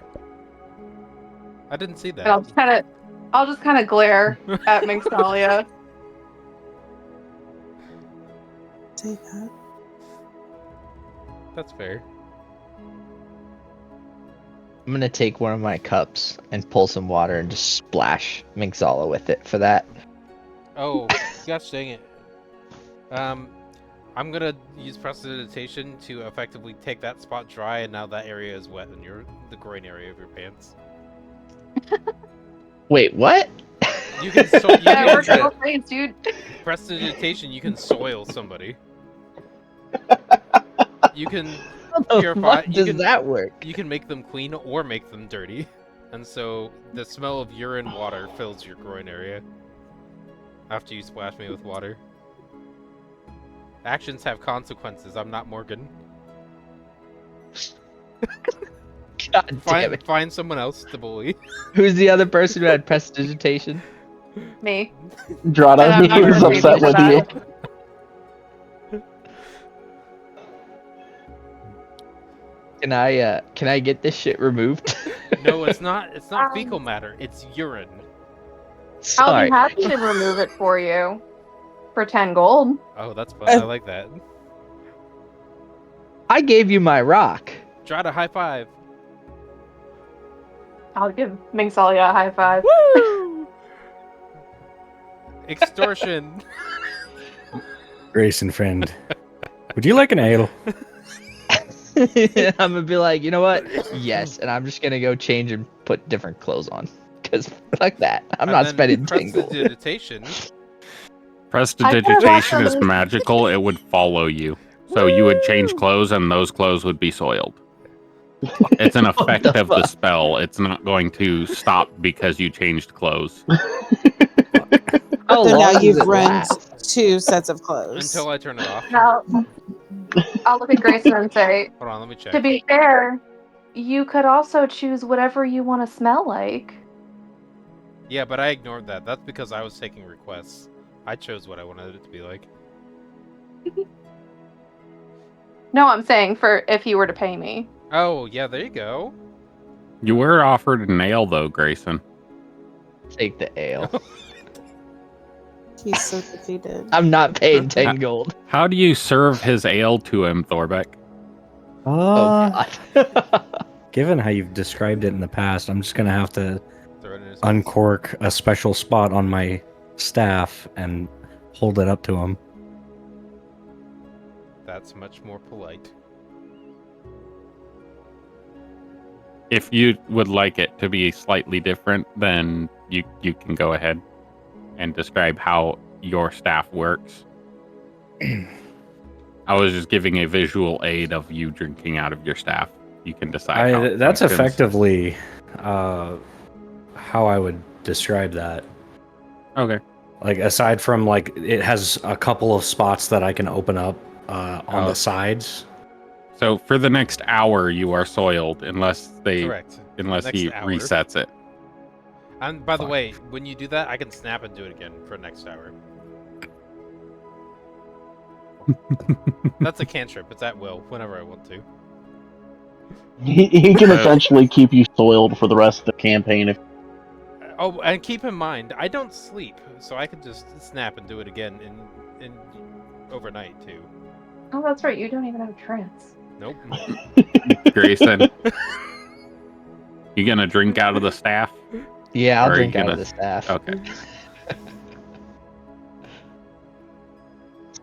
I didn't see that. And I'll just kind of glare at Minxalia. Say that. That's fair. I'm gonna take one of my cups and pull some water and just splash Minxala with it for that. Oh, gosh dang it. I'm gonna use prestidigitation to effectively take that spot dry, and now that area is wet in the groin area of your pants. Wait, what? You can That works both ways, dude. prestidigitation. You can soil somebody. You can How the purify. fuck does that work? You can make them clean or make them dirty, and so the smell of urine water fills your groin area. After you splash me with water. Actions have consequences. I'm not Morgan. God damn it. Find someone else to bully. Who's the other person who had prestidigitation? Me. Drata, And I'm not he's gonna upset for with that. you. Can I get this shit removed? No, it's not fecal matter. It's urine. I'll Sorry. be happy to remove it for you. For 10 gold. Oh, that's fun. I like that. I gave you my rock. Try to high five. I'll give Mingsalia a high five. Woo! Extortion. Grayson, friend, would you like an ale? I'm gonna be like, you know what? Yes, and I'm just gonna go change and put different clothes on. Cause fuck that. I'm not spending 10 gold. Prestidigitation. Prestidigitation is magical. It would follow you. So you would change clothes and those clothes would be soiled. It's an effect of the spell. It's not going to stop because you changed clothes. So now you've ruined 2 sets of clothes. Until I turn it off. Now, I'll look at Grayson and say, Hold on, let me check. to be fair, you could also choose whatever you want to smell like. Yeah, but I ignored that. That's because I was taking requests. I chose what I wanted it to be like. No, I'm saying for if you were to pay me. Oh, yeah, there you go. You were offered an ale, though, Grayson. Take the ale. He's so defeated. I'm not paying 10 gold. How do you serve his ale to him, Thorbeck? Oh god. Given how you've described it in the past, I'm just gonna have to uncork a special spot on my staff and hold it up to him. That's much more polite. If you would like it to be slightly different, then you can go ahead and describe how your staff works. I was just giving a visual aid of you drinking out of your staff. You can decide how it That's functions. effectively how I would describe that. Okay. Like, aside from, like, it has a couple of spots that I can open up on the sides. So for the next hour, you are soiled unless Correct. unless Next he hour. resets it. And by the way, when you do that, I can snap and do it again for next hour. That's a cantrip. It's at will, whenever I want to. He can essentially keep you soiled for the rest of the campaign. If Oh, and keep in mind, I don't sleep, so I can just snap and do it again in overnight too. Oh, that's right. You don't even have a trance. Nope. Grayson, you gonna drink out of the staff? Yeah, I'll Or are drink you out gonna- of the staff. Okay.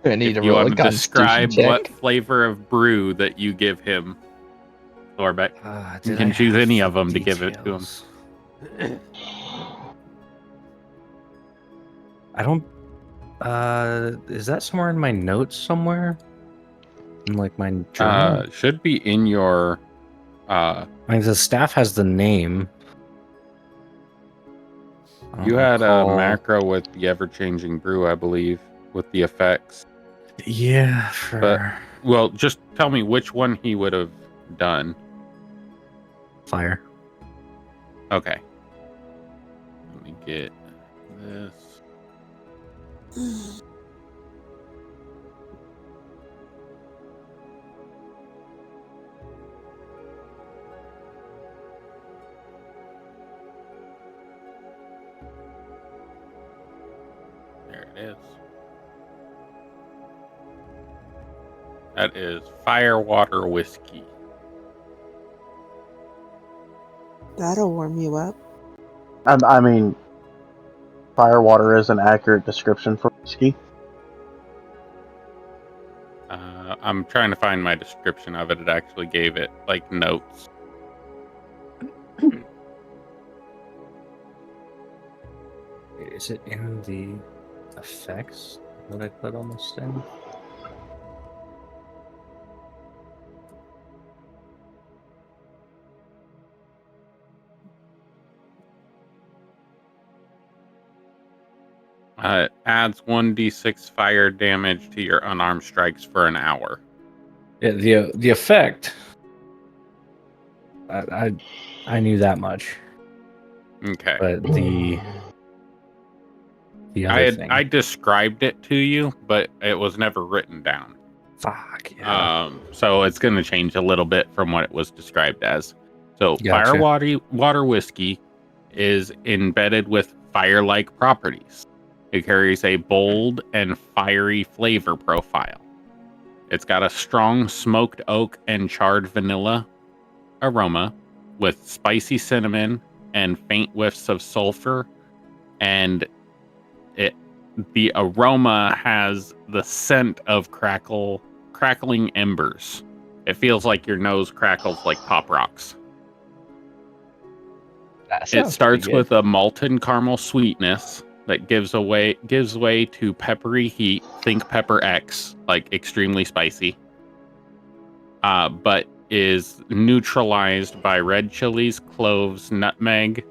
I need If to you roll a want to constitution describe check. what flavor of brew that you give him, Thorbeck, you can choose any of them to give it to him. I don't. Is that somewhere in my notes somewhere? In like my journal? Should be in your. I mean, the staff has the name. I don't You had a recall. macro with the ever-changing brew, I believe, with the effects. Yeah, But well, just tell me which one he would have done. Fire. Okay. Let me get this. There it is. That is firewater whiskey. That'll warm you up. I mean, firewater is an accurate description for whiskey. I'm trying to find my description of it. It actually gave it like notes. Is it in the effects that I put on this thing? Adds 1d6 fire damage to your unarmed strikes for an hour. Yeah, the effect. I knew that much. Okay. But the other thing. I described it to you, but it was never written down. Fuck yeah. So it's going to change a little bit from what it was described as. So Gotcha. water whiskey is embedded with fire-like properties. It carries a bold and fiery flavor profile. It's got a strong smoked oak and charred vanilla aroma with spicy cinnamon and faint whiffs of sulfur, and the aroma has the scent of crackling embers. It feels like your nose crackles like Pop Rocks. It starts with a malted caramel sweetness that gives way to peppery heat. Think Pepper X, like extremely spicy. But is neutralized by red chilies, cloves, nutmeg,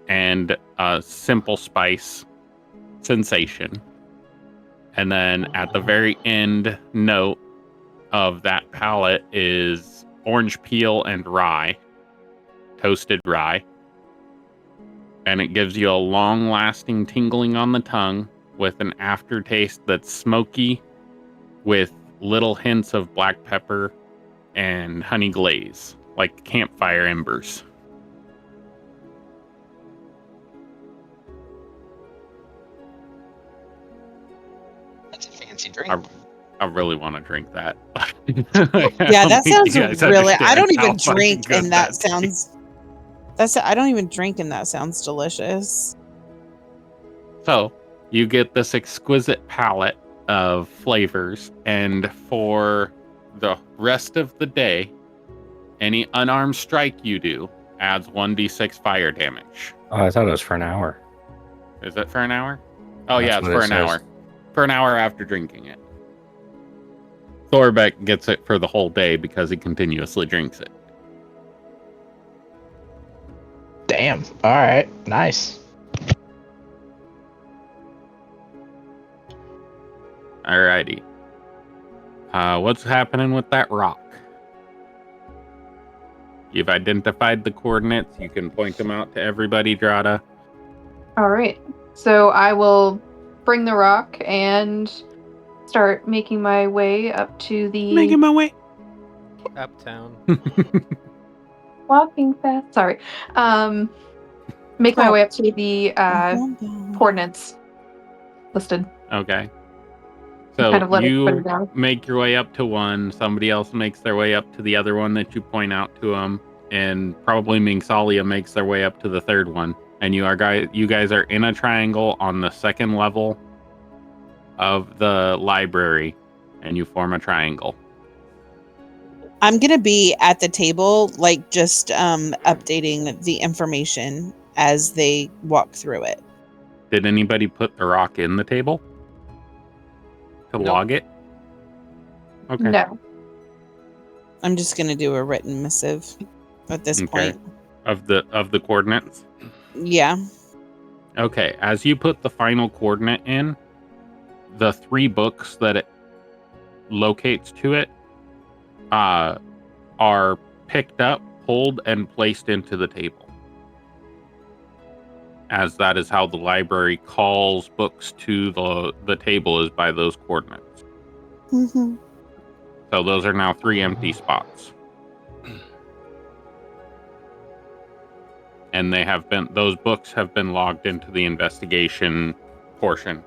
and simple spice sensation. And then at the very end note of that palette is orange peel and rye, toasted rye. And it gives you a long-lasting tingling on the tongue with an aftertaste that's smoky with little hints of black pepper and honey glaze, like campfire embers. That's a fancy drink. I really want to drink that. Yeah, that sounds really. I don't even how drink, fucking and good that sounds. I don't even drink, and that sounds delicious. So you get this exquisite palette of flavors, and for the rest of the day, any unarmed strike you do adds 1d6 fire damage. Oh, I thought it was for an hour. Is it for an hour? Oh, That's yeah, it's what for it an says. hour. For an hour after drinking it. Thorbeck gets it for the whole day because he continuously drinks it. Damn. All right. Nice. Alrighty. What's happening with that rock? You've identified the coordinates. You can point them out to everybody, Drada. All right. So I will bring the rock and start making my way up to the... Making my way. Uptown. Walking fast. Sorry. Make my way up to the coordinates listed. Okay. So Kind of let it put you it down. make your way up to one. Somebody else makes their way up to the other one that you point out to them. And probably Mingsalia makes their way up to the third one. And you guys are in a triangle on the second level of the library. And you form a triangle. I'm gonna be at the table, like just updating the information as they walk through it. Did anybody put the rock in the table to log it? Okay. No. I'm just gonna do a written missive at this point. Of the coordinates? Yeah. Okay, as you put the final coordinate in, the 3 books that it locates to it are picked up, pulled, and placed into the table. As that is how the library calls books to the table, is by those coordinates. Mm-hmm. So those are now 3 empty spots. And those books have been logged into the investigation portion.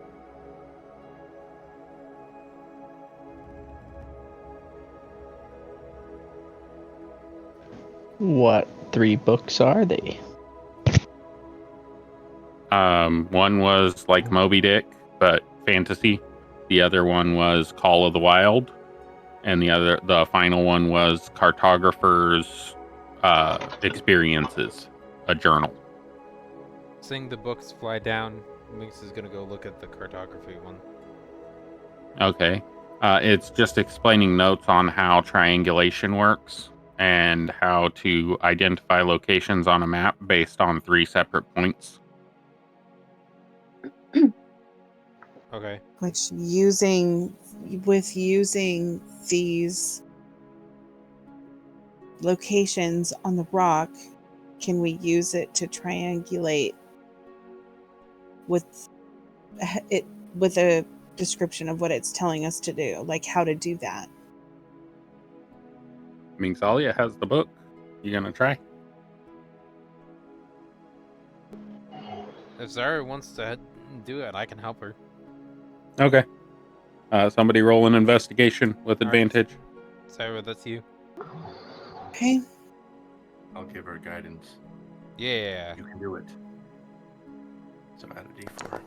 What 3 books are they? One was like Moby Dick, but fantasy. The other one was Call of the Wild. and the final one was cartographer's experiences, a journal. Seeing the books fly down, Minx is gonna go look at the cartography one. Okay. It's just explaining notes on how triangulation works and how to identify locations on a map based on 3 separate points. Okay. Which using these locations on the rock, can we use it to triangulate with a description of what it's telling us to do, like how to do that? Mingsalia has the book. You gonna try? If Zara wants to do it, I can help her. Okay. Somebody roll an investigation with All right. advantage. Sarah, that's you. Okay. I'll give her guidance. Yeah. You can do it. So add a d4.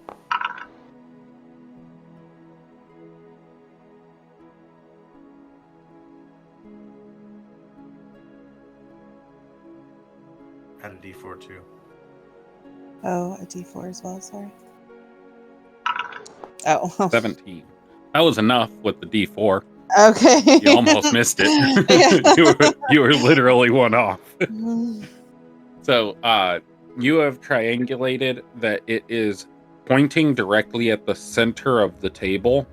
Add a d4 too. Oh, a D4 as well, sorry. Oh. 17. That was enough with the D4. Okay. You almost missed it. Yeah. you were literally one off. So, you have triangulated that it is pointing directly at the center of the table,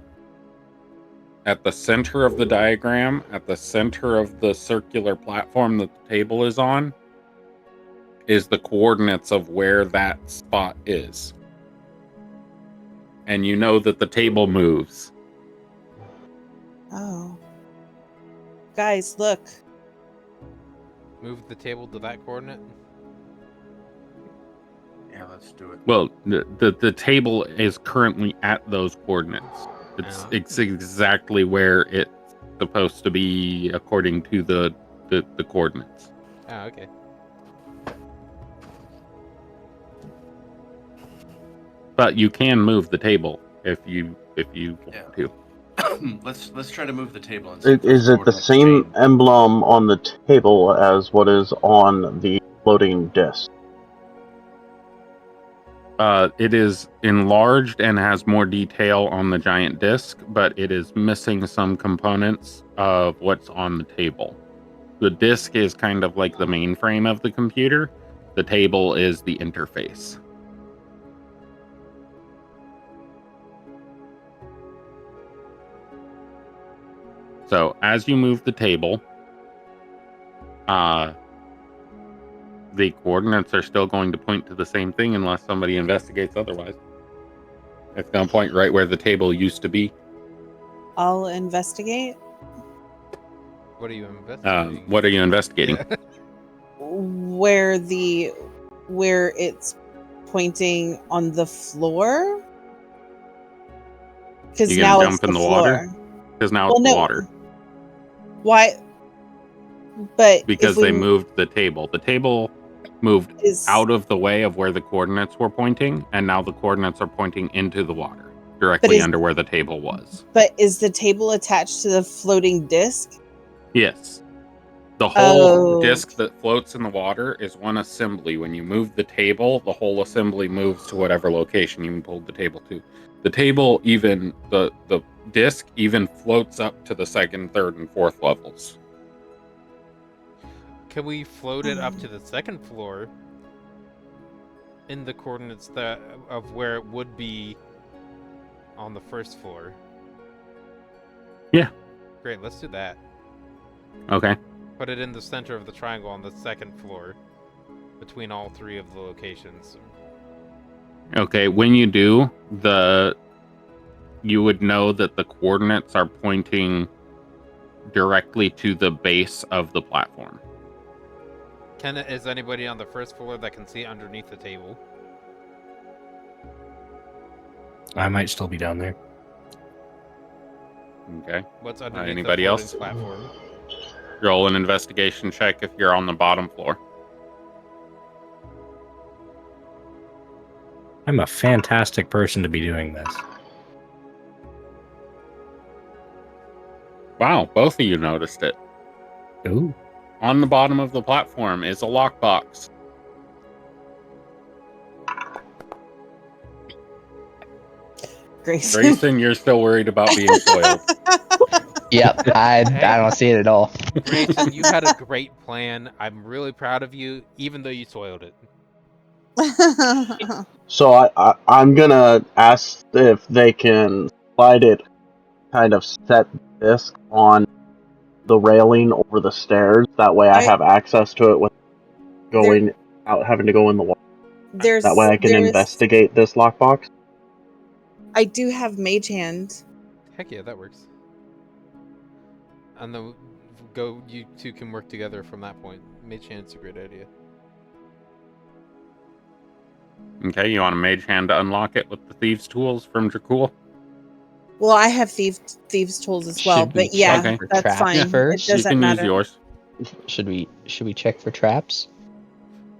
at the center of the diagram, at the center of the circular platform that the table is on, is the coordinates of where that spot is. And you know that the table moves. Oh. Guys, look. Move the table to that coordinate. Yeah, let's do it. Well, the table is currently at those coordinates. It's exactly where it's supposed to be according to the coordinates. Oh, okay. But you can move the table if you want to. Let's try to move the table. And see if Is those it the coordinates same change. emblem on the table as what is on the floating disc? It is enlarged and has more detail on the giant disc, but it is missing some components of what's on the table. The disc is kind of like the mainframe of the computer. The table is the interface. So as you move the table, the coordinates are still going to point to the same thing unless somebody investigates otherwise. It's going to point right where the table used to be. I'll investigate. What are you investigating? What are you investigating? Yeah. Where it's pointing on the floor? Because You now gonna it's jump in the the floor. water? Because now it's the water. Why? But Because they moved the table. The table moved out of the way of where the coordinates were pointing, and now the coordinates are pointing into the water, directly under where the table was. But is the table attached to the floating disc? Yes. The whole disc that floats in the water is one assembly. When you move the table, the whole assembly moves to whatever location you pulled the table to. The table, even the disc, even floats up to the second, third, and fourth levels. Can we float it up to the second floor in the coordinates of where it would be on the first floor? Yeah. Great, let's do that. Okay. Put it in the center of the triangle on the second floor, between all 3 of the locations. Okay, when you do, you would know that the coordinates are pointing directly to the base of the platform. Is anybody on the first floor that can see underneath the table? I might still be down there. Okay. What's underneath Anybody the else? platform? Roll an investigation check if you're on the bottom floor. I'm a fantastic person to be doing this. Wow, both of you noticed it. Ooh. On the bottom of the platform is a lockbox. Grayson, you're still worried about being soiled. Yep, I don't see it at all. Grayson, you had a great plan. I'm really proud of you, even though you soiled it. So I'm gonna ask if they can slide it, kind of set this on the railing over the stairs. That way I have access to it with out having to go in the water. That way I can investigate this lockbox. I do have Mage Hand. Heck yeah, that works. And then you two can work together from that point. Mage Hand's a great idea. Okay, you want a mage hand to unlock it with the thieves' tools from Dracul? Well, I have thieves tools as well, but yeah, that's fine. First? It doesn't matter. Yours. Should we check for traps?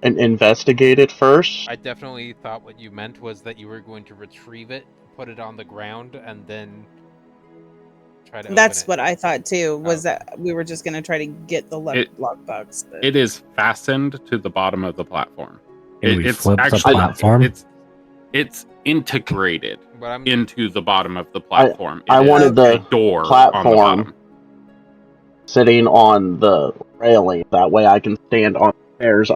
And investigate it first? I definitely thought what you meant was that you were going to retrieve it, put it on the ground, and then try to That's open it. what I thought too, was that we were just going to try to get the lockbox. But... It is fastened to the bottom of the platform. It's flip the platform? It's integrated into the bottom of the platform. I wanted the door platform on the bottom. sitting on the railing. That way I can stand on the stairs,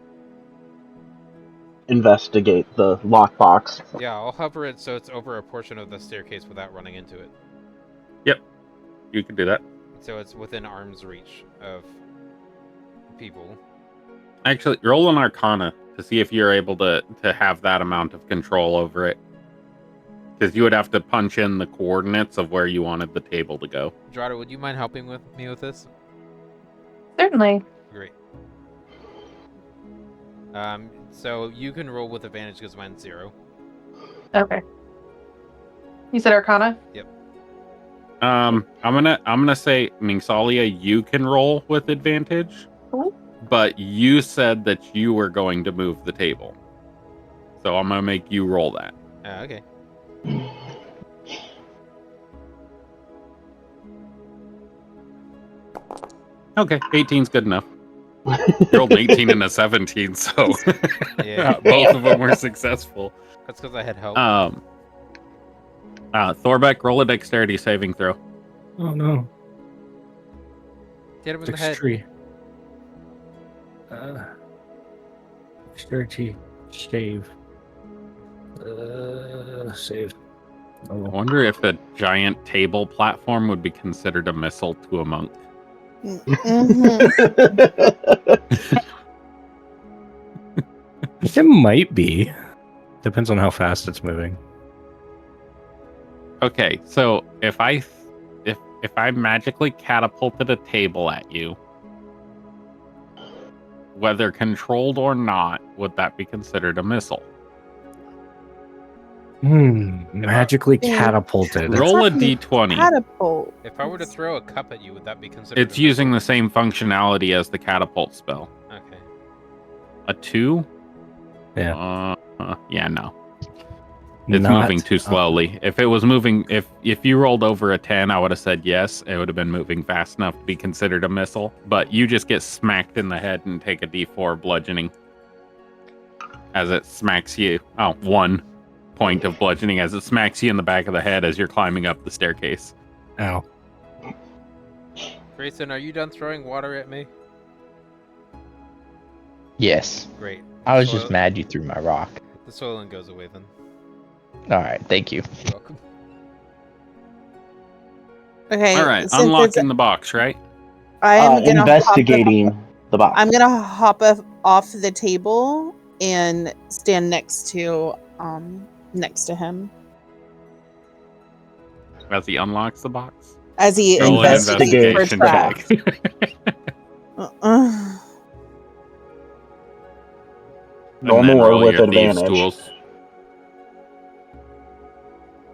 investigate the lockbox. Yeah, I'll hover it so it's over a portion of the staircase without running into it. Yep, you can do that. So it's within arm's reach of people. Actually, roll an Arcana to see if you're able to have that amount of control over it. Because you would have to punch in the coordinates of where you wanted the table to go. Drada, would you mind helping me with this? Certainly. Great. So you can roll with advantage because mine's 0. Okay. You said Arcana? Yep. I'm gonna say, Mingsalia, you can roll with advantage. Cool. But you said that you were going to move the table. So I'm gonna make you roll that. Okay. Okay, 18's good enough. You rolled an 18 and a 17, so Yeah. both of them were successful. That's because I had help. Thorbeck, roll a dexterity saving throw. Oh no. Get him in the head. Dexterity save. Save. I wonder if a giant table platform would be considered a missile to a monk. It might be. Depends on how fast it's moving. Okay, so if I magically catapulted a table at you, whether controlled or not, would that be considered a missile? Magically catapulted. Roll a d20. Catapult. If I were to throw a cup at you, would that be considered? It's using the same functionality as the catapult spell. Okay. A 2? Yeah. Yeah, no. It's moving too slowly. If it was moving, if you rolled over a 10, I would have said yes. It would have been moving fast enough to be considered a missile. But you just get smacked in the head and take a d4 bludgeoning as it smacks you. Oh, 1 point of bludgeoning as it smacks you in the back of the head as you're climbing up the staircase. Ow. Grayson, are you done throwing water at me? Yes. Great. I was just mad you threw my rock. The soiling goes away then. Alright, thank you. You're welcome. Okay. All right, unlocking the box, right? I am gonna investigating the box. I'm gonna hop off the table and stand next to him As he unlocks the box? as he Roll an investigates for investigation traps. Normal or roll with your thieves' advantage? tools.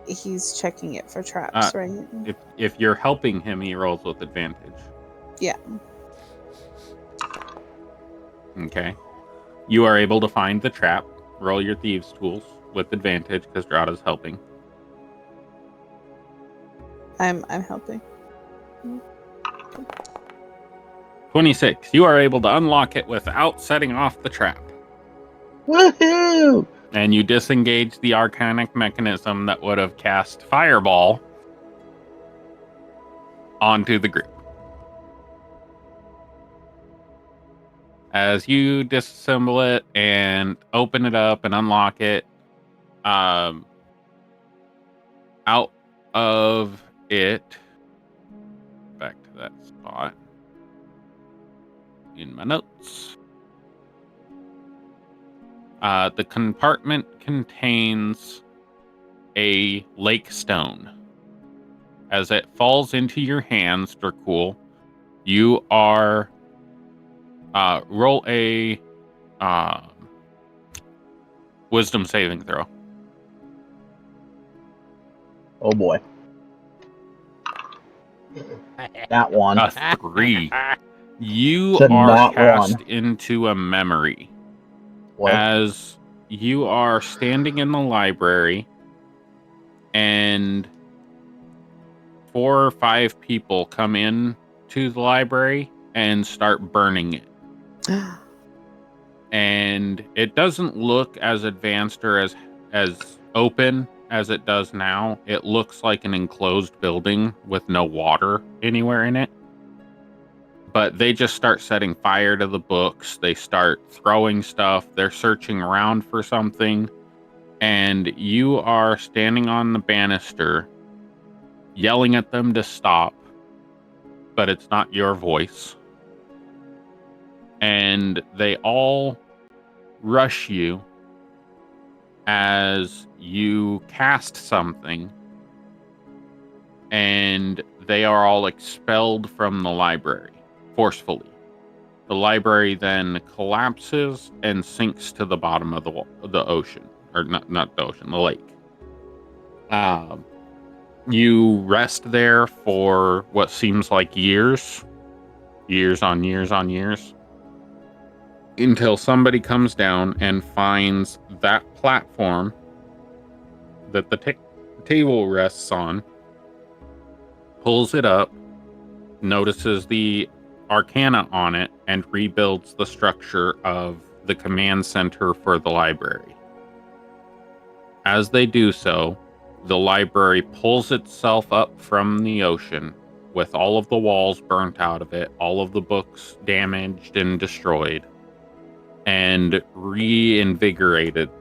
He's checking it for traps, right? If you're helping him, he rolls with advantage. Yeah. Okay. You are able to find the trap. Roll your thieves' tools with advantage because Drada's helping. I'm helping. 26. You are able to unlock it without setting off the trap. Woohoo! And you disengage the arcanic mechanism that would have cast Fireball onto the group. As you disassemble it and open it up and unlock it, out of it, back to that spot in my notes. The compartment contains a lake stone. As it falls into your hands, Dracul, you are roll a wisdom saving throw. Oh boy. That one. A 3. You Said are not cast one. into a memory. What? As you are standing in the library and 4 or 5 people come in to the library and start burning it. And it doesn't look as advanced or as open as it does now. It looks like an enclosed building with no water anywhere in it. But they just start setting fire to the books. They start throwing stuff. They're searching around for something. And you are standing on the banister, yelling at them to stop. But it's not your voice. And they all rush you as you cast something. And they are all expelled from the library forcefully. The library then collapses and sinks to the bottom of the ocean, or not the ocean, the lake. You rest there for what seems like years on years, until somebody comes down and finds that platform that the table rests on, pulls it up, notices the arcana on it, and rebuilds the structure of the command center for the library. As they do so, the library pulls itself up from the ocean with all of the walls burnt out of it, all of the books damaged and destroyed, and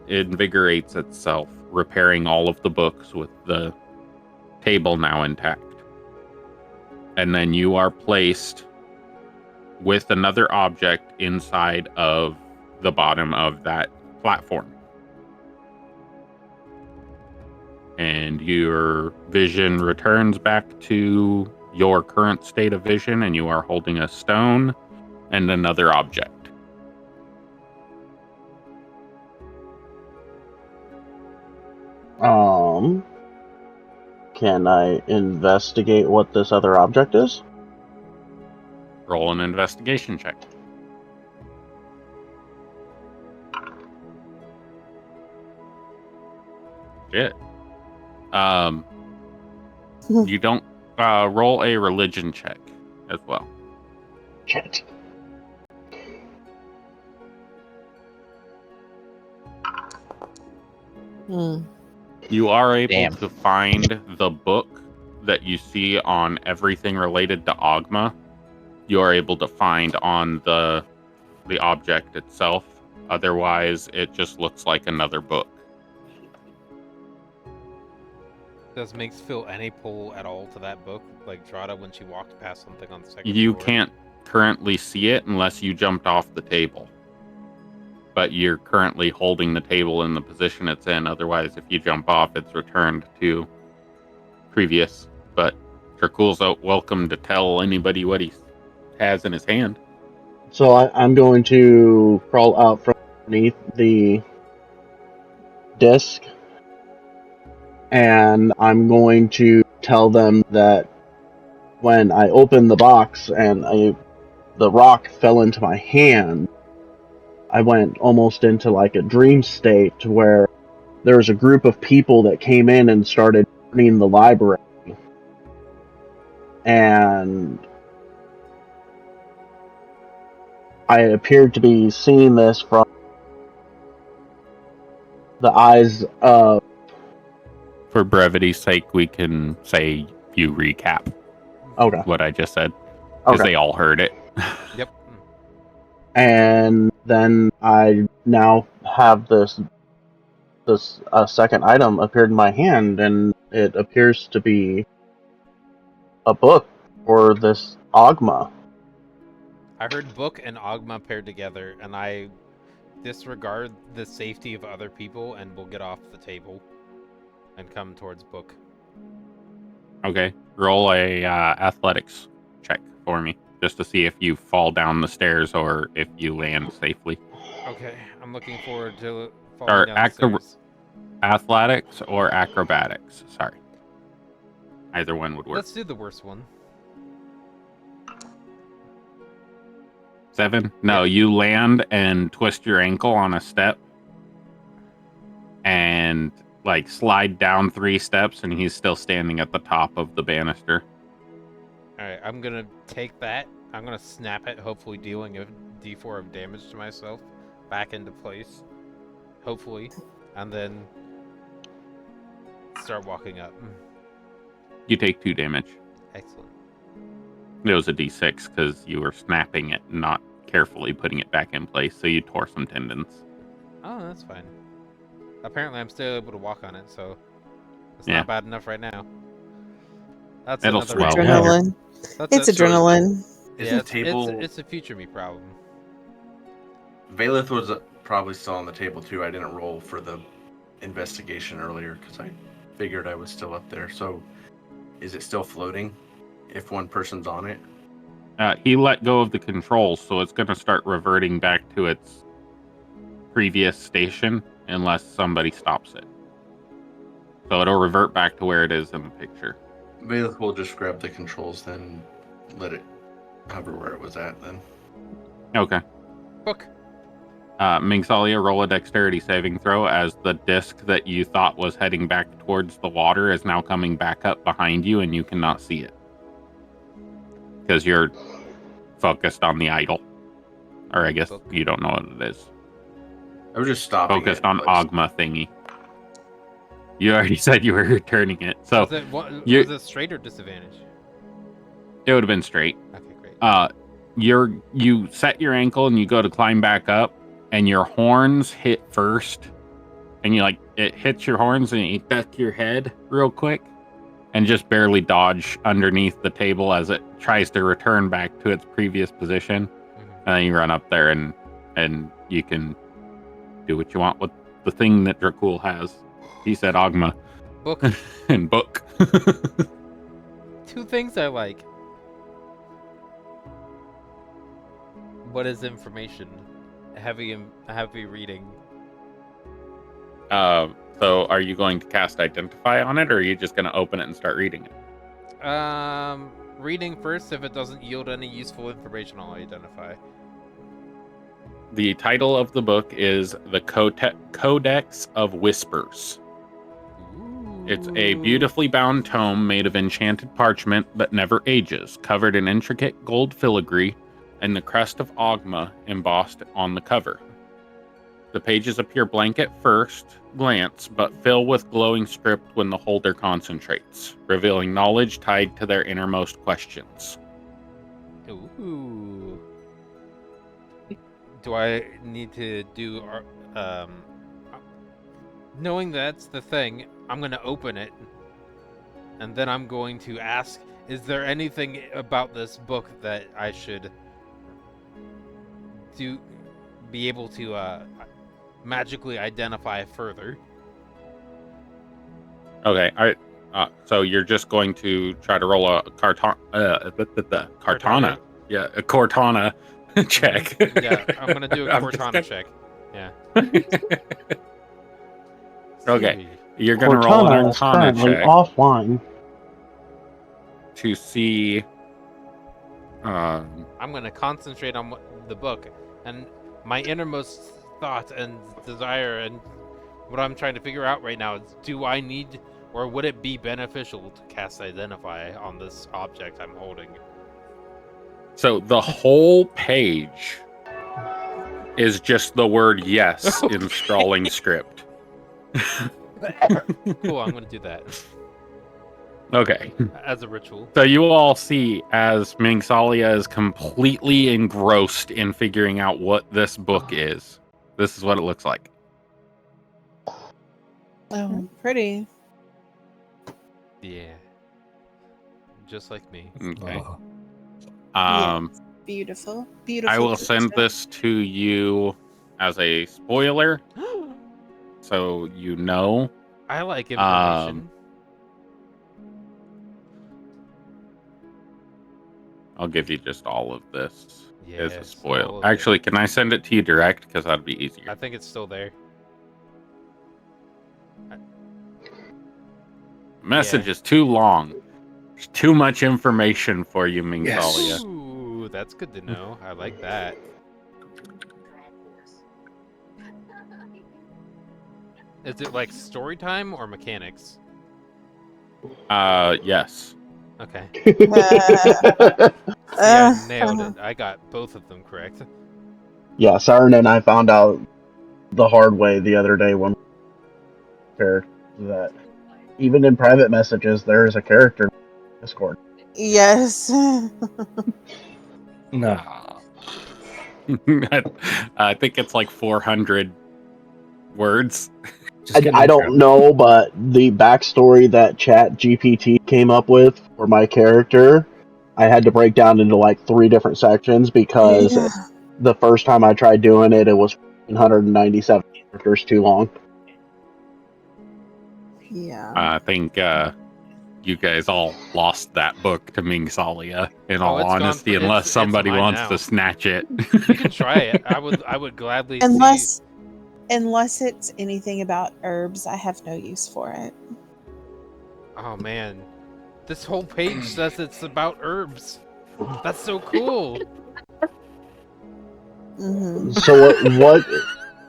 invigorates itself, repairing all of the books with the table now intact. And then you are placed with another object inside of the bottom of that platform. And your vision returns back to your current state of vision, and you are holding a stone and another object. Can I investigate what this other object is? Roll an investigation check. Shit. You don't roll a religion check as well. Shit. You are able to find the book that you see on everything related to Oghma. You are able to find on the object itself. Otherwise, it just looks like another book. Does Minx feel any pull at all to that book? Like Drada when she walked past something on the second You floor? can't currently see it unless you jumped off the table. But you're currently holding the table in the position it's in. Otherwise, if you jump off, it's returned to previous. But Dracul's welcome to tell anybody what he has in his hand. So I'm going to crawl out from underneath the disc, and I'm going to tell them that when I opened the box and the rock fell into my hand, I went almost into like a dream state where there was a group of people that came in and started burning the library. And I appeared to be seeing this from the eyes of. For brevity's sake, we can say you recap Okay. what I just said. Because Okay. they all heard it. Yep. And then I now have this second item appeared in my hand, and it appears to be a book for this Oghma. I heard book and Oghma paired together, and I disregard the safety of other people and will get off the table and come towards book. Okay. Roll a athletics check for me. Just to see if you fall down the stairs or if you land safely. Okay, I'm looking forward to Or falling down the stairs. athletics or acrobatics. Sorry. Either one would work. Let's do the worst one. 7? No, you land and twist your ankle on a step and like slide down 3 steps, and he's still standing at the top of the banister. Alright, I'm gonna take that. I'm gonna snap it, hopefully dealing a d4 of damage to myself back into place. Hopefully. And then start walking up. You take 2 damage. Excellent. It was a d6 because you were snapping it, not carefully putting it back in place, so you tore some tendons. Oh, that's fine. Apparently I'm still able to walk on it, so it's Yeah. not bad enough right now. That's It'll another swell. Adrenaline. It's adrenaline. Is Yeah, the table? it's a future me problem. Valeth was probably still on the table too. I didn't roll for the investigation earlier because I figured I was still up there. So, is it still floating if one person's on it? He let go of the controls, so it's going to start reverting back to its previous station unless somebody stops it. So it'll revert back to where it is in the picture. Valeth will just grab the controls then, let it hover where it was at then. Okay. Book. Mingsalia, roll a dexterity saving throw as the disc that you thought was heading back towards the water is now coming back up behind you and you cannot see it. Because you're focused on the idol. Or I guess you don't know what it is. I was just stopping. Focused on Oghma thingy. You already said you were returning it. So Was it straight or disadvantage? It would have been straight. Okay, great. You set your ankle and you go to climb back up, and your horns hit first, and it hits your horns and you duck your head real quick, and just barely dodge underneath the table as it tries to return back to its previous position, and then you run up there and you can do what you want with the thing that Dracul has. He said Oghma. Book. And book. 2 things I like. What is information? Heavy reading. So are you going to cast Identify on it, or are you just going to open it and start reading it? Reading first. If it doesn't yield any useful information, I'll identify. The title of the book is The Codex of Whispers. It's a beautifully bound tome made of enchanted parchment that never ages, covered in intricate gold filigree and the crest of Oghma embossed on the cover. The pages appear blank at first glance, but fill with glowing script when the holder concentrates, revealing knowledge tied to their innermost questions. Ooh. Do I need to do... knowing that's the thing, I'm going to open it, and then I'm going to ask, is there anything about this book that I should be able to magically identify further? Okay, so you're just going to try to roll a Cortana. Yeah, a Cortana check. Yeah, I'm going to do a Cortana check. Yeah. Okay, you're going to roll an Cortana is Arcana currently check offline to see. I'm going to concentrate on the book and my innermost thought and desire, and what I'm trying to figure out right now is, do I need, or would it be beneficial to cast Identify on this object I'm holding? So the whole page is just the word yes in scrawling script. Cool, I'm gonna do that Okay. as a ritual. So you all see as Mingsalia is completely engrossed in figuring out what this book is. This is what it looks like. Oh, pretty. Yeah. Just like me. Okay. Yes. Beautiful. Beautiful. I will send creature. this to you as a spoiler, so you know. I like information. I'll give you just all of this as a Yes, spoiler. all of Actually, can I send it to you direct? Because that'd be I easier. think it's still there. Message is too long. There's too much information for you, Mingsalia. Ooh, that's good to know. I like that. Is it like story time or mechanics? Yes. Okay. See, I nailed it. I got both of them correct. Yeah, Siren and I found out the hard way the other day when we paired that even in private messages there is a character in Discord. Yes. No. I think it's like 400 words. I don't know, but the backstory that Chat GPT came up with for my character, I had to break down into like 3 different sections because Yeah. the first time I tried doing it, it was 197 characters too long. Yeah. I think you guys all lost that book to Mingsalia, in all it's gone honesty, for- unless it's somebody mine wants now. to snatch it. You can try it. I would gladly see. Unless it's anything about herbs, I have no use for it. Oh man, this whole page says it's about herbs. That's so cool. Mm-hmm. So what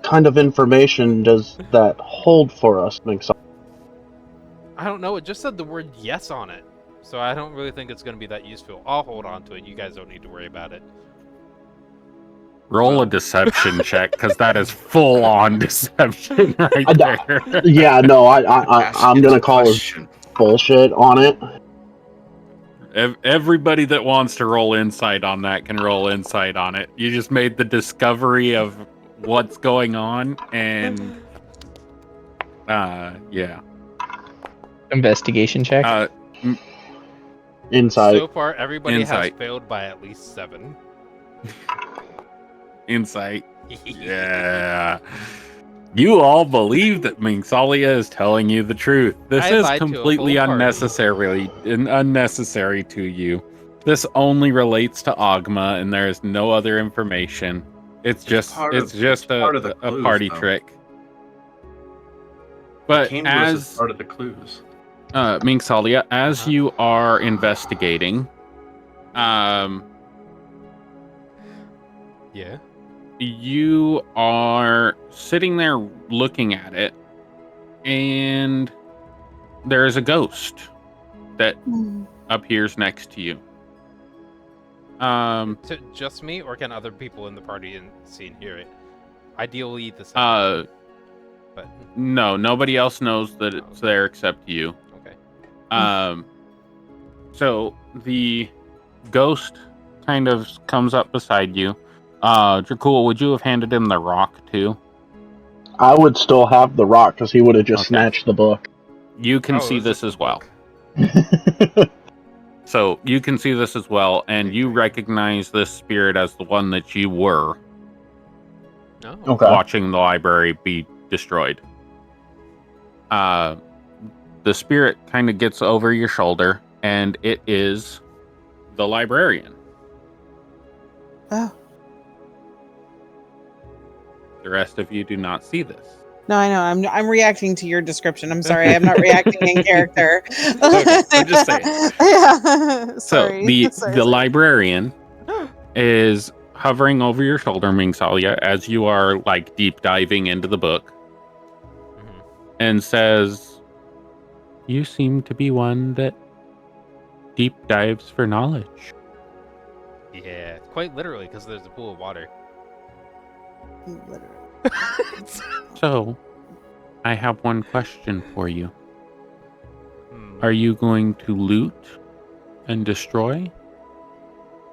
kind of information does that hold for us, Mingsalia? I don't know. It just said the word yes on it, so I don't really think it's going to be that useful. I'll hold on to it. You guys don't need to worry about it. Roll a deception check, because that is full-on deception right there. Yeah, no, I'm gonna call his bullshit on it. Everybody that wants to roll insight on that can roll insight on it. You just made the discovery of what's going on, and yeah. Investigation check. Insight. So far, everybody Insight. has failed by at least 7. Insight. Yeah. You all believe that Mingsalia is telling you the truth. This I is lied to a completely whole party. unnecessary to you. This only relates to Oghma, and there is no other information. It's just part of the a clues, party though. trick. It But came to us as as part of the clues. Mingsalia, as you are investigating, Yeah. you are sitting there looking at it, and there is a ghost that appears next to you. To just me, or can other people in the party see and hear it? Ideally, the second. But no, nobody else knows that it's there except you. Okay. So the ghost kind of comes up beside you. Dracul, would you have handed him the rock too? I would still have the rock because he would have just snatched the book. You can see this as well. So you can see this as well, and you recognize this spirit as the one that you were watching the library be destroyed. The spirit kind of gets over your shoulder, and it is the librarian. Oh. The rest of you do not see this. No, I know. I'm reacting to your description. I'm sorry. I'm not reacting in character. Okay, I'm just saying. Yeah. So Sorry. the librarian is hovering over your shoulder, Mingsalia, as you are like deep diving into the book, and says, "You seem to be one that deep dives for knowledge." Yeah, quite literally, because there's a pool of water. Literally. So, I have one question for you. Hmm. Are you going to loot and destroy?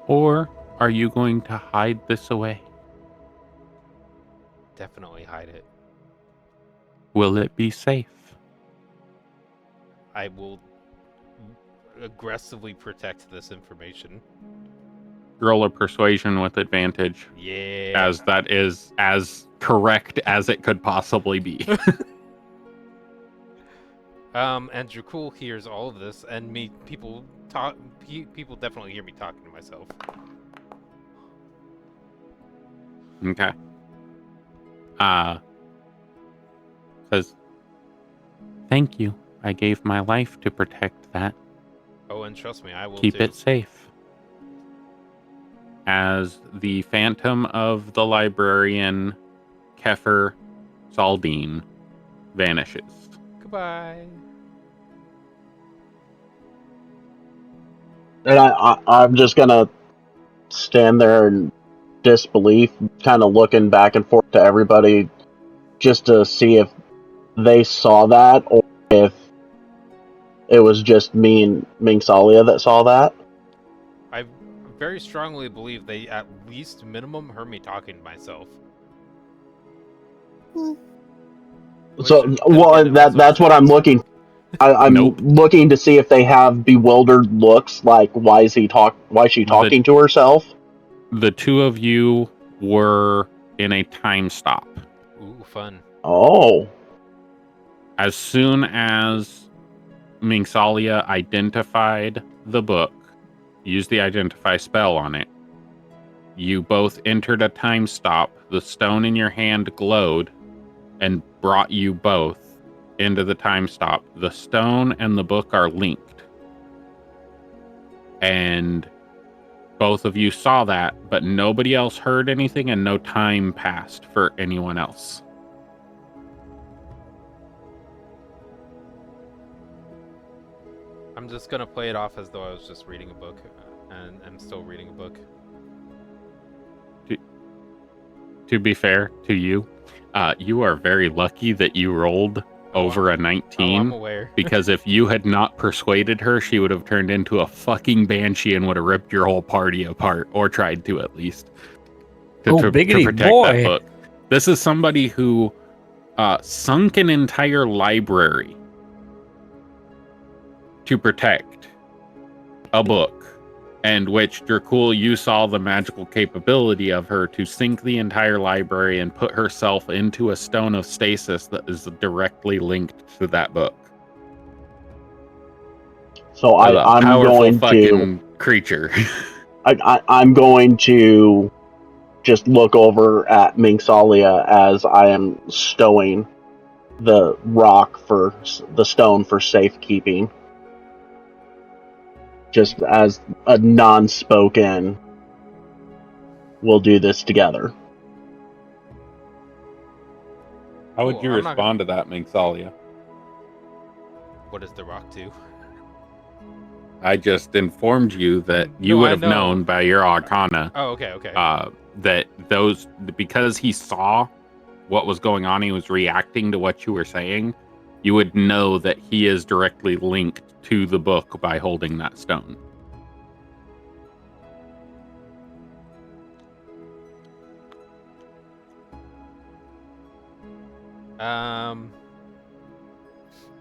Or are you going to hide this away? Definitely hide it. Will it be safe? I will aggressively protect this information. Roll a persuasion with advantage. Yeah. As that is as correct as it could possibly be. And Dracul hears all of this, and people definitely hear me talking to myself. Okay. Says, thank you. I gave my life to protect that. Oh, and trust me, I will Keep too. it safe. As the phantom of the librarian, Kefir Saldine, vanishes. Goodbye. And I'm just gonna stand there in disbelief, kind of looking back and forth to everybody, just to see if they saw that or if it was just me and Mingsalia that saw that. I very strongly believe they at least minimum heard me talking to myself. So, then well, again, it was that's what I'm looking. I'm Nope. looking to see if they have bewildered looks, like why is she talking to herself? The two of you were in a time stop. Ooh, fun. Oh. As soon as Mingsalia identified the book, used the identify spell on it, you both entered a time stop. The stone in your hand glowed and brought you both into the time stop. The stone and the book are linked. And both of you saw that, but nobody else heard anything and no time passed for anyone else. I'm just gonna play it off as though I was just reading a book, and I'm still reading a book. To be fair to you, you are very lucky that you rolled over a 19. Oh, I'm aware. Because if you had not persuaded her, she would have turned into a fucking banshee and would have ripped your whole party apart, or tried to at least. To biggity protect boy. that book. This is somebody who sunk an entire library to protect a book, and which, Dracul, you saw the magical capability of her to sink the entire library and put herself into a stone of stasis that is directly linked to that book. So I'm powerful going fucking to creature. I'm going to just look over at Mingsalia as I am stowing the the stone for safekeeping. Just as a non-spoken, we'll do this together. How would Cool, you I'm not respond to that, Mingsalia? What does the rock do? I just informed you that you No, would I have know. known by your arcana. Oh, okay. That because he saw what was going on, he was reacting to what you were saying. You would know that he is directly linked to the book by holding that stone.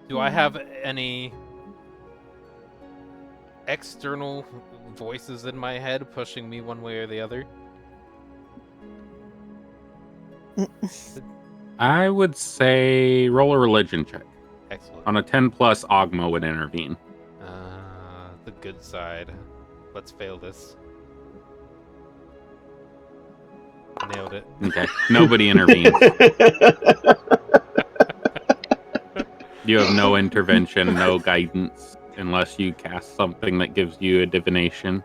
Do I have any external voices in my head pushing me one way or the other? I would say roll a religion check. Excellent. On a 10 plus, Oghma would intervene. The good side. Let's fail this. Nailed it. Okay. Nobody intervenes. You have no intervention, no guidance, unless you cast something that gives you a divination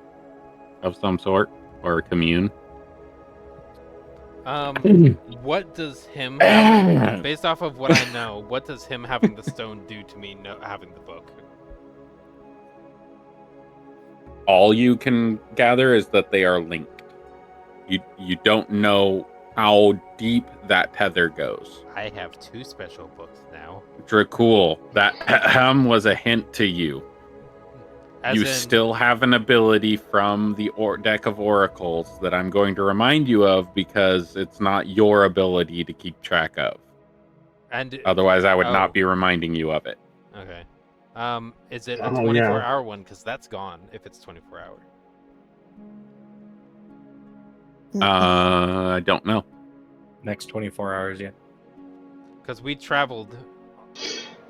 of some sort, or a commune. What does him having, based off of what I know, what does him having the stone do to me having the book? All you can gather is that they are linked. You don't know how deep that tether goes. I have 2 special books now. Dracul, that was a hint to you. As You in, still have an ability from the deck of oracles that I'm going to remind you of because it's not your ability to keep track of. and Otherwise, I would oh, not be reminding you of it. okay. Is it a Oh, 24-hour one? Because that's gone if it's 24-hour. I don't know. Next 24 hours, yeah. Because we traveled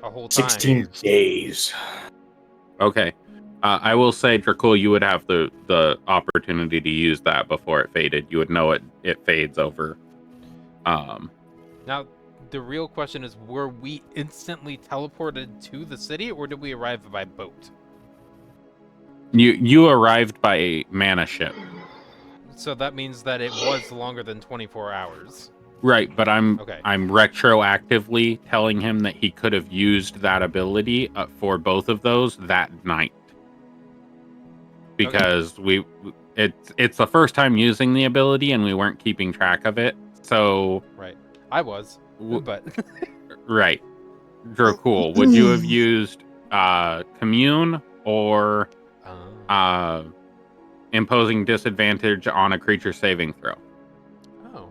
a whole time. 16 days. Okay. I will say, Dracul, you would have the opportunity to use that before it faded. You would know it fades over. Now, the real question is, were we instantly teleported to the city, or did we arrive by boat? You arrived by a mana ship. So that means that it was longer than 24 hours. Right, but I'm Okay. retroactively telling him that he could have used that ability for both of those that night. Because it's the first time using the ability and we weren't keeping track of it. So Right. I was, but right. Dracul, would you have used commune or imposing disadvantage on a creature saving throw? Oh.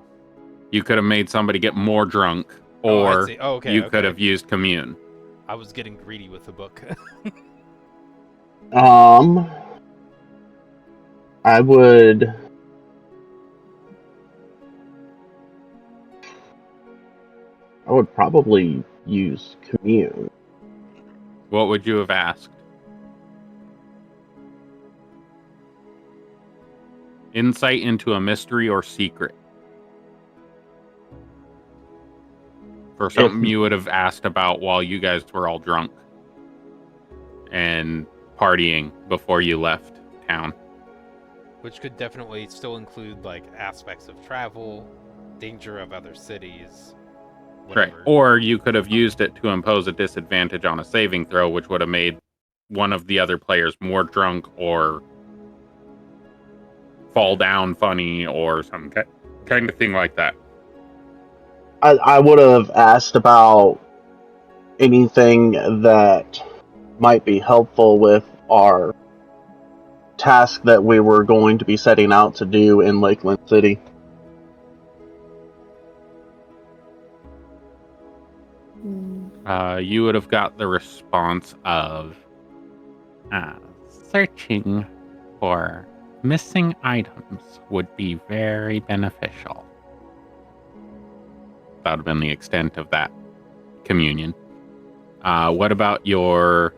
You could have made somebody get more drunk, or you could have used commune. I was getting greedy with the book. I would probably use commune. What would you have asked? Insight into a mystery or secret. For something you would have asked about while you guys were all drunk and partying before you left town. Which could definitely still include, like, aspects of travel, danger of other cities, whatever. Right. Or you could have used it to impose a disadvantage on a saving throw, which would have made one of the other players more drunk or fall down funny or some kind of thing like that. I would have asked about anything that might be helpful with our task that we were going to be setting out to do in Lakeland City. You would have got the response of searching for missing items would be very beneficial. That would have been the extent of that communion. What about your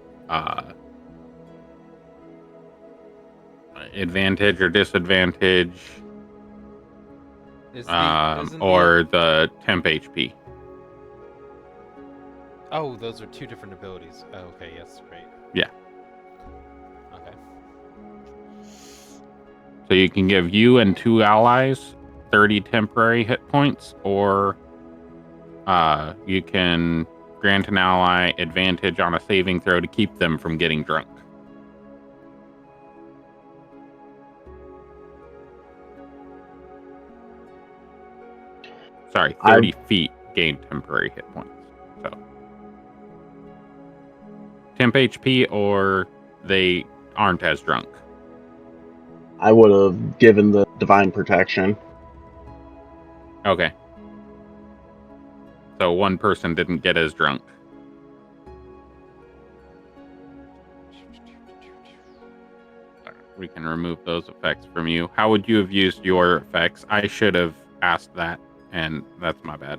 advantage or disadvantage or the temp HP? Oh, those are 2 different abilities. Oh, okay, yes, right. Yeah. Okay. So you can give you and 2 allies 30 temporary hit points, or you can grant an ally advantage on a saving throw to keep them from getting drunk. Sorry, 30 feet gain temporary hit points. So temp HP, or they aren't as drunk. I would have given the divine protection. Okay. So one person didn't get as drunk. We can remove those effects from you. How would you have used your effects? I should have asked that, and that's my bad.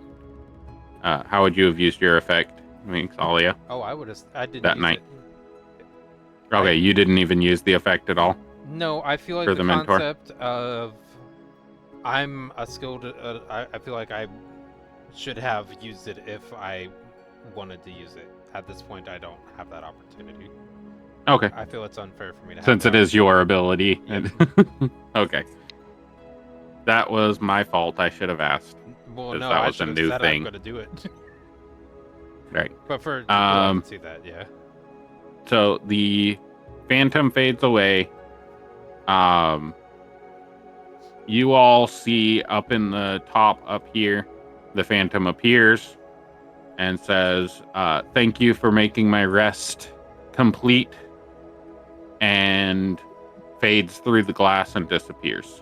How would you have used your effect, Alia? Oh, I didn't that use night. It. Okay, you didn't even use the effect at all? No, I feel like for the mentor? concept of I'm a skilled. I feel like I should have used it if I wanted to use it. At this point, I don't have that opportunity. Okay. I feel it's unfair for me to have Since that it is your ability. Yep. Okay. That was my fault. I should have asked. Well, 'cause no, that I was a should have new said thing. I'm going to do it. Right. But for I can see that, yeah. So the phantom fades away. you all see up in the top up here, the Phantom appears and says, "Thank you for making my rest complete," and fades through the glass and disappears.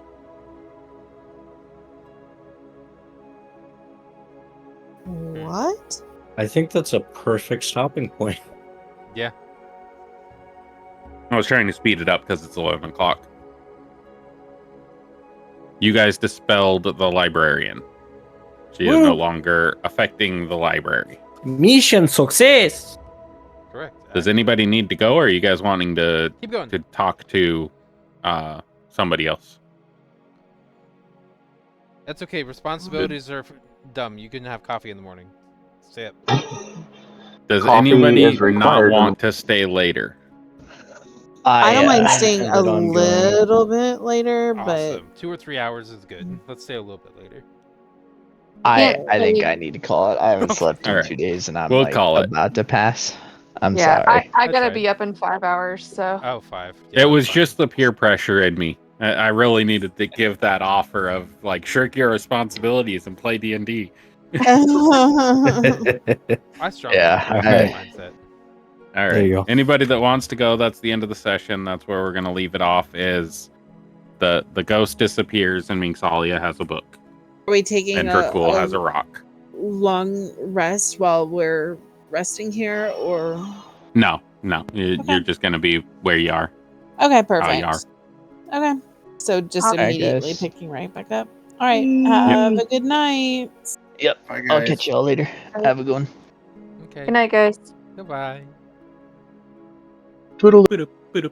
What? I think that's a perfect stopping point. Yeah. I was trying to speed it up because it's 11 o'clock. You guys dispelled the librarian. She is no longer affecting the library. Mission success. Correct. Does anybody need to go, or are you guys wanting to Keep going. to talk to somebody else? That's okay. Responsibilities are dumb. You can have coffee in the morning. Stay up. Does Coffee anybody is not required in want to stay later? I don't mind I staying a intended on going. little bit later, but Awesome. 2 or 3 hours is good. Let's stay a little bit later. I I think mean- I need to call it. I haven't slept in Alright. 2 days, and I'm We'll like call it. about to pass. I'm Yeah, sorry. I That's gotta fine. be up in 5 hours, so. Oh, 5. It Yeah, was that's just fine. the peer pressure in me. I really needed to give that offer of like shirk your responsibilities and play D&D. I strongly Yeah, agree with I- that mindset. All right. There you go. Anybody that wants to go, that's the end of the session. That's where we're going to leave it off. Is the ghost disappears and Minxalia has a book are we taking and a Dracul has a rock. long rest while we're resting here, or? No. You're just going to be where you are. Okay, How perfect. you are. Okay, so just Alright, immediately guys. picking right back up. All right, have a good night. Yep. Bye, I'll guys. catch y'all later. Have a good one. Okay. Good night, guys. Goodbye. Toodle. Boop, boop, boop.